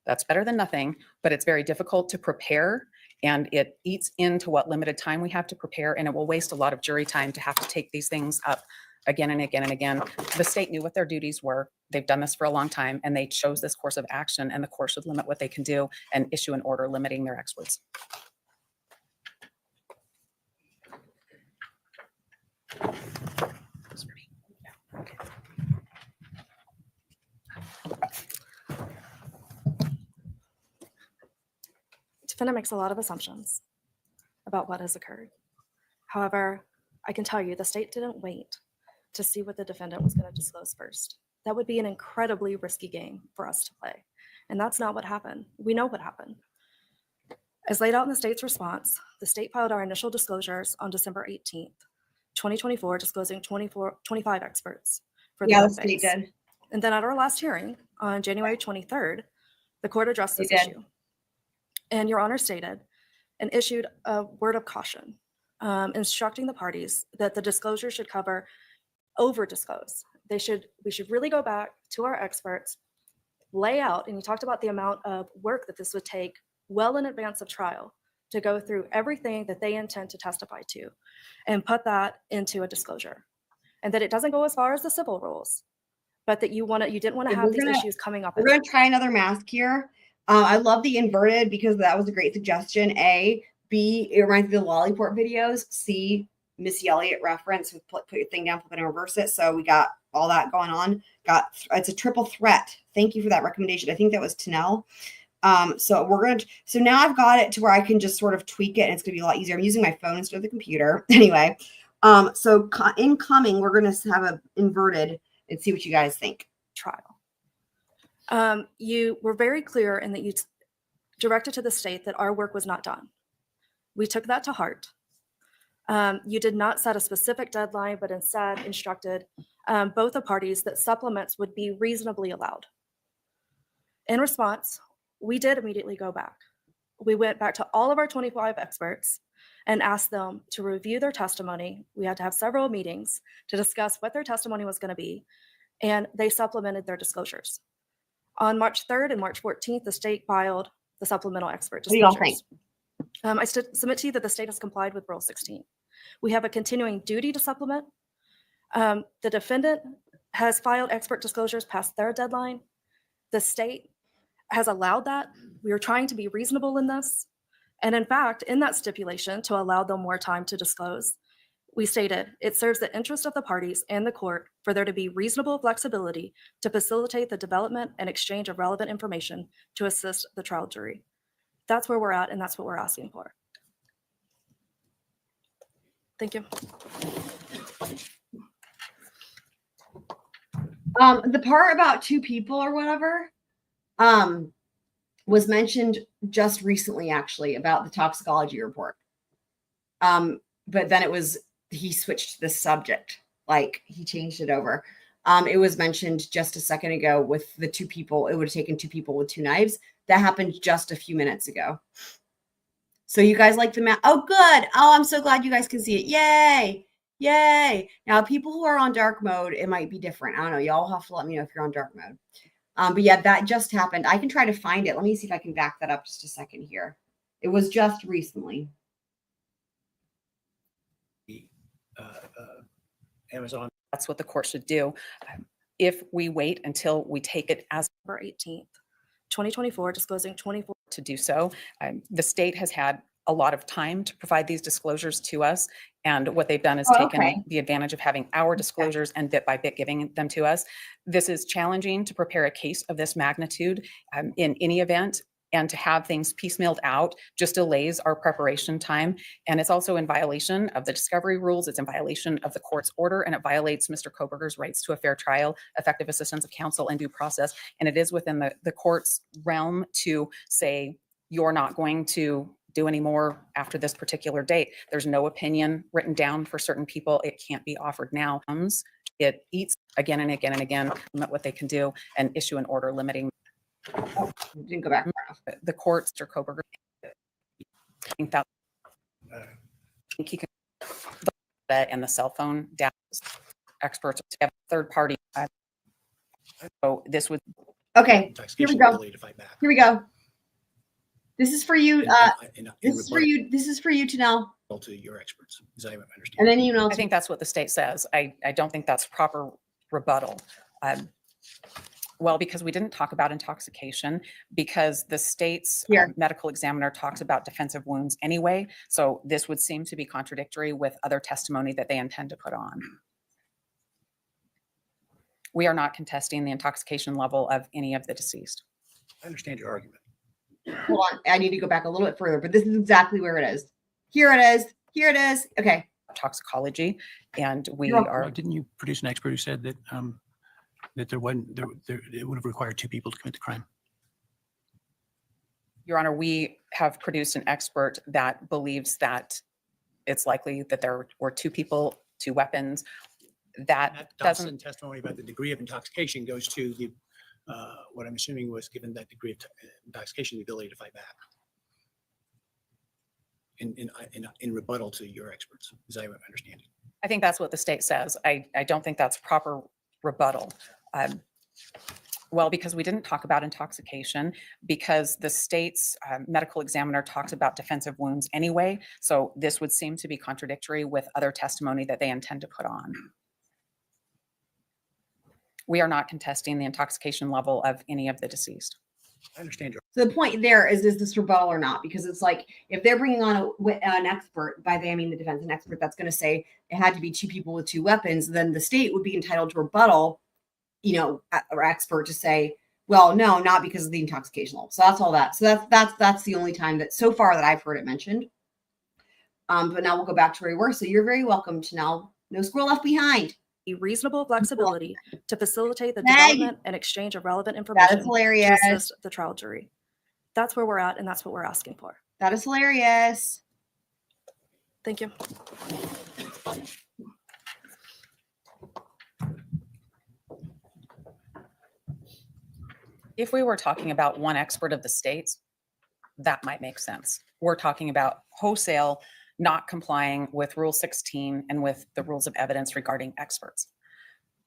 that's better than nothing, but it's very difficult to prepare, and it eats into what limited time we have to prepare, and it will waste a lot of jury time to have to take these things up again and again and again. The state knew what their duties were. They've done this for a long time, and they chose this course of action, and the court should limit what they can do and issue an order limiting their experts. Defendant makes a lot of assumptions about what has occurred. However, I can tell you the state didn't wait to see what the defendant was going to disclose first. That would be an incredibly risky game for us to play. And that's not what happened. We know what happened. As laid out in the state's response, the state filed our initial disclosures on December 18th, 2024, disclosing 25 experts for the Yeah, the phase. state did. And then at our last hearing on January 23rd, the court addressed this They did. issue. And Your Honor stated and issued a word of caution, instructing the parties that the disclosure should cover over-disclose. We should really go back to our experts, lay out, and you talked about the amount of work that this would take well in advance of trial to go through everything that they intend to testify to and put that into a disclosure. And that it doesn't go as far as the civil rules, but that you didn't want to have these issues coming up. We're going to try another mask here. I love the inverted because that was a great suggestion. A, B, it reminds me of the Lolliport videos. C, Missy Elliott reference with put your thing down, flip it and reverse it. So we got all that going on. It's a triple threat. Thank you for that recommendation. I think that was Tanel. So now I've got it to where I can just sort of tweak it, and it's going to be a lot easier. I'm using my phone instead of the computer. Anyway, so incoming, we're going to have a inverted and see what you guys think. Trial. You were very clear in that you directed to the state that our work was not done. We took that to heart. You did not set a specific deadline, but instead instructed both the parties that supplements would be reasonably allowed. In response, we did immediately go back. We went back to all of our 25 experts and asked them to review their testimony. We had to have several meetings to discuss what their testimony was going to be, and they supplemented their disclosures. On March 3rd and March 14th, the state filed the supplemental expert disclosures. What do y'all think? I submit to you that the state has complied with Rule 16. We have a continuing duty to supplement. The defendant has filed expert disclosures past their deadline. The state has allowed that. We are trying to be reasonable in this. And in fact, in that stipulation to allow them more time to disclose, we stated it serves the interest of the parties and the court for there to be reasonable flexibility to facilitate the development and exchange of relevant information to assist the trial jury. That's where we're at, and that's what we're asking for. Thank you. The part about two people or whatever was mentioned just recently, actually, about the toxicology report. But then he switched the subject, like he changed it over. It was mentioned just a second ago with the two people. It would have taken two people with two knives. That happened just a few minutes ago. So you guys like the map? Oh, good. Oh, I'm so glad you guys can see it. Yay. Yay. Now, people who are on dark mode, it might be different. I don't know. Y'all have to let me know if you're on dark mode. But yeah, that just happened. I can try to find it. Let me see if I can back that up just a second here. It was just recently. Amazon. That's what the court should do. If we wait until we take it as November 18th, 2024, disclosing 24. to do so, the state has had a lot of time to provide these disclosures to us. And what they've done is taken okay. the advantage of having our disclosures and bit by bit giving them to us. This is challenging to prepare a case of this magnitude in any event. And to have things piecemealed out just delays our preparation time. And it's also in violation of the discovery rules. It's in violation of the court's order, and it violates Mr. Kohberger's rights to a fair trial, effective assistance of counsel, and due process. And it is within the court's realm to say, you're not going to do any more after this particular date. There's no opinion written down for certain people. It can't be offered now. It eats again and again and again, limit what they can do, and issue an order limiting. Oh, didn't go back. The court, Mr. Kohberger, I think that he can, and the cell phone data experts have third party. So this would. Okay, here we go. Here we go. This is for you. This is for you. This is for you to know. To your experts, as I understand. And then you know. I think that's what the state says. I don't think that's proper rebuttal. Well, because we didn't talk about intoxication, because the state's medical examiner talks about defensive wounds anyway. So this would seem to be contradictory with other testimony that they intend to put on. We are not contesting the intoxication level of any of the deceased. I understand your argument. Hold on. I need to go back a little bit further, but this is exactly where it is. Here it is. Here it is. Okay. Toxicology. And we are. Didn't you produce an expert who said that that there wasn't, it would have required two people to commit the crime? Your Honor, we have produced an expert that believes that it's likely that there were two people, two weapons. That doesn't. Testimony about the degree of intoxication goes to the what I'm assuming was, given that degree of intoxication, the ability to fight back. In rebuttal to your experts, as I understand it. I think that's what the state says. I don't think that's proper rebuttal. Well, because we didn't talk about intoxication, because the state's medical examiner talks about defensive wounds anyway. So this would seem to be contradictory with other testimony that they intend to put on. We are not contesting the intoxication level of any of the deceased. I understand your. So the point there is this rebuttal or not? Because it's like, if they're bringing on an expert, by they I mean the defense, an expert that's going to say it had to be two people with two weapons, then the state would be entitled to rebuttal, you know, or expert to say, well, no, not because of the intoxication level. So that's all that. So that's the only time that so far that I've heard it mentioned. But now we'll go back to where we were. So you're very welcome to now. No squirrel left behind. Reasonable flexibility to facilitate the development and exchange of relevant information. That is hilarious. To assist the trial jury. That's where we're at, and that's what we're asking for. That is hilarious. Thank you. If we were talking about one expert of the states, that might make sense. We're talking about wholesale not complying with Rule 16 and with the rules of evidence regarding experts.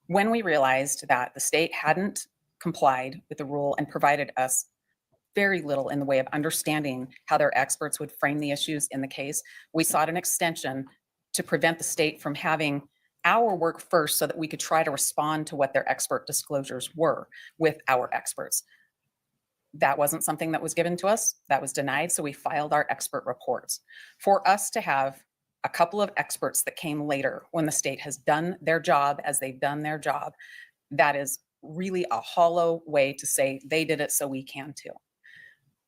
When we realized that the state hadn't complied with the rule and provided us very little in the way of understanding how their experts would frame the issues in the case, we sought an extension to prevent the state from having our work first so that we could try to respond to what their expert disclosures were with our experts. That wasn't something that was given to us. That was denied. So we filed our expert reports. For us to have a couple of experts that came later when the state has done their job as they've done their job, that is really a hollow way to say they did it so we can too.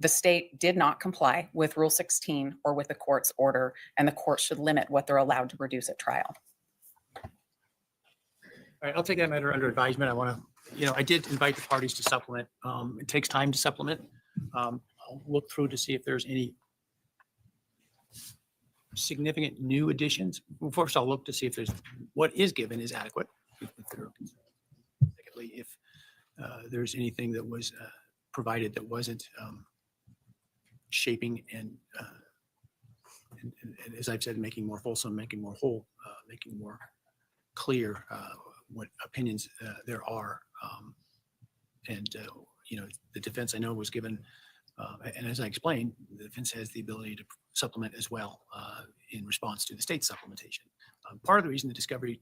The state did not comply with Rule 16 or with the court's order, and the court should limit what they're allowed to produce at trial. All right, I'll take that matter under advisement. I want to, I did invite the parties to supplement. It takes time to supplement. I'll look through to see if there's any significant new additions. Well, first, I'll look to see if there's what is given is adequate. Secondly, if there's anything that was provided that wasn't shaping and and as I've said, making more fulsome, making more whole, making more clear what opinions there are. The defense I know was given, and as I explained, the defense has the ability to supplement as well in response to the state's supplementation. Part of the reason the discovery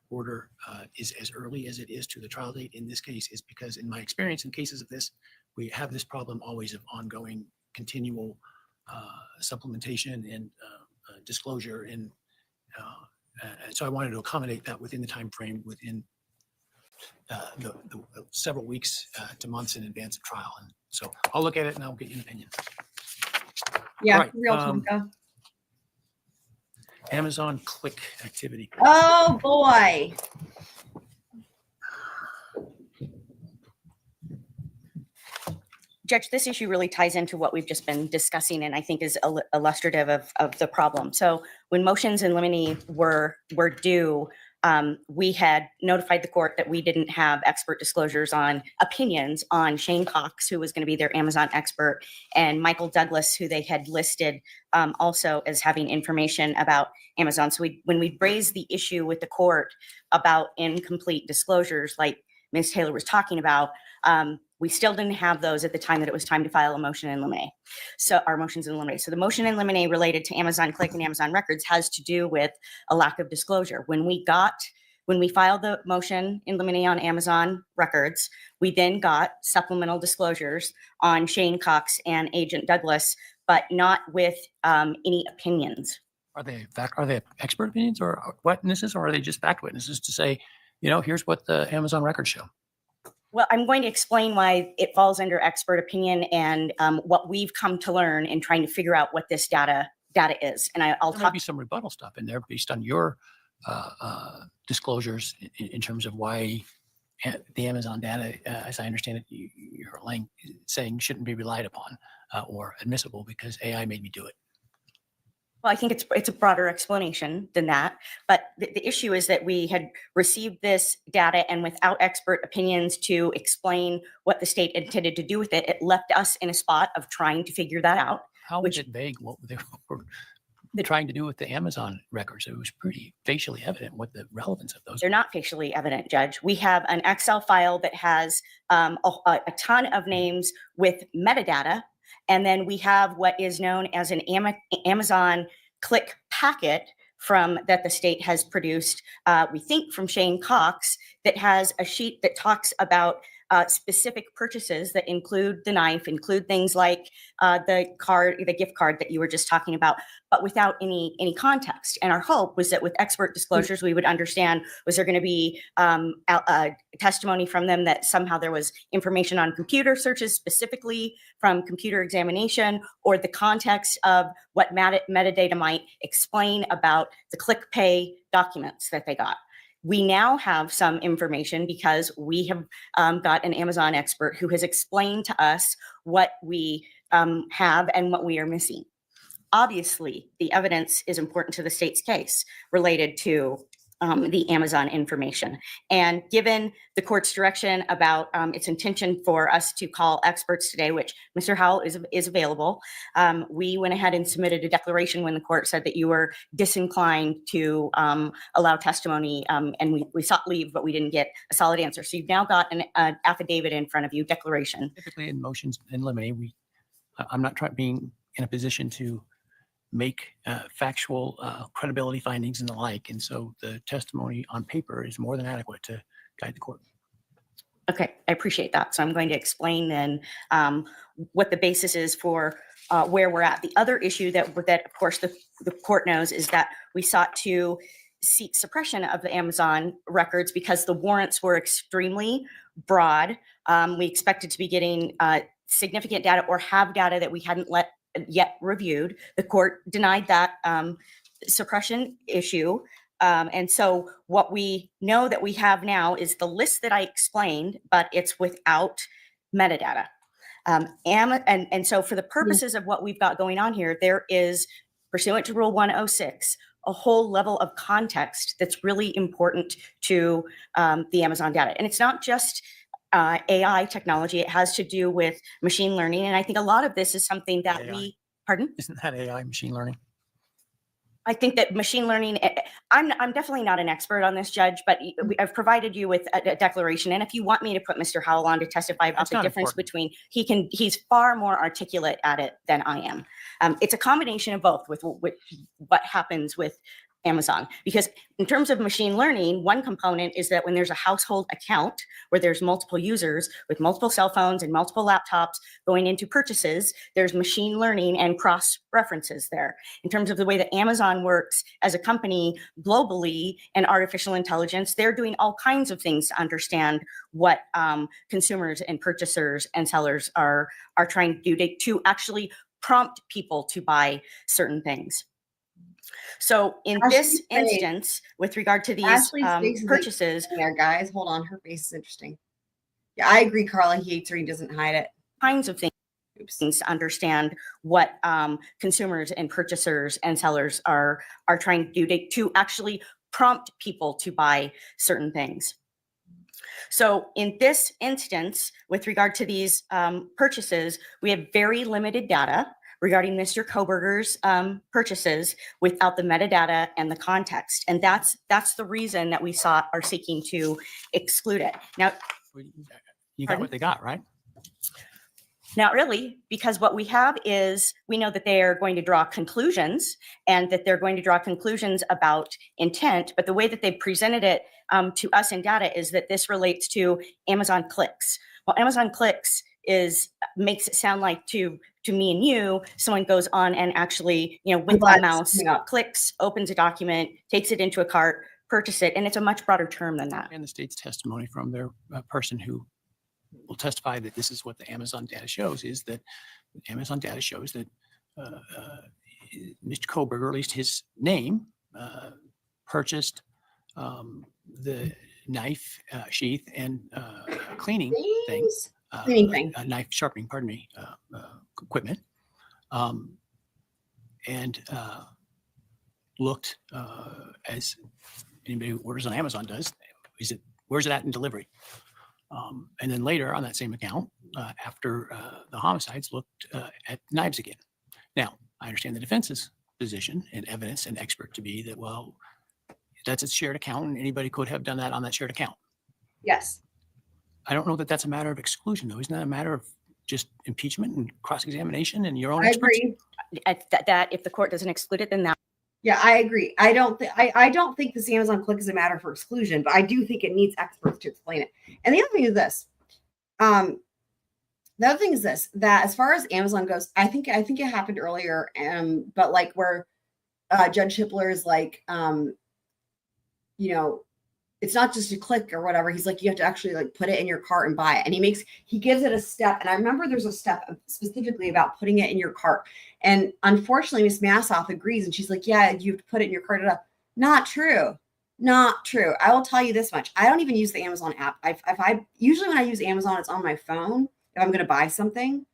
order is as early as it is to the trial date in this case is because in my experience in cases of this, we have this problem always of ongoing continual supplementation and disclosure. And so I wanted to accommodate that within the time frame within the several weeks to months in advance of trial. And so I'll look at it and I'll get you an opinion. Yeah, Right, real Tonka. Amazon click activity. Oh boy. Judge, this issue really ties into what we've just been discussing and I think is illustrative of the problem. So when motions in limine were due, we had notified the court that we didn't have expert disclosures on opinions on Shane Cox, who was going to be their Amazon expert, and Michael Douglas, who they had listed also as having information about Amazon. So when we raised the issue with the court about incomplete disclosures, like Ms. Taylor was talking about, we still didn't have those at the time that it was time to file a motion in limine. So our motions in limine. So the motion in limine related to Amazon Click and Amazon Records has to do with a lack of disclosure. When we filed the motion in limine on Amazon Records, we then got supplemental disclosures on Shane Cox and Agent Douglas, but not with any opinions. Are they expert opinions or witnesses, or are they just fact witnesses to say, here's what the Amazon records show? Well, I'm going to explain why it falls under expert opinion and what we've come to learn in trying to figure out what this data is. And I'll There might talk. be some rebuttal stuff in there based on your disclosures in terms of why the Amazon data, as I understand it, you're saying shouldn't be relied upon or admissible because AI made me do it. Well, I think it's a broader explanation than that. But the issue is that we had received this data and without expert opinions to explain what the state intended to do with it, it left us in a spot of trying to figure that out. How was it vague what they were trying to do with the Amazon records? It was pretty facially evident what the relevance of those. They're not facially evident, Judge. We have an Excel file that has a ton of names with metadata. And then we have what is known as an Amazon Click packet that the state has produced, we think from Shane Cox, that has a sheet that talks about specific purchases that include the knife, include things like the gift card that you were just talking about, but without any context. And our hope was that with expert disclosures, we would understand, was there going to be testimony from them that somehow there was information on computer searches, specifically from computer examination, or the context of what metadata might explain about the ClickPay documents that they got. We now have some information because we have got an Amazon expert who has explained to us what we have and what we are missing. Obviously, the evidence is important to the state's case related to the Amazon information. And given the court's direction about its intention for us to call experts today, which Mr. Howell is available, we went ahead and submitted a declaration when the court said that you were disinclined to allow testimony, and we sought leave, but we didn't get a solid answer. So you've now got an affidavit in front of you, declaration. Typically in motions in limine, I'm not being in a position to make factual credibility findings and the like. And so the testimony on paper is more than adequate to guide the court. Okay, I appreciate that. So I'm going to explain then what the basis is for where we're at. The other issue that of course the court knows is that we sought to seek suppression of the Amazon records because the warrants were extremely broad. We expected to be getting significant data or have data that we hadn't yet reviewed. The court denied that suppression issue. And so what we know that we have now is the list that I explained, but it's without metadata. And so for the purposes of what we've got going on here, there is, pursuant to Rule 106, a whole level of context that's really important to the Amazon data. And it's not just AI technology. It has to do with machine learning. And I think a lot of this is something that AI. pardon? Isn't that AI machine learning? I think that machine learning, I'm definitely not an expert on this, Judge, but I've provided you with a declaration. And if you want me to put Mr. Howell on to testify about That's the not difference important. between, he's far more articulate at it than I am. It's a combination of both with what happens with Amazon. Because in terms of machine learning, one component is that when there's a household account where there's multiple users with multiple cell phones and multiple laptops going into purchases, there's machine learning and cross references there. In terms of the way that Amazon works as a company globally and artificial intelligence, they're doing all kinds of things to understand what consumers and purchasers and sellers are trying to do to actually prompt people to buy certain things. So in this instance, with regard to these purchases, there, guys, hold on. Her face is interesting. Yeah, I agree, Carla. He hates her. He doesn't hide it. Kinds of things to understand what consumers and purchasers and sellers are trying to do to actually prompt people to buy certain things. So in this instance, with regard to these purchases, we have very limited data regarding Mr. Kohberger's purchases without the metadata and the context. And that's the reason that we are seeking to exclude it. Now, You got what they got, right? not really, because what we have is we know that they are going to draw conclusions and that they're going to draw conclusions about intent. But the way that they presented it to us in data is that this relates to Amazon clicks. Well, Amazon clicks makes it sound like to me and you, someone goes on and actually, with the mouse, clicks, opens a document, takes it into a cart, purchase it. And it's a much broader term than that. And the state's testimony from their person who will testify that this is what the Amazon data shows, is that Amazon data shows that Mr. Kohberger, or at least his name, purchased the knife sheath and cleaning things. Knife sharpening, pardon me, equipment, and looked as anybody who orders on Amazon does. Where's it at in delivery? And then later on that same account, after the homicides, looked at knives again. Now, I understand the defense's position and evidence and expert to be that, well, that's a shared account and anybody could have done that on that shared account. Yes. I don't know that that's a matter of exclusion, though. Isn't that a matter of just impeachment and cross-examination and your own I experts? agree. That if the court doesn't exclude it, then that. Yeah, I agree. I don't think this Amazon click is a matter for exclusion, but I do think it needs experts to explain it. And the other thing is this. That as far as Amazon goes, I think it happened earlier, but like where Judge Hippler is like, it's not just a click or whatever. He's like, you have to actually like put it in your cart and buy it. And he gives it a step. And I remember there's a step specifically about putting it in your cart. And unfortunately, Ms. Massoff agrees. And she's like, yeah, you have to put it in your cart. Not true. Not true. I will tell you this much. I don't even use the Amazon app. Usually when I use Amazon, it's on my phone if I'm going to buy something.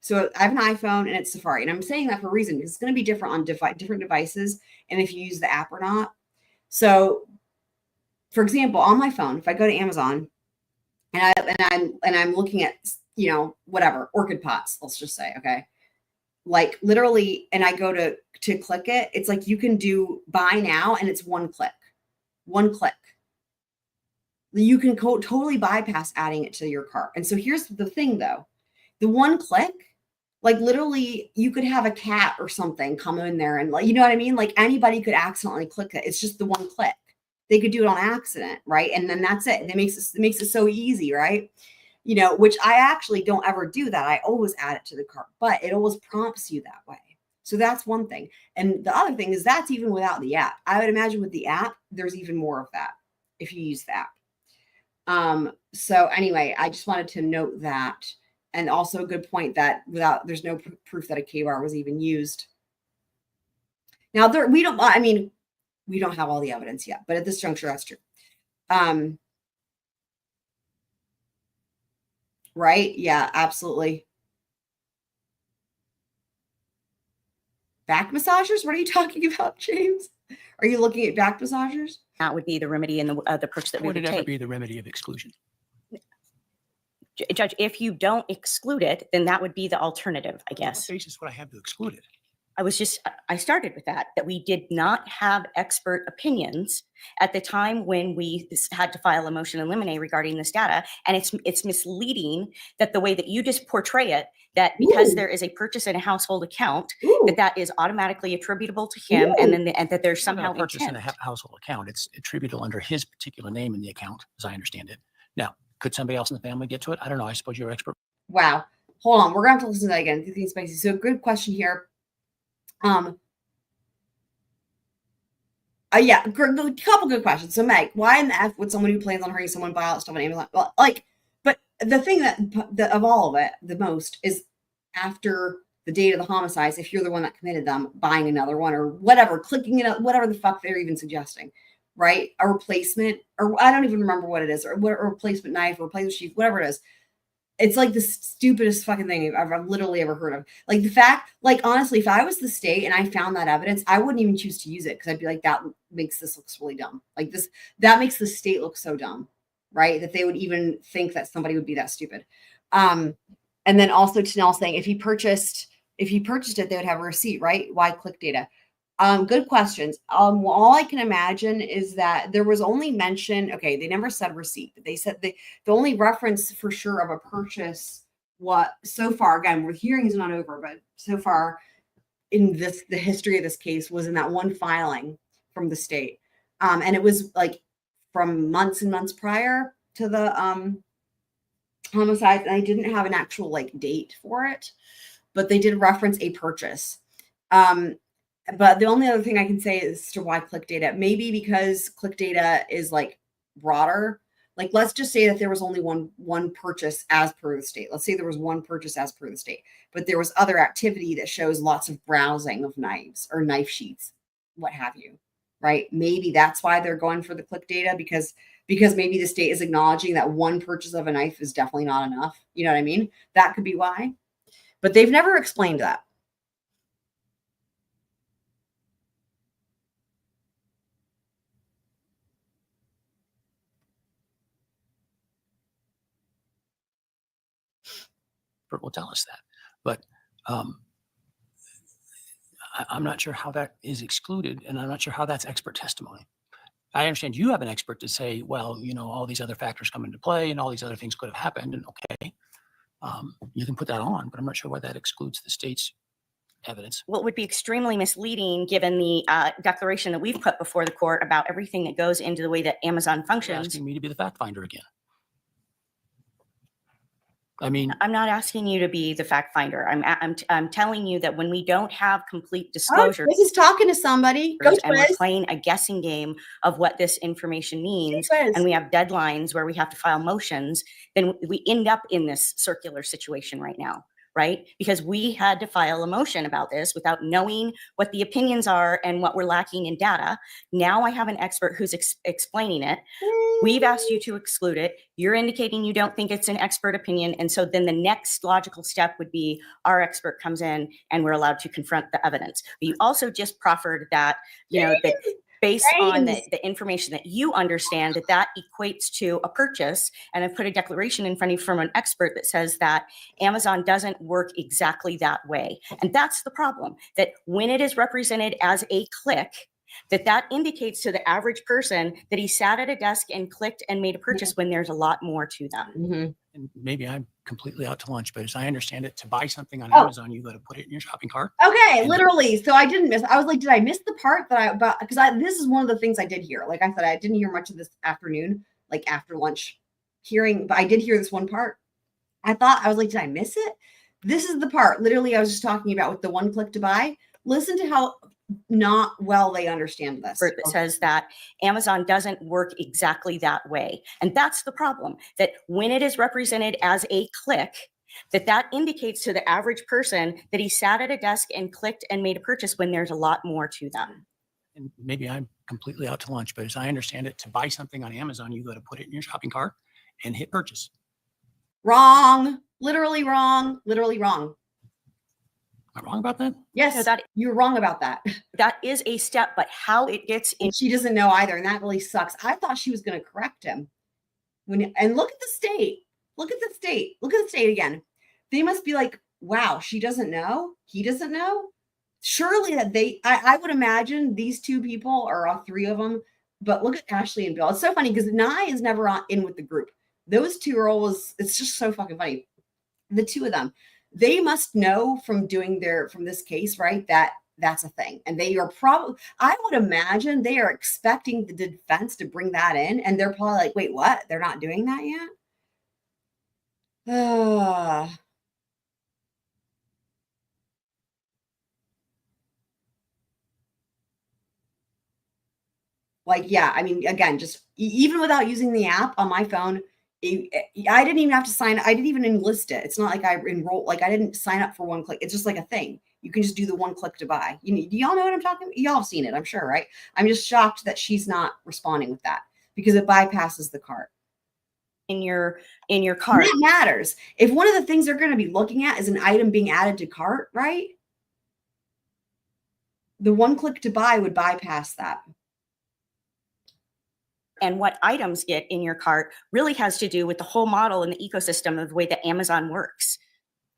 So I have an iPhone and it's Safari. And I'm saying that for a reason, because it's going to be different on different devices. And if you use the app or not. So for example, on my phone, if I go to Amazon and I'm looking at, whatever, orchid pots, let's just say, okay, like literally, and I go to click it, it's like you can do buy now and it's one click. You can totally bypass adding it to your cart. And so here's the thing though, the one click, like literally you could have a cat or something come in there and like, you know what I mean? Like anybody could accidentally click it. It's just the one click. They could do it on accident, right? And then that's it. It makes it so easy, right? Which I actually don't ever do that. I always add it to the cart, but it always prompts you that way. So that's one thing. And the other thing is that's even without the app. I would imagine with the app, there's even more of that if you use the app. So anyway, I just wanted to note that. And also a good point that there's no proof that a K-bar was even used. Now we don't have all the evidence yet, but at this juncture, that's true. Right? Yeah, absolutely. Back massagers? What are you talking about, James? Are you looking at back massagers? That would be the remedy in the approach that we would Would it ever take. be the remedy of exclusion? Judge, if you don't exclude it, then that would be the alternative, I guess. What basis would I have to exclude it? I started with that we did not have expert opinions at the time when we had to file a motion in limine regarding this data. And it's misleading that the way that you just portray it, that because there is a purchase in a household account, that is automatically attributable to him, and then and that there's It's not somehow a purchase in a intent. household account. It's attributable under his particular name in the account, as I understand it. Now, could somebody else in the family get to it? I don't know. I suppose you're expert. Wow. Hold on. We're going to have to listen to that again. It's getting spicy. So good question here. Yeah, couple good questions. So Meg, why in the F would someone who plans on hurting someone buy out stuff on Amazon? Well, like, but the thing that of all of it, the most is after the date of the homicides, if you're the one that committed them, buying another one or whatever, clicking it up, whatever the fuck they're even suggesting, right? A replacement, or I don't even remember what it is, or what a replacement knife, or replacement sheath, whatever it is. It's like the stupidest fucking thing I've literally ever heard of. Like the fact, like honestly, if I was the state and I found that evidence, I wouldn't even choose to use it because I'd be like, that makes this looks really dumb. Like this, that makes the state look so dumb, right? That they would even think that somebody would be that stupid. And then also Tanel saying if he purchased it, they would have a receipt, right? Why click data? Good questions. All I can imagine is that there was only mention, okay, they never said receipt, but they said the only reference for sure of a purchase, what so far, again, the hearing is not over, but so far in the history of this case was in that one filing from the state. And it was like from months and months prior to the homicide. And I didn't have an actual like date for it, but they did reference a purchase. But the only other thing I can say is to why click data, maybe because click data is like broader. Like, let's just say that there was only one purchase as per the state. Let's say there was one purchase as per the state, but there was other activity that shows lots of browsing of knives or knife sheets, what have you, right? Maybe that's why they're going for the click data because maybe the state is acknowledging that one purchase of a knife is definitely not enough. You know what I mean? That could be why, but they've never explained that. Will tell us that, but I'm not sure how that is excluded, and I'm not sure how that's expert testimony. I understand you have an expert to say, well, you know, all these other factors come into play, and all these other things could have happened, and okay, you can put that on, but I'm not sure why that excludes the state's evidence. Well, it would be extremely misleading given the declaration that we've put before the court about everything that goes into the way that Amazon You're functions. asking me to be the fact finder again. I mean, I'm not asking you to be the fact finder. I'm telling you that when we don't have complete disclosure, This is talking to somebody. Go and we're Twiz. playing a guessing game of what this information means, Twiz. and we have deadlines where we have to file motions, then we end up in this circular situation right now, right? Because we had to file a motion about this without knowing what the opinions are and what we're lacking in data. Now I have an expert who's explaining it. We've asked you to exclude it. You're indicating you don't think it's an expert opinion. And so then the next logical step would be our expert comes in and we're allowed to confront the evidence. But you also just proffered that, you know, that based on the information that you understand, that equates to a purchase. And I've put a declaration in front of you from an expert that says that Amazon doesn't work exactly that way. And that's the problem, that when it is represented as a click, that indicates to the average person that he sat at a desk and clicked and made a purchase when there's a lot more to them. and maybe I'm completely out to lunch, but as I understand it, to buy something on Amazon, you got to put it in your shopping cart. Okay, literally. So I didn't miss. I was like, did I miss the part that because this is one of the things I did hear. Like I said, I didn't hear much of this afternoon, like after lunch hearing, but I did hear this one part. I was like, did I miss it? This is the part. Literally, I was just talking about with the one click to buy. Listen to how not well they understand this. It says that Amazon doesn't work exactly that way. And that's the problem, that when it is represented as a click, that indicates to the average person that he sat at a desk and clicked and made a purchase when there's a lot more to them. And maybe I'm completely out to lunch, but as I understand it, to buy something on Amazon, you got to put it in your shopping cart and hit purchase. Wrong. Literally wrong. Literally wrong. Am I wrong about that? Yes, No, you're wrong about that. That is a step, but how it gets in. And she doesn't know either, and that really sucks. I thought she was going to correct him. And look at the state. Look at the state. Look at the state again. They must be like, wow, she doesn't know. He doesn't know. surely that I would imagine these two people or all three of them, but look at Ashley and Bill. It's so funny because Nye is never in with the group. Those two are always, it's just so fucking funny. The two of them, they must know from from this case, right? That's a thing. And they are probably, I would imagine they are expecting the defense to bring that in. And they're probably like, wait, what? They're not doing that yet? Like, yeah, I mean, again, just even without using the app on my phone, I didn't even have to sign. I didn't even enlist it. It's not like I enrolled, like I didn't sign up for one click. It's just like a thing. You can just do the one click to buy. Do y'all know what I'm talking about? Y'all have seen it, I'm sure, right? I'm just shocked that she's not responding with that because it bypasses the cart. In your cart. That matters. If one of the things they're going to be looking at is an item being added to cart, right? The one click to buy would bypass that. And what items get in your cart really has to do with the whole model and the ecosystem of the way that Amazon works,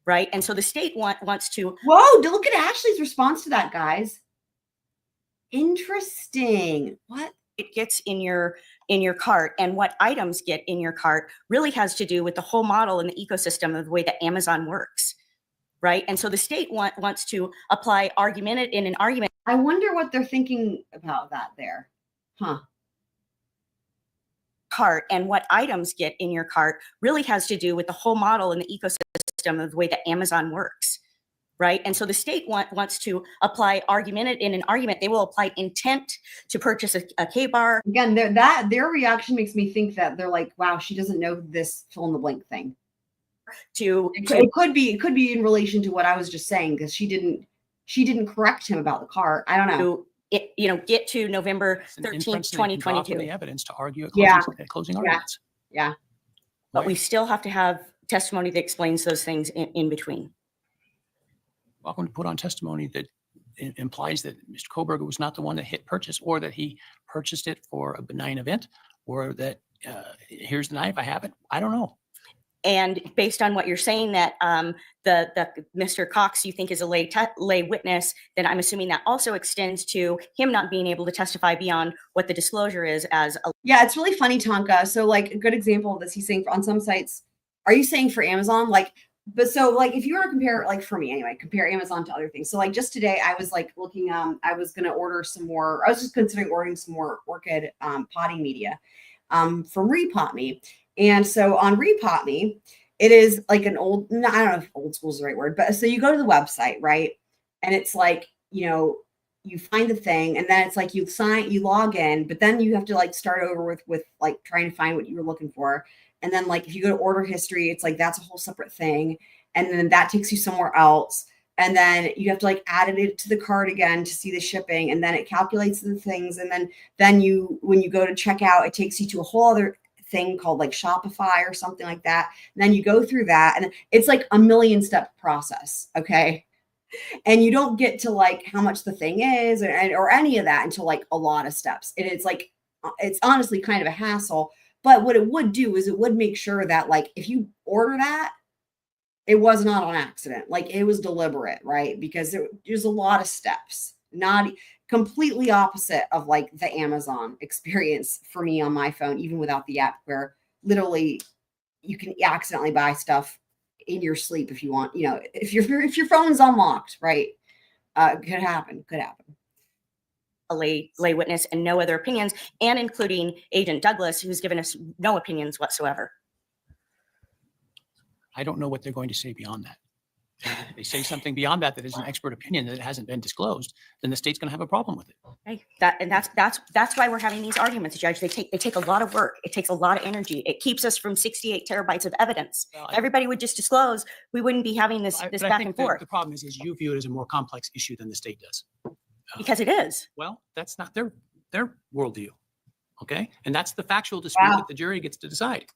right? And so the state wants to. Whoa, look at Ashley's response to that, guys. Interesting. What? It gets in your cart and what items get in your cart really has to do with the whole model and the ecosystem of the way that Amazon works, right? And so the state wants to apply in an argument. I wonder what they're thinking about that there. Huh. Cart and what items get in your cart really has to do with the whole model and the ecosystem of the way that Amazon works, right? And so the state wants to apply in an argument. They will apply intent to purchase a K-bar. Again, their reaction makes me think that they're like, wow, she doesn't know this fill in the blank thing. It could be in relation to what I was just saying because she didn't correct him about the cart. I don't know. Get to November 13th, 2022. The evidence to argue at closing arguments. Yeah. But we still have to have testimony that explains those things in between. Welcome to put on testimony that implies that Mr. Kohberger was not the one that hit purchase, or that he purchased it for a benign event, or that here's the knife, I have it. I don't know. And based on what you're saying, that the Mr. Cox you think is a lay witness, then I'm assuming that also extends to him not being able to testify beyond what the disclosure is as a. Yeah, it's really funny, Tonka. So like a good example of this, he's saying on some sites, are you saying for Amazon? But so like if you were to compare, like for me anyway, compare Amazon to other things. So like just today I was like looking, I was going to order some more, I was just considering ordering some more orchid potting media from Repot Me. And so on Repot Me, it is like an old, I don't know if old school is the right word, but so you go to the website, right? And it's like, you find the thing and then it's like you log in, but then you have to like start over with like trying to find what you were looking for. And then like, if you go to order history, it's like, that's a whole separate thing. And then that takes you somewhere else. And then you have to like add it to the cart again to see the shipping. And then it calculates the things. And then when you go to checkout, it takes you to a whole other thing called like Shopify or something like that. And then you go through that and it's like a 1,000,000-step process. Okay. And you don't get to like how much the thing is or any of that until like a lot of steps. And it's like, it's honestly kind of a hassle, but what it would do is it would make sure that like, if you order that, it was not on accident. Like it was deliberate, right? Because there's a lot of steps, not completely opposite of like the Amazon experience for me on my phone, even without the app, where literally you can accidentally buy stuff in your sleep if you want, if your phone's unlocked, right? Could happen. A lay witness and no other opinions, and including Agent Douglas, who's given us no opinions whatsoever. I don't know what they're going to say beyond that. If they say something beyond that is an expert opinion that hasn't been disclosed, then the state's going to have a problem with it. Okay. That's why we're having these arguments, Judge. They take a lot of work. It takes a lot of energy. It keeps us from 68 terabytes of evidence. Well, if everybody would just disclose, we wouldn't be having this back and forth. The problem is you view it as a more complex issue than the state does. Because it is. Well, that's not their worldview. Okay. And that's the factual dispute that the jury gets to decide.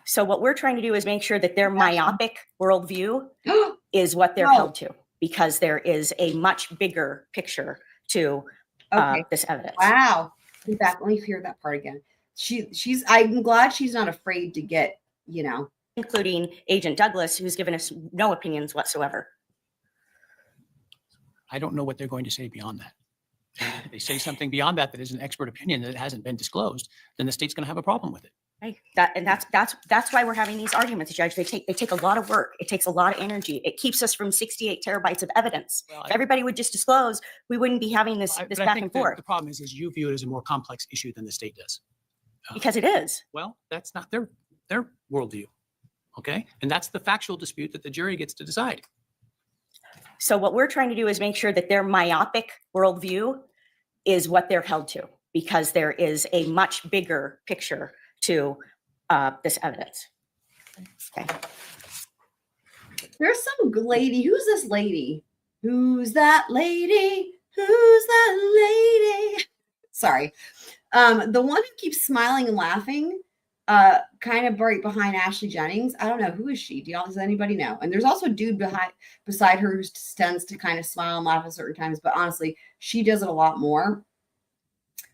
So what we're trying to do is make sure that their myopic worldview is what they're held to, because there is a much bigger picture to this evidence. Wow. In fact, let me hear that part again. I'm glad she's not afraid to get, including Agent Douglas, who's given us no opinions whatsoever. I don't know what they're going to say beyond that. And if they say something beyond that that is an expert opinion that hasn't been disclosed, then the state's going to have a problem with it. Right. That's why we're having these arguments, Judge. They take a lot of work. It takes a lot of energy. It keeps us from 68 terabytes of evidence. Well, If everybody would just disclose, we wouldn't be having this But I back think and that forth, the problem is you view it as a more complex issue than the state does. because it is. Well, that's not their worldview. Okay. And that's the factual dispute that the jury gets to decide. So what we're trying to do is make sure that their myopic worldview is what they're held to, because there is a much bigger picture to this evidence. Okay. There's some lady. Who's this lady? Who's that lady? Who's that lady? Sorry. The one who keeps smiling and laughing, kind of right behind Ashley Jennings. I don't know. Who is she? Does anybody know? And there's also a dude beside her who tends to kind of smile and laugh at certain times, but honestly, she does it a lot more.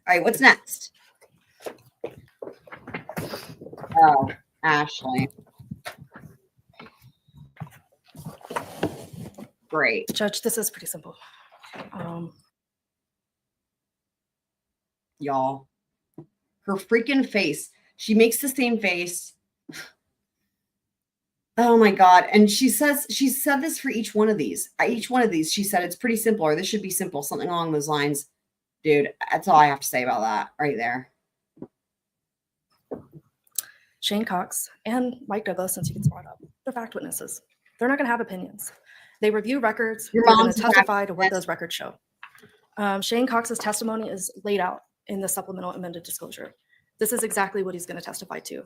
All right, what's next? Oh, Ashley. Great. Judge, this is pretty simple. Y'all. Her freaking face. She makes the same face. Oh my God. And she said this for each one of these. Each one of these, she said it's pretty simple, or this should be simple, something along those lines. Dude, that's all I have to say about that right there. Shane Cox and Mike Douglas, since he gets brought up, they're fact witnesses. They're not going to have opinions. They review records. Your They're going mom's to a fact testify to what witness. those records show. Shane Cox's testimony is laid out in the supplemental amended disclosure. This is exactly what he's going to testify to.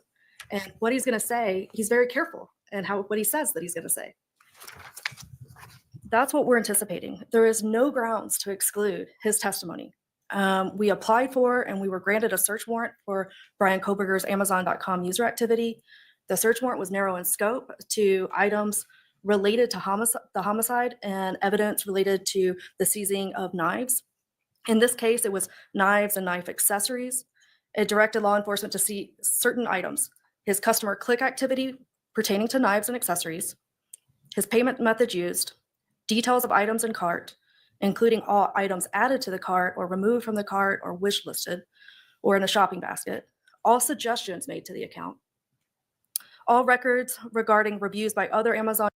And what he's going to say, he's very careful in what he says that he's going to say. That's what we're anticipating. There is no grounds to exclude his testimony. We applied for and we were granted a search warrant for Bryan Kohberger's Amazon.com user activity. The search warrant was narrow in scope to items related to the homicide and evidence related to the seizing of knives. In this case, it was knives and knife accessories. It directed law enforcement to see certain items: his customer click activity pertaining to knives and accessories, his payment method used, details of items in cart, including all items added to the cart or removed from the cart or wish listed or in a shopping basket, all suggestions made to the account, all records regarding reviews by other Amazon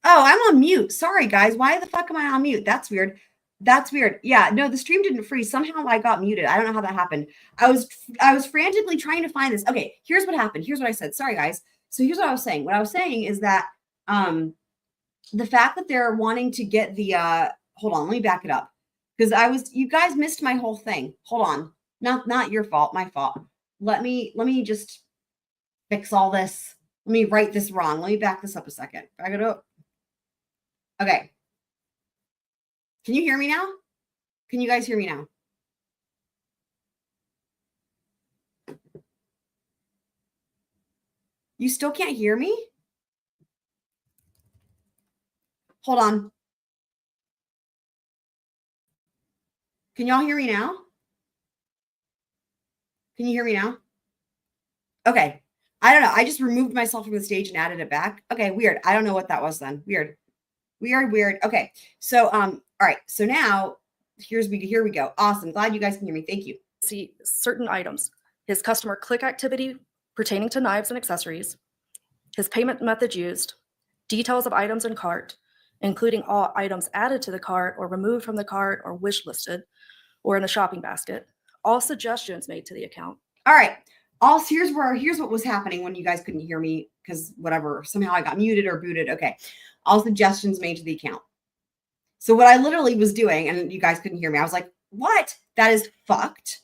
Oh, I'm on mute. Sorry, guys. Why the fuck am I on mute? That's weird. That's weird. Yeah, no, the stream didn't freeze. Somehow I got muted. I don't know how that happened. I was frantically trying to find this. Okay, here's what happened. Here's what I said. Sorry, guys. So here's what I was saying. What I was saying is that the fact that they're wanting to get the hold on, let me back it up. Because you guys missed my whole thing. Hold on. Not your fault, my fault. Let me just fix all this. Let me write this wrong. Let me back this up a second. Back it up. Okay. Can you hear me now? Can you guys hear me now? You still can't hear me? Hold on. Can y'all hear me now? Can you hear me now? Okay. I don't know. I just removed myself from the stage and added it back. Okay, weird. I don't know what that was then. Weird. Okay. So all right. So now here we go. Awesome. Glad you guys can hear me. Thank you. See certain items, his customer click activity pertaining to knives and accessories, his payment method used, details of items in cart, including all items added to the cart or removed from the cart or wish listed or in the shopping basket, all suggestions made to the account. All right. Also, here's what was happening when you guys couldn't hear me because whatever, somehow I got muted or booted. Okay. All suggestions made to the account. So what I literally was doing, and you guys couldn't hear me, I was like, what? That is fucked.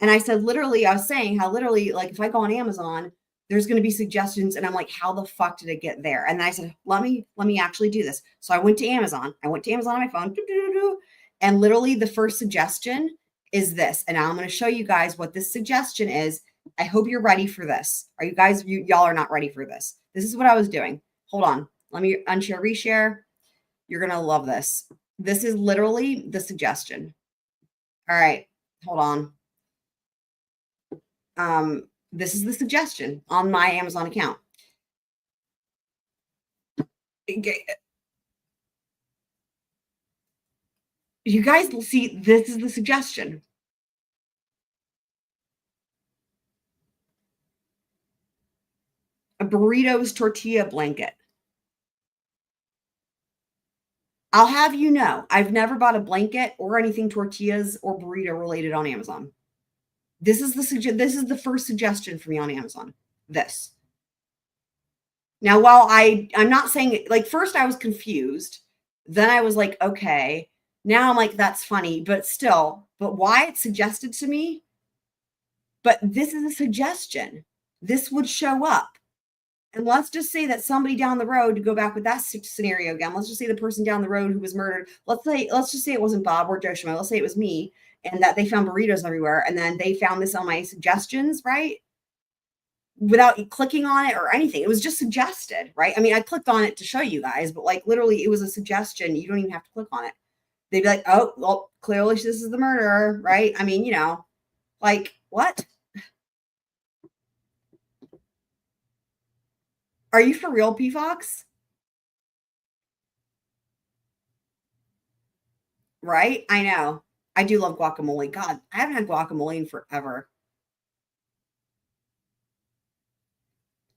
And I said, literally, I was saying how literally, like, if I go on Amazon, there's going to be suggestions. And I'm like, how the fuck did it get there? And then I said, let me actually do this. So I went to Amazon. I went to Amazon on my phone. And literally the first suggestion is this. And now I'm going to show you guys what this suggestion is. I hope you're ready for this. Are you guys, y'all are not ready for this. This is what I was doing. Hold on. Let me unshare, reshare. You're going to love this. This is literally the suggestion. All right. Hold on. This is the suggestion on my Amazon account. You guys will see, this is the suggestion. A burritos tortilla blanket. I'll have you know, I've never bought a blanket or anything tortillas or burrito related on Amazon. This is the first suggestion for me on Amazon. This. Now, while I'm not saying, like, first I was confused. Then I was like, okay. Now I'm like, that's funny, but still. But why it's suggested to me? But this is a suggestion. This would show up. And let's just say that somebody down the road, to go back with that scenario again, let's just say the person down the road who was murdered, let's just say it wasn't Bob or Joe Schmo, let's say it was me, and that they found burritos everywhere, and then they found this on my suggestions, right? Without clicking on it or anything. It was just suggested, right? I mean, I clicked on it to show you guys, but like literally it was a suggestion. You don't even have to click on it. They'd be like, oh, well, clearly this is the murderer, right? I mean, you know, like, what? Are you for real, P-Fox? Right? I know. I do love guacamole. God, I haven't had guacamole in forever.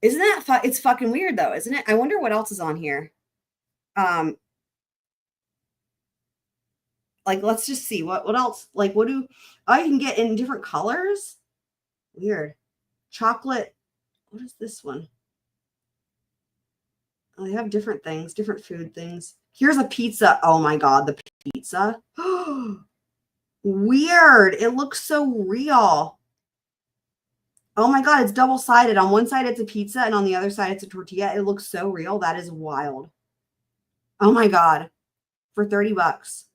Isn't that it's fucking weird though, isn't it? I wonder what else is on here. Like, let's just see what else, like, you can get in different colors. Weird. Chocolate. What is this one? Oh, they have different things, different food things. Here's a pizza. Oh my God, the pizza. Weird. It looks so real. Oh my God, it's double-sided. On one side, it's a pizza, and on the other side, it's a tortilla. It looks so real. That is wild. Oh my God. For $30.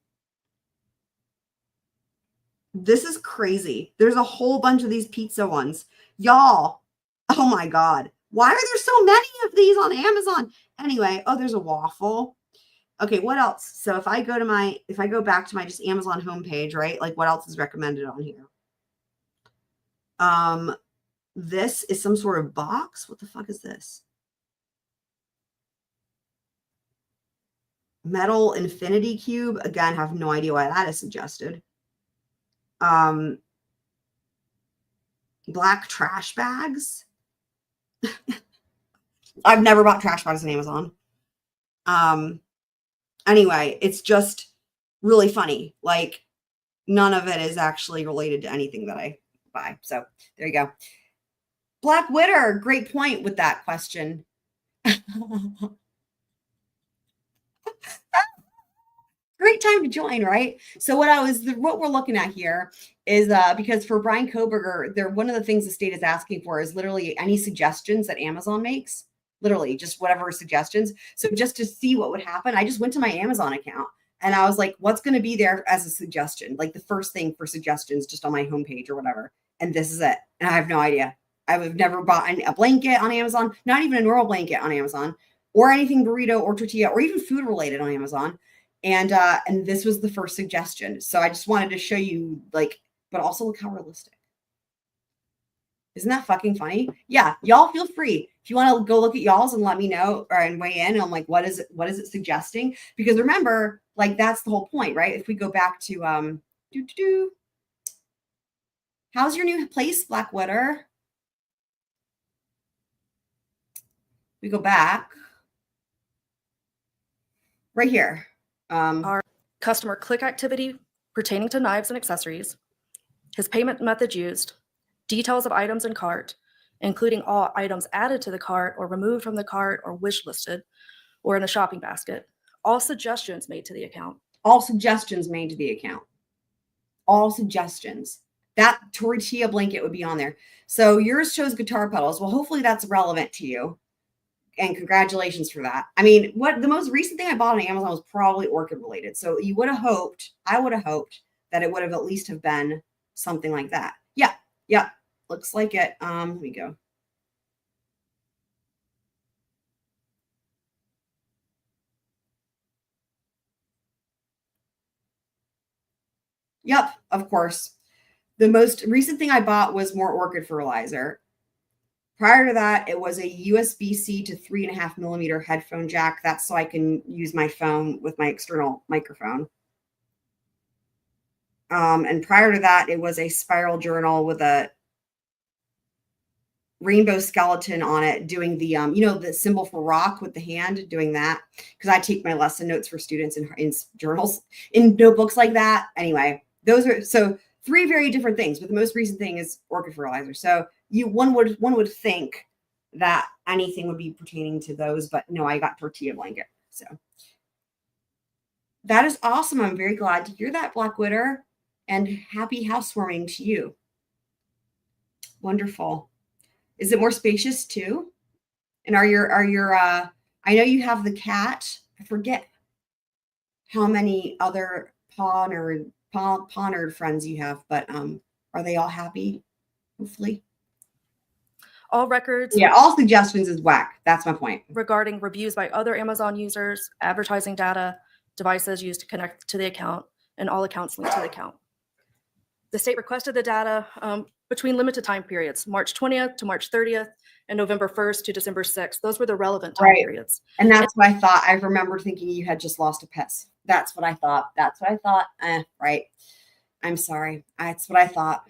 This is crazy. There's a whole bunch of these pizza ones. Y'all. Oh my God. Why are there so many of these on Amazon? Anyway, oh, there's a waffle. Okay, what else? So if I go back to my just Amazon homepage, right? Like, what else is recommended on here? This is some sort of box. What the fuck is this? Metal infinity cube. Again, have no idea why that is suggested. Black trash bags. I've never bought trash bags on Amazon. Anyway, it's just really funny. Like, none of it is actually related to anything that I buy. So there you go. Black Witter, great point with that question. Great time to join, right? So what we're looking at here is because for Bryan Kohberger, one of the things the state is asking for is literally any suggestions that Amazon makes, literally just whatever suggestions. So just to see what would happen, I just went to my Amazon account and I was like, what's going to be there as a suggestion? Like the first thing for suggestions just on my homepage or whatever. And this is it. And I have no idea. I've never bought a blanket on Amazon, not even a normal blanket on Amazon, or anything burrito or tortilla or even food related on Amazon. And this was the first suggestion. So I just wanted to show you, like, but also look how realistic. Isn't that fucking funny? Yeah, y'all feel free. If you want to go look at y'all's and let me know and weigh in on like what is it suggesting? Because remember, like that's the whole point, right? If we go back to how's your new place, Blackwater? We go back right here. Our customer click activity pertaining to knives and accessories, his payment method used, details of items in cart, including all items added to the cart or removed from the cart or wish listed or in the shopping basket, all suggestions made to the account. All suggestions made to the account. All suggestions. That tortilla blanket would be on there. So yours shows guitar pedals. Well, hopefully that's relevant to you. And congratulations for that. I mean, the most recent thing I bought on Amazon was probably orchid related. So I would have hoped that it would have at least have been something like that. Yeah. Looks like it. Here we go. Yep, of course. The most recent thing I bought was more orchid fertilizer. Prior to that, it was a USB-C to 3.5 millimeter headphone jack. That's so I can use my phone with my external microphone. And prior to that, it was a spiral journal with a rainbow skeleton on it doing the, the symbol for rock with the hand, doing that. Because I take my lesson notes for students in journals, in notebooks like that. Anyway, those are, so 3 very different things, but the most recent thing is orchid fertilizer. So one would think that anything would be pertaining to those, but no, I got tortilla blanket. So that is awesome. I'm very glad to hear that, Black Widow, and happy housewarming to you. Wonderful. Is it more spacious too? And are your I know you have the cat. I forget how many other pawnered friends you have, but are they all happy? Hopefully. All records. Yeah, all suggestions is whack. That's my point. Regarding reviews by other Amazon users, advertising data, devices used to connect to the account, and all accounts linked to the account. The state requested the data between limited time periods, March 20th to March 30th, and November 1st to December 6th. Those were the relevant time periods. And that's what I thought. I remember thinking you had just lost a pet. That's what I thought. Right. I'm sorry. That's what I thought.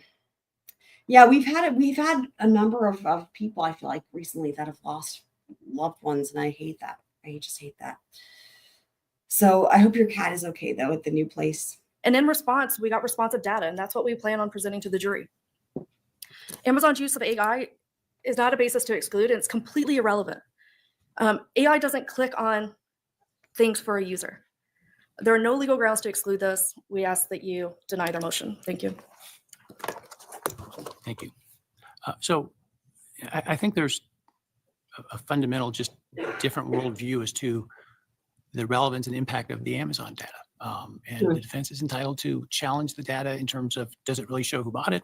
Yeah, we've had a number of people, I feel like, recently that have lost loved ones, and I hate that. I just hate that. So I hope your cat is okay, though, at the new place. And in response, we got responsive data, and that's what we plan on presenting to the jury. Amazon's use of AI is not a basis to exclude, and it's completely irrelevant. AI doesn't click on things for a user. There are no legal grounds to exclude this. We ask that you deny their motion. Thank you. Thank you. So I think there's a fundamental, just different worldview as to the relevance and impact of the Amazon data. And the defense is entitled to challenge the data in terms of, does it really show who bought it?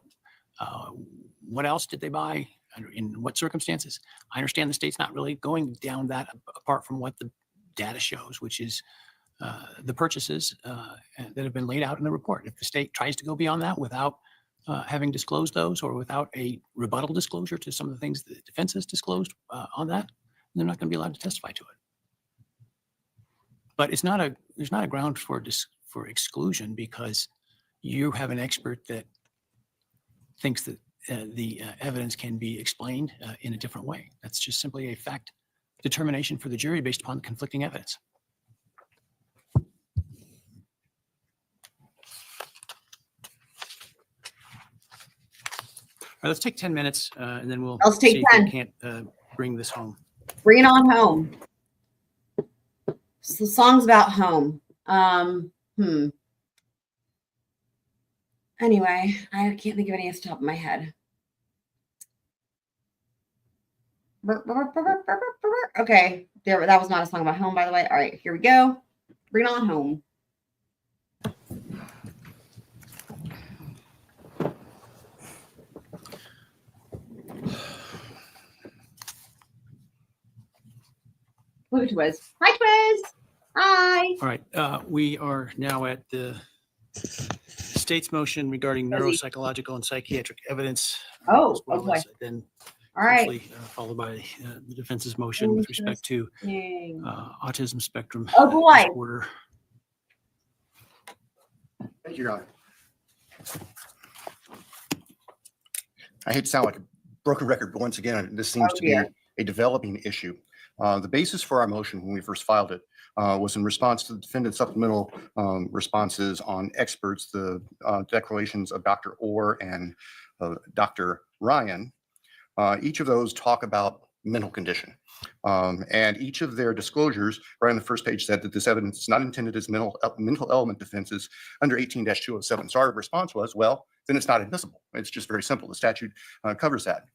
What else did they buy? In what circumstances? I understand the state's not really going down that apart from what the data shows, which is the purchases that have been laid out in the report. If the state tries to go beyond that without having disclosed those, or without a rebuttal disclosure to some of the things that the defense has disclosed on that, they're not going to be allowed to testify to it. But there's not a ground for exclusion, because you have an expert that thinks that the evidence can be explained in a different way. That's just simply a fact determination for the jury based upon conflicting evidence. All right, let's take 10 minutes and then we'll Let's take see 10. if we can't bring this home. Bring it on home. So the song's about home. Anyway, I can't think of any off the top of my head. Okay, there. That was not a song about home, by the way. All right, here we go. Bring it on home. Look at Twiz. Hi, Twiz. Hi. All right, we are now at the state's motion regarding neuropsychological and psychiatric evidence. Oh, as well boy. as then All right. eventually, followed by the defense's motion with respect to autism spectrum Oh, boy. disorder. Thank you, Your Honor. I hate to sound like a broken record, but once again, this seems to be a developing issue. The basis for our motion when we first filed it was in response to the defendant's supplemental responses on experts, the declarations of Dr. Orr and Dr. Ryan. Each of those talk about mental condition. And each of their disclosures right on the first page said that this evidence is not intended as mental element defenses under 18-207. So our response was, well, then it's not admissible. It's just very simple. The statute covers that.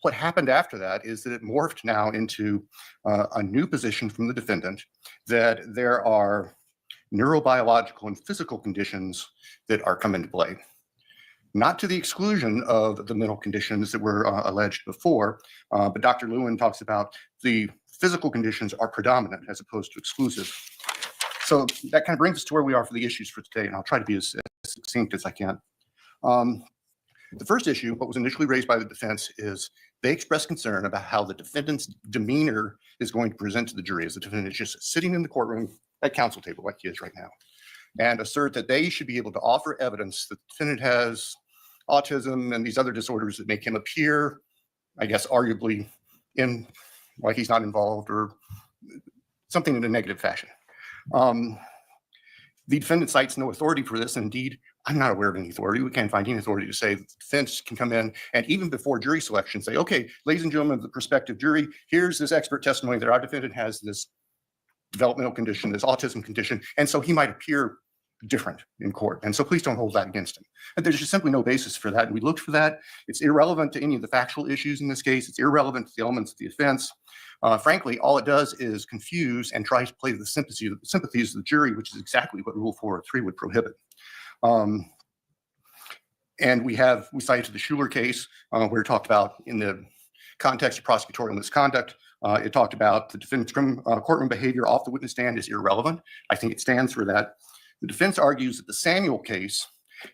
What happened after that is that it morphed now into a new position from the defendant that there are neurobiological and physical conditions that are come into play. Not to the exclusion of the mental conditions that were alleged before, but Dr. Lewin talks about the physical conditions are predominant as opposed to exclusive. So that kind of brings us to where we are for the issues for today, and I'll try to be as succinct as I can. The first issue, what was initially raised by the defense, is they expressed concern about how the defendant's demeanor is going to present to the jury as the defendant is just sitting in the courtroom at counsel table like he is right now, and assert that they should be able to offer evidence that the defendant has autism and these other disorders that make him appear, I guess, arguably like he's not involved or something in a negative fashion. The defendant cites no authority for this. Indeed, I'm not aware of any authority. We can't find any authority to say that the defense can come in and even before jury selection say, okay, ladies and gentlemen of the prospective jury, here's this expert testimony that our defendant has this developmental condition, this autism condition, and so he might appear different in court. And so please don't hold that against him. And there's just simply no basis for that. And we looked for that. It's irrelevant to any of the factual issues in this case. It's irrelevant to the elements of the offense. Frankly, all it does is confuse and try to play the sympathies of the jury, which is exactly what Rule 403 would prohibit. And we cited the Schuler case where it talked about in the context of prosecutorial misconduct, it talked about the defendant's courtroom behavior off the witness stand is irrelevant. I think it stands for that. The defense argues that the Samuel case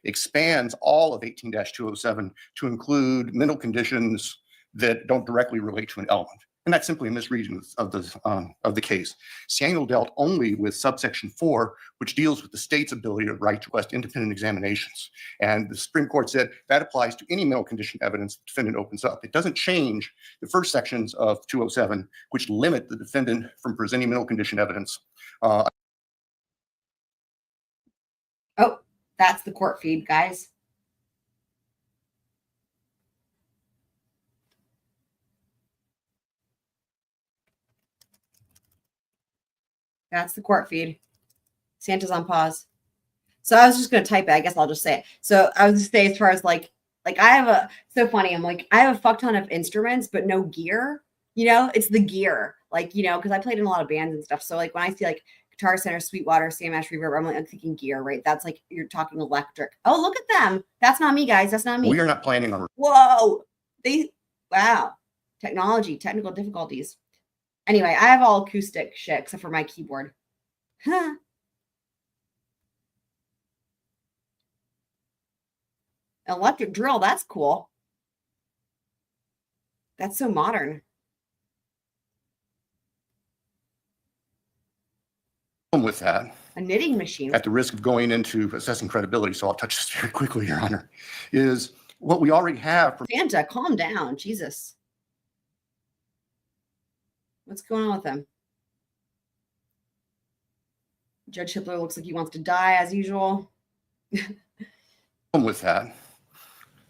expands all of 18-207 to include mental conditions that don't directly relate to an element. And that's simply a misreading of the case. Samuel dealt only with subsection 4, which deals with the state's ability to request independent examinations. And the Supreme Court said that applies to any mental condition evidence the defendant opens up. It doesn't change the first sections of 207, which limit the defendant from presenting mental condition evidence. Oh, that's the court feed, guys. That's the court feed. Santa's on pause. So I was just going to type it. I guess I'll just say it. So I was just say as far as like I have so funny. I'm like, I have a fuck ton of instruments, but no gear, it's the gear, because I played in a lot of bands and stuff. So like when I see like Guitar Center, Sweetwater, CMS Reverb, I'm thinking gear, right? That's like, you're talking electric. Oh, look at them. That's not me, guys. That's not me. We are not planning on. Whoa. Wow. Technical difficulties. Anyway, I have all acoustic shit except for my keyboard. Huh. Electric drill. That's cool. That's so modern. With that, a knitting machine. At the risk of going into assessing credibility, so I'll touch this very quickly, Your Honor, is what we already have. Santa, calm down. Jesus. What's going on with him? Judge Hitler looks like he wants to die as usual. With that,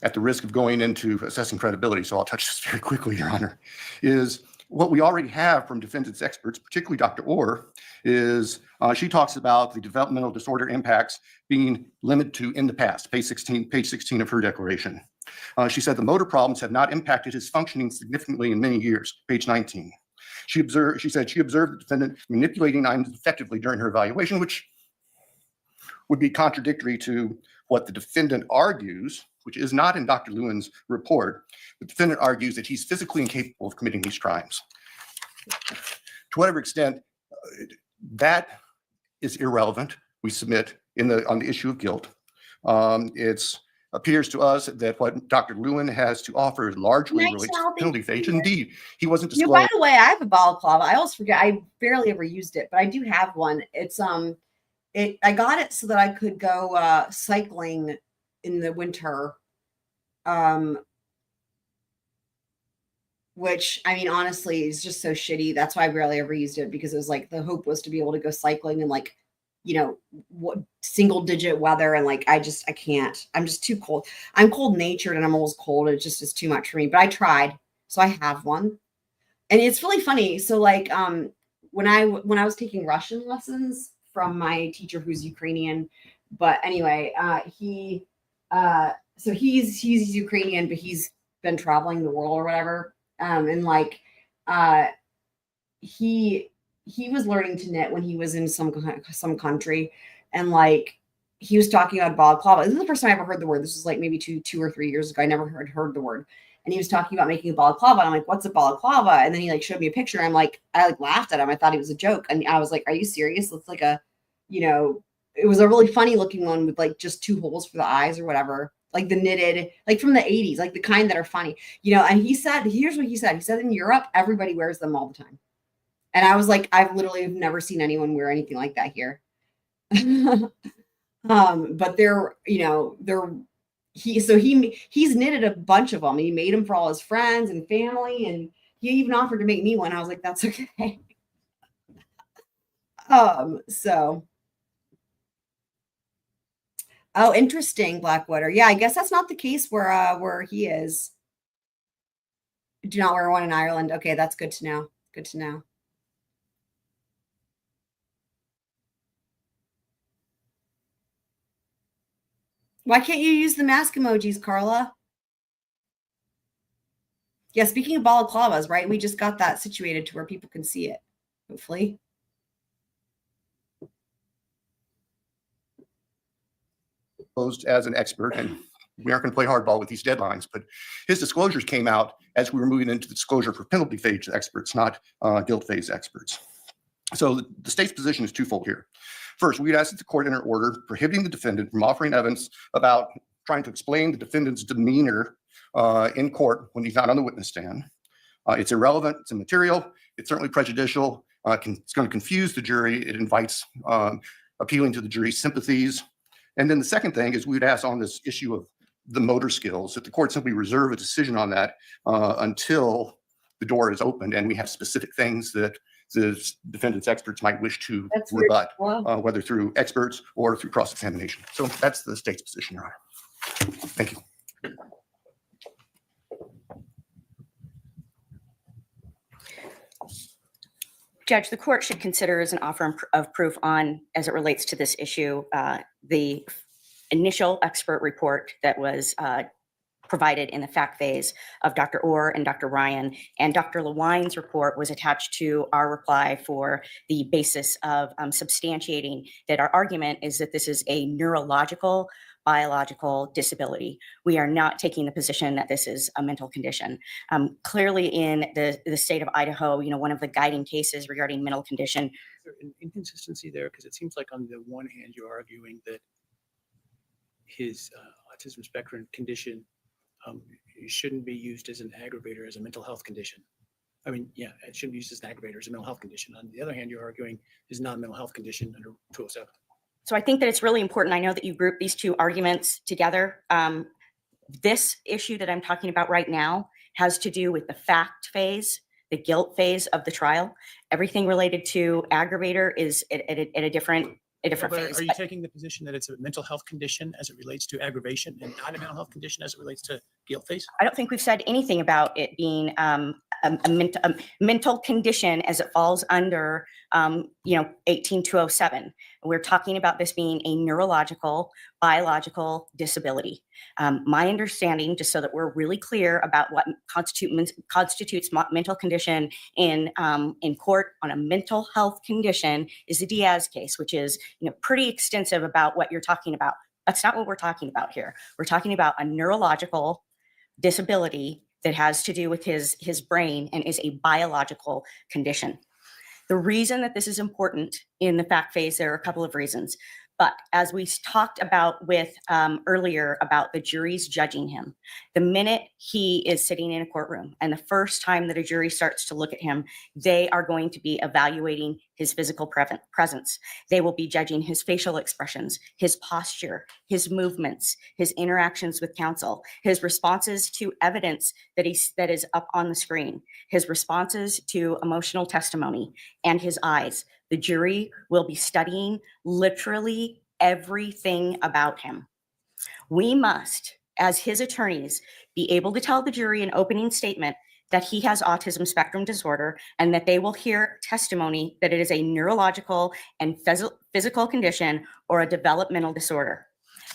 at the risk of going into assessing credibility, so I'll touch this very quickly, Your Honor, is what we already have from defendants experts, particularly Dr. Orr, is she talks about the developmental disorder impacts being limited to in the past, page 16 of her declaration. She said the motor problems have not impacted his functioning significantly in many years, page 19. She said she observed the defendant manipulating items effectively during her evaluation, which would be contradictory to what the defendant argues, which is not in Dr. Lewin's report. The defendant argues that he's physically incapable of committing these crimes. To whatever extent, that is irrelevant, we submit on the issue of guilt. It appears to us that what Dr. Lewin has to offer largely relates to penalty phase. Indeed, he wasn't By disclosed. the way, I have a balaclava. I always forget. I barely ever used it, but I do have one. It's I got it so that I could go cycling in the winter. Which, I mean, honestly, is just so shitty. That's why I barely ever used it, because it was like the hope was to be able to go cycling in, like, you know, single digit weather. And like, I can't. I'm just too cold. I'm cold natured and I'm always cold. It just is too much for me. But I tried. So I have one. And it's really funny. So like when I was taking Russian lessons from my teacher who's Ukrainian, but anyway, he's Ukrainian, but he's been traveling the world or whatever. And like, he was learning to knit when he was in some country, and like he was talking about balaclava. This is the first time I ever heard the word. This was like maybe two or 3 years ago. I never heard the word. And he was talking about making a balaclava. And I'm like, what's a balaclava? And then he like showed me a picture. And I laughed at him. I thought it was a joke. And I was like, are you serious? It's like a, you know, it was a really funny looking one with like just 2 holes for the eyes or whatever. Like the knitted, like from the 80s, like the kind that are funny, you know. And he said, here's what he said. He said in Europe, everybody wears them all the time. And I was like, I've literally never seen anyone wear anything like that here. But they're, you know, he's knitted a bunch of them. He made them for all his friends and family. And he even offered to make me one. I was like, that's okay. Oh, interesting, Blackwater. Yeah, I guess that's not the case where he is. Do not wear one in Ireland. Okay, that's good to know. Good to know. Why can't you use the mask emojis, Carla? Yeah, speaking of balaclavas, right? We just got that situated to where people can see it, hopefully. As an expert, and we aren't going to play hardball with these deadlines, but his disclosures came out as we were moving into the disclosure for penalty phase experts, not guilt phase experts. So the state's position is twofold here. First, we'd ask that the court enter order prohibiting the defendant from offering evidence about trying to explain the defendant's demeanor in court when he's not on the witness stand. It's irrelevant, it's immaterial, it's certainly prejudicial, it's going to confuse the jury, it invites appealing to the jury's sympathies. And then the second thing is we'd ask on this issue of the motor skills that the court simply reserve a decision on that until the door is opened and we have specific things that the defendant's experts might wish to rebut, whether through experts or through cross-examination. So that's the state's position, Your Honor. Thank you. Judge, the court should consider as an offer of proof on, as it relates to this issue, the initial expert report that was provided in the fact phase of Dr. Orr and Dr. Bryan, and Dr. Lewine's report was attached to our reply for the basis of substantiating that our argument is that this is a neurological, biological disability. We are not taking the position that this is a mental condition. Clearly in the state of Idaho, you know, one of the guiding cases regarding mental condition. Is there an inconsistency there? Because it seems like on the one hand, you're arguing that his autism spectrum condition shouldn't be used as an aggravator as a mental health condition. I mean, yeah, it shouldn't be used as an aggravator as a mental health condition. On the other hand, you're arguing is not a mental health condition under 207. So I think that it's really important. I know that you group these two arguments together. This issue that I'm talking about right now has to do with the fact phase, the guilt phase of the trial. Everything related to aggravator is at a different phase. Are you taking the position that it's a mental health condition as it relates to aggravation and not a mental health condition as it relates to guilt phase? I don't think we've said anything about it being a mental condition as it falls under, 18207. We're talking about this being a neurological, biological disability. My understanding, just so that we're really clear about what constitutes mental condition in court on a mental health condition, is the Diaz case, which is pretty extensive about what you're talking about. That's not what we're talking about here. We're talking about a neurological disability that has to do with his brain and is a biological condition. The reason that this is important in the fact phase, there are a couple of reasons. But as we talked about with earlier about the juries judging him, the minute he is sitting in a courtroom and the first time that a jury starts to look at him, they are going to be evaluating his physical presence. They will be judging his facial expressions, his posture, his movements, his interactions with counsel, his responses to evidence that is up on the screen, his responses to emotional testimony, and his eyes. The jury will be studying literally everything about him. We must, as his attorneys, be able to tell the jury in opening statement that he has autism spectrum disorder and that they will hear testimony that it is a neurological and physical condition or a developmental disorder.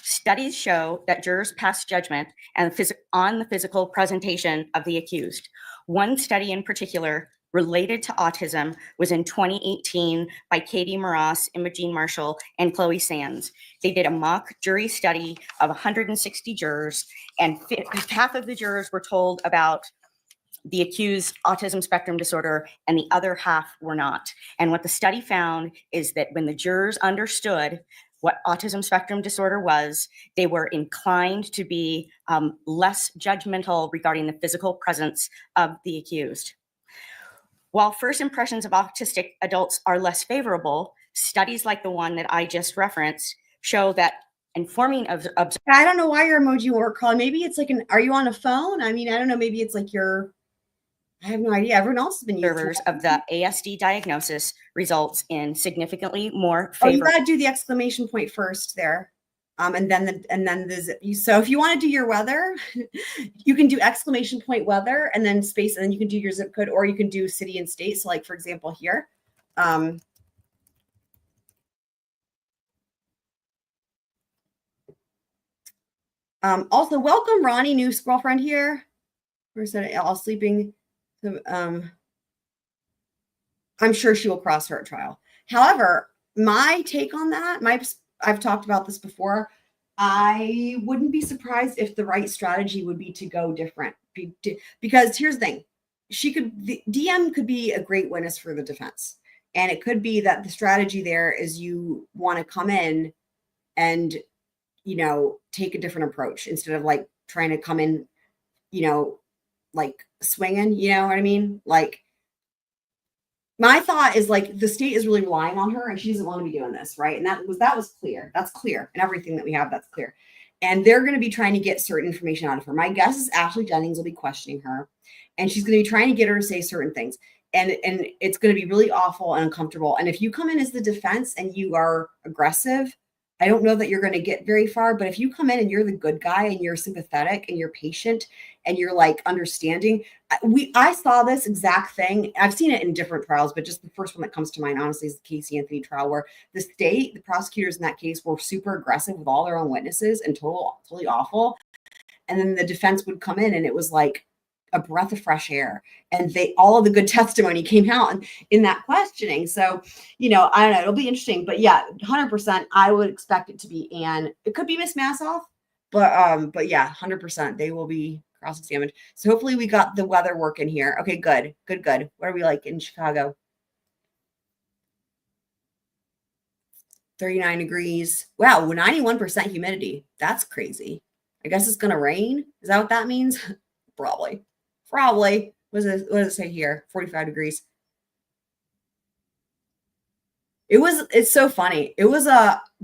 Studies show that jurors pass judgment on the physical presentation of the accused. One study in particular related to autism was in 2018 by Katie Morass, Imogene Marshall, and Chloe Sands. They did a mock jury study of 160 jurors, and half of the jurors were told about the accused autism spectrum disorder and the other half were not. And what the study found is that when the jurors understood what autism spectrum disorder was, they were inclined to be less judgmental regarding the physical presence of the accused. While first impressions of autistic adults are less favorable, studies like the one that I just referenced show that informing of I don't know why your emoji won't work, Colin. Maybe it's like are you on a phone? I mean, I don't know. Maybe it's like I have no idea. Everyone else has been using observers of the ASD diagnosis results in significantly more Oh, you favorable. gotta do the exclamation point first there. And then so if you want to do your weather, you can do exclamation point weather and then space, and then you can do your zip code, or you can do city and state. So like, for example, here. Also, welcome Ronnie, new girlfriend here. We're all sleeping. I'm sure she will cross her at trial. However, my take on that, I've talked about this before. I wouldn't be surprised if the right strategy would be to go different. Because here's the thing, the DM could be a great witness for the defense. And it could be that the strategy there is you want to come in and, take a different approach instead of like trying to come in, like swinging, you know what I mean? Like, my thought is like the state is really relying on her and she doesn't want to be doing this, right? And that was clear. That's clear. And everything that we have, that's clear. And they're going to be trying to get certain information out of her. My guess is Ashley Jennings will be questioning her and she's going to be trying to get her to say certain things. And it's going to be really awful and uncomfortable. And if you come in as the defense and you are aggressive, I don't know that you're going to get very far, but if you come in and you're the good guy and you're sympathetic and you're patient and you're like understanding, I saw this exact thing. I've seen it in different trials, but just the first one that comes to mind, honestly, is the Casey Anthony trial, where the prosecutors in that case were super aggressive with all their own witnesses and totally awful. And then the defense would come in and it was like a breath of fresh air, and all of the good testimony came out in that questioning. So, I don't know, it'll be interesting, but yeah, 100%, I would expect it to be Ann. It could be Miss Massoff, but yeah, 100%, they will be cross-examined. So hopefully we got the weather working here. Okay, good. What are we like in Chicago? 39 degrees. Wow, 91% humidity. That's crazy. I guess it's going to rain. Is that what that means? Probably. What does it say here? 45 degrees. It's so funny. It was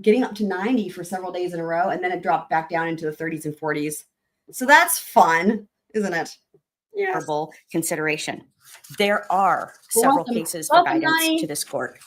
getting up to 90 for several days in a row, and then it dropped back down into the 30s and 40s. So that's fun, isn't it? Yeah. Consideration. There are several cases for guidance to this court.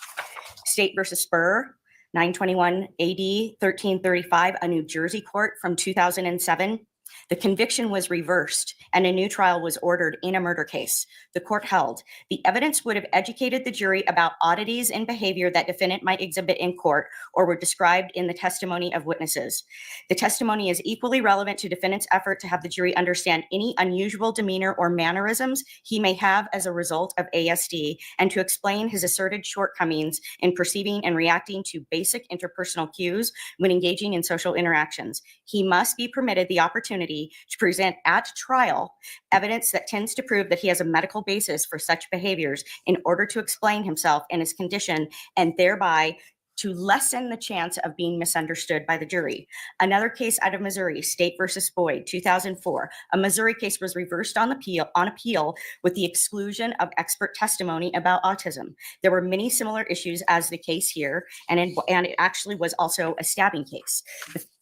State versus Spur, 921 AD 1335, a New Jersey court from 2007. The conviction was reversed and a new trial was ordered in a murder case. The court held the evidence would have educated the jury about oddities in behavior that defendant might exhibit in court or were described in the testimony of witnesses. The testimony is equally relevant to defendant's effort to have the jury understand any unusual demeanor or mannerisms he may have as a result of ASD and to explain his asserted shortcomings in perceiving and reacting to basic interpersonal cues when engaging in social interactions. He must be permitted the opportunity to present at trial evidence that tends to prove that he has a medical basis for such behaviors in order to explain himself and his condition and thereby to lessen the chance of being misunderstood by the jury. Another case out of Missouri, State versus Boyd, 2004. A Missouri case was reversed on appeal with the exclusion of expert testimony about autism. There were many similar issues as the case here, and it actually was also a stabbing case.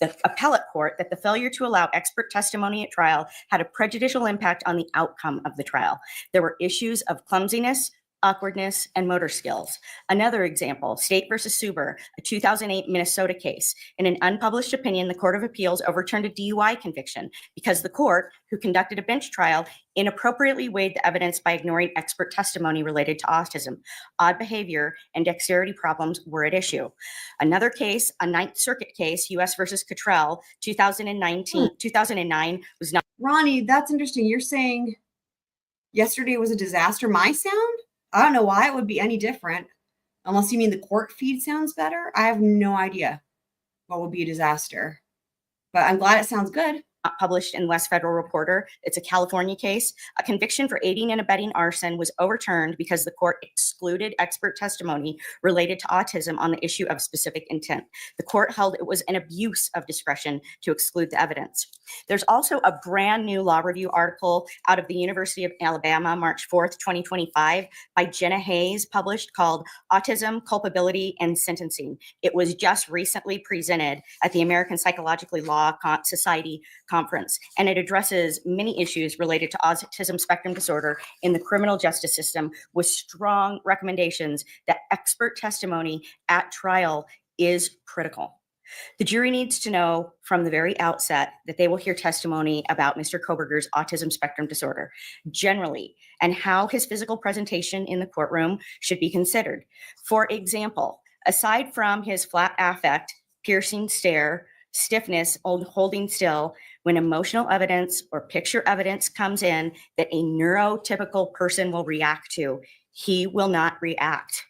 The appellate court that the failure to allow expert testimony at trial had a prejudicial impact on the outcome of the trial. There were issues of clumsiness, awkwardness, and motor skills. Another example, State versus Suber, a 2008 Minnesota case. In an unpublished opinion, the Court of Appeals overturned a DUI conviction because the court, who conducted a bench trial, inappropriately weighed the evidence by ignoring expert testimony related to autism. Odd behavior and dexterity problems were at issue. Another case, a Ninth Circuit case, U.S. versus Cottrell, 2009, was not. Ronnie, that's interesting. You're saying yesterday was a disaster. My sound? I don't know why it would be any different. Unless you mean the court feed sounds better. I have no idea what would be a disaster. But I'm glad it sounds good. Published in West Federal Reporter. It's a California case. A conviction for aiding and abetting arson was overturned because the court excluded expert testimony related to autism on the issue of specific intent. The court held it was an abuse of discretion to exclude the evidence. There's also a brand new law review article out of the University of Alabama, March 4th, 2025, by Jenna Hayes, published, called Autism, Culpability, and Sentencing. It was just recently presented at the American Psychological Law Society conference, and it addresses many issues related to autism spectrum disorder in the criminal justice system with strong recommendations that expert testimony at trial is critical. The jury needs to know from the very outset that they will hear testimony about Mr. Kohberger's autism spectrum disorder generally and how his physical presentation in the courtroom should be considered. For example, aside from his flat affect, piercing stare, stiffness, holding still, when emotional evidence or picture evidence comes in that a neurotypical person will react to, he will not react.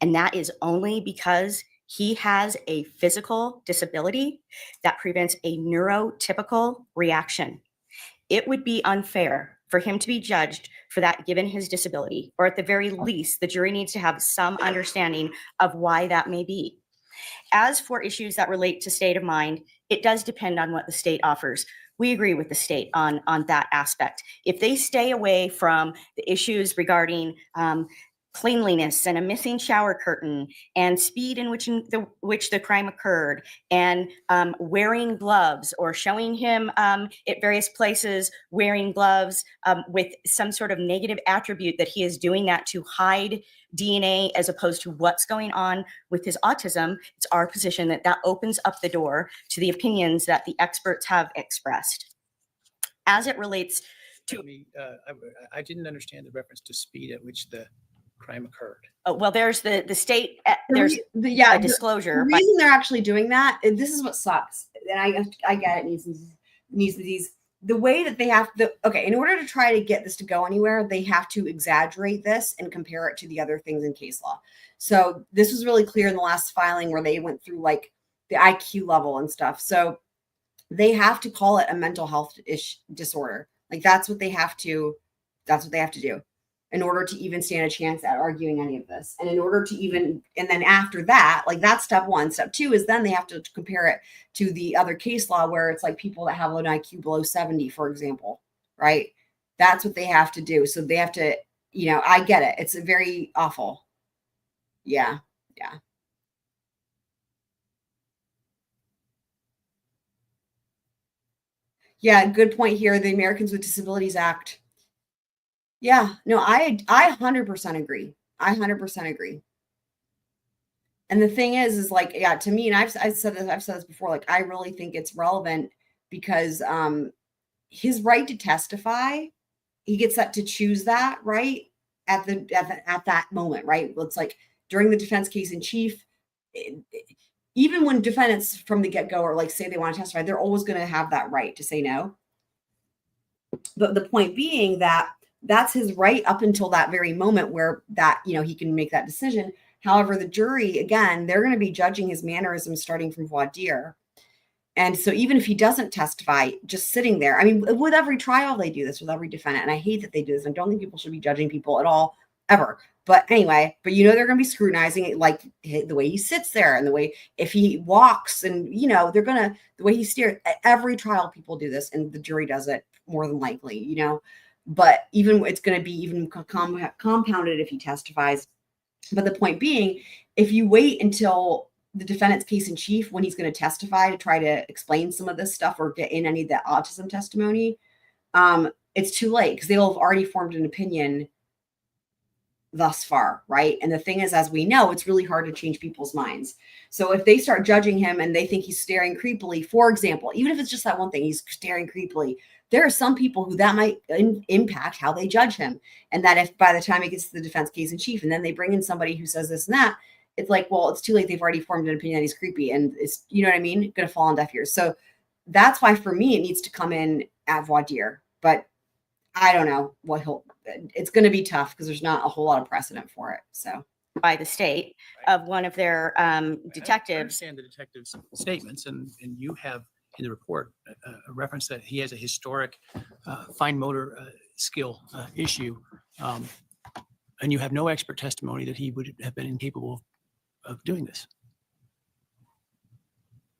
And that is only because he has a physical disability that prevents a neurotypical reaction. It would be unfair for him to be judged for that given his disability, or at the very least, the jury needs to have some understanding of why that may be. As for issues that relate to state of mind, it does depend on what the state offers. We agree with the state on that aspect. If they stay away from the issues regarding cleanliness and a missing shower curtain and speed in which the crime occurred and wearing gloves or showing him at various places wearing gloves with some sort of negative attribute that he is doing that to hide DNA as opposed to what's going on with his autism, it's our position that that opens up the door to the opinions that the experts have expressed. As it relates to I didn't understand the reference to speed at which the crime occurred. well, there's the state, there's a disclosure. The reason they're actually doing that, and this is what sucks, and I get it, needs these. The way that they have to, okay, in order to try to get this to go anywhere, they have to exaggerate this and compare it to the other things in case law. So this was really clear in the last filing where they went through like the IQ level and stuff. So they have to call it a mental health disorder. Like that's what they have to do in order to even stand a chance at arguing any of this. And in order to even, and then after that, like that's step one. Step two is then they have to compare it to the other case law where it's like people that have an IQ below 70, for example, right? That's what they have to do. So they have to, you know, I get it. It's very awful. Yeah. Yeah. Yeah. Good point here. The Americans with Disabilities Act. Yeah, no, I 100% agree. I 100% agree. And the thing is like, yeah, to me, and I've said this before, like, I really think it's relevant because his right to testify, he gets that to choose that right at that moment, right? It's like during the defense case in chief, even when defendants from the get-go are like, say they want to testify, they're always going to have that right to say no. But the point being that that's his right up until that very moment where that, he can make that decision. However, the jury, again, they're going to be judging his mannerisms starting from voir dire. And so even if he doesn't testify, just sitting there, I mean, with every trial, they do this with every defendant. And I hate that they do this. I don't think people should be judging people at all, ever. But anyway, they're going to be scrutinizing it, like the way he sits there and the way, if he walks and, they're going to, the way he stares. At every trial, people do this and the jury does it more than likely, but even it's going to be even compounded if he testifies. But the point being, if you wait until the defendant's case in chief, when he's going to testify to try to explain some of this stuff or get in any of the autism testimony, it's too late because they'll have already formed an opinion thus far, right? And the thing is, as we know, it's really hard to change people's minds. So if they start judging him and they think he's staring creepily, for example, even if it's just that one thing, he's staring creepily, there are some people who that might impact how they judge him. And that if by the time it gets to the defense case in chief and then they bring in somebody who says this and that, it's like, well, it's too late. They've already formed an opinion that he's creepy and it's, you know what I mean? Going to fall on deaf ears. So that's why for me, it needs to come in at voir dire, but I don't know it's going to be tough because there's not a whole lot of precedent for it. So by the state of one of their detectives. I understand the detective's statements, and you have in the report a reference that he has a historic fine motor skill issue, and you have no expert testimony that he would have been incapable of doing this.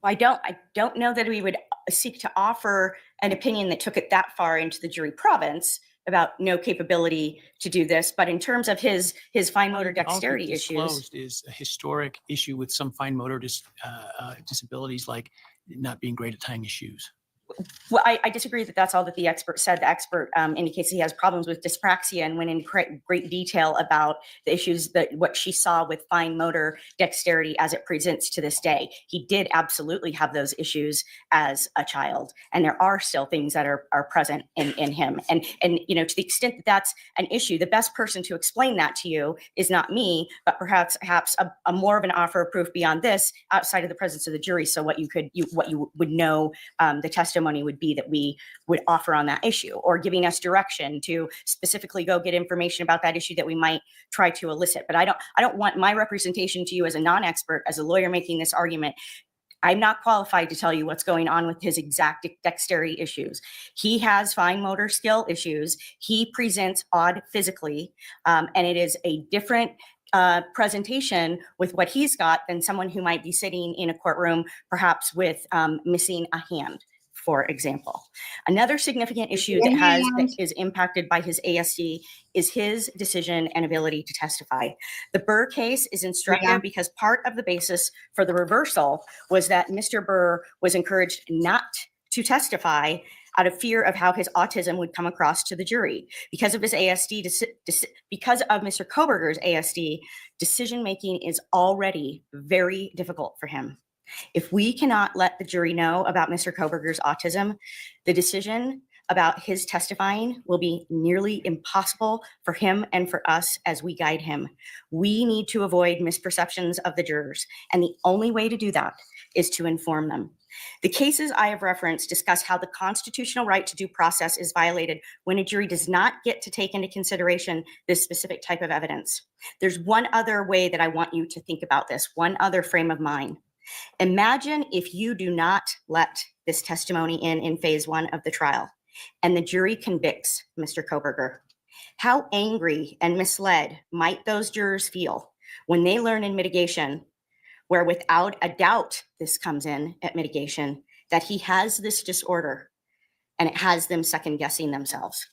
I don't know that we would seek to offer an opinion that took it that far into the jury province about no capability to do this, but in terms of his fine motor dexterity issues, is a historic issue with some fine motor disabilities, like not being great at tying his shoes. Well, I disagree that that's all that the expert said. The expert indicates he has problems with dyspraxia and went in great detail about the issues what she saw with fine motor dexterity as it presents to this day. He did absolutely have those issues as a child, and there are still things that are present in him. And to the extent that that's an issue, the best person to explain that to you is not me, but perhaps a more of an offer of proof beyond this outside of the presence of the jury. So what you would know the testimony would be that we would offer on that issue, or giving us direction to specifically go get information about that issue that we might try to elicit. But I don't want my representation to you as a non-expert, as a lawyer making this argument. I'm not qualified to tell you what's going on with his exact dexterity issues. He has fine motor skill issues. He presents odd physically, and it is a different presentation with what he's got than someone who might be sitting in a courtroom, perhaps with missing a hand, for example. Another significant issue that is impacted by his ASD is his decision and ability to testify. The Burr case is instructive because part of the basis for the reversal was that Mr. Burr was encouraged not to testify out of fear of how his autism would come across to the jury. Because of his ASD, because of Mr. Kohberger's ASD, decision-making is already very difficult for him. If we cannot let the jury know about Mr. Kohberger's autism, the decision about his testifying will be nearly impossible for him and for us as we guide him. We need to avoid misperceptions of the jurors, and the only way to do that is to inform them. The cases I have referenced discuss how the constitutional right to due process is violated when a jury does not get to take into consideration this specific type of evidence. There's one other way that I want you to think about this, one other frame of mind. Imagine if you do not let this testimony in phase one of the trial and the jury convicts Mr. Kohberger. How angry and misled might those jurors feel when they learn in mitigation, where without a doubt this comes in at mitigation, that he has this disorder and it has them second guessing themselves.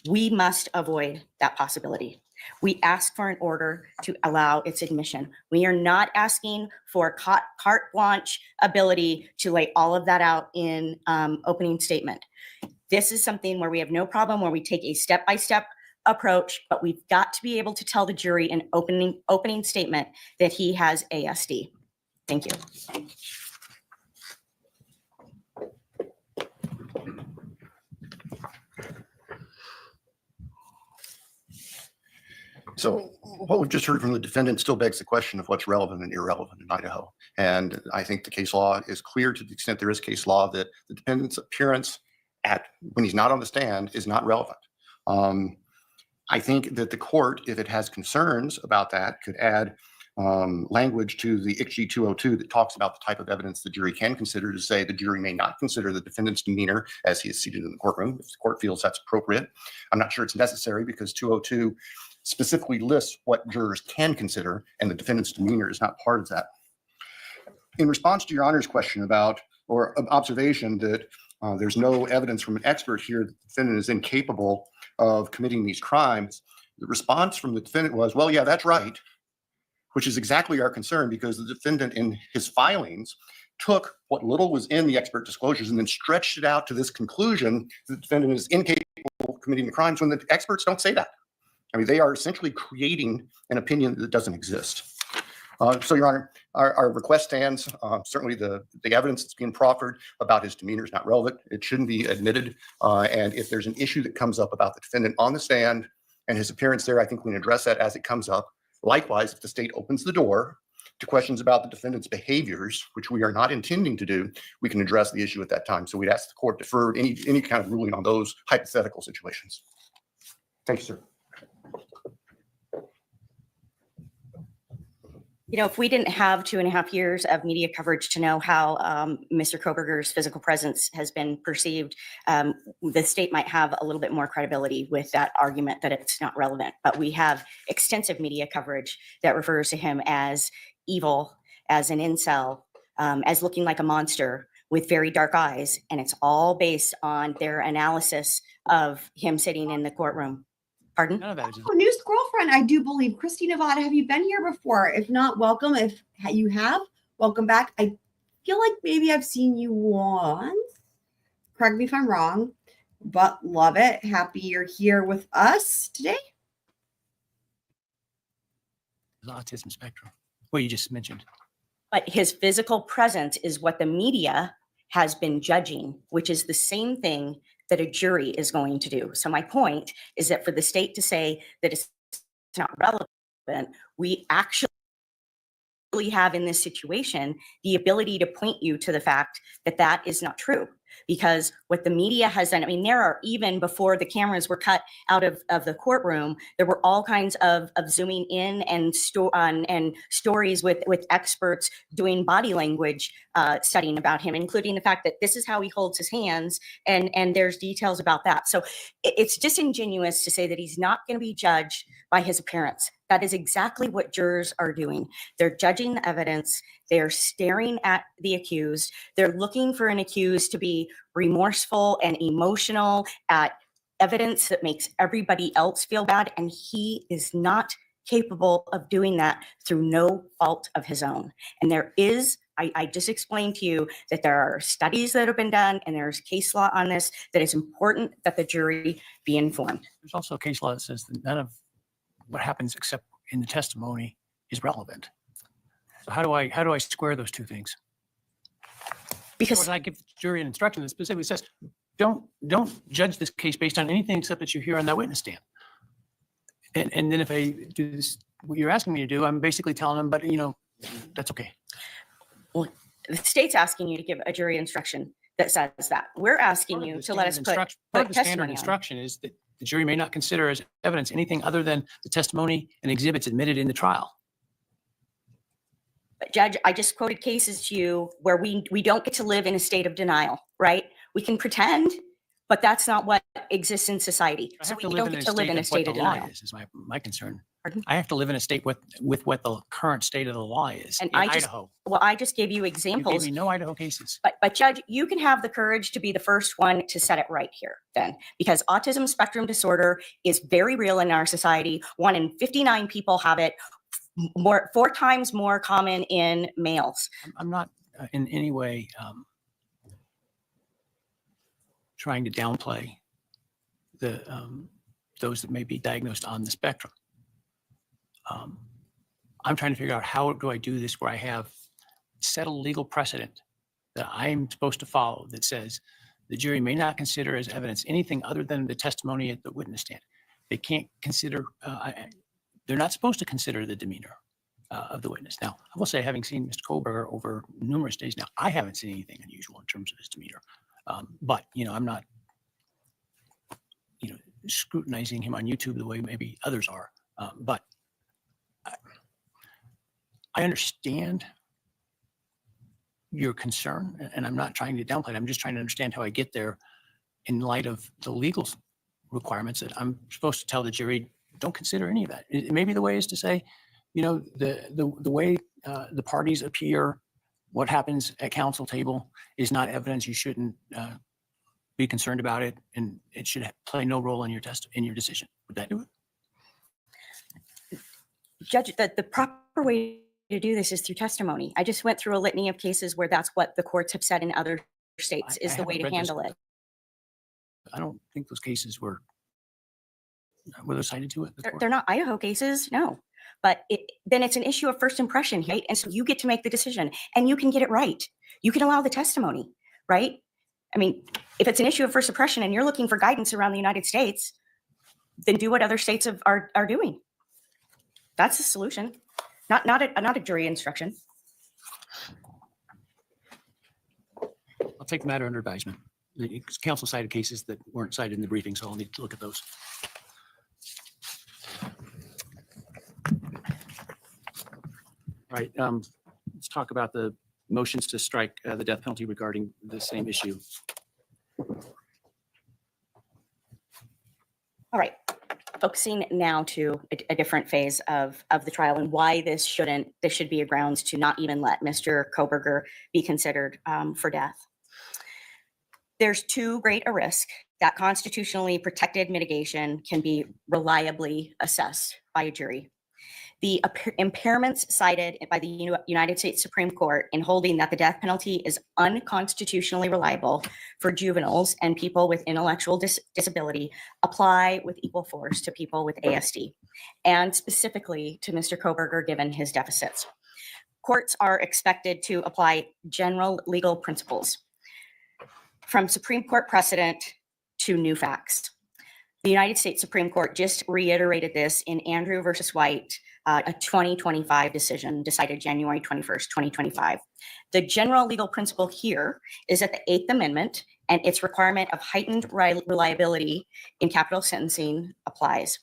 We must avoid that possibility. We ask for an order to allow its admission. We are not asking for carte blanche ability to lay all of that out in opening statement. This is something where we have no problem, where we take a step-by-step approach, but we've got to be able to tell the jury in opening statement that he has ASD. Thank you. So what we've just heard from the defendant still begs the question of what's relevant and irrelevant in Idaho. And I think the case law is clear to the extent there is case law that the defendant's appearance when he's not on the stand is not relevant. I think that the court, if it has concerns about that, could add language to the ICG 202 that talks about the type of evidence the jury can consider, to say the jury may not consider the defendant's demeanor as he is seated in the courtroom if the court feels that's appropriate. I'm not sure it's necessary because 202 specifically lists what jurors can consider, and the defendant's demeanor is not part of that. In response to your Honor's question about, or observation that there's no evidence from an expert here that the defendant is incapable of committing these crimes, the response from the defendant was, well, yeah, that's right, which is exactly our concern, because the defendant in his filings took what little was in the expert disclosures and then stretched it out to this conclusion that the defendant is incapable of committing the crimes when the experts don't say that. I mean, they are essentially creating an opinion that doesn't exist. So, Your Honor, our request stands. Certainly the evidence that's being proffered about his demeanor is not relevant. It shouldn't be admitted. And if there's an issue that comes up about the defendant on the stand and his appearance there, I think we can address that as it comes up. Likewise, if the state opens the door to questions about the defendant's behaviors, which we are not intending to do, we can address the issue at that time. So we'd ask the court to defer any kind of ruling on those hypothetical situations. Thank you, sir. You know, if we didn't have 2.5 years of media coverage to know how Mr. Kohberger's physical presence has been perceived, the state might have a little bit more credibility with that argument that it's not relevant. But we have extensive media coverage that refers to him as evil, as an incel, as looking like a monster with very dark eyes. And it's all based on their analysis of him sitting in the courtroom. Pardon? None of that is. Newest girlfriend, I do believe. Christy Nevada, have you been here before? If not, welcome. If you have, welcome back. I feel like maybe I've seen you once. Correct me if I'm wrong, but love it. Happy you're here with us today. The autism spectrum. Well, you just mentioned. But his physical presence is what the media has been judging, which is the same thing that a jury is going to do. So my point is that for the state to say that it's not relevant, we actually have in this situation the ability to point you to the fact that that is not true. Because what the media has done, I mean, there are, even before the cameras were cut out of the courtroom, there were all kinds of zooming in and stories with experts doing body language studying about him, including the fact that this is how he holds his hands, and there's details about that. So it's disingenuous to say that he's not going to be judged by his appearance. That is exactly what jurors are doing. They're judging the evidence. They're staring at the accused. They're looking for an accused to be remorseful and emotional at evidence that makes everybody else feel bad. And he is not capable of doing that through no fault of his own. And there is, I just explained to you that there are studies that have been done and there's case law on this, that it's important that the jury be informed. There's also a case law that says that none of what happens except in the testimony is relevant. So how do I square those two things? Because I give the jury an instruction that specifically says, don't judge this case based on anything except that you hear on that witness stand. And then if I do this, what you're asking me to do, I'm basically telling them, but that's okay. Well, the state's asking you to give a jury instruction that says that. We're asking you to let us put Part of the standard testimony on. instruction is that the jury may not consider as evidence anything other than the testimony and exhibits admitted in the trial. But Judge, I just quoted cases to you where we don't get to live in a state of denial, right? We can pretend, but that's not what exists in society. So we don't get to live in a state of denial. Is my concern. Pardon? I have to live in a state with what the current state of the law is And in I just Idaho. I just gave you You examples. gave me no Idaho cases. But Judge, you can have the courage to be the first one to set it right here then, because autism spectrum disorder is very real in our society. 1 in 59 people have it, 4 times more common in males. I'm not in any way trying to downplay the those that may be diagnosed on the spectrum. I'm trying to figure out, how do I do this where I have set a legal precedent that I'm supposed to follow that says the jury may not consider as evidence anything other than the testimony at the witness stand. They can't consider they're not supposed to consider the demeanor of the witness. Now, I will say, having seen Mr. Kohberger over numerous days now, I haven't seen anything unusual in terms of his demeanor. But, I'm not, scrutinizing him on YouTube the way maybe others are. But I understand your concern, and I'm not trying to downplay it. I'm just trying to understand how I get there in light of the legal requirements that I'm supposed to tell the jury, don't consider any of that. Maybe the way is to say, the way the parties appear, what happens at counsel table is not evidence. You shouldn't be concerned about it, and it should play no role in your decision. Would that do it? Judge, the proper way to do this is through testimony. I just went through a litany of cases where that's what the courts have said in other states is the way to handle it. I don't think those cases were those cited to it. They're not Idaho cases, no. But then it's an issue of first impression, right? And so you get to make the decision, and you can get it right. You can allow the testimony, right? I mean, if it's an issue of first impression and you're looking for guidance around the United States, then do what other states are doing. That's the solution, not a jury instruction. I'll take the matter under advisement. The counsel cited cases that weren't cited in the briefing, so I'll need to look at those. All right, let's talk about the motions to strike the death penalty regarding the same issue. All right, focusing now to a different phase of the trial and why this should be a grounds to not even let Mr. Kohberger be considered for death. There's too great a risk that constitutionally protected mitigation can be reliably assessed by a jury. The impairments cited by the United States Supreme Court in holding that the death penalty is unconstitutionally reliable for juveniles and people with intellectual disability apply with equal force to people with ASD, and specifically to Mr. Kohberger given his deficits. Courts are expected to apply general legal principles from Supreme Court precedent to new facts. The United States Supreme Court just reiterated this in Andrew versus White, a 2025 decision decided January 21st, 2025. The general legal principle here is that the Eighth Amendment and its requirement of heightened reliability in capital sentencing applies.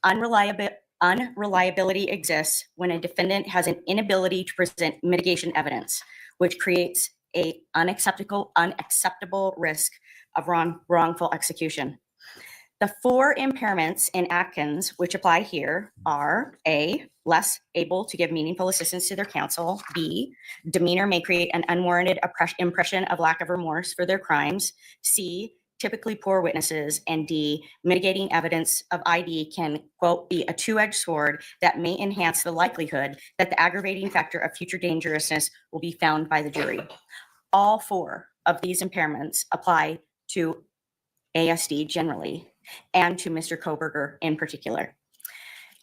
Unreliability exists when a defendant has an inability to present mitigation evidence, which creates an unacceptable risk of wrongful execution. The four impairments in Atkins, which apply here, are A, less able to give meaningful assistance to their counsel, B, demeanor may create an unwarranted impression of lack of remorse for their crimes, C, typically poor witnesses, and D, mitigating evidence of ID can, quote, be a two-edged sword that may enhance the likelihood that the aggravating factor of future dangerousness will be found by the jury. All four of these impairments apply to ASD generally, and to Mr. Kohberger in particular.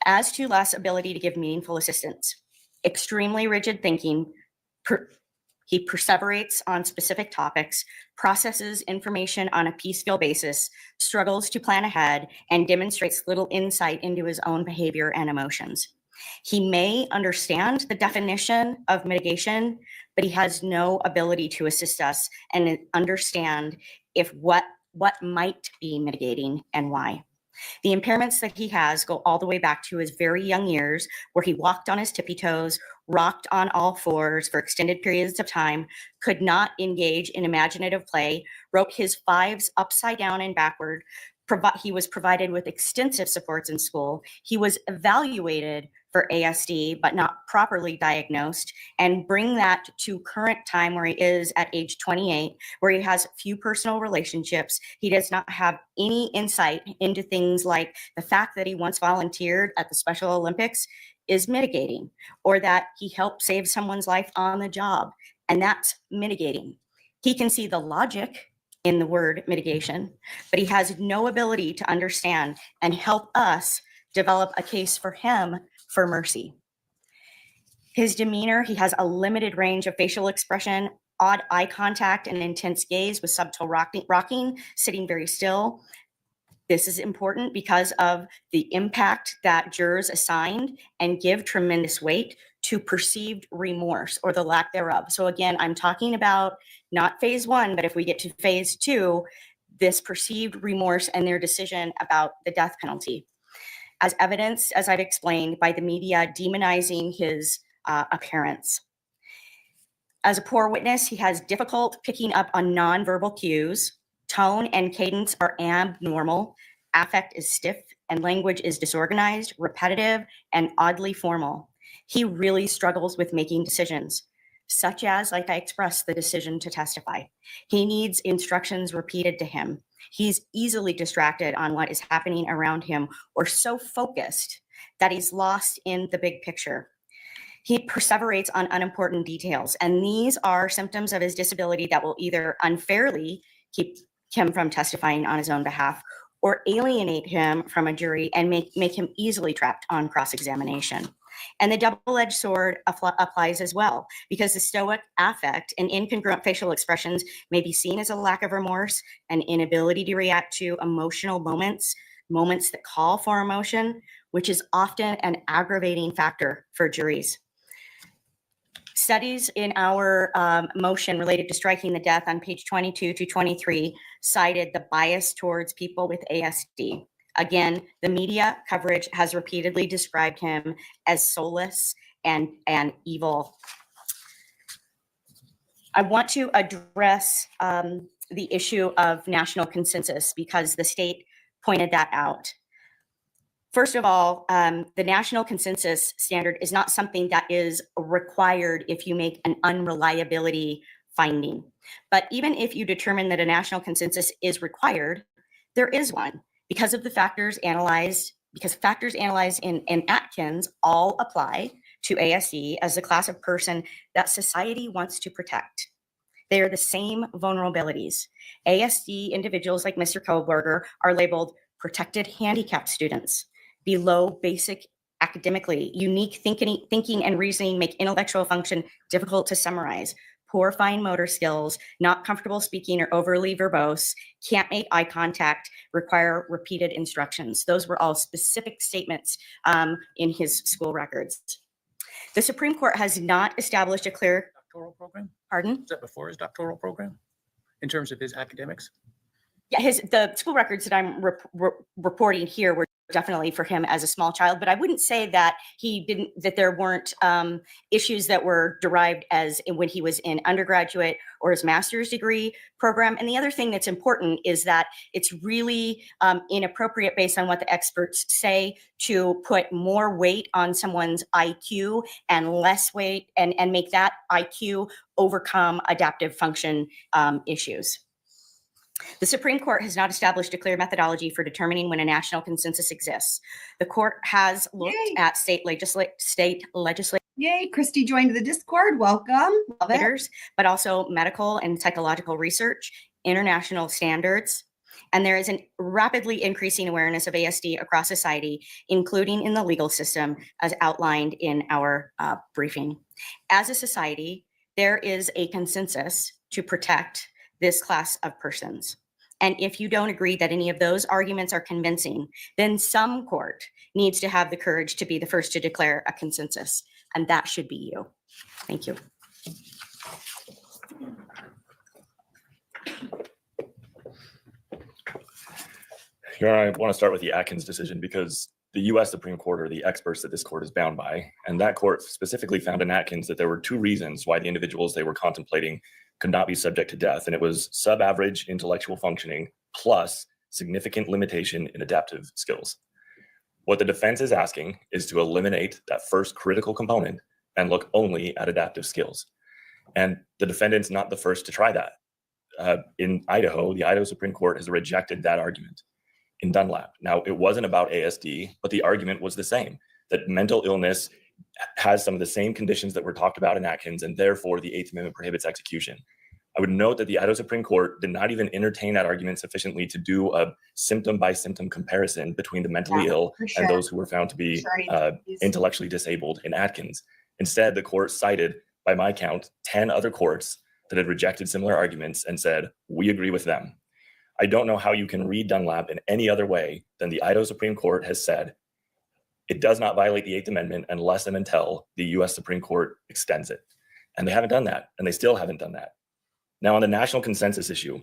As to less ability to give meaningful assistance, extremely rigid thinking, he perseverates on specific topics, processes information on a piecemeal basis, struggles to plan ahead, and demonstrates little insight into his own behavior and emotions. He may understand the definition of mitigation, but he has no ability to assist us and understand what might be mitigating and why. The impairments that he has go all the way back to his very young years, where he walked on his tippy toes, rocked on all fours for extended periods of time, could not engage in imaginative play, wrote his fives upside down and backward. He was provided with extensive supports in school. He was evaluated for ASD, but not properly diagnosed, and bring that to current time where he is at age 28, where he has few personal relationships. He does not have any insight into things like the fact that he once volunteered at the Special Olympics is mitigating, or that he helped save someone's life on the job, and that's mitigating. He can see the logic in the word mitigation, but he has no ability to understand and help us develop a case for him for mercy. His demeanor, he has a limited range of facial expression, odd eye contact, and intense gaze with subtle rocking, sitting very still. This is important because of the impact that jurors assigned and give tremendous weight to perceived remorse or the lack thereof. So again, I'm talking about not phase one, but if we get to phase two, this perceived remorse and their decision about the death penalty. As evidenced, as I've explained, by the media demonizing his appearance. As a poor witness, he has difficult picking up on nonverbal cues. Tone and cadence are abnormal. Affect is stiff and language is disorganized, repetitive, and oddly formal. He really struggles with making decisions, such as, like I expressed, the decision to testify. He needs instructions repeated to him. He's easily distracted on what is happening around him or so focused that he's lost in the big picture. He perseverates on unimportant details, and these are symptoms of his disability that will either unfairly keep him from testifying on his own behalf or alienate him from a jury and make him easily trapped on cross-examination. And the double-edged sword applies as well, because the stoic affect and incongruent facial expressions may be seen as a lack of remorse, an inability to react to emotional moments that call for emotion, which is often an aggravating factor for juries. Studies in our motion related to striking the death on page 22 to 23 cited the bias towards people with ASD. Again, the media coverage has repeatedly described him as soulless and evil. I want to address the issue of national consensus because the state pointed that out. First of all, the national consensus standard is not something that is required if you make an unreliability finding. But even if you determine that a national consensus is required, there is one because of the factors analyzed, in Atkins all apply to ASD as the class of person that society wants to protect. They are the same vulnerabilities. ASD individuals like Mr. Kohberger are labeled protected handicapped students, below basic academically, unique thinking and reasoning make intellectual function difficult to summarize, poor fine motor skills, not comfortable speaking or overly verbose, can't make eye contact, require repeated instructions. Those were all specific statements in his school records. The Supreme Court has not established a clear Doctoral program? Pardon? Was that before his doctoral program in terms of his academics? Yeah, the school records that I'm reporting here were definitely for him as a small child, but I wouldn't say that that there weren't issues that were derived as when he was in undergraduate or his master's degree program. And the other thing that's important is that it's really inappropriate based on what the experts say to put more weight on someone's IQ and less weight and make that IQ overcome adaptive function issues. The Supreme Court has not established a clear methodology for determining when a national consensus exists. The court has looked at state legislators, Yay, Christy joined the Discord. Welcome. Love it. but also medical and psychological research, international standards, and there is a rapidly increasing awareness of ASD across society, including in the legal system, as outlined in our briefing. As a society, there is a consensus to protect this class of persons. And if you don't agree that any of those arguments are convincing, then some court needs to have the courage to be the first to declare a consensus, and that should be you. Thank you. Here, I want to start with the Atkins decision because the U.S. Supreme Court are the experts that this court is bound by, and that court specifically found in Atkins that there were two reasons why the individuals they were contemplating could not be subject to death, and it was sub-average intellectual functioning plus significant limitation in adaptive skills. What the defense is asking is to eliminate that first critical component and look only at adaptive skills. And the defendant's not the first to try that. In Idaho, the Idaho Supreme Court has rejected that argument in Dunlap. Now, it wasn't about ASD, but the argument was the same, that mental illness has some of the same conditions that were talked about in Atkins, and therefore the Eighth Amendment prohibits execution. I would note that the Idaho Supreme Court did not even entertain that argument sufficiently to do a symptom by symptom comparison between the mentally ill and those who were found to be intellectually disabled in Atkins. Instead, the court cited, by my count, 10 other courts that had rejected similar arguments and said, we agree with them. I don't know how you can read Dunlap in any other way than the Idaho Supreme Court has said it does not violate the 8th Amendment unless and until the US Supreme Court extends it. And they haven't done that, and they still haven't done that. Now, on the national consensus issue,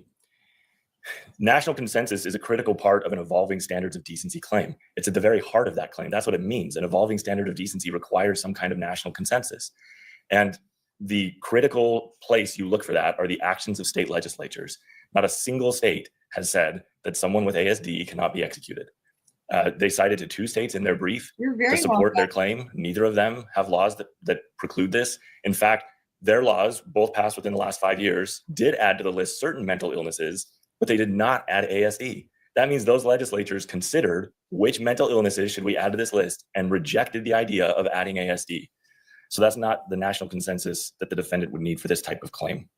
national consensus is a critical part of an evolving standards of decency claim. It's at the very heart of that claim. That's what it means. An evolving standard of decency requires some kind of national consensus. And the critical place you look for that are the actions of state legislatures. Not a single state has said that someone with ASD cannot be executed. They cited to 2 states in their brief to support their claim. Neither of them have laws that preclude this. In fact, their laws, both passed within the last 5 years, did add to the list certain mental illnesses, but they did not add ASD. That means those legislatures considered which mental illnesses should we add to this list and rejected the idea of adding ASD. So that's not the national consensus that the defendant would need for this type of claim.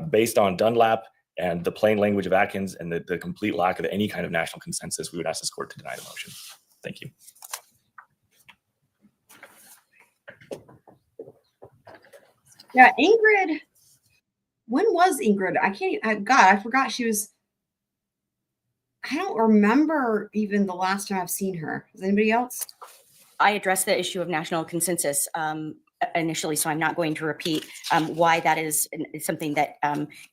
Based on Dunlap and the plain language of Atkins and the complete lack of any kind of national consensus, we would ask this court to deny the motion. Thank you. Yeah, Ingrid. When was Ingrid? I forgot she was. I don't remember even the last time I've seen her. Does anybody else? I addressed the issue of national consensus initially, so I'm not going to repeat why that is something that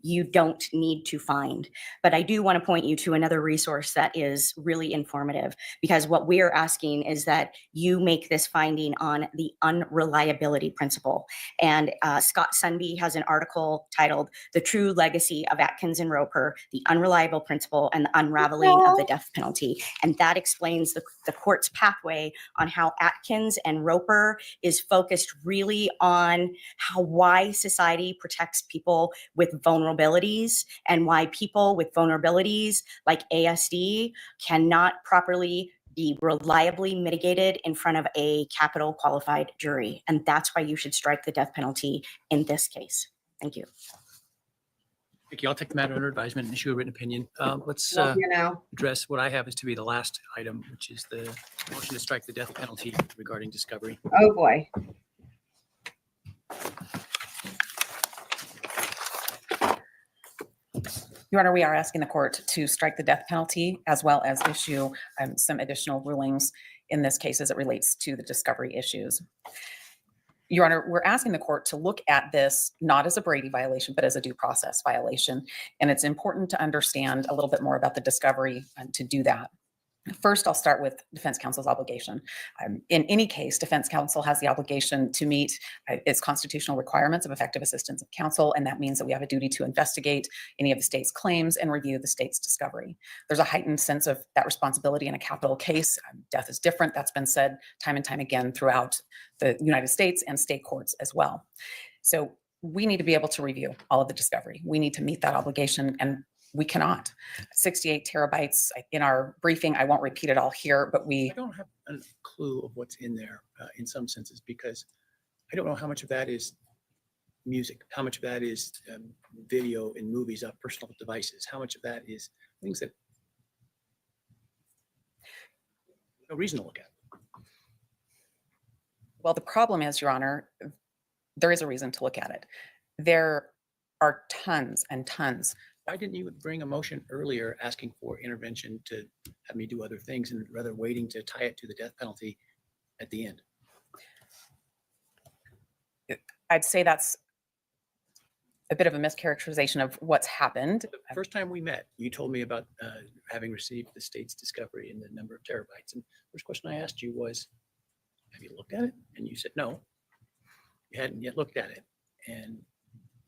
you don't need to find. But I do want to point you to another resource that is really informative, because what we are asking is that you make this finding on the unreliability principle. And Scott Sunby has an article titled "The True Legacy of Atkins and Roper, the Unreliable Principle and the Unraveling of the Death Penalty." And that explains the court's pathway on how Atkins and Roper is focused really on why society protects people with vulnerabilities, and why people with vulnerabilities like ASD cannot properly be reliably mitigated in front of a capital qualified jury. And that's why you should strike the death penalty in this case. Thank you. Thank you. I'll take the matter under advisement and issue a written opinion. Let's address what I have is to be the last item, which is the motion to strike the death penalty regarding discovery. Oh boy. Your Honor, we are asking the court to strike the death penalty as well as issue some additional rulings in this case as it relates to the discovery issues. Your Honor, we're asking the court to look at this not as a Brady violation, but as a due process violation. And it's important to understand a little bit more about the discovery to do that. First, I'll start with defense counsel's obligation. In any case, defense counsel has the obligation to meet its constitutional requirements of effective assistance of counsel, and that means that we have a duty to investigate any of the state's claims and review the state's discovery. There's a heightened sense of that responsibility in a capital case. Death is different. That's been said time and time again throughout the United States and state courts as well. So we need to be able to review all of the discovery. We need to meet that obligation, and we cannot. 68 terabytes in our briefing. I won't repeat it all here, but I don't have a clue of what's in there in some senses, because I don't know how much of that is music, how much of that is video and movies off personal devices, how much of that is things that no reason to look at. Well, the problem is, Your Honor, there is a reason to look at it. There are tons and tons. Why didn't you bring a motion earlier asking for intervention to have me do other things, and rather waiting to tie it to the death penalty at the end? I'd say that's a bit of a mischaracterization of what's happened. The first time we met, you told me about having received the state's discovery and the number of terabytes. And the first question I asked you was, have you looked at it? And you said, no, you hadn't yet looked at it. And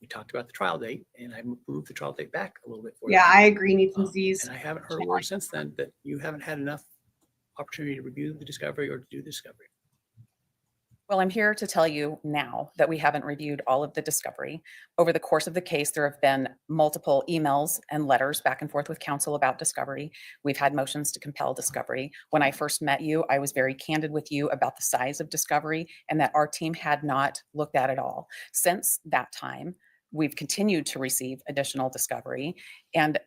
we talked about the trial date, and I moved the trial date back a little bit for you. Yeah, I agree. Needs some Z's. And I haven't heard a word since then that you haven't had enough opportunity to review the discovery or to do the discovery. Well, I'm here to tell you now that we haven't reviewed all of the discovery. Over the course of the case, there have been multiple emails and letters back and forth with counsel about discovery. We've had motions to compel discovery. When I first met you, I was very candid with you about the size of discovery and that our team had not looked at it all. Since that time, we've continued to receive additional discovery. And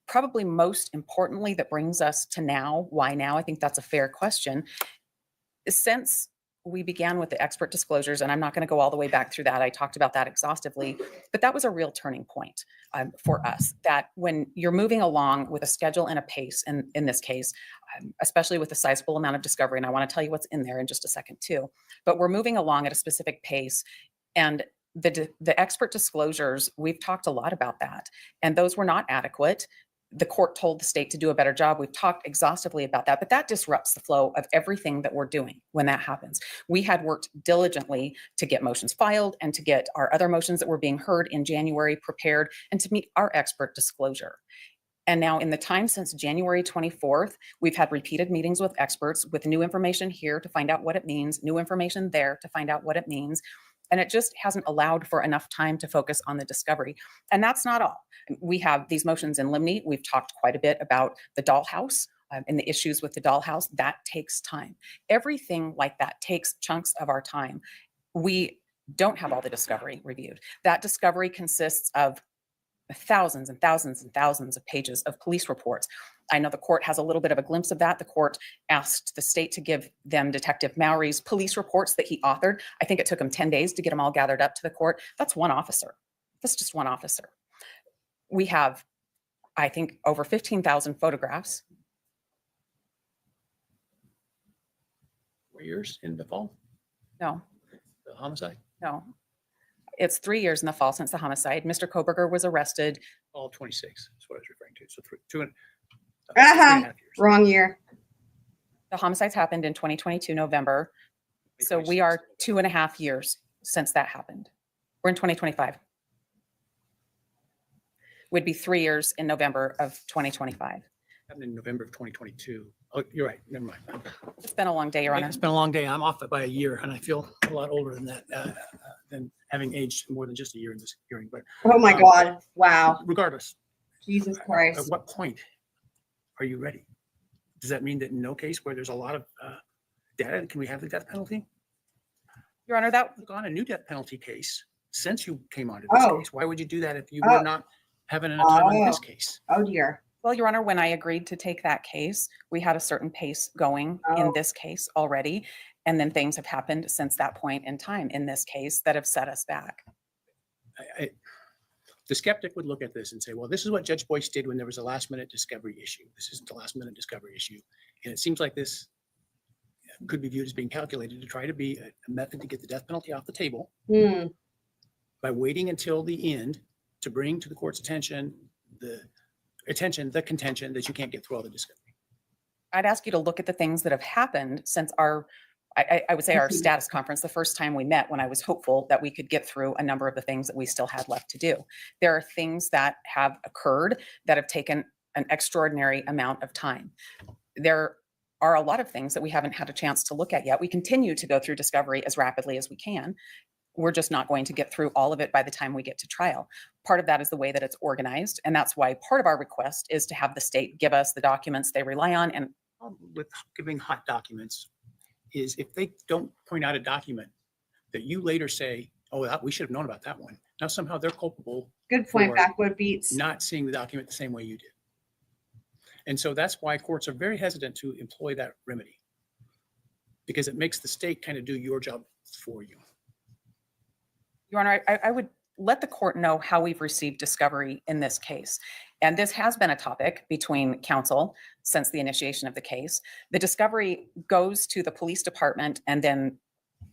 probably most importantly, that brings us to now, why now? I think that's a fair question. Since we began with the expert disclosures, and I'm not going to go all the way back through that. I talked about that exhaustively, but that was a real turning point for us, that when you're moving along with a schedule and a pace, in this case, especially with a sizable amount of discovery, and I want to tell you what's in there in just a second too, but we're moving along at a specific pace, and the expert disclosures, we've talked a lot about that, and those were not adequate. The court told the state to do a better job. We've talked exhaustively about that, but that disrupts the flow of everything that we're doing when that happens. We had worked diligently to get motions filed and to get our other motions that were being heard in January prepared and to meet our expert disclosure. And now in the time since January 24th, we've had repeated meetings with experts with new information here to find out what it means, new information there to find out what it means. And it just hasn't allowed for enough time to focus on the discovery. And that's not all. We have these motions in limine. We've talked quite a bit about the dollhouse and the issues with the dollhouse. That takes time. Everything like that takes chunks of our time. We don't have all the discovery reviewed. That discovery consists of thousands and thousands and thousands of pages of police reports. I know the court has a little bit of a glimpse of that. The court asked the state to give them Detective Mowry's police reports that he authored. I think it took him 10 days to get them all gathered up to the court. That's one officer. That's just one officer. We have, I think, over 15,000 photographs. 4 years in the fall? No, The homicide? no. It's 3 years in the fall since the homicide. Mr. Kohberger was arrested. All 26 is what I was referring to. So two and Uh-huh. 3.5 years. Wrong year. The homicides happened in 2022, November. So we are 2.5 years since that happened. We're in 2025. Would be 3 years in November of 2025. Happened in November of 2022. Oh, you're right. Never mind. It's been a long day, Your Honor. It's been a long day. I'm off it by a year, and I feel a lot older than that, than having aged more than just a year in this hearing. But Oh my God. Wow. regardless, Jesus at Christ. what point are you ready? Does that mean that in no case where there's a lot of data, can we have the death penalty? Your Honor, that You've gone a new death penalty case since you came onto this Oh. case. Why would you do that if you Oh. were not having enough time on this case? Oh dear. well, Your Honor, when I agreed to take that case, we had a certain pace going Oh. in this case already. And then things have happened since that point in time in this case that have set us back. The skeptic would look at this and say, well, this is what Judge Boyce did when there was a last minute discovery issue. This isn't a last minute discovery issue. And it seems like this could be viewed as being calculated to try to be a method to get the death penalty off the table by waiting until the end to bring to the court's attention the contention that you can't get through all the discovery. I'd ask you to look at the things that have happened since I would say our status conference, the first time we met, when I was hopeful that we could get through a number of the things that we still had left to do. There are things that have occurred that have taken an extraordinary amount of time. There are a lot of things that we haven't had a chance to look at yet. We continue to go through discovery as rapidly as we can. We're just not going to get through all of it by the time we get to trial. Part of that is the way that it's organized. And that's why part of our request is to have the state give us the documents they rely on. And With giving hot documents is if they don't point out a document that you later say, oh, we should have known about that one. Now somehow they're culpable Good point. for Backwood beats. not seeing the document the same way you did. And so that's why courts are very hesitant to employ that remedy, because it makes the state kind of do your job for you. Your Honor, I would let the court know how we've received discovery in this case. And this has been a topic between counsel since the initiation of the case. The discovery goes to the police department, and then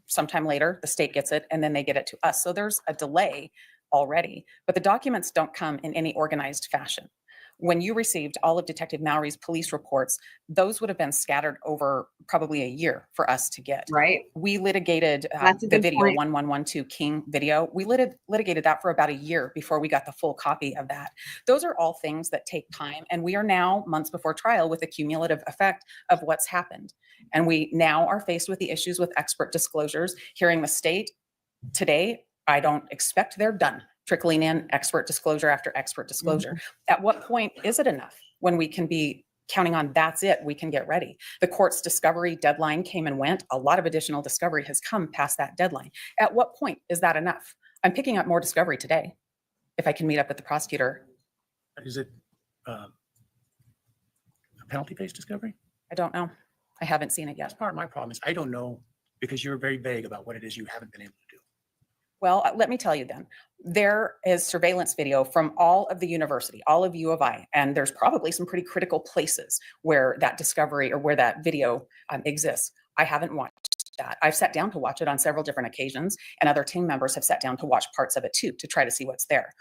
sometime later, the state gets it, and then they get it to us. So there's a delay already, but the documents don't come in any organized fashion. When you received all of Detective Mowry's police reports, those would have been scattered over probably a year for us to get. Right. We litigated That's a the good video, point. 1112 King video. We litigated that for about a year before we got the full copy of that. Those are all things that take time. And we are now months before trial with the cumulative effect of what's happened. And we now are faced with the issues with expert disclosures. Hearing the state today, I don't expect they're done trickling in expert disclosure after expert disclosure. At what point is it enough when we can be counting on that's it, we can get ready? The court's discovery deadline came and went. A lot of additional discovery has come past that deadline. At what point is that enough? I'm picking up more discovery today if I can meet up with the prosecutor. Is it a penalty-based discovery? I don't know. I haven't seen it yet. That's part of my problem is I don't know Because you're very vague about what it is you haven't been able to do. Well, let me tell you then, there is surveillance video from all of the university, all of U of I, and there's probably some pretty critical places where that discovery or where that video exists. I haven't watched that. I've sat down to watch it on several different occasions, and other team members have sat down to watch parts of it too, to try to see what's there.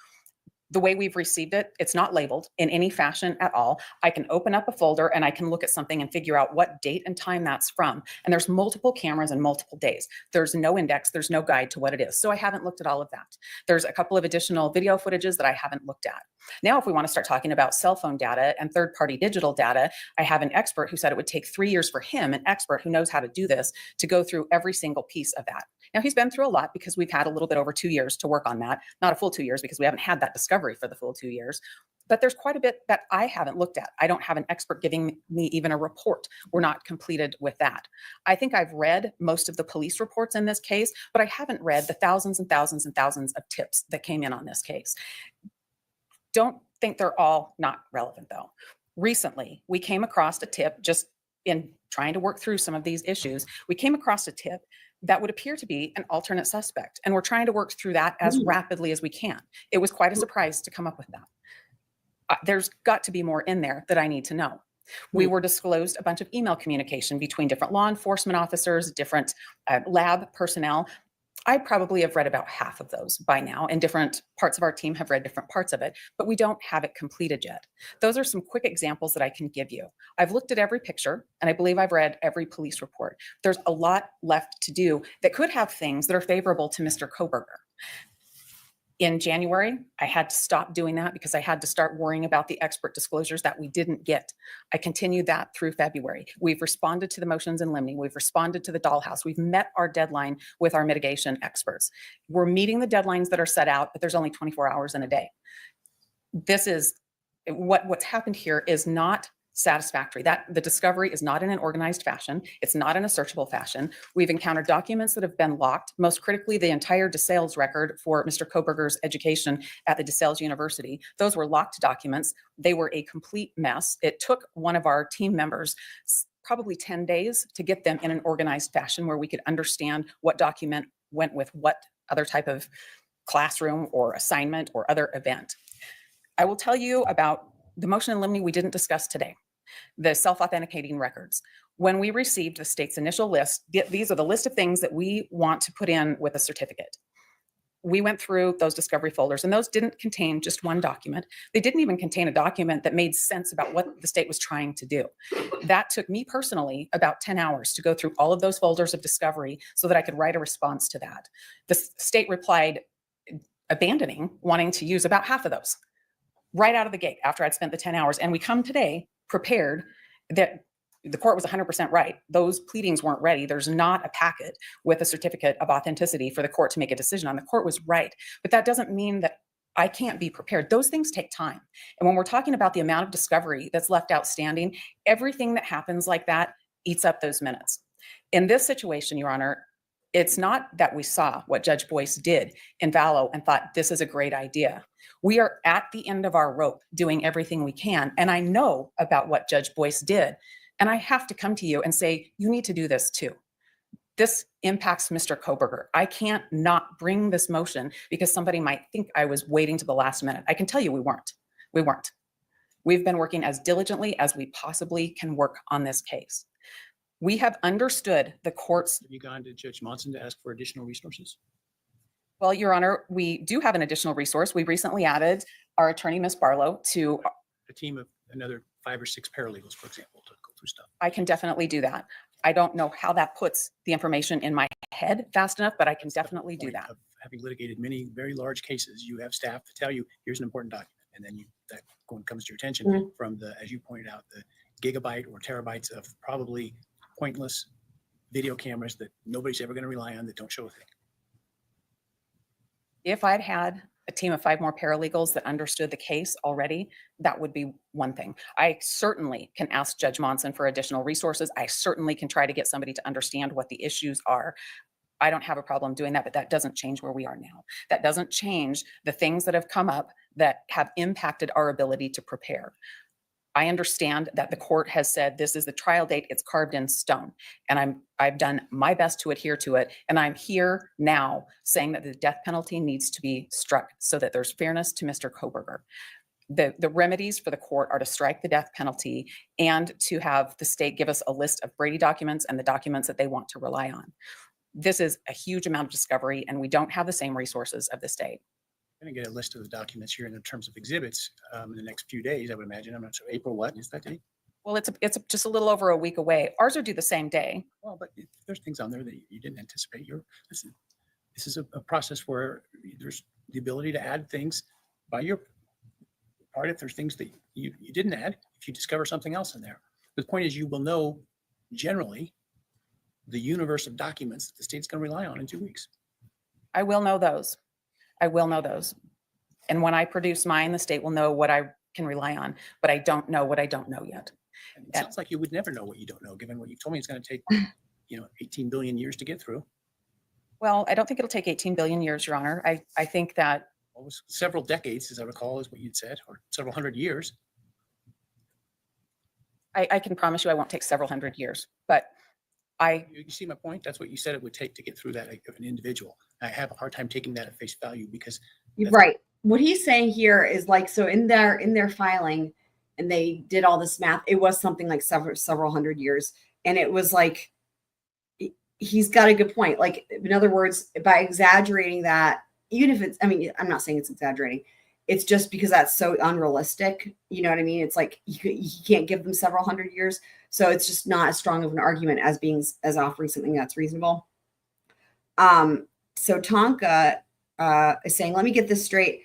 The way we've received it, it's not labeled in any fashion at all. I can open up a folder and I can look at something and figure out what date and time that's from. And there's multiple cameras and multiple days. There's no index, there's no guide to what it is. So I haven't looked at all of that. There's a couple of additional video footages that I haven't looked at. Now, if we want to start talking about cell phone data and third-party digital data, I have an expert who said it would take 3 years for him, an expert who knows how to do this, to go through every single piece of that. Now, he's been through a lot because we've had a little bit over 2 years to work on that. Not a full 2 years because we haven't had that discovery for the full 2 years. But there's quite a bit that I haven't looked at. I don't have an expert giving me even a report. We're not completed with that. I think I've read most of the police reports in this case, but I haven't read the thousands and thousands and thousands of tips that came in on this case. Don't think they're all not relevant though. Recently, we came across a tip just in trying to work through some of these issues. We came across a tip that would appear to be an alternate suspect. And we're trying to work through that as rapidly as we can. It was quite a surprise to come up with that. There's got to be more in there that I need to know. We were disclosed a bunch of email communication between different law enforcement officers, different lab personnel. I probably have read about half of those by now, and different parts of our team have read different parts of it, but we don't have it completed yet. Those are some quick examples that I can give you. I've looked at every picture, and I believe I've read every police report. There's a lot left to do that could have things that are favorable to Mr. Kohberger. In January, I had to stop doing that because I had to start worrying about the expert disclosures that we didn't get. I continued that through February. We've responded to the motions in limine. We've responded to the dollhouse. We've met our deadline with our mitigation experts. We're meeting the deadlines that are set out, but there's only 24 hours in a day. This is what's happened here is not satisfactory. That the discovery is not in an organized fashion. It's not in a searchable fashion. We've encountered documents that have been locked, most critically, the entire DeSales record for Mr. Kohberger's education at the DeSales University. Those were locked documents. They were a complete mess. It took one of our team members probably 10 days to get them in an organized fashion where we could understand what document went with what other type of classroom or assignment or other event. I will tell you about the motion in limine we didn't discuss today. The self-authenticating records. When we received the state's initial list, these are the list of things that we want to put in with a certificate. We went through those discovery folders, and those didn't contain just one document. They didn't even contain a document that made sense about what the state was trying to do. That took me personally about 10 hours to go through all of those folders of discovery so that I could write a response to that. The state replied, abandoning wanting to use about half of those right out of the gate after I'd spent the 10 hours. And we come today prepared that the court was 100% right. Those pleadings weren't ready. There's not a packet with a certificate of authenticity for the court to make a decision on. The court was right. But that doesn't mean that I can't be prepared. Those things take time. And when we're talking about the amount of discovery that's left outstanding, everything that happens like that eats up those minutes. In this situation, Your Honor, it's not that we saw what Judge Boyce did in Vallow and thought this is a great idea. We are at the end of our rope doing everything we can. And I know about what Judge Boyce did. And I have to come to you and say, you need to do this too. This impacts Mr. Kohberger. I can't not bring this motion because somebody might think I was waiting to the last minute. I can tell you we weren't. We weren't. We've been working as diligently as we possibly can work on this case. We have understood the court's. Have you gone to Judge Monson to ask for additional resources? Well, Your Honor, we do have an additional resource. We recently added our attorney, Ms. Barlow, to a team of another 5 or 6 paralegals, for example, to go through stuff. I can definitely do that. I don't know how that puts the information in my head fast enough, but I can definitely do that. Having litigated many very large cases, you have staff to tell you, here's an important document. And then that comes to your attention from the, as you pointed out, the gigabyte or terabytes of probably pointless video cameras that nobody's ever going to rely on that don't show a thing. If I'd had a team of 5 more paralegals that understood the case already, that would be one thing. I certainly can ask Judge Monson for additional resources. I certainly can try to get somebody to understand what the issues are. I don't have a problem doing that, but that doesn't change where we are now. That doesn't change the things that have come up that have impacted our ability to prepare. I understand that the court has said this is the trial date, it's carved in stone. And I've done my best to adhere to it. And I'm here now saying that the death penalty needs to be struck so that there's fairness to Mr. Kohberger. The remedies for the court are to strike the death penalty and to have the state give us a list of Brady documents and the documents that they want to rely on. This is a huge amount of discovery, and we don't have the same resources of the state. I'm going to get a list of the documents here in terms of exhibits in the next few days, I would imagine. I'm not sure. April, what is that date? Well, it's just a little over a week away. Ours are due the same day. Well, but there's things on there that you didn't anticipate. This is a process where there's the ability to add things by your part if there's things that you didn't add, if you discover something else in there. The point is you will know generally the universe of documents that the state's going to rely on in 2 weeks. I will know those. I will know those. And when I produce mine, the state will know what I can rely on, but I don't know what I don't know yet. And it sounds like you would never know what you don't know, given what you told me it's going to take, 18 billion years to get through. Well, I don't think it'll take 18 billion years, Your Honor. I think that Well, it was several decades, as I recall, is what you'd said, or several hundred years. I can promise you I won't take several hundred years, but You see my point? That's what you said it would take to get through that of an individual. I have a hard time taking that at face value because Right. What he's saying here is like, so in their filing, and they did all this math, it was something like several hundred years. And it was like, he's got a good point. Like, in other words, by exaggerating that, even if it's, I mean, I'm not saying it's exaggerating. It's just because that's so unrealistic. You know what I mean? It's like, you can't give them several hundred years. So it's just not as strong of an argument as offering something that's reasonable. So Tonka is saying, let me get this straight.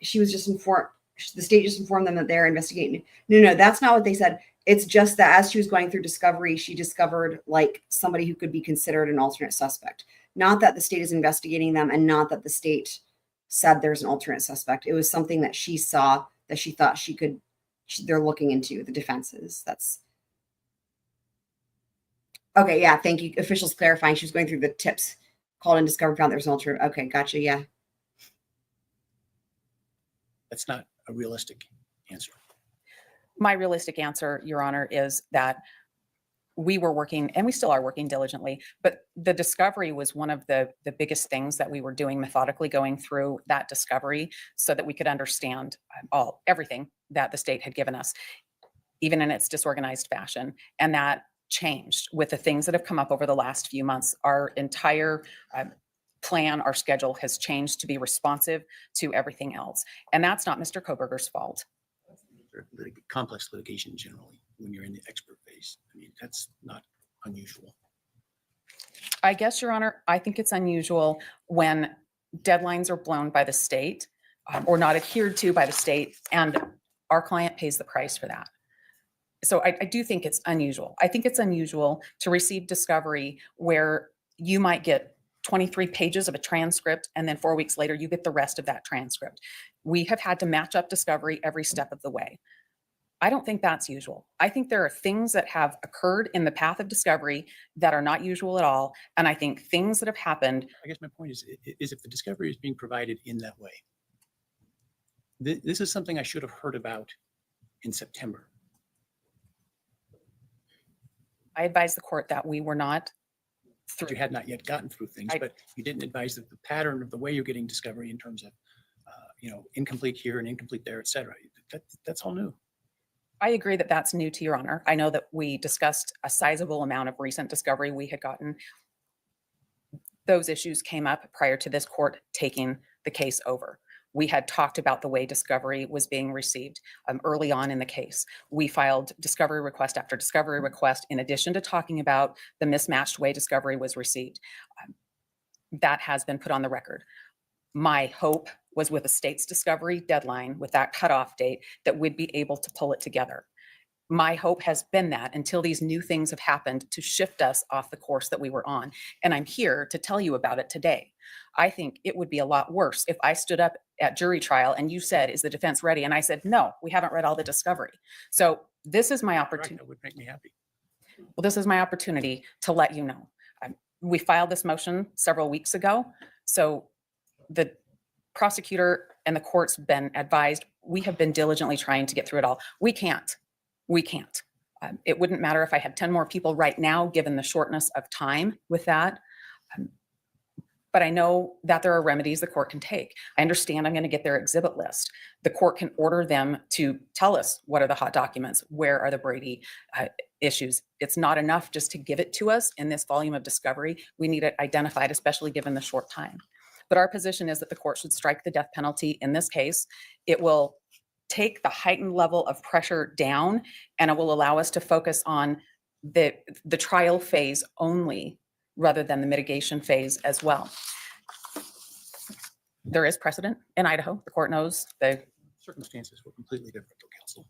She was just informed, the state just informed them that they're investigating. No, that's not what they said. It's just that as she was going through discovery, she discovered like somebody who could be considered an alternate suspect. Not that the state is investigating them, and not that the state said there's an alternate suspect. It was something that she saw that she thought they're looking into the defenses. That's okay. Yeah. Thank you. Officials clarifying. She was going through the tips, called and discovered, found there's an alternate. Okay. Gotcha. Yeah. that's not a realistic answer. My realistic answer, Your Honor, is that we were working, and we still are working diligently, but the discovery was one of the biggest things that we were doing, methodically going through that discovery so that we could understand everything that the state had given us, even in its disorganized fashion. And that changed with the things that have come up over the last few months. Our entire plan, our schedule has changed to be responsive to everything else. And that's not Mr. Kohberger's fault. Complex litigation generally, when you're in the expert phase. I mean, that's not unusual. I guess, Your Honor, I think it's unusual when deadlines are blown by the state or not adhered to by the state, and our client pays the price for that. So I do think it's unusual. I think it's unusual to receive discovery where you might get 23 pages of a transcript, and then 4 weeks later, you get the rest of that transcript. We have had to match up discovery every step of the way. I don't think that's usual. I think there are things that have occurred in the path of discovery that are not usual at all. And I think things that have happened. I guess my point is if the discovery is being provided in that way, this is something I should have heard about in September. I advise the court that we were not That you had not yet gotten through things, but you didn't advise that the pattern of the way you're getting discovery in terms of, incomplete here and incomplete there, et cetera. That's all new. I agree that that's new to Your Honor. I know that we discussed a sizable amount of recent discovery we had gotten. Those issues came up prior to this court taking the case over. We had talked about the way discovery was being received early on in the case. We filed discovery request after discovery request, in addition to talking about the mismatched way discovery was received. That has been put on the record. My hope was with the state's discovery deadline, with that cutoff date, that we'd be able to pull it together. My hope has been that until these new things have happened to shift us off the course that we were on. And I'm here to tell you about it today. I think it would be a lot worse if I stood up at jury trial and you said, is the defense ready? And I said, no, we haven't read all the discovery. So this is my opportunity. That would make me happy. Well, this is my opportunity to let you know. We filed this motion several weeks ago. So the prosecutor and the court's been advised, we have been diligently trying to get through it all. We can't. It wouldn't matter if I had 10 more people right now, given the shortness of time with that. But I know that there are remedies the court can take. I understand I'm going to get their exhibit list. The court can order them to tell us what are the hot documents, where are the Brady issues. It's not enough just to give it to us in this volume of discovery. We need it identified, especially given the short time. But our position is that the court should strike the death penalty in this case. It will take the heightened level of pressure down, and it will allow us to focus on the trial phase only, rather than the mitigation phase as well. There is precedent in Idaho. The court knows the Circumstances were completely different, though, counsel.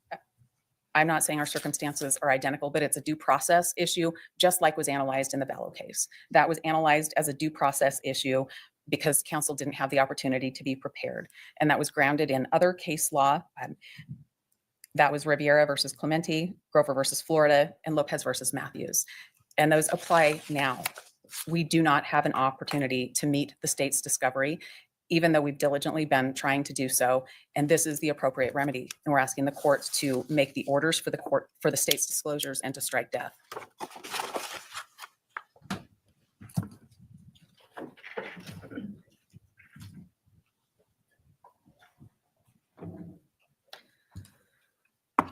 I'm not saying our circumstances are identical, but it's a due process issue, just like was analyzed in the Ballo case. That was analyzed as a due process issue because counsel didn't have the opportunity to be prepared. And that was grounded in other case law. That was Riviera versus Clemente, Grover versus Florida, and Lopez versus Matthews. And those apply now. We do not have an opportunity to meet the state's discovery, even though we've diligently been trying to do so. And this is the appropriate remedy. And we're asking the courts to make the orders for the state's disclosures and to strike death.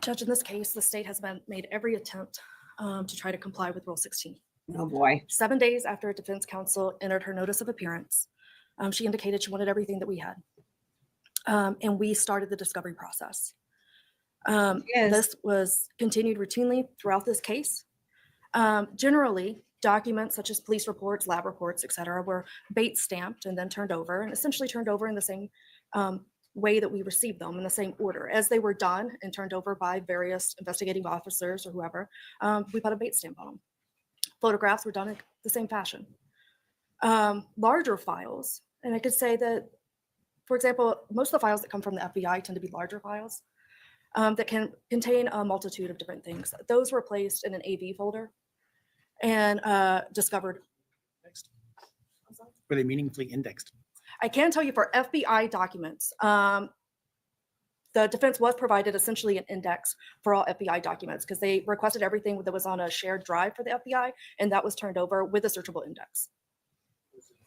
Judge, in this case, the state has made every attempt to try to comply with Rule 16. Oh boy. 7 days after a defense counsel entered her notice of appearance, she indicated she wanted everything that we had. And we started the discovery process. This was continued routinely throughout this case. Generally, documents such as police reports, lab reports, et cetera, were bait stamped and then turned over, and essentially turned over in the same way that we received them, in the same order. As they were done and turned over by various investigating officers or whoever, we put a bait stamp on them. Photographs were done in the same fashion. Larger files, and I could say that, for example, most of the files that come from the FBI tend to be larger files that can contain a multitude of different things. Those were placed in an AV folder and discovered. Were they meaningfully indexed? I can tell you for FBI documents, the defense was provided essentially an index for all FBI documents because they requested everything that was on a shared drive for the FBI, and that was turned over with a searchable index.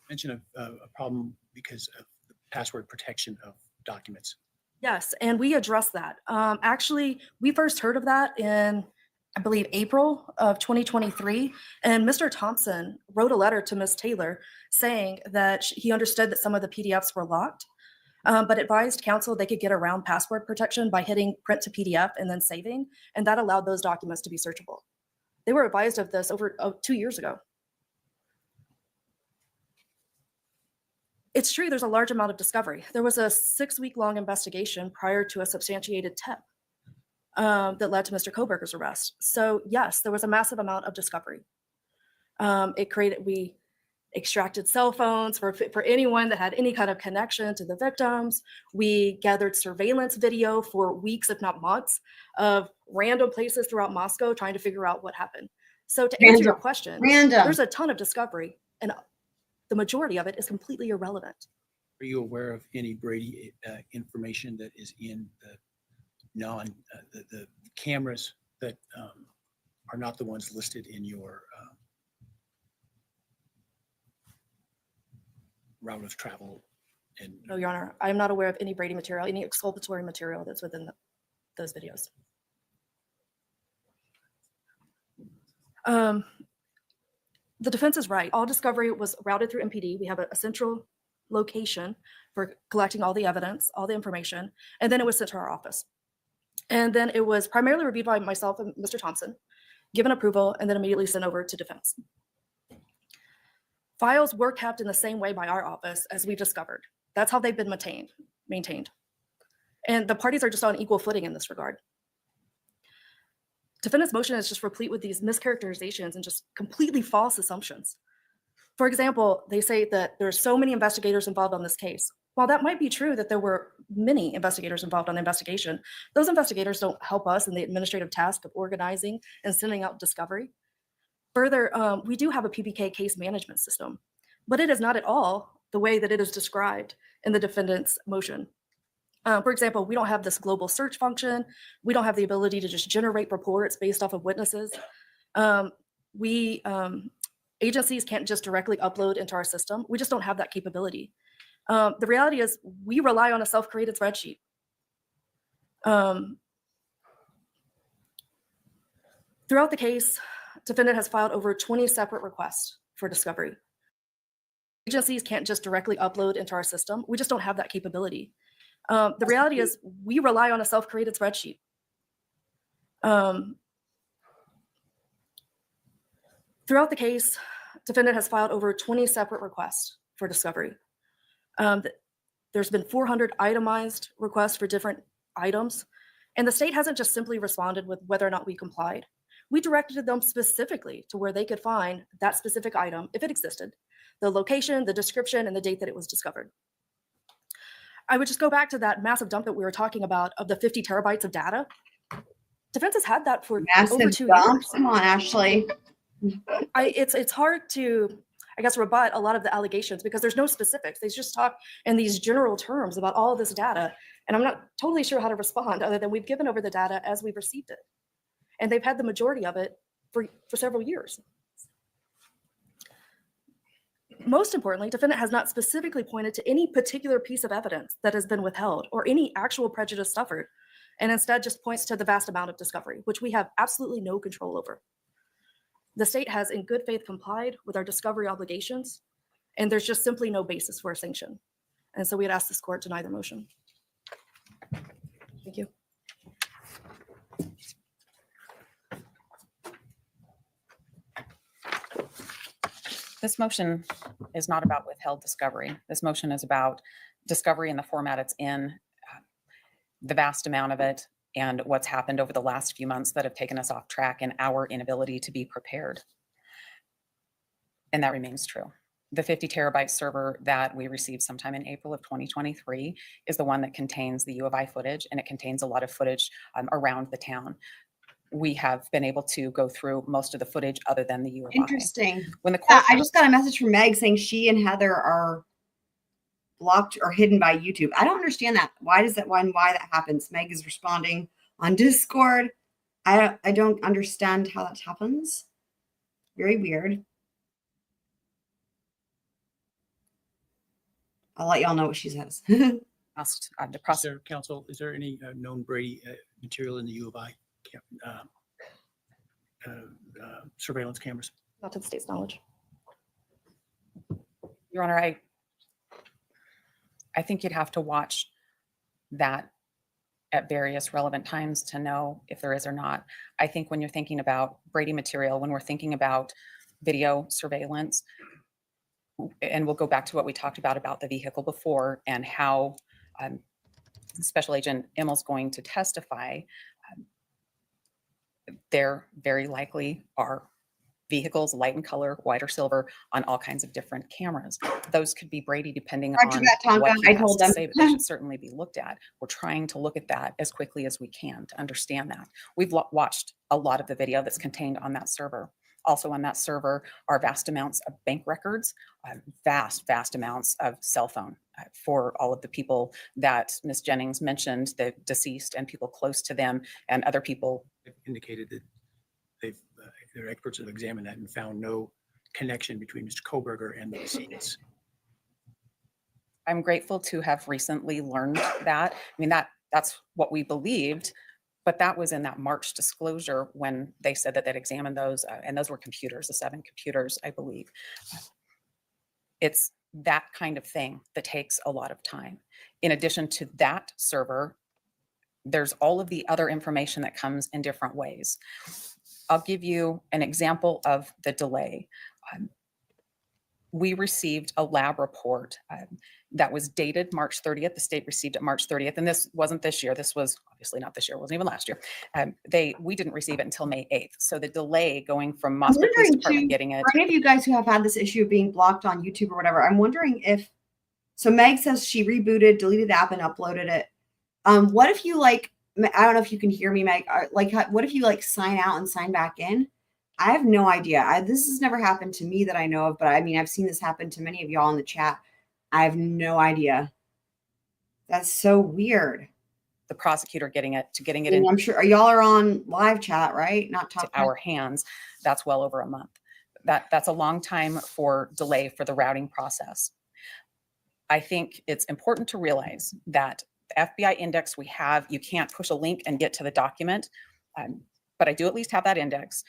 Mention of a problem because of the password protection of documents. Yes, and we addressed that. Actually, we first heard of that in, I believe, April of 2023. And Mr. Thompson wrote a letter to Ms. Taylor saying that he understood that some of the PDFs were locked, but advised counsel they could get around password protection by hitting print to PDF and then saving. And that allowed those documents to be searchable. They were advised of this over 2 years ago. It's true, there's a large amount of discovery. There was a 6-week-long investigation prior to a substantiated tip that led to Mr. Kohberger's arrest. So yes, there was a massive amount of discovery. We extracted cell phones for anyone that had any kind of connection to the victims. We gathered surveillance video for weeks, if not months, of random places throughout Moscow trying to figure out what happened. So to answer your question, there's a ton of discovery, and the majority of it is completely irrelevant. Are you aware of any Brady information that is in the the cameras that are not the ones listed in your route of travel? And No, Your Honor, I am not aware of any Brady material, any exculpatory material that's within those videos. The defense is right. All discovery was routed through MPD. We have a central location for collecting all the evidence, all the information, and then it was sent to our office. And then it was primarily reviewed by myself and Mr. Thompson, given approval, and then immediately sent over to defense. Files were kept in the same way by our office as we've discovered. That's how they've been maintained. And the parties are just on equal footing in this regard. Defendant's motion is just replete with these mischaracterizations and just completely false assumptions. For example, they say that there are so many investigators involved on this case. While that might be true that there were many investigators involved on the investigation, those investigators don't help us in the administrative task of organizing and sending out discovery. Further, we do have a PPK case management system, but it is not at all the way that it is described in the defendant's motion. For example, we don't have this global search function. We don't have the ability to just generate reports based off of witnesses. Agencies can't just directly upload into our system. We just don't have that capability. The reality is we rely on a self-created spreadsheet. Throughout the case, defendant has filed over 20 separate requests for discovery. Agencies can't just directly upload into our system. We just don't have that capability. The reality is we rely on a self-created spreadsheet. Throughout the case, defendant has filed over 20 separate requests for discovery. There's been 400 itemized requests for different items, and the state hasn't just simply responded with whether or not we complied. We directed them specifically to where they could find that specific item, if it existed, the location, the description, and the date that it was discovered. I would just go back to that massive dump that we were talking about of the 50 terabytes of data. Defense has had that for over 2 years. Come on, Ashley. It's hard to, I guess, rebut a lot of the allegations because there's no specifics. They just talk in these general terms about all of this data. And I'm not totally sure how to respond other than we've given over the data as we've received it. And they've had the majority of it for several years. Most importantly, defendant has not specifically pointed to any particular piece of evidence that has been withheld or any actual prejudice suffered, and instead just points to the vast amount of discovery, which we have absolutely no control over. The state has in good faith complied with our discovery obligations, and there's just simply no basis for a sanction. And so we'd ask this court to deny the motion. Thank you. This motion is not about withheld discovery. This motion is about discovery in the format it's in, the vast amount of it, and what's happened over the last few months that have taken us off track and our inability to be prepared. And that remains true. The 50 terabyte server that we received sometime in April of 2023 is the one that contains the U of I footage, and it contains a lot of footage around the town. We have been able to go through most of the footage other than the U of I. Interesting. When the court, I just got a message from Meg saying she and Heather are blocked or hidden by YouTube. I don't understand that. Why does that? Why that happens? Meg is responding on Discord. I don't understand how that happens. Very weird. I'll let y'all know what she says. asked the Is there, counsel, is there any known Brady material in the U of I surveillance cameras? Not to the state's knowledge. Your Honor, I think you'd have to watch that at various relevant times to know if there is or not. I think when you're thinking about Brady material, when we're thinking about video surveillance, and we'll go back to what we talked about the vehicle before and how Special Agent Emmel's going to testify, there very likely are vehicles, light in color, white or silver, on all kinds of different cameras. Those could be Brady depending on what he has to say, but they should certainly be looked at. We're trying to look at that as quickly as we can to understand that. We've watched a lot of the video that's contained on that server. Also on that server are vast amounts of bank records, vast amounts of cell phone for all of the people that Ms. Jennings mentioned, the deceased and people close to them and other people. They've indicated that their experts have examined that and found no connection between Mr. Kohberger and the decedents. I'm grateful to have recently learned that. I mean, that's what we believed, but that was in that March disclosure when they said that they'd examined those, and those were computers, the 7 computers, I believe. It's that kind of thing that takes a lot of time. In addition to that server, there's all of the other information that comes in different ways. I'll give you an example of the delay. We received a lab report that was dated March 30th. The state received it March 30th, and this wasn't this year. This was obviously not this year. It wasn't even last year. We didn't receive it until May 8th. So the delay going from Mossburg Police Department getting it. For any of you guys who have had this issue of being blocked on YouTube or whatever, I'm wondering if, so Meg says she rebooted, deleted the app, and uploaded it. What if you I don't know if you can hear me, Meg. What if you sign out and sign back in? I have no idea. This has never happened to me that I know of, but I mean, I've seen this happen to many of y'all in the chat. I have no idea. That's so weird. The prosecutor getting it And in I'm sure y'all are on live chat, right? Not to talk. our hands, that's well over a month. That's a long time for delay for the routing process. I think it's important to realize that the FBI index we have, you can't push a link and get to the document, but I do at least have that index.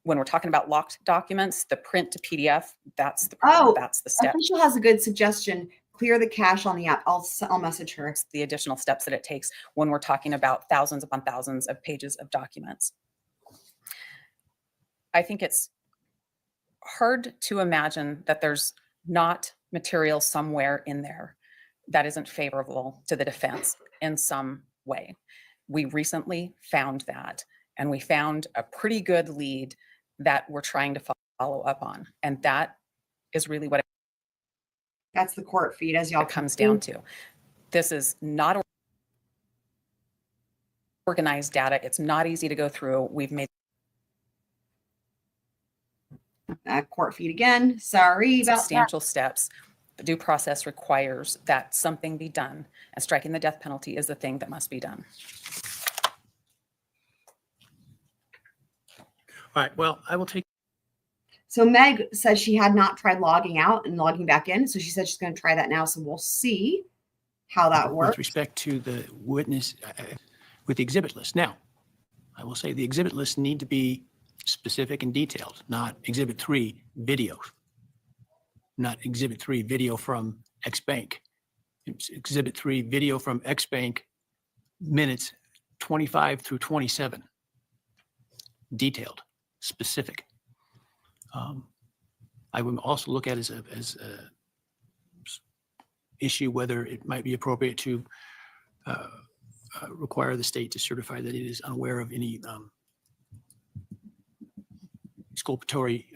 When we're talking about locked documents, the print to PDF, that's the problem. That's the step. Official has a good suggestion. Clear the cache on the app. I'll message her. It's the additional steps that it takes when we're talking about thousands upon thousands of pages of documents. I think it's hard to imagine that there's not material somewhere in there that isn't favorable to the defense in some way. We recently found that, and we found a pretty good lead that we're trying to follow up on. And that is really what That's the court feed, as y'all it comes down to. This is not organized data. It's not easy to go through. We've made court feed again. Sorry about substantial steps. The due process requires that something be done, and striking the death penalty is the thing that must be done. All right, well, I will take. So Meg said she had not tried logging out and logging back in. So she said she's going to try that now. So we'll see how that works. With respect to the witness, with the exhibit list. Now, I will say the exhibit lists need to be specific and detailed, not exhibit 3 video, not exhibit 3 video from X bank. It's exhibit 3 video from X bank, minutes 25 through 27. Detailed, specific. I would also look at as a issue whether it might be appropriate to require the state to certify that it is unaware of any exculpatory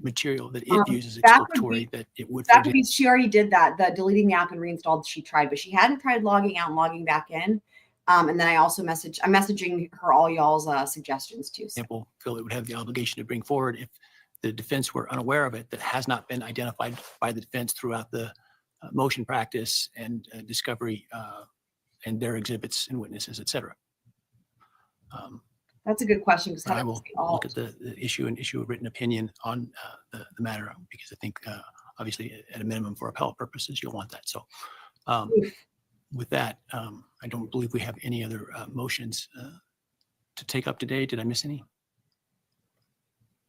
material that it uses exculpatory that it would. That could be, she already did that. The deleting the app and reinstalled, she tried, but she hadn't tried logging out and logging back in. And then I also I'm messaging her all y'all's suggestions too. So. Example, feel it would have the obligation to bring forward if the defense were unaware of it, that has not been identified by the defense throughout the motion practice and discovery and their exhibits and witnesses, et cetera. That's a good question. I will look at the issue and issue a written opinion on the matter, because I think obviously at a minimum for appellate purposes, you'll want that. So with that, I don't believe we have any other motions to take up today. Did I miss any?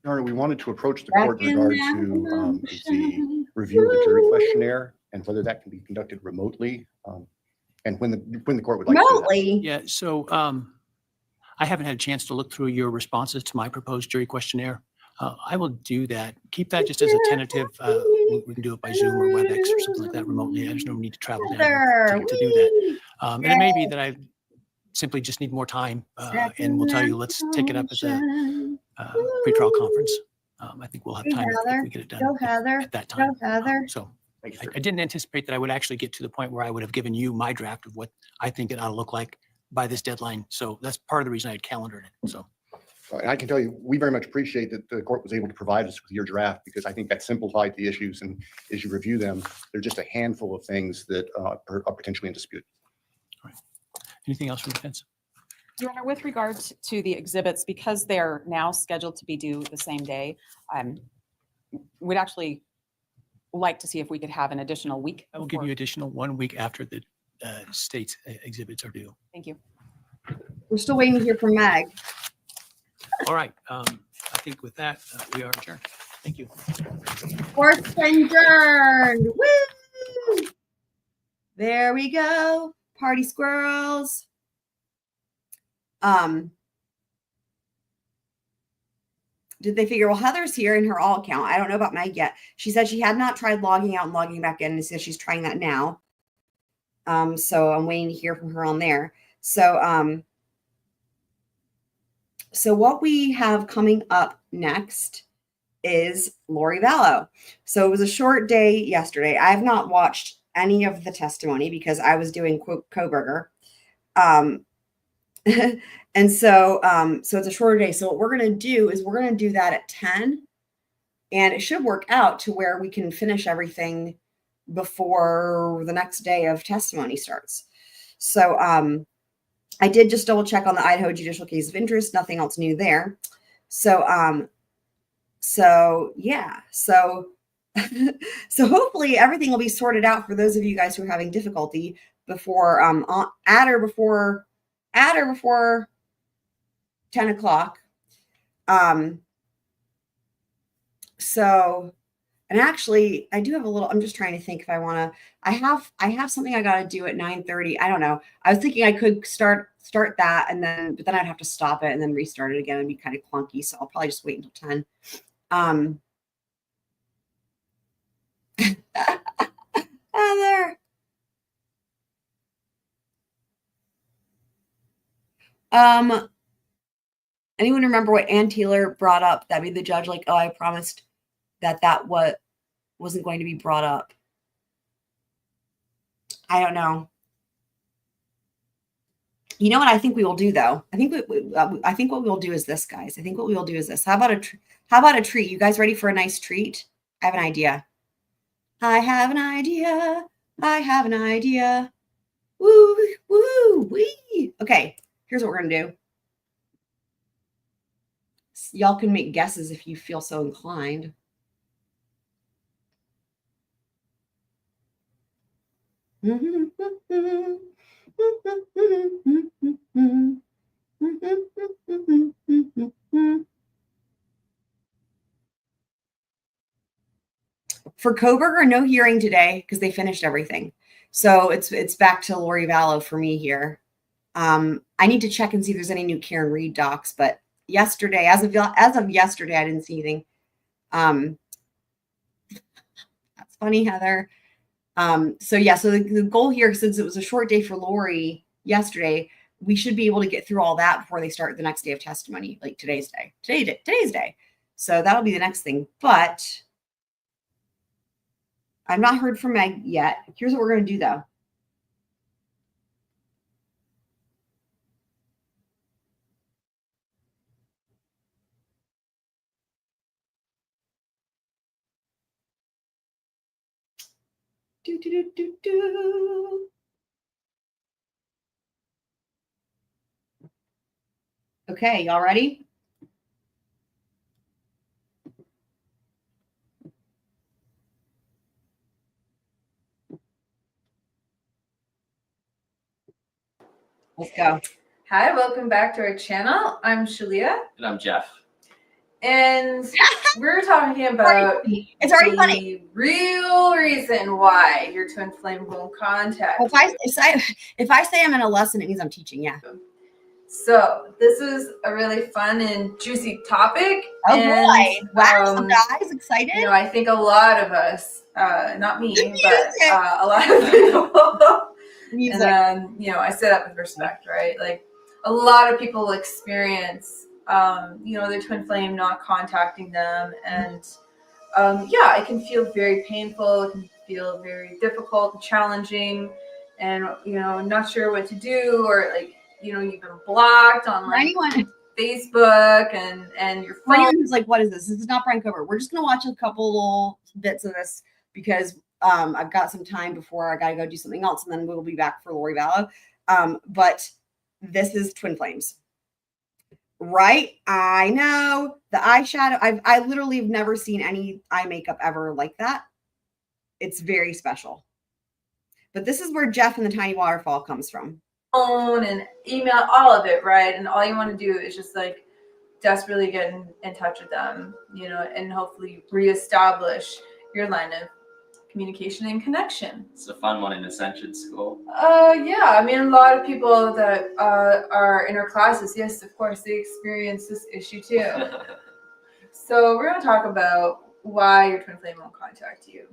Your Honor, we wanted to approach the court in regard to the review of the jury questionnaire and whether that can be conducted remotely, and when the court would like to do that. Yeah, so I haven't had a chance to look through your responses to my proposed jury questionnaire. I will do that. Keep that just as a tentative. We can do it by Zoom or WebEx or something like that remotely. There's no need to travel down to do that. And it may be that I simply just need more time, and we'll tell you, let's take it up at the pretrial conference. I think we'll have time if we get it done at that time. So I didn't anticipate that I would actually get to the point where I would have given you my draft of what I think it ought to look like by this deadline. So that's part of the reason I had calendared it. So. And I can tell you, we very much appreciate that the court was able to provide us with your draft, because I think that simplified the issues. And as you review them, there are just a handful of things that are potentially in dispute. All right. Anything else from the defense? Your Honor, with regards to the exhibits, because they're now scheduled to be due the same day, we'd actually like to see if we could have an additional week. I will give you additional 1 week after the state's exhibits are due. Thank you. We're still waiting to hear from Meg. All right. I think with that, we are adjourned. Thank you. Court's adjourned. Woo! There we go. Party squirrels. Did they figure, well, Heather's here in her all account. I don't know about Meg yet. She said she had not tried logging out and logging back in, and says she's trying that now. So I'm waiting to hear from her on there. So, so what we have coming up next is Lori Vallow. So it was a short day yesterday. I have not watched any of the testimony because I was doing Kohberger. And so, so it's a shorter day. So what we're going to do is we're going to do that at 10, and it should work out to where we can finish everything before the next day of testimony starts. So I did just double check on the Idaho judicial case of interest. Nothing else new there. So yeah. So hopefully everything will be sorted out for those of you guys who are having difficulty before at or before 10 o'clock. So, and actually I do have a little, I'm just trying to think if I want to, I have something I got to do at 9:30. I don't know. I was thinking I could start that and then, but then I'd have to stop it and then restart it again and be kind of clunky. So I'll probably just wait until 10. There. Anyone remember what Ann Taylor brought up that made the judge like, oh, I promised that wasn't going to be brought up? I don't know. You know what I think we will do though? I think what we'll do is this, guys. I think what we will do is this. How about a treat? You guys ready for a nice treat? I have an idea. I have an idea. I have an idea. Woo, woo, wee. Okay, here's what we're gonna do. Y'all can make guesses if you feel so inclined. For Kohberger, no hearing today because they finished everything. So it's back to Lori Vallow for me here. I need to check and see if there's any new Karen Reed docs, but yesterday, as of yesterday, I didn't see anything. That's funny, Heather. So yeah, so the goal here, since it was a short day for Lori yesterday, we should be able to get through all that before they start the next day of testimony, like today's day. Today's day. So that'll be the next thing. But I've not heard from Meg yet. Here's what we're going to do, though. Okay, y'all ready? Let's go. Hi, welcome back to our channel. I'm Shalia. And I'm Jeff. And we're talking about it's already the funny. Real reason why your twin flame won't contact. If I say I'm in a lesson, it means I'm teaching. Yeah. So this is a really fun and juicy topic. Oh and, boy! Wow, guys, excited? You know, I think a lot of us, not me, but a lot of people. And you know, I say that with respect, right? Like a lot of people experience, you know, their twin flame not contacting them, and yeah, it can feel very painful. It can feel very difficult and challenging, and you know, not sure what to do, or like, you know, you've been blocked on like Facebook and your phone. Anyone who's like, what is this? This is not Bryan Kohberger. We're just gonna watch a couple little bits of this because I've got some time before I gotta go do something else, and then we'll be back for Lori Vallow. But this is twin flames, right? I know the eyeshadow. I literally have never seen any eye makeup ever like that. It's very special. But this is where Jeff and the Tiny Waterfall comes from. Phone and email, all of it, right? And all you want to do is just like desperately get in touch with them, you know, and hopefully reestablish your line of communication and connection. It's a fun one in Ascension School. Yeah, I mean, a lot of people that are in our classes, yes, of course, they experience this issue too. So we're going to talk about why your twin flame won't contact you.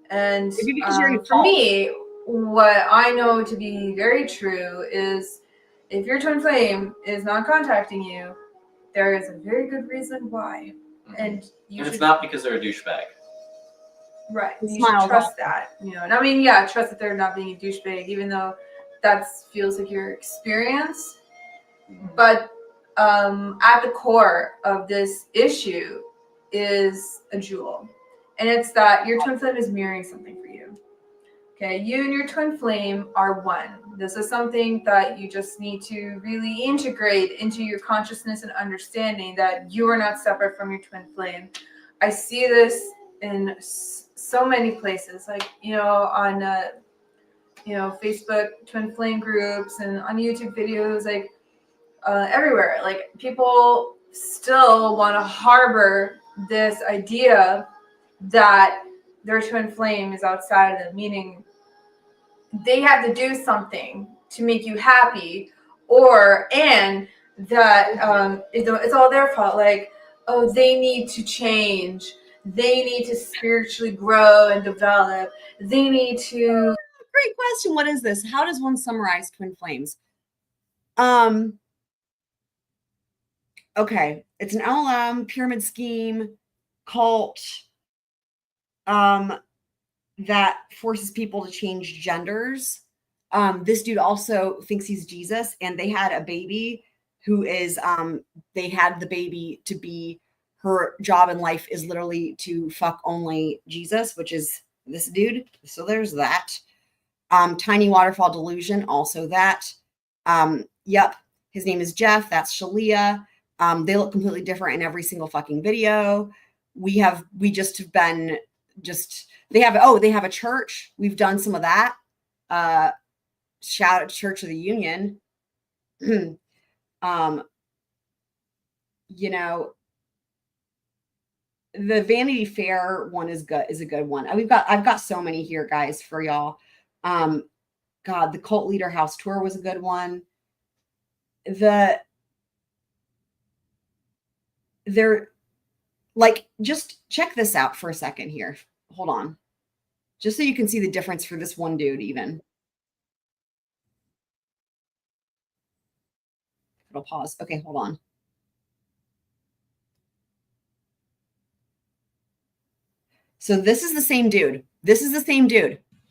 And for me, what I know to be very true is if your twin flame is not contacting you, there is a very good reason why. And it's not because they're a douchebag. Right. You should trust that. You know, and I mean, yeah, trust that they're not being a douchebag, even though that feels like your experience. But at the core of this issue is a jewel. And it's that your twin flame is mirroring something for you. Okay, you and your twin flame are one. This is something that you just need to really integrate into your consciousness and understanding that you are not separate from your twin flame. I see this in so many places, like, on, Facebook twin flame groups and on YouTube videos, like everywhere. Like people still want to harbor this idea that their twin flame is outside of them, meaning they have to do something to make you happy, and that it's all their fault. Like, oh, they need to change. They need to spiritually grow and develop. They need to. Great question. What is this? How does one summarize twin flames? Okay, it's an LLM pyramid scheme cult that forces people to change genders. This dude also thinks he's Jesus, and they had a baby who is they had the baby to be, her job in life is literally to fuck only Jesus, which is this dude. So there's that. Tiny waterfall delusion, also that. Yep, his name is Jeff. That's Shalia. They look completely different in every single fucking video. They have a church. We've done some of that. Shout out to Church of the Union. The Vanity Fair one is a good one. I've got so many here, guys, for y'all. God, the Cult Leader House Tour was a good one. They're like, just check this out for a second here. Hold on. Just so you can see the difference for this one dude, even. It'll pause. Okay, hold on. So this is the same dude.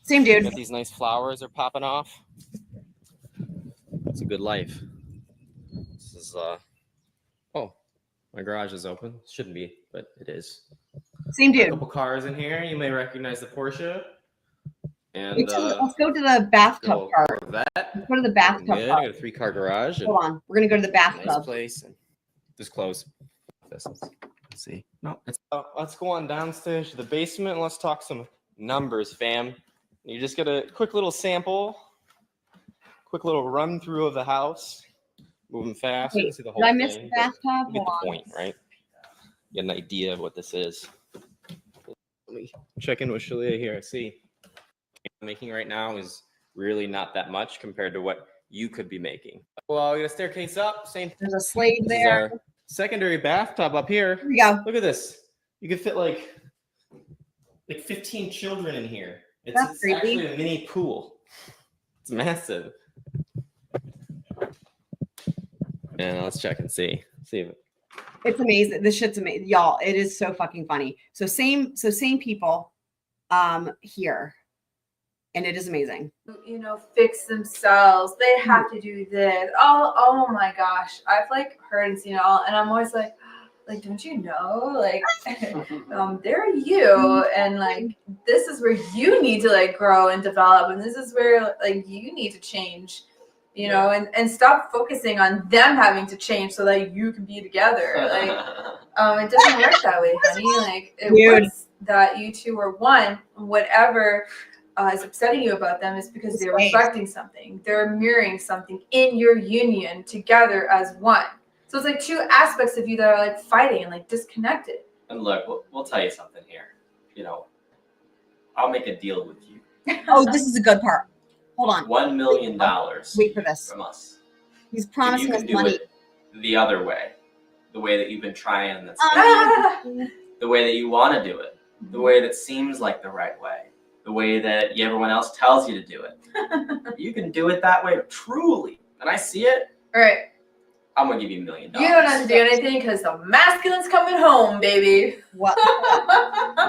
Same dude. Got these nice flowers are popping off. It's a good life. This is oh, my garage is open. Shouldn't be, but it is. Same dude. A couple cars in here. You may recognize the Porsche. And let's go to the bathtub part. Let's go to the bathtub good. part. I got a 3-car garage. Hold on. We're gonna go to the bathtub. Nice place. And just close. Let's see. No. Let's go on downstairs to the basement and let's talk some numbers, fam. You just get a quick little sample, quick little run through of the house. Moving fast. Wait, You can see the whole did I miss thing, the bathtub? you get Hold the on. point, right? Get an idea of what this is. Let me check in with Shalia here. See, what I'm making right now is really not that much compared to what you could be making. Well, we got a staircase up. Same. There's a slave This is there. our secondary bathtub up here. Here we go. Look at this. You could fit like 15 children in here. It's That's actually a mini pool. It's massive. And let's check and see if It's amazing. This shit's amazing, y'all. It is so fucking funny. So same people here, and it is amazing. Fix themselves. They have to do this. Oh my gosh. I've heard and seen it all, and I'm always like, don't you know? They're you, and this is where you need to grow and develop, and this is where you need to change. And stop focusing on them having to change so that you can be together. It doesn't work that way, honey. It works that you two are one. Whatever is upsetting you about them is because they're reflecting something. They're mirroring something in your union together as one. So it's two aspects of you that are fighting and disconnected. And look, we'll tell you something here. I'll make a deal with you. Oh, this is a good part. Hold on. $1 million. Wait for this. From us. He's promising you us can do money. it the other way, the way that you've been trying, and the way that you want to do it, the way that seems like the right way, the way that everyone else tells you to do it. You can do it that way, truly. And I see it. All right. I'm gonna give you $1 million. You don't have to do anything because the masculine's coming home, baby. What?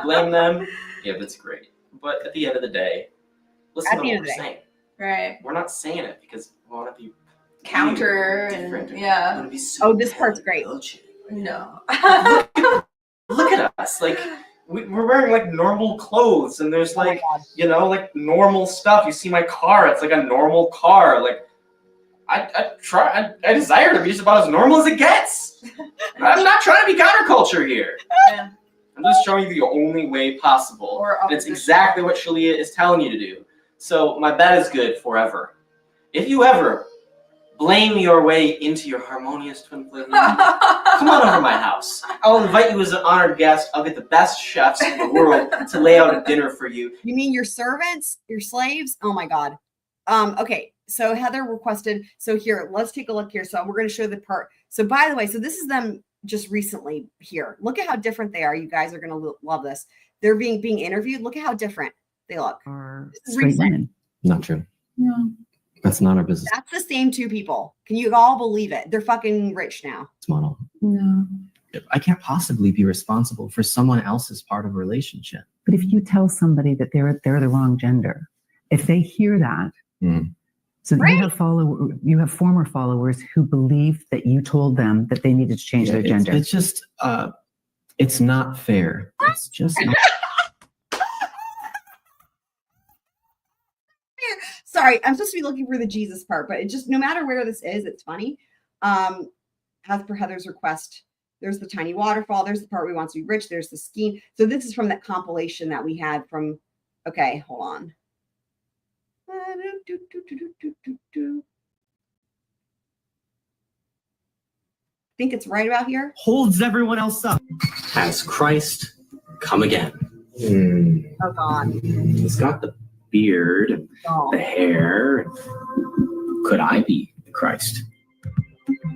Blame them. Yeah, that's great. But at the end of the day, listen to what we're saying. Right. We're not saying it because we want to be counter different. And yeah. Want to be oh, this part's great. No. Look at us. we're wearing like normal clothes, and there's like, you know, like normal stuff. You see my car, it's like a normal car. Like I desire to be just about as normal as it gets. I'm not trying to be counterculture here. Yeah. I'm just showing you the only way possible. And it's exactly what Shalia is telling you to do. So my bet is good forever. If you ever blame your way into your harmonious twin flame, come on over to my house. I'll invite you as an honored guest. I'll get the best chefs in the world to lay out a dinner for you. You mean your servants, your slaves? Oh my God. Okay. So Heather requested, so here, let's take a look here. So we're going to show the part. So by the way, so this is them just recently here. Look at how different they are. You guys are going to love this. They're being interviewed. Look at how different they look. This is recent. Not true. No. That's not our business That's the same two people. Can you all believe it? They're fucking rich now. model. No. I can't possibly be responsible for someone else's part of a relationship. But if you tell somebody that they're the wrong gender, if they hear that, so you have former followers who believe that you told them that they needed to change their gender. It's just, it's not fair. It's just not. Sorry, I'm supposed to be looking for the Jesus part, but it just, no matter where this is, it's funny. As per Heather's request, there's the tiny waterfall. There's the part we want to be rich. There's the skiing. So this is from that compilation that we had from, okay, hold on. I think it's right about here. Holds everyone else up. Has Christ come again? Oh God. He's got the beard, the hair. Could I be Christ?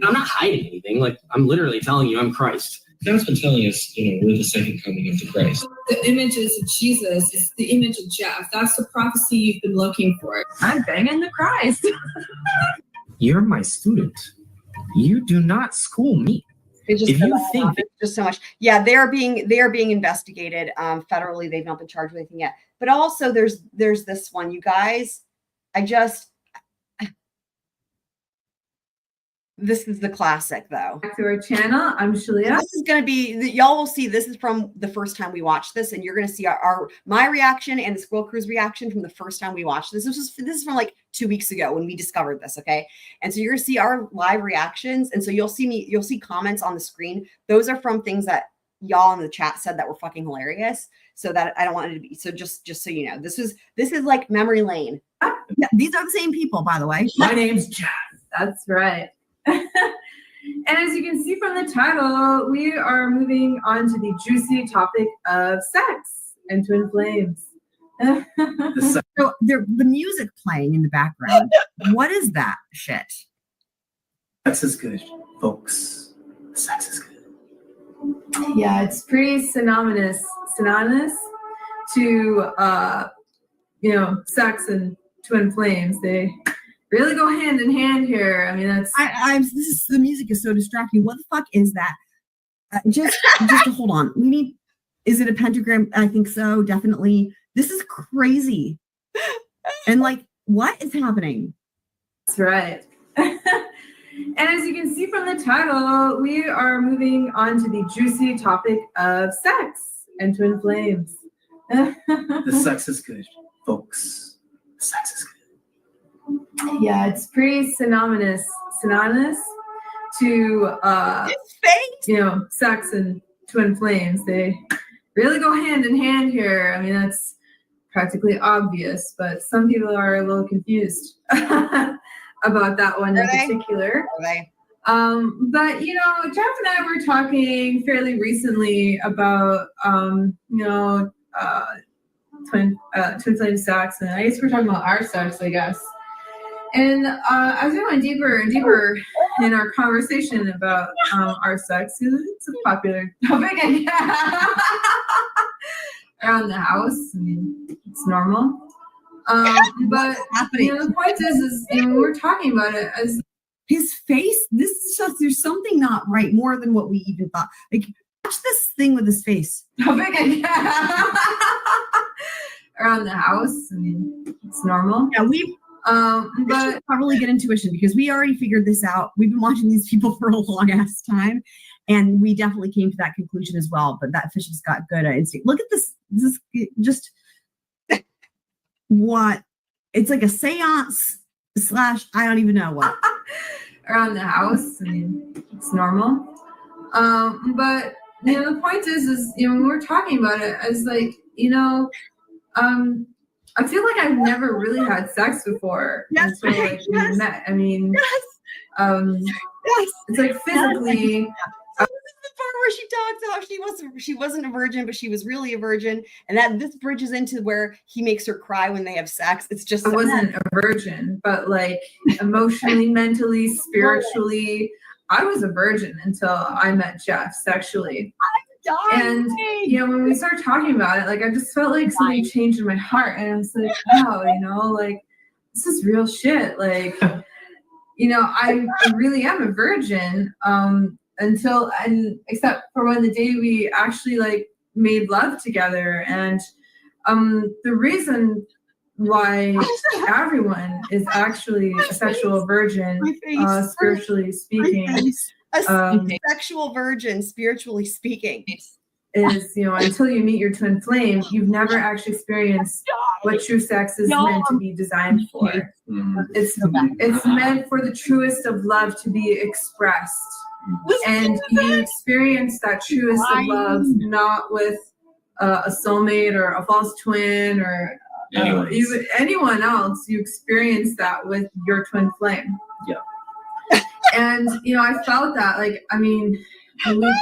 I'm not hiding anything. Like, I'm literally telling you I'm Christ. God's been telling us, we're the second coming of the Christ. The images of Jesus is the image of Jeff. That's the prophecy you've been looking for. I'm banging the Christ. You're my student. You do not school me. It's just If you think it's just so much. Yeah, they are being investigated federally. They've not been charged with anything yet. But also there's this one, you guys. This is the classic, though. Back to our channel. I'm Shalia. This is going to be, y'all will see, this is from the first time we watched this, and you're going to see my reaction and the Squirrel Crew's reaction from the first time we watched this. This is from like 2 weeks ago when we discovered this, okay? And so you're going to see our live reactions, and so you'll see comments on the screen. Those are from things that y'all in the chat said that were fucking hilarious. So that I don't want it to be, so just so you know, this is like memory lane. Yeah, these are the same people, by the way. My name's Jeff. That's right. And as you can see from the title, we are moving on to the juicy topic of sex and twin flames. So the music playing in the background. What is that shit? Sex is good, folks. Sex is good. Yeah, it's pretty synonymous to sex and twin flames. They really go hand in hand here. I mean, that's. The music is so distracting. What the fuck is that? Just hold on. Is it a pentagram? I think so. Definitely. This is crazy. And like, what is happening? That's right. And as you can see from the title, we are moving on to the juicy topic of sex and twin flames. The sex is good, folks. The sex is good. Yeah, it's pretty synonymous to sex and twin flames. They really go hand in hand here. I mean, that's practically obvious, but some people are a little confused about that one in particular. But Jeff and I were talking fairly recently about twin flame sex, and I guess we're talking about our sex, I guess. And as we went deeper and deeper in our conversation about our sex, it's a popular topic around the house. I mean, it's normal. But the point is when we're talking about it, as his face, this is just, there's something not right, more than what we even thought. Like, watch this thing with his face. Around the house, I mean, it's normal. Yeah, But should probably get intuition because we already figured this out. We've been watching these people for a long ass time, and we definitely came to that conclusion as well. But that fish has got good instinct. Look at this. This is just what it's like a seance / I don't even know what around the house. I mean, it's normal. But the point is when we're talking about it, I was like, I feel like I've never really had sex before until like we met. I mean, it's like physically. The part where she talks about she wasn't a virgin, but she was really a virgin, and that this bridges into where he makes her cry when they have sex. It's just I wasn't a virgin, but like emotionally, mentally, spiritually, I was a virgin until I met Jeff sexually. And when we started talking about it, like I just felt like something changed in my heart, and I was like, wow, like this is real shit. Like, I really am a virgin. Except for when the day we actually like made love together. And the reason why everyone is actually a sexual virgin, spiritually speaking, sexual virgin, spiritually speaking, is until you meet your twin flame, you've never actually experienced what true sex is meant to be designed for. It's meant for the truest of love to be expressed. And you experience that truest of love not with a soulmate or a false twin or anyone else. You experience that with your twin flame. Yeah. And I felt that, like, I mean, we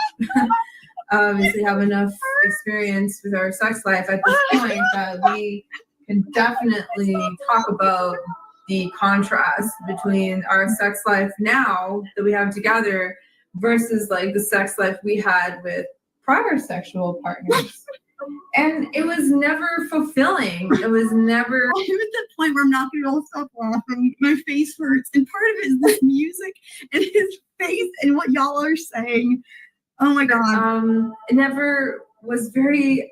obviously have enough experience with our sex life at this point that we can definitely talk about the contrast between our sex life now that we have together versus like the sex life we had with prior sexual partners. And it was never fulfilling. It was never. I'm at that point where I'm not going to be able to stop laughing. My face hurts. And part of it is this music and his face and what y'all are saying. Oh my God. It never was very,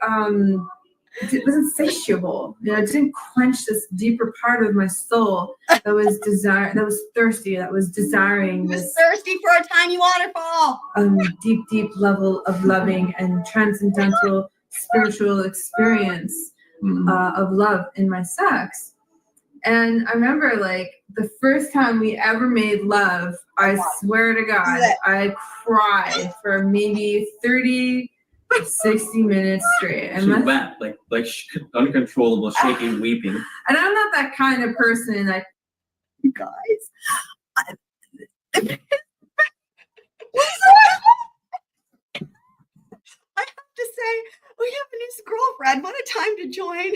it wasn't insatiable. It didn't quench this deeper part of my soul that was that was thirsty, that was desiring this. Thirsty for a tiny waterfall. Deep level of loving and transcendental spiritual experience of love in my sex. And I remember like the first time we ever made love, I swear to God, I cried for maybe 30 60 minutes straight. And she wept, like uncontrollable, shaking, weeping. And I'm not that kind of person. Like, you guys, I have to say, we have a new girlfriend. What a time to join.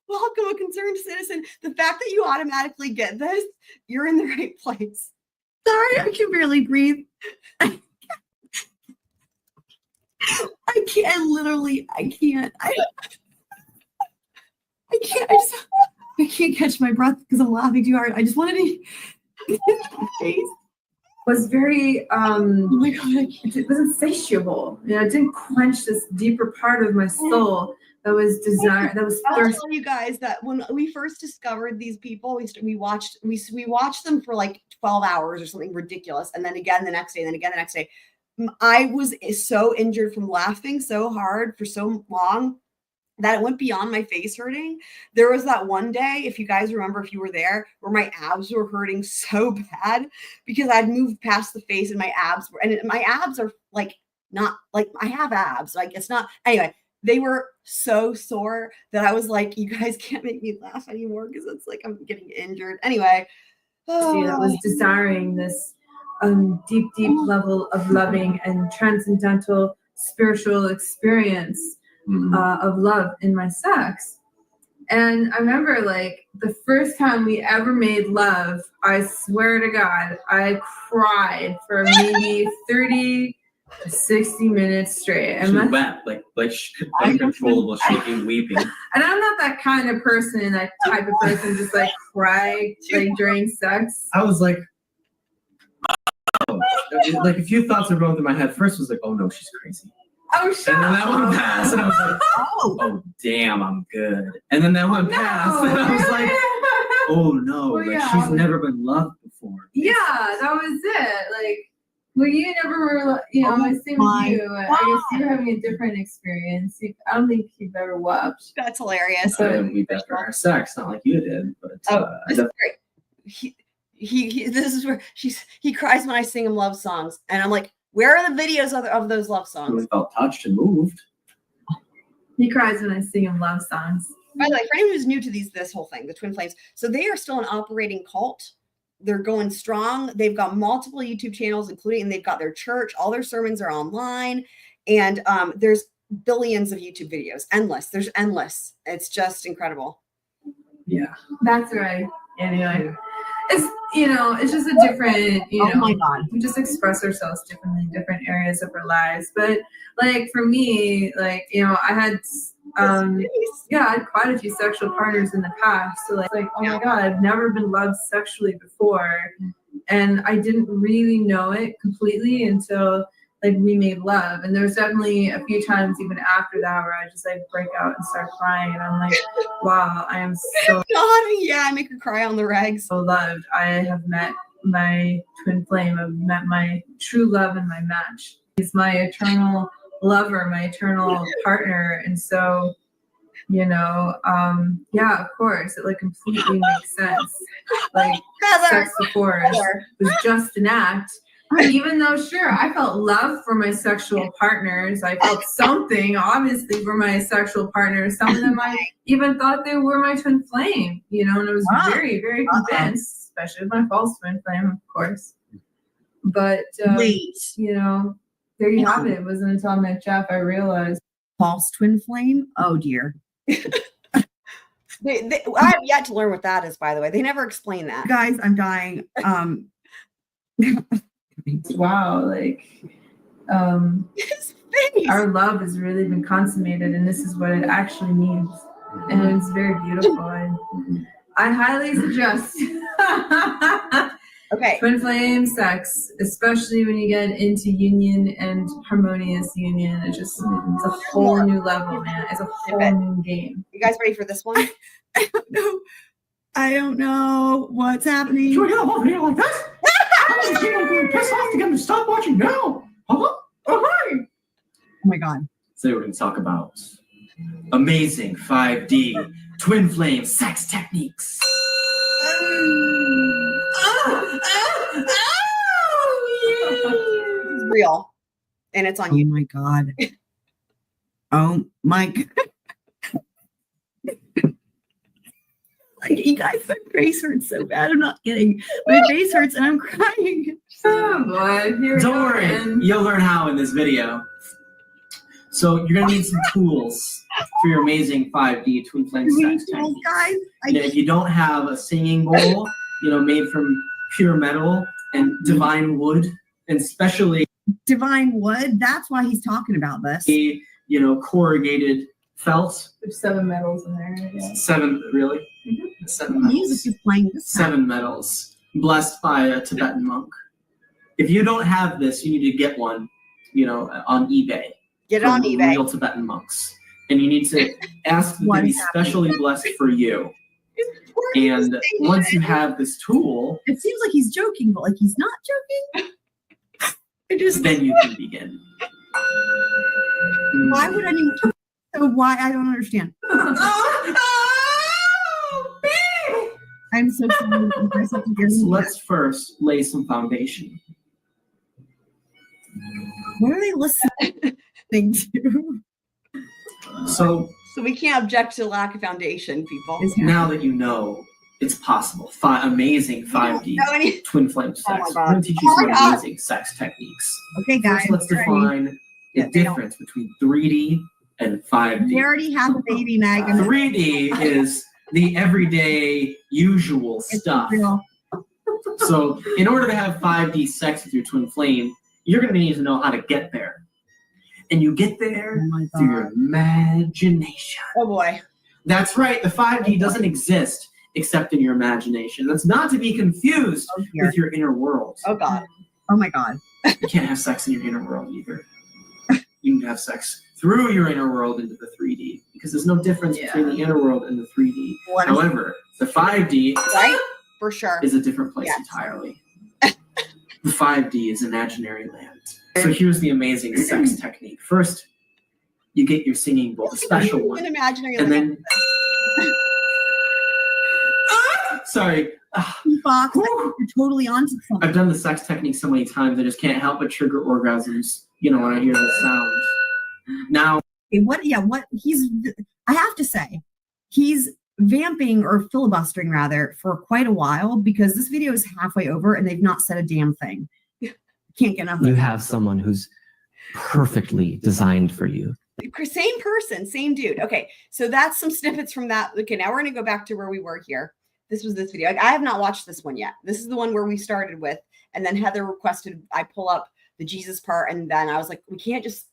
Welcome, a concerned citizen. The fact that you automatically get this, you're in the right place. Sorry, I can barely breathe. I can't. I can't. I can't catch my breath because I'm laughing too hard. I just wanted to. Face was very. Oh my God! It was insatiable. It didn't quench this deeper part of my soul that was desire. That was I'll thirst. tell you guys that when we first discovered these people, we watched them for like 12 hours or something ridiculous, and then again the next day, and then again the next day. I was so injured from laughing so hard for so long that it went beyond my face hurting. There was that one day, if you guys remember, if you were there, where my abs were hurting so bad because I'd moved past the face and my abs are like, not like I have abs. Like it's not, anyway, they were so sore that I was like, you guys can't make me laugh anymore because it's like I'm getting injured. Anyway. That was desiring this deep level of loving and transcendental spiritual experience of love in my sex. And I remember like the first time we ever made love, I swear to God, I cried for maybe 30 to 60 minutes straight. And she wept, like uncontrollable, shaking, weeping. And I'm not that kind of person, that type of person, just like cry like during sex. I was like, like a few thoughts were going through my head. First was like, oh no, she's crazy. Oh, shut And then that one passed, and I was like, oh damn, I'm good. And then that one passed, and I was like, oh no, Well, like yeah. she's never been loved before. Yeah, that was it. Like, well, you never were, you know, same with you. I guess you're having a different experience. I don't think you've ever wept. That's hilarious. I didn't weep after our sex, not like you did, but This is great. He this is where he cries when I sing him love songs, and I'm like, where are the videos of those love songs? really felt touched and moved. He cries when I sing him love songs. By the way, for anyone who's new to this whole thing, the Twin Flames, so they are still an operating cult. They're going strong. They've got multiple YouTube channels, including, and they've got their church. All their sermons are online, and there's billions of YouTube videos, endless. There's endless. It's just incredible. Yeah, that's right. Anyway, it's, you know, it's just a different, you know, Oh my God. we just express ourselves differently in different areas of our lives. But like for me, like, you know, I had yeah, I had quite a few sexual partners in the past. So like oh my God, I've never been loved sexually before, and I didn't really know it completely until like we made love. And there's definitely a few times even after that where I just like break out and start crying, and I'm like, wow, I am so God, yeah, I make her cry on the regs. so loved. I have met my twin flame. I've met my true love and my match. He's my eternal lover, my eternal partner. And so, you know, yeah, of course, it like completely makes sense. Like sex before was just an act. Even though, sure, I felt love for my sexual partners. I felt something, obviously, for my sexual partners. Some of them I even thought they were my twin flame, you know, and I was very, very convinced, especially with my false twin flame, of course. But, you know, there you have it. It wasn't until I met Jeff I realized. False twin flame? Oh, dear. I have yet to learn what that is, by the way. They never explain that. Guys, I'm dying. Wow, like our love has really been consummated, and this is what it actually means, and it's very beautiful. I highly suggest twin flame sex, especially when you get into union and harmonious union. It's just it's a whole new level, man. It's a whole new game. You guys ready for this one? I don't know what's happening. Should we get a whole video like this? I'm just being pissed off to get him to stop watching now. Oh my God. Today we're going to talk about amazing 5D twin flame sex techniques. It's real. And it's on you. Oh my God. Oh my God. Like, you guys, my face hurts so bad. I'm not kidding. My face hurts and I'm crying. Oh boy. Don't worry. You'll learn how in this video. So you're going to need some tools for your amazing 5D twin flame sex techniques. Guys, If you don't have a singing bowl, you know, made from pure metal and divine wood, and especially divine wood, that's why he's talking about this. You know, corrugated felt. There's 7 metals in there. Yeah. 7, really? Mm-hmm. 7 metals. Music is playing this 7 metals, blessed by a Tibetan monk. If you don't have this, you need to get one, you know, on eBay. Get it on eBay. Real Tibetan monks. And you need to ask them to be specially blessed for you. And once you have this tool, it seems like he's joking, but like he's not joking. Then you can begin. Why would anyone? So why? I don't understand. I'm so sorry. So let's first lay some foundation. What are they listening to? So we can't object to lack of foundation, people. Now that you know it's possible, amazing 5D twin flame sex. We're going to teach you some amazing sex techniques. Okay, guys. First, let's define the difference between 3D and 5D. We already have a baby, Megan. 3D is the everyday, usual stuff. So in order to have 5D sex with your twin flame, you're going to need to know how to get there. And you get there through your imagination. Oh boy. That's right. The 5D doesn't exist except in your imagination. That's not to be confused with your inner world. Oh God. Oh my God. You can't have sex in your inner world either. You can have sex through your inner world into the 3D because there's no difference between the inner world and the 3D. However, The 5D right? For sure. is a different place Yes. entirely. The 5D is imaginary land. So here's the amazing sex technique. First, you get your singing bowl, the special An one, imaginary and land. then sorry. Fox, you're totally onto something. I've done the sex technique so many times, I just can't help but trigger orgasms, you know, when I hear the sound. Now, What he's, I have to say, he's vamping or filibustering rather for quite a while because this video is halfway over and they've not said a damn thing. Can't get enough of You it. have someone who's perfectly designed for you. Same person, same dude. Okay, so that's some snippets from that. Okay, now we're gonna go back to where we were here. This was this video. I have not watched this one yet. This is the one where we started with, and then Heather requested I pull up the Jesus part, and then I was like, we can't just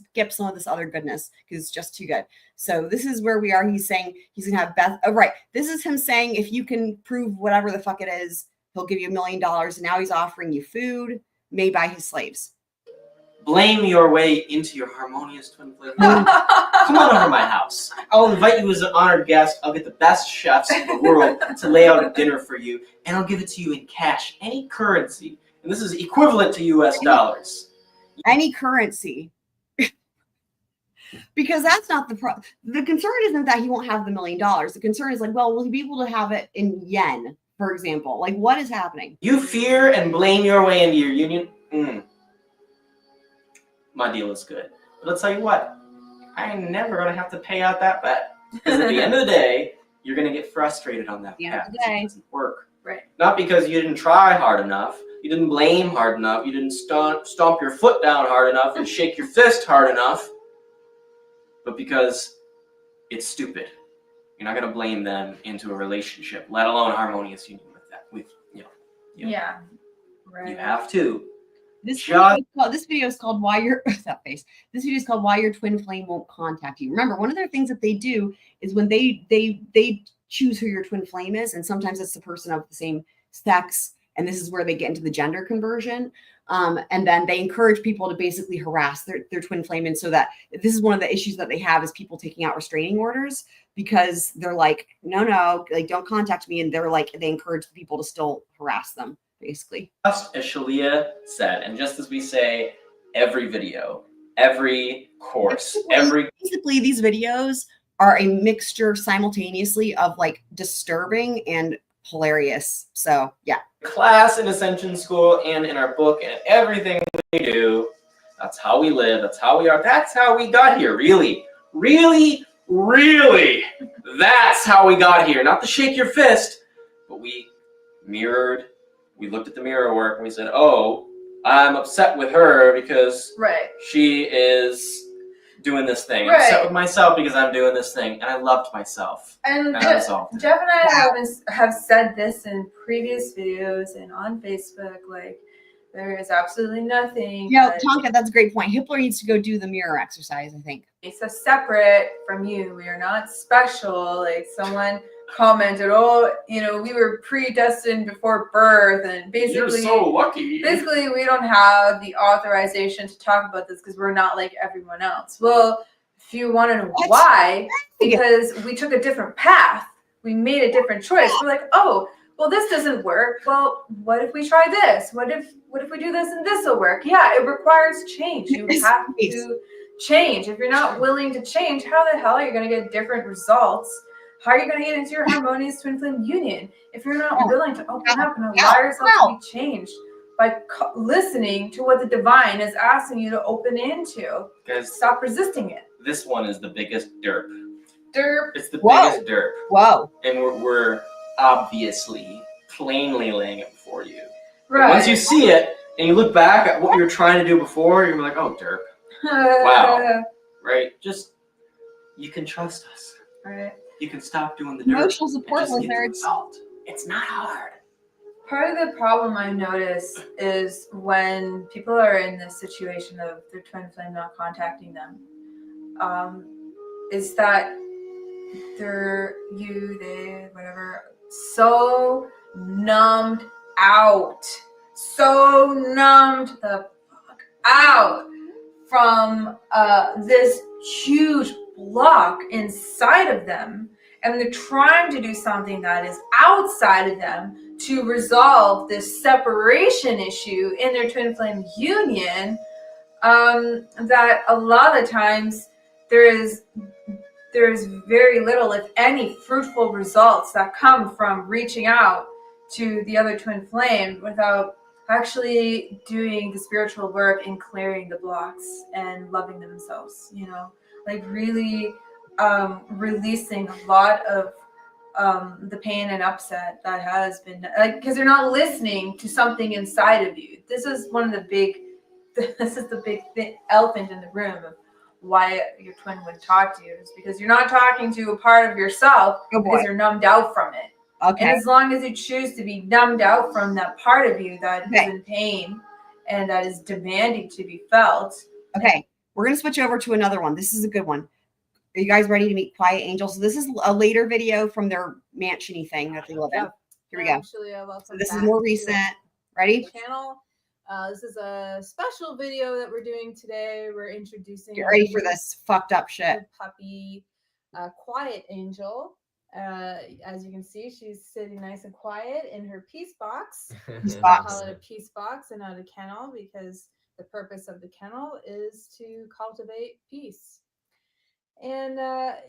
skip some of this other goodness because it's just too good. So this is where we are. He's saying he's gonna have Beth. Oh, right. This is him saying if you can prove whatever the fuck it is, he'll give you $1 million. And now he's offering you food made by his slaves. Blame your way into your harmonious twin flame. Come on over to my house. I'll invite you as an honored guest. I'll get the best chefs in the world to lay out a dinner for you, and I'll give it to you in cash, any currency. And this is equivalent to US dollars. Any currency. Because that's not the problem. The concern isn't that he won't have the $1 million. The concern is like, well, will he be able to have it in yen, for example? Like, what is happening? You fear and blame your way into your union. My deal is good. But let's tell you what, I ain't never gonna have to pay out that bet. Because at the end of the day, you're gonna get frustrated on that path. It doesn't work. Right. Not because you didn't try hard enough, you didn't blame hard enough, you didn't stomp your foot down hard enough and shake your fist hard enough, but because it's stupid. You're not gonna blame them into a relationship, let alone a harmonious union with that. Yeah. Right. You have to. This video is called Why Your that face. This video is called Why Your Twin Flame Won't Contact You. Remember, one of their things that they do is when they choose who your twin flame is, and sometimes it's the person of the same sex, and this is where they get into the gender conversion. And then they encourage people to basically harass their twin flame. And so that this is one of the issues that they have is people taking out restraining orders because they're like, no, like don't contact me. And they're like, they encourage people to still harass them, basically. Just as Shalia said, and just as we say every video, every course, basically these videos are a mixture simultaneously of like disturbing and hilarious. So yeah. Class in Ascension School and in our book and everything we do, that's how we live, that's how we are, that's how we got here. Really, that's how we got here. Not to shake your fist, but we mirrored, we looked at the mirror work and we said, oh, I'm upset with her because she is doing this thing. I'm upset with myself because I'm doing this thing, and I loved myself. And I resolved it. Jeff and I have said this in previous videos and on Facebook. Like, there is absolutely nothing. Yeah, Tonka, that's a great point. Hitler needs to go do the mirror exercise, I think. It's so separate from you. We are not special. Like someone commented, oh, you know, we were predestined before birth, and basically, you're so lucky. Basically, we don't have the authorization to talk about this because we're not like everyone else. Well, if you want to know why, because we took a different path. We made a different choice. We're like, oh, well, this doesn't work. Well, what if we try this? What if we do this and this will work? Yeah, it requires change. You have to change. If you're not willing to change, how the hell are you going to get different results? How are you going to get into your harmonious twin flame union if you're not willing to open up and allow yourself to be changed by listening to what the divine is asking you to open into? Guys, stop resisting it. This one is the biggest derp. Derp. It's the biggest derp. Whoa. And we're obviously plainly laying it before you. Right. But once you see it and you look back at what you were trying to do before, you're like, oh, derp. Wow. Right? Just, you can trust us. Right. You can stop doing the dirt. Emotional support and just get the lizards. result. It's not hard. Part of the problem I notice is when people are in this situation of their twin flame not contacting them, is that they, whatever, so numbed out, so numbed the fuck out from this huge block inside of them, and they're trying to do something that is outside of them to resolve this separation issue in their twin flame union, that a lot of times there's very little, if any, fruitful results that come from reaching out to the other twin flame without actually doing the spiritual work and clearing the blocks and loving themselves, you know, like really releasing a lot of the pain and upset that has been, like, because they're not listening to something inside of you. This is the big elephant in the room of why your twin would talk to you. Is because you're not talking to a part of yourself because you're numbed out from it. Okay. And as long as you choose to be numbed out from that part of you that is in pain and that is demanding to be felt. Okay, we're gonna switch over to another one. This is a good one. Are you guys ready to meet Quiet Angel? So this is a later video from their mansion-y thing that they live in. Here we go. Actually, So this is more recent. Ready? Channel. This is a special video that we're doing today. We're introducing. Get ready for this fucked up shit. Puppy, Quiet Angel. As you can see, she's sitting nice and quiet in her peace box. Peace I box. call it a peace box and not a kennel because the purpose of the kennel is to cultivate peace. And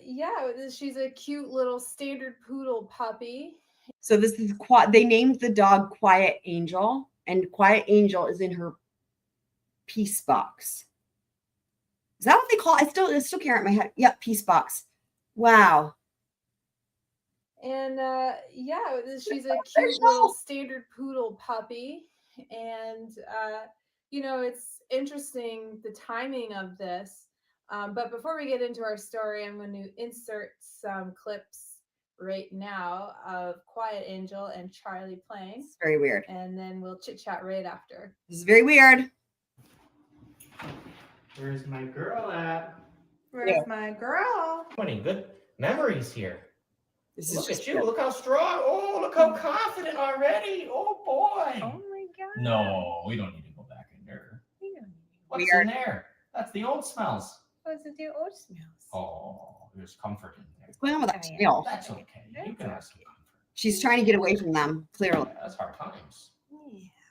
yeah, she's a cute little standard poodle puppy. So this is they named the dog Quiet Angel, and Quiet Angel is in her peace box. Is that what they call it? I still can't wrap my head. Yep, peace box. Wow. And yeah, she's a cute little standard poodle puppy. And you know, it's interesting the timing of this. But before we get into our story, I'm going to insert some clips right now of Quiet Angel and Charlie playing. It's very weird. And then we'll chit chat right after. This is very weird. Where's my girl at? Where's my girl? Any good memories here? This Look at you. Look how strong. Oh, look how confident already. Oh, boy. Oh, my God. No, we don't need to go back in there. What's Weird. in there? That's the old smells. What's it do? Old smells. Oh, there's comfort in there. What's going on with that smell? That's okay. You can have some comfort. She's trying to get away from them, clearly. Yeah, that's hard times.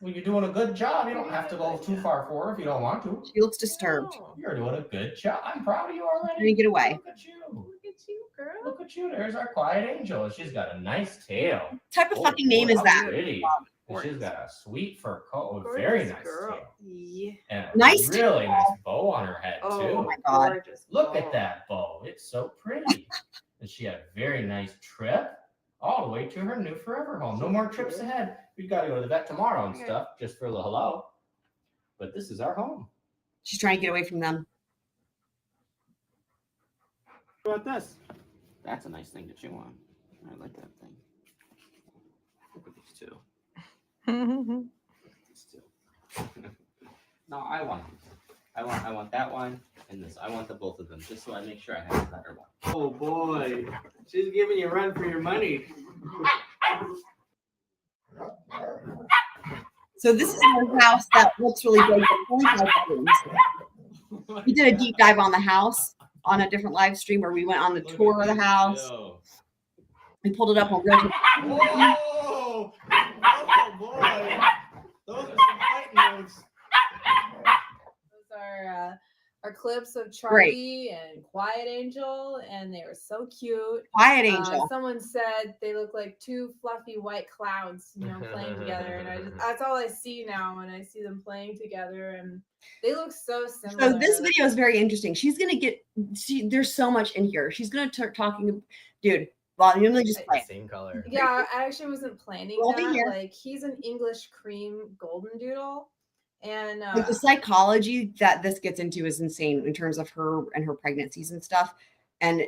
Well, you're doing a good job. You don't have to go too far forward if you don't want to. She looks disturbed. You're doing a good job. I'm proud of you Trying already. to get away. Look at you. Look at you, girl. Look at you. There's our Quiet Angel. She's got a nice tail. What type of Oh, fucking name boy, is how that? Pretty. And she's got a sweet fur coat. Oh, very nice tail. Yeah. And a Nice really nice bow on her head, too. Oh my God. Gorgeous Look bow. at that bow. It's so pretty. And she had a very nice trip all the way to her new forever home. No more trips ahead. We've got to go to the vet tomorrow and stuff just for a little hello. But this is our home. She's trying to get away from them. What about this? That's a nice thing to chew on. I like that thing. Look at these two. These two. No, I want that one and this. I want the both of them just so I make sure I have a better one. Oh boy, she's giving you a run for your money. So this is her house that looks really big. But 25 bedrooms. We did a deep dive on the house on a different live stream where we went on the tour of the house. We pulled it up on Reddit. Whoa! Oh boy! Those are some fight notes. Those are our clips of Charlie and Quiet Angel, and they were so cute. Quiet Angel. Someone said they look like two fluffy white clouds, you know, playing together, and that's all I see now when I see them playing together, and they look so similar. So this video is very interesting. She's gonna there's so much in here. She's gonna start talking to, dude. Well, you just play. Same color. Yeah, I actually wasn't planning We'll be that. here. Like, he's an English cream golden doodle, and Like the psychology that this gets into is insane in terms of her and her pregnancies and stuff. And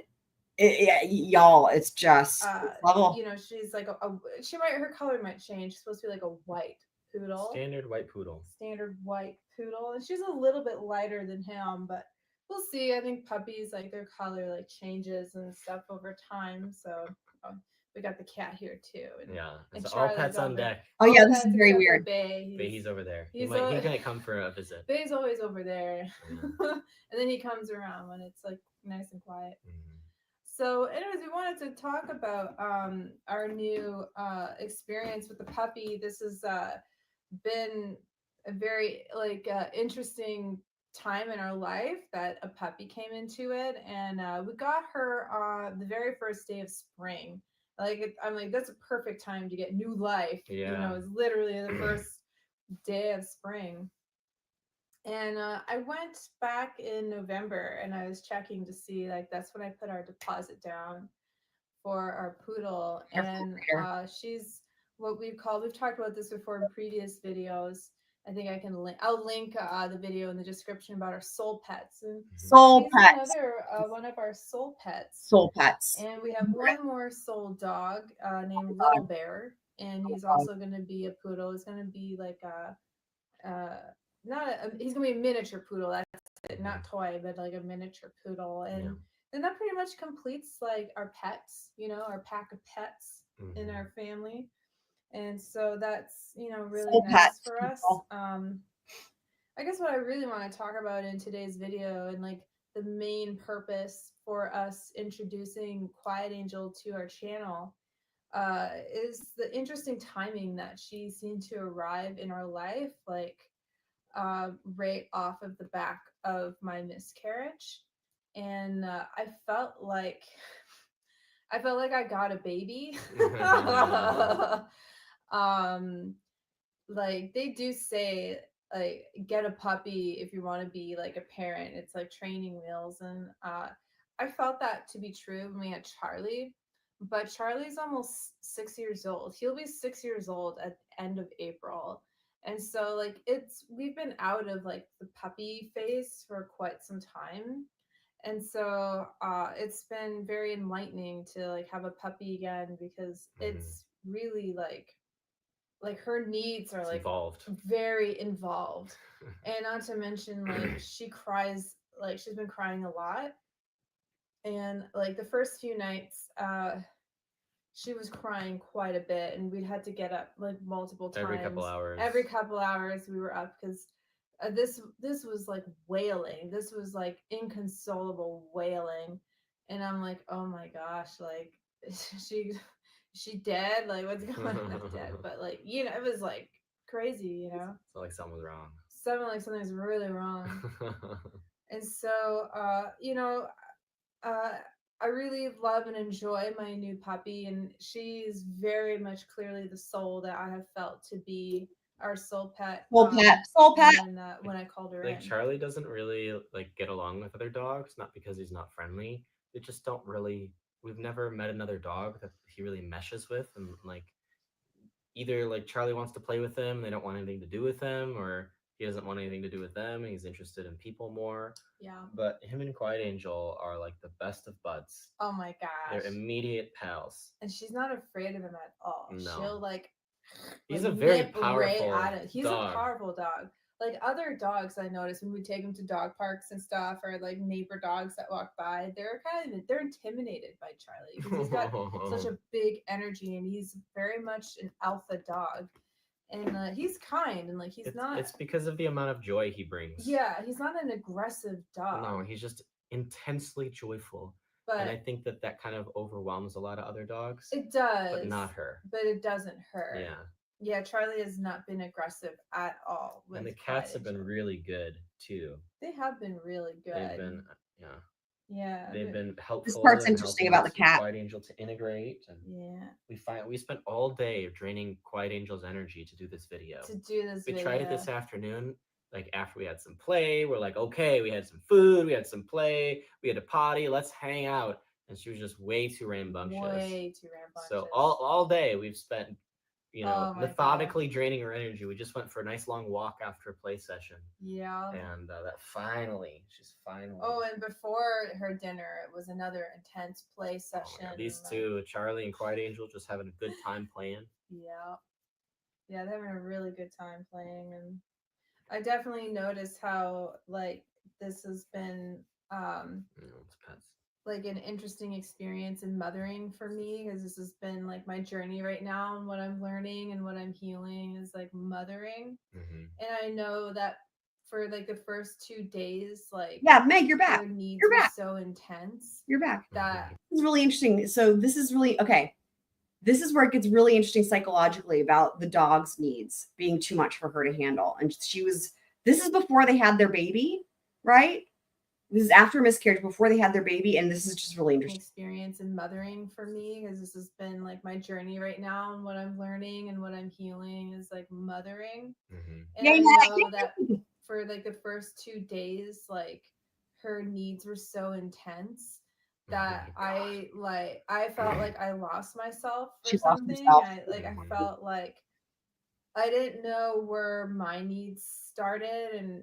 y'all, it's just level. you know, she's like her color might change. She's supposed to be like a white poodle. Standard white poodle. Standard white poodle, and she's a little bit lighter than him, but we'll see. I think puppies, like, their color like changes and stuff over time. So we got the cat here too. And, Yeah, and it's all Charlie's pets on over- deck. Oh yeah, all this is pets very except for weird. Bay. He's over there. He he's might come for a visit. Bay's always over there, and then he comes around when it's like nice and quiet. So anyways, we wanted to talk about our new experience with the puppy. This has been a very interesting time in our life that a puppy came into it, and we got her on the very first day of spring. I'm like, that's a perfect time to get new life. You know, it's literally the first day of spring. And I went back in November and I was checking to see, like, that's when I put our deposit down for our poodle. And she's what we've talked about this before in previous videos. I think I can I'll link the video in the description about our soul pets. And Soul she's pets. another one of our soul pets. Soul pets. And we have one more soul dog named Little Bear. And he's also going to be a poodle. He's going to be like he's gonna be a miniature poodle. That's it, not toy, but like a miniature poodle. And then that pretty much completes like our pets, our pack of pets in our family. And so that's really Soul nice pets, for us. people. I guess what I really want to talk about in today's video, and like the main purpose for us introducing Quiet Angel to our channel, is the interesting timing that she seemed to arrive in our life, like right off of the back of my miscarriage. And I felt like I got a baby. Like they do say, like, get a puppy if you want to be like a parent. It's like training wheels. And I felt that to be true when we had Charlie. But Charlie's almost 6 years old. He'll be 6 years old at the end of April. And so like we've been out of like the puppy phase for quite some time. And so it's been very enlightening to like have a puppy again, because it's really like her needs are like very involved. And not to mention, like, she cries, like she's been crying a lot. And like the first few nights, she was crying quite a bit, and we'd had to get up like multiple times. Every couple hours we were up, because this was like wailing. This was like inconsolable wailing. And I'm like, oh my gosh, like she dead? Like, what's going on? Not dead, but like, it was like crazy, So like something was wrong. Something's really wrong. And so I really love and enjoy my new puppy, and she's very much clearly the soul that I have felt to be our soul pet. Soul pet. When I called her Like in. Charlie doesn't really like get along with other dogs, not because he's not friendly. They just don't really. We've never met another dog that he really meshes with, and like either like Charlie wants to play with him, they don't want anything to do with him, or he doesn't want anything to do with them, and he's interested in people more. Yeah. But him and Quiet Angel are like the best of buds. Oh my gosh. They're immediate pals. And she's not afraid of him at all. No. She'll like. He's a very nip powerful right at it. He's dog. a powerful dog. Like other dogs, I noticed when we take him to dog parks and stuff, or like neighbor dogs that walk by, they're intimidated by Charlie, because he's got such a big energy, and he's very much an alpha dog. And he's kind, and like It's because of the amount of joy he brings. Yeah, he's not an aggressive dog. No, he's just intensely joyful. But and I think that kind of overwhelms a lot of other dogs. It does. But not her. But it doesn't hurt. Yeah. Yeah, Charlie has not been aggressive at all. And the cats have been really good too. They have been really good. They've been, yeah. They've been helpful. This part's interesting about the cat. Quiet Angel to integrate. And yeah. We spent all day draining Quiet Angel's energy to do this video. We tried it this afternoon. Like after we had some play, we're like, okay, we had some food, we had some play, we had a potty, let's hang out. And she was just way too rambunctious. Way too rambunctious. So all day we've spent, methodically God. draining her energy. We just went for a nice long walk after a play session. Yeah. And she's finally. Oh, and before her dinner, it was another intense play session. These two, Charlie and Quiet Angel, just having a good time playing. Yeah. Yeah, they're having a really good time playing. And I definitely noticed how, like, this has been, it's pets. like an interesting experience in mothering for me, because this has been like my journey right now, and what I'm learning and what I'm healing is like mothering. Mm-hmm. And I know that for like the first 2 days, like Yeah, Meg, you're back. her needs You're were back. so intense You're back. that This is really interesting. So this is really okay. This is where it gets really interesting psychologically about the dog's needs being too much for her to handle. And this is before they had their baby, right? This is after miscarriage, before they had their baby. And this is just really interesting. experience in mothering for me, because this has been like my journey right now, and what I'm learning and what I'm healing is like mothering. And Yeah, I yeah, know that for like the first 2 days, like her needs were so intense that I felt like I lost myself or She lost something. herself. I felt like I didn't know where my needs started, and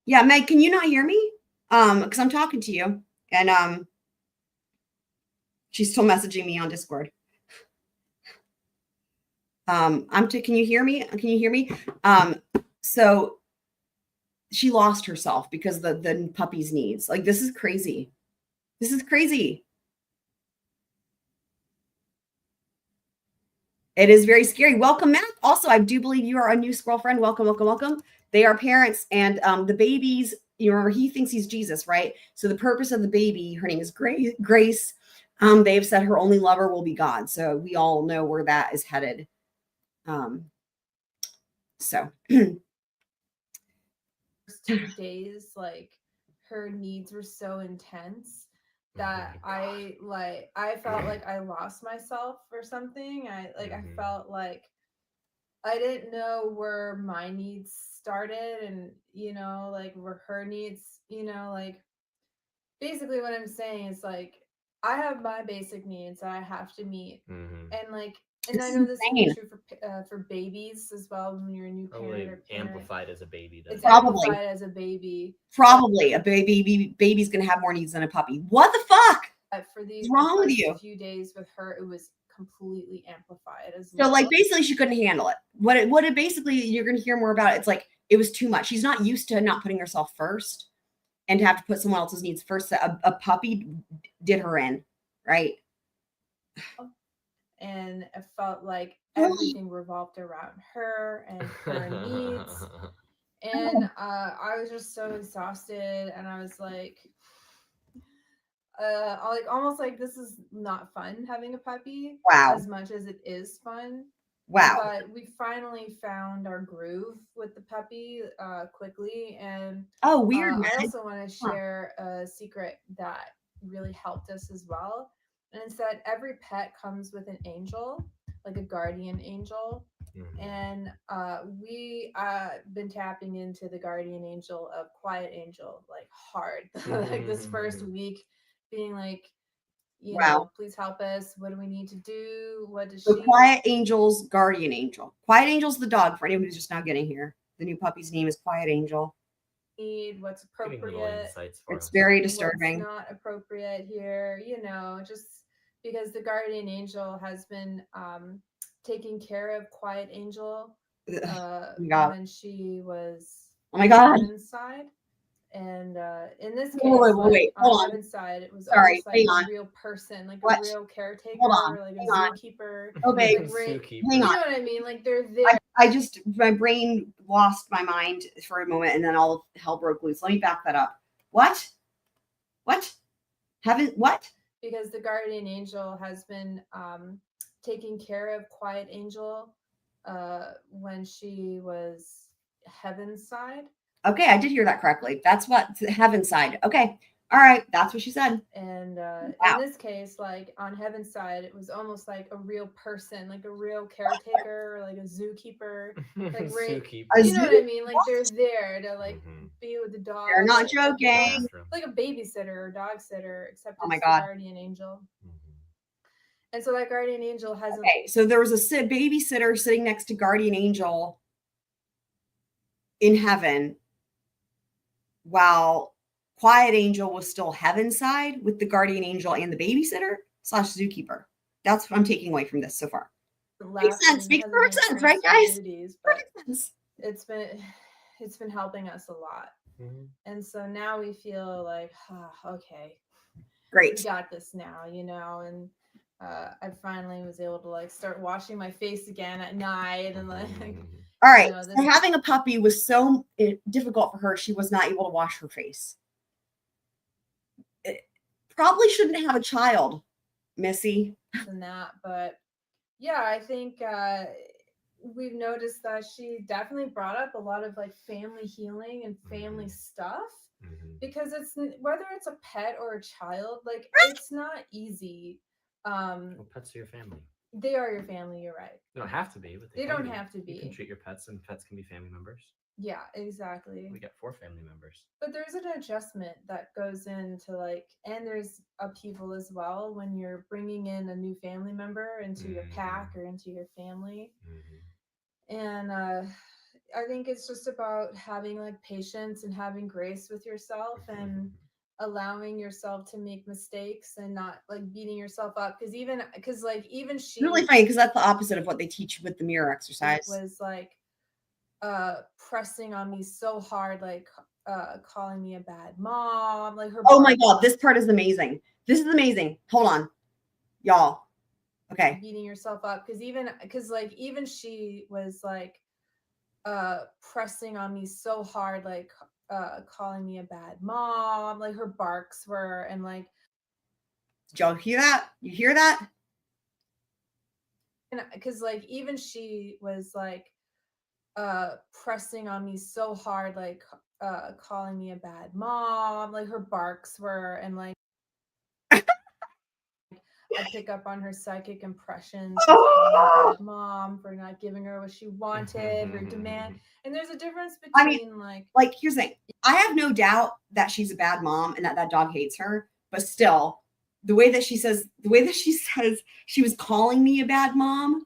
Yeah, Meg, can you not hear me? Because I'm talking to you. And she's still messaging me on Discord. Can you hear me? Can you hear me? So she lost herself because the puppy's needs. Like, this is crazy. This is crazy. It is very scary. Welcome, Matt. Also, I do believe you are a new squirrel friend. Welcome, welcome, welcome. They are parents, and the babies, you remember, he thinks he's Jesus, right? So the purpose of the baby, her name is Grace. They have said her only lover will be God. So we all know where that is headed. So 2 days, like her needs were so intense that I felt like I lost myself or something. I felt like I didn't know where my needs started, and like where her needs, like basically what I'm saying is like I have my basic needs that I have to meet, and like. And I know this can be true for babies as well. When you're a new parent or parent, amplified as a baby. It's Probably. amplified as a baby. Probably a baby's going to have more needs than a puppy. What the fuck? For these What's wrong with first you? few days with her, it was completely amplified as So well. like basically she couldn't handle it. What it basically, you're going to hear more about it. It's like it was too much. She's not used to not putting herself first and to have to put someone else's needs first. A puppy did her in, right? And it felt like everything revolved around her and her needs. And I was just so exhausted, and I was like almost like this is not fun having a puppy. Wow. As much as it is fun. Wow. But we finally found our groove with the puppy quickly. And oh, weird. I also want to share a secret that really helped us as well. And it's that every pet comes with an angel, like a guardian angel. And we been tapping into the guardian angel of Quiet Angel like hard. Like this first week being like, Wow. please help us. What do we need to do? What does So she Quiet Angel's guardian angel. Quiet Angel's the dog, for anyone who's just now getting here. The new puppy's name is Quiet Angel. need? What's Giving little appropriate? insights for It's us. very What's disturbing. not appropriate here? Just because the guardian angel has been taking care of Quiet Angel Oh my God. when she was Oh my God. inside. And in this case, Wait, hold on on. Heaven's side, it was Sorry, almost like hang a on. real person, like What? a real caretaker, Hold on, like a hang on. zookeeper. Oh, babe. Like, Zookeeper. Hang you on. know what I mean? Like they're there. My brain lost my mind for a moment and then all hell broke loose. Let me back that up. What? What? Because the guardian angel has been taking care of Quiet Angel when she was Heaven's side. Okay, I did hear that correctly. That's what Heaven's side. Okay. All right. That's what she said. And Wow. in this case, like on Heaven's side, it was almost like a real person, like a real caretaker, like a zookeeper. Like Zookeeper. you know what I mean? Like they're there to like be with the dog. You're not like, joking. Like a babysitter or dog sitter, except Oh my it's God. the guardian angel. And so that guardian angel has Okay, so there was a babysitter sitting next to guardian angel in heaven while Quiet Angel was still Heaven's side with the guardian angel and the babysitter / zookeeper. That's what I'm taking away from this so far. Makes sense. Makes perfect sense, right, guys? Perfect sense. It's been helping us a lot. And so now we feel like, okay, great. we got this now, and I finally was able to like start washing my face again at night and like. All right. You know, So having a puppy was so difficult for her. She was not able to wash her face. It probably shouldn't have a child, Missy. And that, but yeah, I think we've noticed that she definitely brought up a lot of like family healing and family stuff because it's whether it's a pet or a child, like it's not easy. Well, pets are your family. They are your family. You're right. They don't have to be, but they can don't be. have to be. You can treat your pets, and pets can be family members. Yeah, exactly. We got 4 family members. But there's an adjustment that goes into like, and there's upheaval as well when you're bringing in a new family member into your pack or into your family. And I think it's just about having like patience and having grace with yourself and allowing yourself to make mistakes and not like beating yourself up. Because even she Really funny because that's the opposite of what they teach with the mirror exercise. was like pressing on me so hard, like calling me a bad mom, like her. Oh my God, this part is amazing. This is amazing. Hold on, y'all. Okay. Beating yourself up because even she was like pressing on me so hard, like calling me a bad mom, like her barks were, and like. Did y'all hear that? You hear that? And because like even she was like pressing on me so hard, like calling me a bad mom, like her barks were, and like I pick up on her psychic impressions. Mom for not giving her what she wanted, her demand, and there's a difference between like here's the thing. I have no doubt that she's a bad mom and that dog hates her, but still, the way that she says she was calling me a bad mom,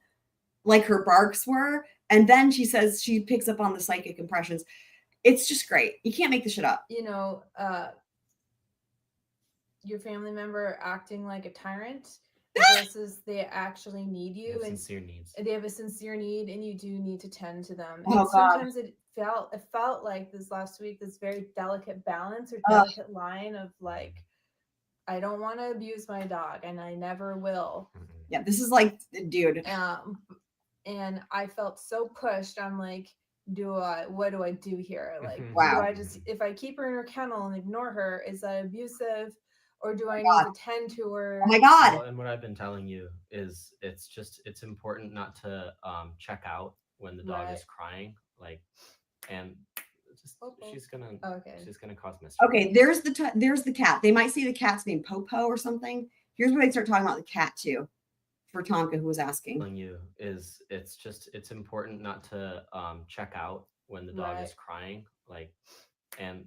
like her barks were, and then she says she picks up on the psychic impressions. It's just great. You can't make this shit up. You know, your family member acting like a tyrant versus they actually need you and sincere needs. They have a sincere need and you do need to tend to them. Oh, and sometimes it felt like this last week, this very delicate balance or delicate line of like, I don't want to abuse my dog and I never will. Yeah, this is like, dude. And I felt so pushed. I'm like, what do I do here? Like, wow. Do I just, if I keep her in her kennel and ignore her, is that abusive? Or do I need to tend to her? Oh my God. Well, and what I've been telling you is it's important not to check out when the dog is crying. Like, and just, she's gonna cause mischief. Okay, there's the cat. They might say the cat's name Popo or something. Here's where they start talking about the cat too. For Tonka, who was asking. Telling you is it's important not to check out when the dog is crying. Like, and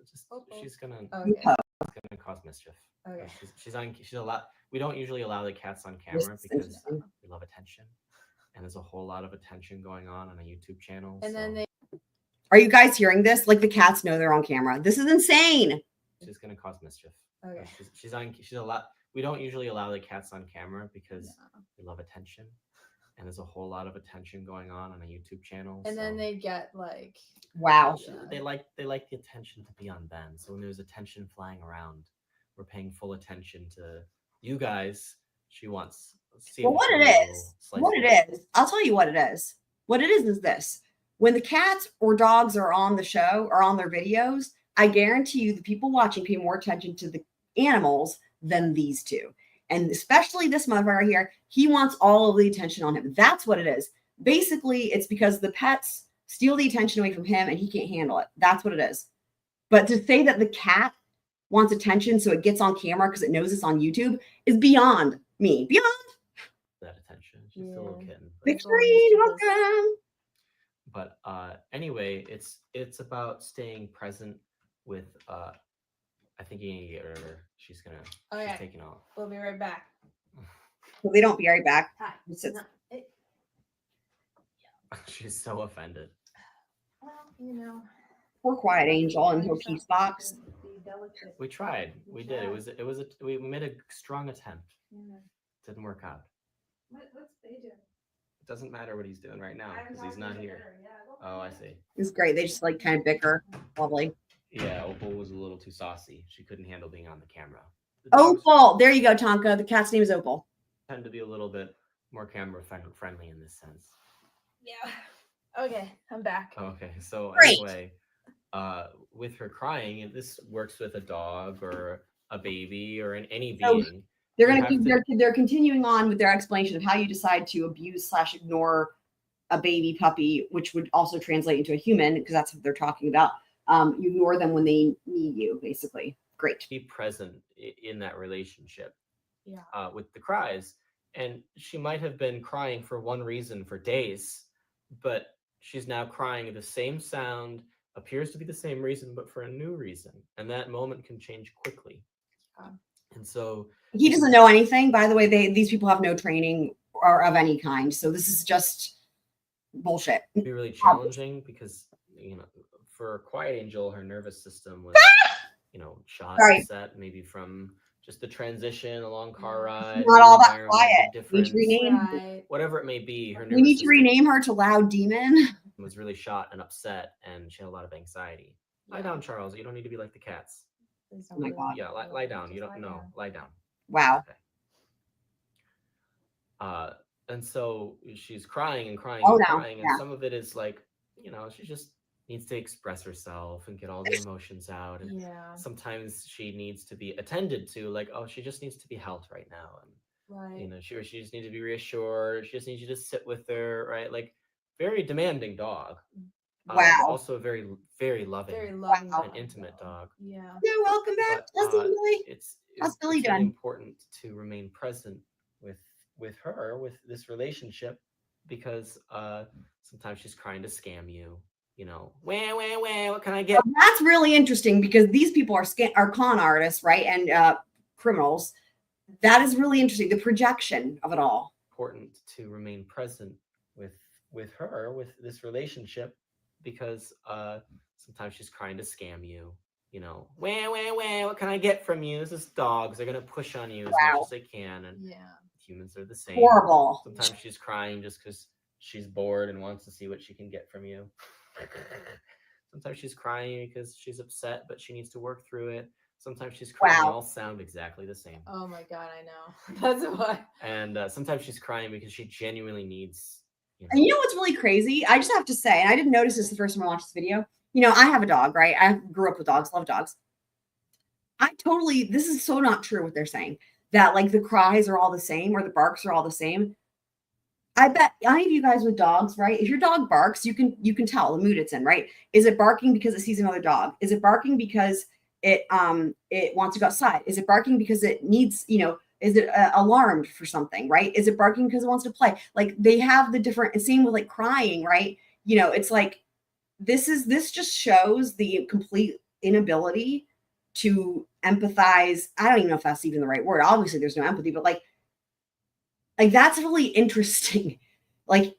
just she's gonna cause mischief. Okay. She's a lot. We don't usually allow the cats on camera because we love attention, and there's a whole lot of attention going on a YouTube channel. And then they. Are you guys hearing this? Like the cats know they're on camera. This is insane. She's gonna cause mischief. Okay. She's a lot. We don't usually allow the cats on camera because we love attention, and there's a whole lot of attention going on a YouTube channel. And then they get like. Wow. They like the attention to be on them. So when there's attention flying around, we're paying full attention to you guys. She wants. Well, what it is, I'll tell you what it is. What it is this: when the cats or dogs are on the show or on their videos, I guarantee you the people watching pay more attention to the animals than these two. And especially this mother right here, he wants all of the attention on him. That's what it is. Basically, it's because the pets steal the attention away from him and he can't handle it. That's what it is. But to say that the cat wants attention so it gets on camera because it knows it's on YouTube is beyond me. Beyond that attention. She's a little kitten. Victorine, welcome. But anyway, it's about staying present with I think you need to get rid of her. She's taking off. We'll be right back. Well, they don't be right back. Hi. She's so offended. Well, you know. Poor quiet angel in her peace box. We tried. We did. We made a strong attempt. Yeah. Didn't work out. What's Bay doing? It doesn't matter what he's doing right now because he's not here. Oh, I see. It's great. They just like kind of bicker. Lovely. Yeah, Opal was a little too saucy. She couldn't handle being on the camera. Opal. There you go, Tonka. The cat's name is Opal. tend to be a little bit more camera friendly in this sense. Yeah. Okay, I'm back. Okay, so Great. anyway, with her crying, and this works with a dog or a baby or any So being. they're you gonna have to- they're continuing on with their explanation of how you decide to abuse/ignore a baby puppy, which would also translate into a human because that's what they're talking about. You ignore them when they need you, basically. Great. be present in that relationship Yeah. with the cries. And she might have been crying for one reason for days, but she's now crying the same sound, appears to be the same reason, but for a new reason. And that moment can change quickly. And so He doesn't know anything. By the way, these people have no training or of any kind. So this is just bullshit. it'd be really challenging because, you know, for Quiet Angel, her nervous system was, you know, shot, Sorry. set maybe from just the transition, a long car ride, Not all the that environment, quiet. the We need to difference, rename. Right. whatever it may be. Her We nervous need to system rename her to Loud Demon. was really shot and upset, and she had a lot of anxiety. Lie down, Charles. You don't need to be like the cats. Please Oh don't my do God. that. Yeah, lie down. Just You don't lie know. down. Lie down. Wow. Okay. And so she's crying and crying Oh, and no. crying, and Yeah. some of it is like, you know, she just needs to express herself and get all the emotions out. And Yeah. sometimes she needs to be attended to, like, oh, she just needs to be held right now, and Right. you know, she just needs to be reassured. She just needs you to sit with her, right? Like, very demanding dog. But Wow. also very, very loving, Very loving. Wow. and intimate dog. Yeah. Yeah, welcome back, But Justin Billy. it's How's Billy it's really done? important to remain present with her, with this relationship, because sometimes she's trying to scam you. You know, wah, wah, wah, what can I get? Well, that's really interesting because these people are con artists, right? And criminals. That is really interesting. The projection of it all. Important to remain present with her, with this relationship, because sometimes she's trying to scam you. You know, wah, wah, wah, what can I get from you? This is dogs. They're gonna push on you as much as they can, and Yeah. humans are the same. Horrible. Sometimes she's crying just because she's bored and wants to see what she can get from you. Sometimes she's crying because she's upset, but she needs to work through it. Sometimes she's crying. They Wow. all sound exactly the same. Oh my God, I know. That's why. And sometimes she's crying because she genuinely needs, you know, And you know what's really crazy? I just have to say, and I didn't notice this the first time I watched this video. You know, I have a dog, right? I grew up with dogs, love dogs. This is so not true what they're saying, that like the cries are all the same or the barks are all the same. I bet any of you guys with dogs, right? If your dog barks, you can tell the mood it's in, right? Is it barking because it sees another dog? Is it barking because it wants to go outside? Is it barking because it needs, you know, is it alarmed for something, right? Is it barking because it wants to play? Like they have the different, same with like crying, right? You know, it's like this just shows the complete inability to empathize. I don't even know if that's even the right word. Obviously there's no empathy, but like that's really interesting. Like,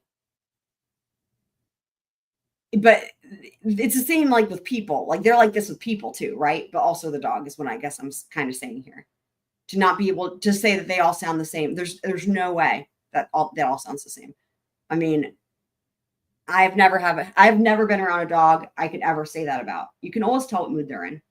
but it's the same like with people. Like they're like this with people too, right? But also the dog is what I guess I'm kind of saying here. To not be able to say that they all sound the same. There's no way that all sounds the same. I mean, I've never been around a dog I could ever say that about. You can always tell what mood they're in.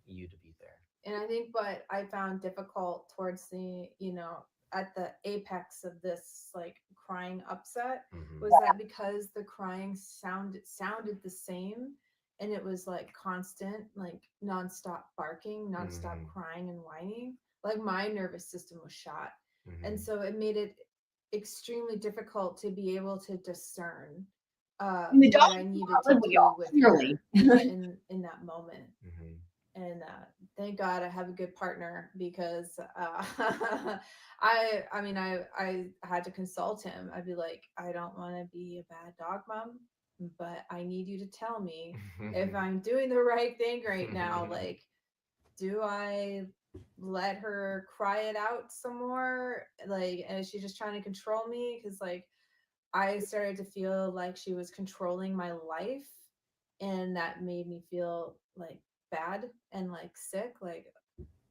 you to be there. And I think what I found difficult towards the, you know, at the apex of this like crying upset was that because the crying sounded the same, and it was like constant, like nonstop barking, nonstop crying and whining, like my nervous system was shot. And so it made it extremely difficult to be able to discern the dog what I needed to do with clearly her in that moment. And thank God I have a good partner, because I mean I had to consult him. I'd be like, I don't want to be a bad dog mom, but I need you to tell me if I'm doing the right thing right now. Like, do I let her cry it out some more? Like, and is she just trying to control me? Because like I started to feel like she was controlling my life, and that made me feel like bad and like sick. Like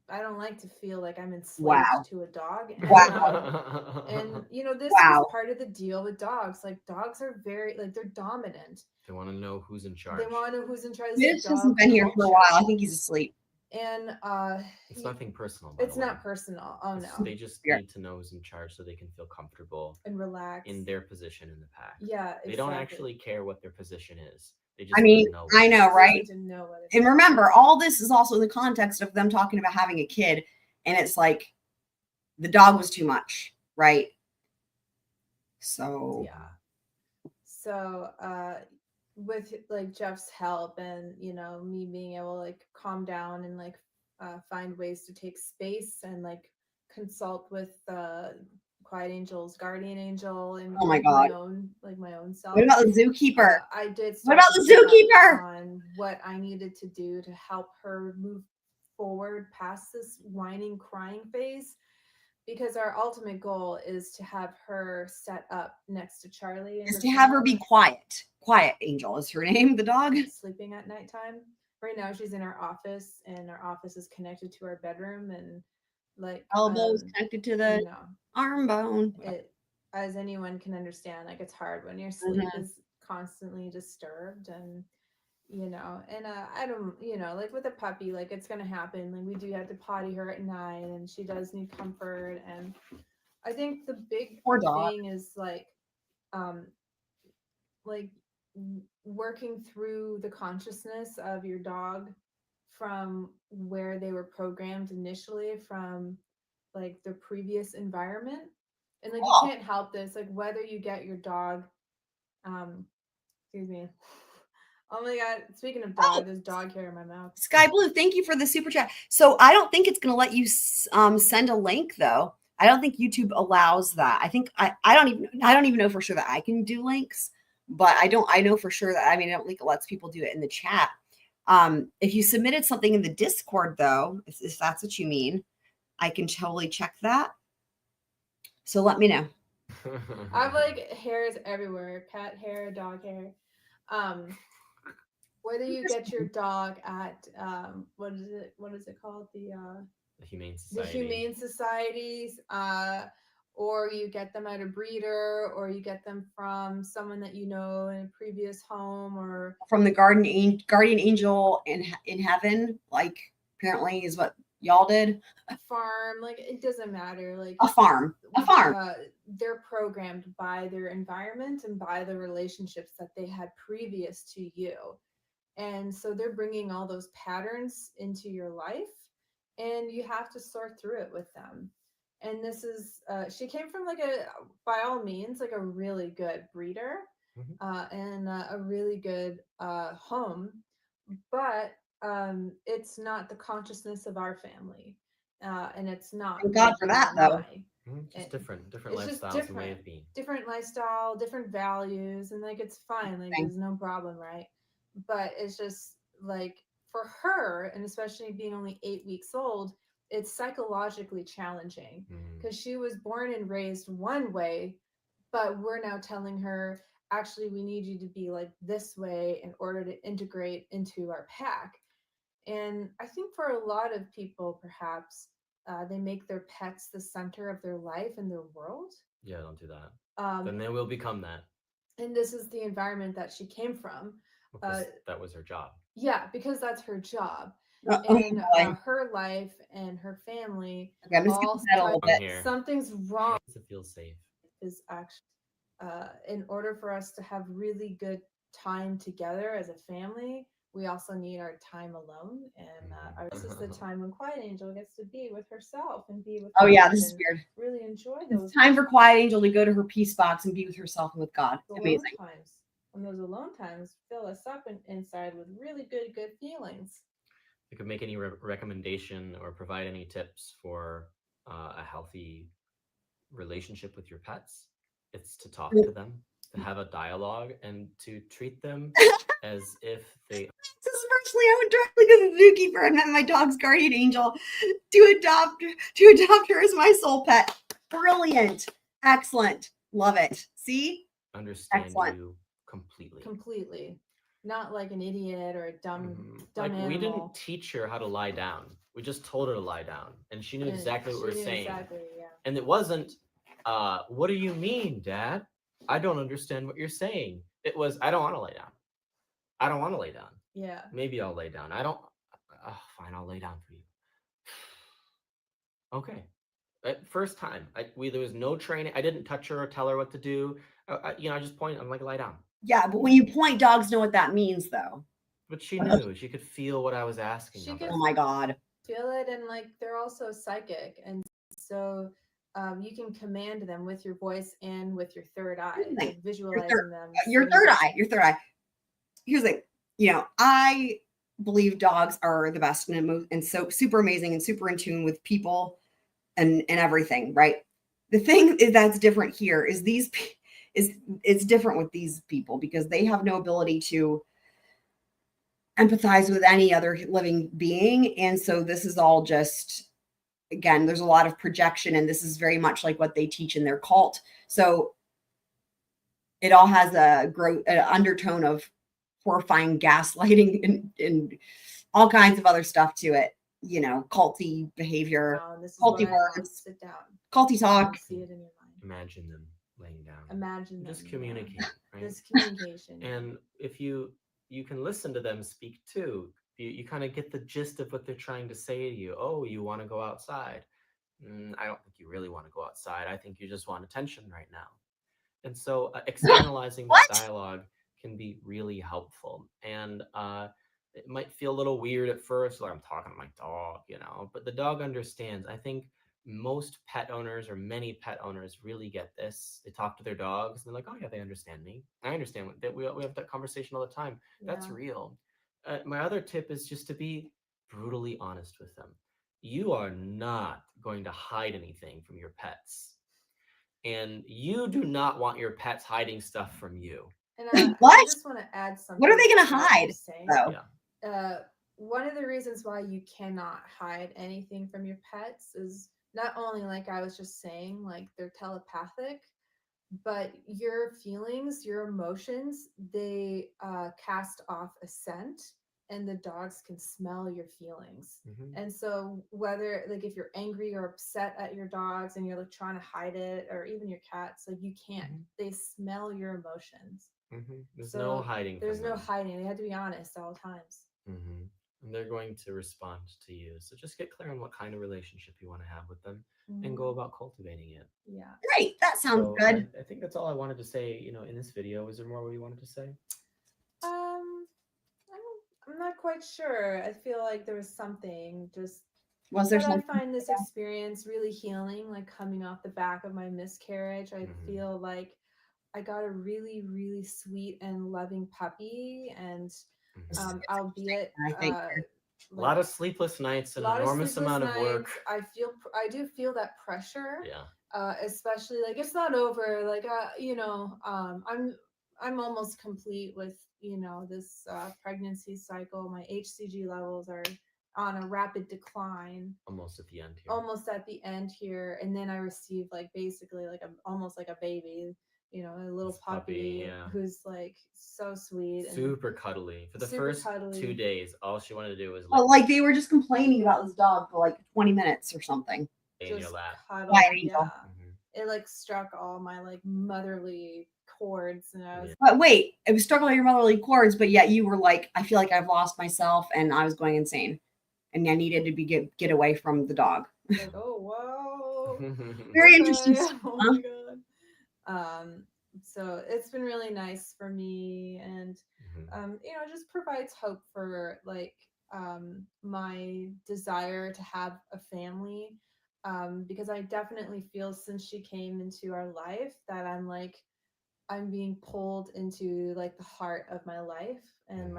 I don't like to feel like I'm enslaved to a dog. And, and you know, this is part of the deal with dogs. Like dogs are very like they're dominant. They want to know who's in charge. They want to know who's in charge. Mitch hasn't been here for a while. I think he's asleep. And It's nothing personal. By it's the way. not personal. Oh no. They just Yeah. need to know who's in charge so they can feel comfortable And relax in their position in the pack. Yeah, They don't exactly. actually care what their position is. They just I need mean, to know. I know, right? To know what it And is. remember, all this is also in the context of them talking about having a kid, and it's like the dog was too much, right? So yeah. So with like Jeff's help and me being able to like calm down and like find ways to take space and like consult with Quiet Angel's guardian angel and Oh my like, God. my own self. What about the zookeeper? I did. What about start the to pick up zookeeper? On what I needed to do to help her move forward past this whining, crying phase, because our ultimate goal is to have her set up next to Charlie. Is to have her be quiet. Quiet Angel is her name, the dog. Sleeping at nighttime. Right now, she's in our office, and our office is connected to our bedroom, and like Elbows connected to the you know, arm bone. it, as anyone can understand, like it's hard when your sleep Mhm. is constantly disturbed, and I don't, like with a puppy, like it's gonna happen. Like we do have to potty her at night, and she does need comfort. And I think the big Poor dog. thing is like working through the consciousness of your dog from where they were programmed initially from like the previous environment. And like you can't help this, like whether you get your dog excuse me. Oh my god, speaking of dog, there's dog hair in my mouth. Sky Blue, thank you for the super chat. So I don't think it's going to let you send a link though. I don't think YouTube allows that. I think I don't even know for sure that I can do links, but I know for sure that, I don't think it lets people do it in the chat. If you submitted something in the Discord though, if that's what you mean, I can totally check that. So let me know. I have like hairs everywhere, pet hair, dog hair. Whether you get your dog at what is it called, the Humane Society. The humane societies, or you get them at a breeder, or you get them from someone that you know in a previous home, or From the guardian angel in heaven, like apparently is what y'all did. a farm, like it doesn't matter, like A farm. They're programmed by their environment and by the relationships that they had previous to you, and so they're bringing all those patterns into your life, and you have to sort through it with them. And this is she came from like by all means like a really good breeder, and a really good home, but it's not the consciousness of our family, and it's not Thank God for that, though. Just different it's just lifestyles and way of being. different lifestyle, different values, and like it's fine, like there's no problem, right? But it's just like for her, and especially being only 8 weeks old, it's psychologically challenging because she was born and raised one way, but we're now telling her, actually, we need you to be like this way in order to integrate into our pack. And I think for a lot of people, perhaps they make their pets the center of their life and their world. Yeah, don't do that. Then they will become that. And this is the environment that she came from. Because that was her job. Yeah, because that's her job. Oh, And boy. her life and her family. Okay, I'm just all gonna that a little bit. Here. Something's wrong. To feel safe. Is actually in order for us to have really good time together as a family, we also need our time alone, and this is the time when Quiet Angel gets to be with herself and be with Oh yeah, God this is and weird. really enjoy those It's time for Quiet Angel to go to her peace box and be with herself and with God. alone Amazing. times. And those alone times fill us up inside with really good feelings. If you could make any recommendation or provide any tips for a healthy relationship with your pets, it's to talk to them, to have a dialogue, and to treat them as if they. This is personally, I went directly to the zookeeper and met my dog's guardian angel to adopt her as my soul pet. Brilliant, excellent, love it. See, understand excellent. You completely. Completely, not like an idiot or a dumb animal. We didn't teach her how to lie down. We just told her to lie down, and she knew exactly what we were saying. Exactly, yeah. And it wasn't, what do you mean, Dad? I don't understand what you're saying. It was, I don't want to lay down. I don't want to lay down. Yeah. Maybe I'll lay down. Oh, fine, I'll lay down for you. Okay. First time, there was no training. I didn't touch her or tell her what to do. I just point. I'm like, lie down. Yeah, but when you point, dogs know what that means, though. But she knew. She could feel what I was asking She of could her. Oh my God. feel it, and like they're also psychic, and so you can command them with your voice and with your third eye, like visualizing them. Your third eye. Here's the thing, I believe dogs are the best and so super amazing and super in tune with people and everything, right? The thing that's different here is it's different with these people because they have no ability to empathize with any other living being. And so this is all just, again, there's a lot of projection, and this is very much like what they teach in their cult. So it all has an undertone of horrifying gaslighting and all kinds of other stuff to it, culty behavior, culty words, Sit down. culty talk. See it in your mind. Imagine them laying down. Imagine Just them, communicate. Right? Just communication. And if you can listen to them speak too, you kind of get the gist of what they're trying to say to you. Oh, you want to go outside? I don't think you really want to go outside. I think you just want attention right now. And so externalizing that dialogue can be really helpful. And it might feel a little weird at first, like I'm talking to my dog, but the dog understands. I think most pet owners or many pet owners really get this. They talk to their dogs and they're like, oh yeah, they understand me. I understand that we have that conversation all the time. That's Yeah. real. My other tip is just to be brutally honest with them. You are not going to hide anything from your pets. And you do not want your pets hiding stuff from you. And I just want to add something. What are they going to what hide? you're saying. Though? One of the reasons why you cannot hide anything from your pets is not only, like I was just saying, like they're telepathic, but your feelings, your emotions, they cast off a scent, and the dogs can smell your feelings. And so whether like if you're angry or upset at your dogs and you're like trying to hide it, or even your cats, like you can't. They smell your emotions. There's So no hiding. There's from no them. hiding. They have to be honest at all times. And they're going to respond to you. So just get clear on what kind of relationship you want to have with them and go about cultivating it. Yeah. Great. That sounds So good. I think that's all I wanted to say, in this video. Is there more you wanted to say? I'm not quite sure. I feel like there was something just. Was there but something? I find this experience really healing, like coming off the back of my miscarriage. I feel like I got a really, really sweet and loving puppy, and albeit A lot of sleepless nights and an enormous amount of work. I do feel that pressure. Yeah. Especially like it's not over. Like I'm almost complete with this pregnancy cycle. My HCG levels are on a rapid decline. Almost at the end here. Almost at the end here, and then I received like basically like almost like a baby. A little puppy who's like so sweet and super cuddly. For the first 2 days, all she wanted to do was Like they were just complaining about this dog for like 20 minutes or something. lay in your lap. cuddle. White angel. It like struck all my like motherly chords, and I was But wait, it was struggling your motherly chords, but yet you were like, I feel like I've lost myself and I was going insane. And I needed to get away from the dog. like, oh whoa. Very interesting Okay. stuff, Oh huh? my god. So it's been really nice for me, and just provides hope for like my desire to have a family, because I definitely feel since she came into our life that I'm being pulled into like the heart of my life, and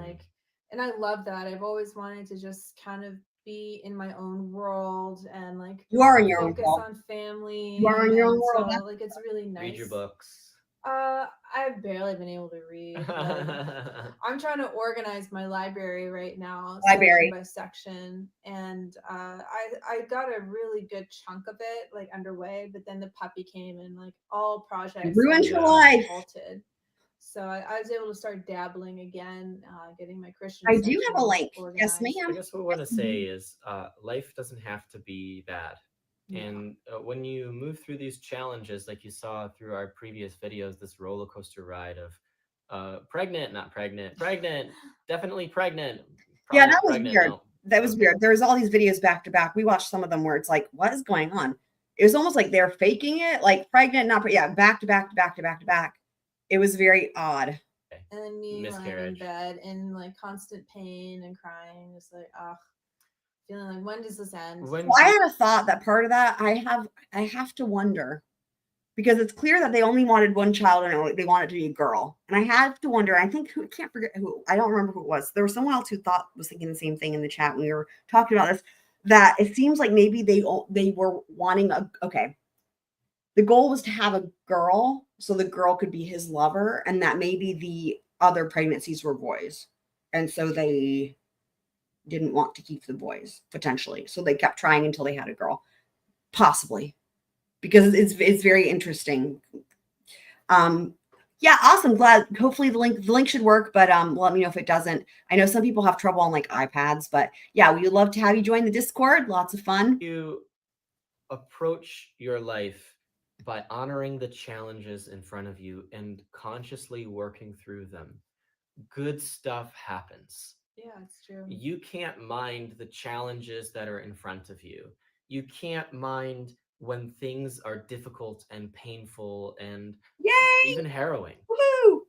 and I love that. I've always wanted to just kind of be in my own world and like You are in your own focus world. on family. You are in your own and world. So, like it's really nice. Read your books. I've barely been able to read. I'm trying to organize my library right now, Library. section by section, and I got a really good chunk of it like underway, but then the puppy came and like all projects Ruined like, your life. halted. So I was able to start dabbling again, getting my Christian. I do have a sections link. Yes, organized. ma'am. I guess what I want to say is life doesn't have to be bad. And when you move through these challenges, like you saw through our previous videos, this roller coaster ride of pregnant, not pregnant, pregnant, definitely pregnant. Yeah, probably that was pregnant, weird. no. That was weird. There was all these videos back to back. We watched some of them where it's like, what is going on? It was almost like they're faking it, like pregnant, not, yeah, back to back to back to back to back. It was very odd. And then me lying in Miscarriage. bed in like constant pain and crying, just like, feeling like, when does this end? Well, I had a thought that part of that I have to wonder, because it's clear that they only wanted one child and they want it to be a girl. And I have to wonder, I think, can't forget who, I don't remember who it was. There was someone else who was thinking the same thing in the chat when we were talking about this, that it seems like maybe they were wanting the goal was to have a girl so the girl could be his lover, and that maybe the other pregnancies were boys. And so they didn't want to keep the boys, potentially. So they kept trying until they had a girl, possibly, because it's very interesting. Yeah, awesome. Glad. Hopefully the link should work, but let me know if it doesn't. I know some people have trouble on like iPads, but yeah, we would love to have you join the Discord. Lots of fun. You approach your life by honoring the challenges in front of you and consciously working through them. Good stuff happens. Yeah, it's true. You can't mind the challenges that are in front of you. You can't mind when things are difficult and painful and even harrowing. Woo!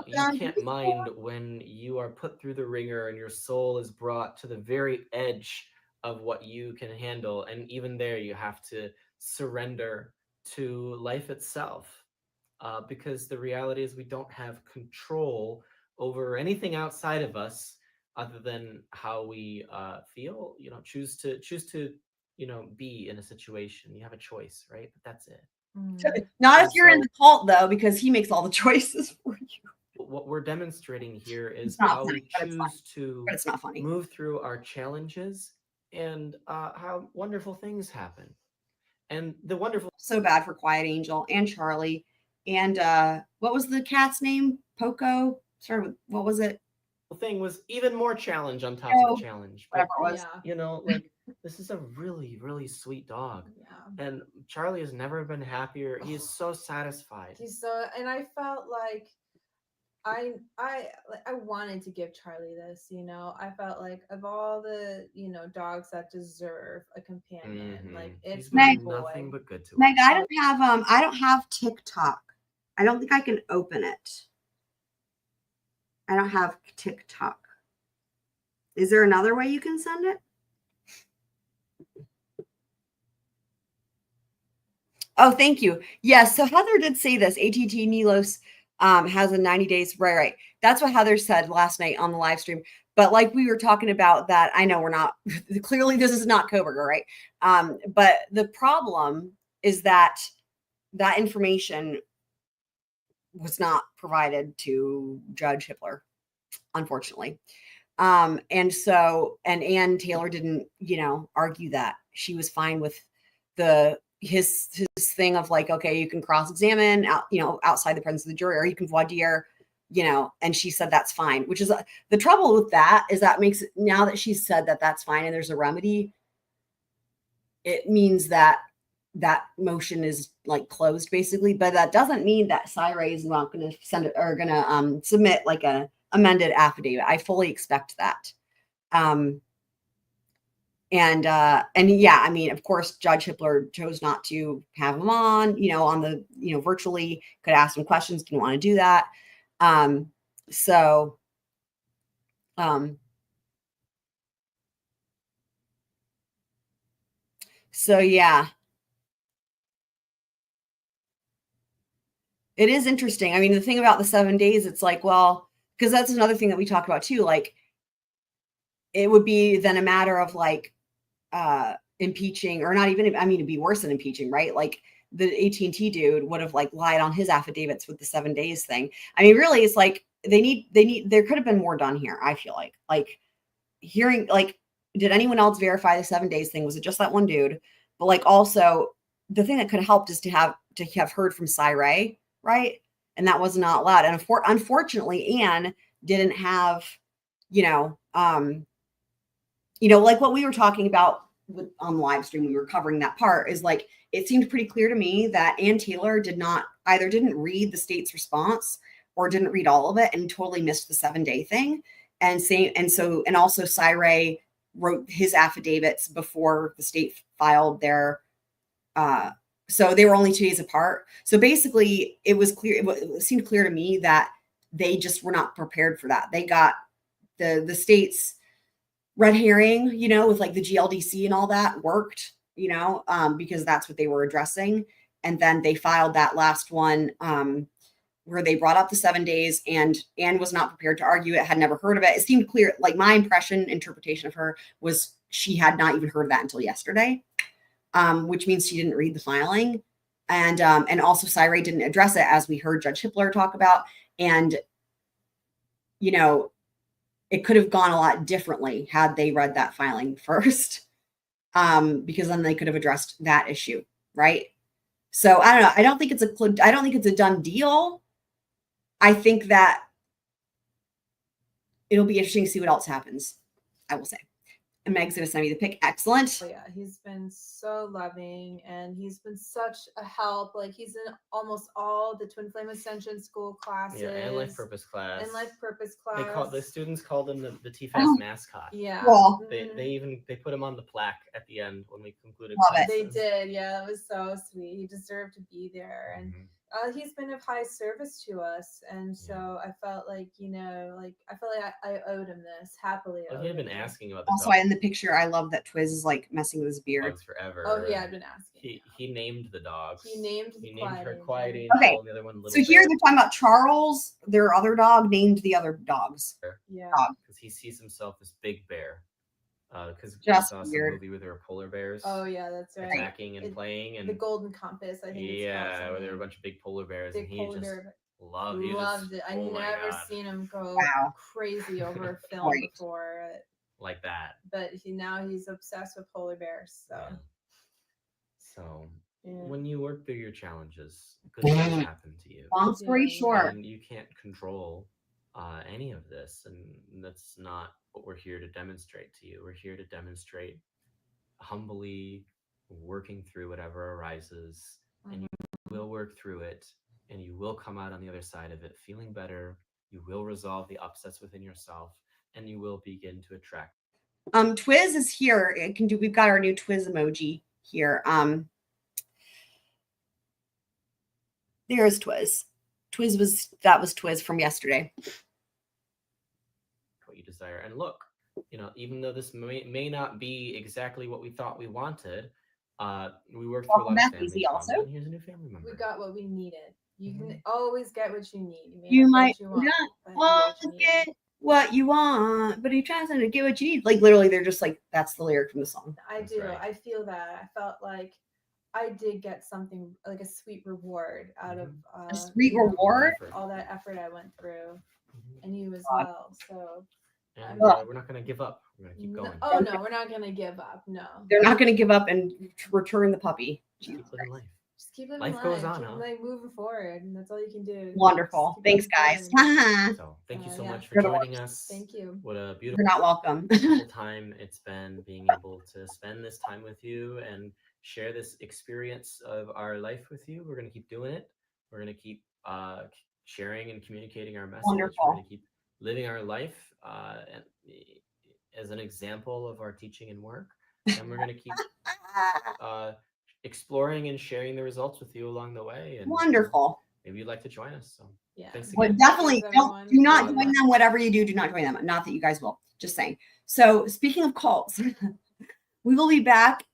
You can't mind when you are put through the ringer and your soul is brought to the very edge of what you can handle. And even there, you have to surrender to life itself, because the reality is we don't have control over anything outside of us other than how we feel, choose to be in a situation. You have a choice, right? But that's it. Not if you're in the cult, though, because he makes all the choices for you. What we're demonstrating here is not how funny, we but it's fine. choose to But it's not funny. move through our challenges and how wonderful things happen. And the wonderful. So bad for Quiet Angel and Charlie. And what was the cat's name? Poco? Sorry, what was it? The thing was even more challenge on top of challenge. Whatever it was. Like this is a really, really sweet dog. Yeah. And Charlie has never been happier. He is so satisfied. And I felt like I wanted to give Charlie this, I felt like of all the, dogs that deserve a companion, like it's my boy. Nothing but good to Meg, I don't have TikTok. I don't think I can open it. I don't have TikTok. Is there another way you can send it? Oh, thank you. Yes. So Heather did say this. AT&T Nilos has a 90 days. Right. That's what Heather said last night on the live stream. But like we were talking about that, I know we're not, clearly this is not Kohberger, right? But the problem is that that information was not provided to Judge Hippler, unfortunately. And Ann Taylor didn't, argue that. She was fine with his thing of like, okay, you can cross-examine out, outside the presence of the jury, or you can voir dire, and she said that's fine, which is the trouble with that is that makes it, now that she's said that that's fine and there's a remedy, it means that that motion is like closed basically, but that doesn't mean that Syray is not going to send it or going to submit like a amended affidavit. I fully expect that. And yeah, I mean, of course, Judge Hippler chose not to have him on, on the, virtually could ask him questions, didn't want to do that. So yeah, it is interesting. I mean, the thing about the 7 days, it's like, well, because that's another thing that we talked about too. Like, it would be then a matter of like impeaching, or not even, I mean, it'd be worse than impeaching, right? Like the AT&T dude would have like lied on his affidavits with the 7 days thing. I mean, really, it's like there could have been more done here. I feel like hearing, like, did anyone else verify the 7 days thing? Was it just that one dude? But like, also the thing that could have helped is to have heard from Syray, right? And that was not allowed. And unfortunately, Anne didn't have, like what we were talking about on the live stream, we were covering that part, is like, it seemed pretty clear to me that Ann Taylor didn't read the state's response or didn't read all of it and totally missed the 7 day thing. And also Syray wrote his affidavits before the state filed their, so they were only 2 days apart. So basically it was clear, it seemed clear to me that they just were not prepared for that. They got the state's red herring, you know, with like the GLDC and all that worked, you know, because that's what they were addressing. And then they filed that last one, where they brought up the 7 days, and Anne was not prepared to argue it, had never heard of it. It seemed clear, like my interpretation of her was she had not even heard of that until yesterday, which means she didn't read the filing. And also Cyray didn't address it, as we heard Judge Hippler talk about. And, you know, it could have gone a lot differently had they read that filing first, because then they could have addressed that issue, right? So I don't know. I don't think it's a done deal. I think that it'll be interesting to see what else happens, I will say. And Meg's going to send me the pic. Excellent. Oh, yeah, he's been so loving, and he's been such a help. Like, he's in almost all the Twin Flame Ascension school classes. Yeah, and life purpose class. And life purpose class. The students called him the TFAS mascot. Yeah. Well, they put him on the plaque at the end when we concluded. Love it. They did. Yeah, that was so sweet. He deserved to be there. And he's been of high service to us. And so I felt like, you know, like I felt like I owed him this happily. Well, he had been asking about the Also, in the picture, I love that Twiz is like messing with his beard. dogs forever. Oh, yeah, I've been asking. He named the dogs. He named her Quiet Okay, Angel, and the other one Little so here Bear. they're talking about Charles, their other dog, named the other dogs. Yeah. Because he sees himself as Big Bear. Because we Just saw some weird. movie with their polar bears. Oh, yeah, that's right. Attacking and playing, and the Golden Compass, I think. yeah, where there were a bunch of big polar bears, Big and he polar just bear. loved it. I oh my never God. seen him go Wow. crazy over a film Right. before. like that. But now he's obsessed with polar bears. So So yeah. when you work through your challenges, good things happen to you. Long story short. And you can't control any of this, and that's not what we're here to demonstrate to you. We're here to demonstrate humbly working through whatever arises, and you will work through it, and you will come out on the other side of it feeling better. You will resolve the upsets within yourself, and you will begin to attract. Twiz is here. We've got our new Twiz emoji here. There's Twiz. That was Twiz from yesterday. What you desire. And look, you know, even though this may not be exactly what we thought we wanted, we worked through a lot of family trauma, also. and here's a new family member. We got what we needed. You can always get what you need. You might not want, get what you want, but you try to get what you need. Like literally, they're just like, that's the lyric from the song. I do. Right. I feel that. I felt like I did get something like a sweet reward out of a sweet reward. All that effort I went through, and you as well. So. And we're not going to give up. We're going to keep going. Oh no, we're not going to give up. No. They're not going to give up and return the puppy. Keep living life. Just keep living life. Life goes on. keep, like moving forward, and that's all you can do. Wonderful. Thanks, guys. So thank you so much for joining us. Thank you. What a beautiful. You're not welcome. Time it's been being able to spend this time with you and share this experience of our life with you. We're going to keep doing it. We're going to keep sharing and communicating our message. Wonderful. We're going to keep living our life and as an example of our teaching and work, and we're going to keep exploring and sharing the results with you along the way. And wonderful. Maybe you'd like to join us. So yeah, thanks well, again. definitely do not join them. Whatever you do not join them. Not that you guys will. Just saying. So speaking of cults, we will be back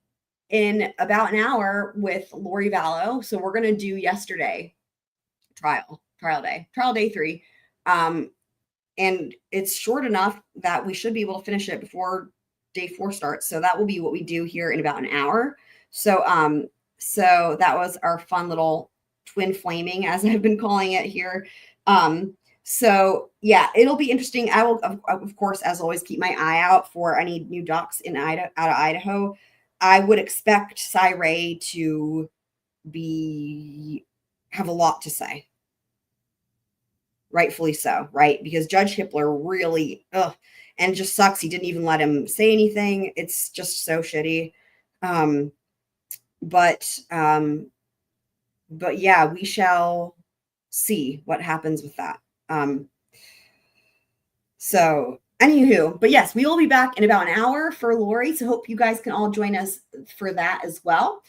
in about an hour with Lori Vallow. So we're going to do yesterday trial day 3. And it's short enough that we should be able to finish it before day 4 starts. So that will be what we do here in about an hour. So that was our fun little twin flaming, as I've been calling it here. So yeah, it'll be interesting. I will, of course, as always, keep my eye out for any new docs in out of Idaho. I would expect Cyray to have a lot to say. Rightfully so, right? Because Judge Hippler really, and it just sucks. He didn't even let him say anything. It's just so shitty. But yeah, we shall see what happens with that. So Anywho, but yes, we will be back in about an hour for Lori. So hope you guys can all join us for that as well.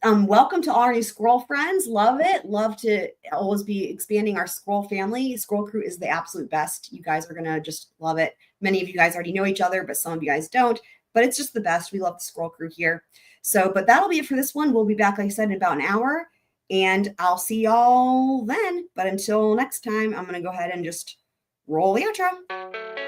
Welcome to all our new Squirrel friends. Love it. Love to always be expanding our Squirrel family. Squirrel Crew is the absolute best. You guys are going to just love it. Many of you guys already know each other, but some of you guys don't. But it's just the best. We love the Squirrel Crew here. So, but that'll be it for this one. We'll be back, like I said, in about an hour. And I'll see y'all then. But until next time, I'm going to go ahead and just roll the outro.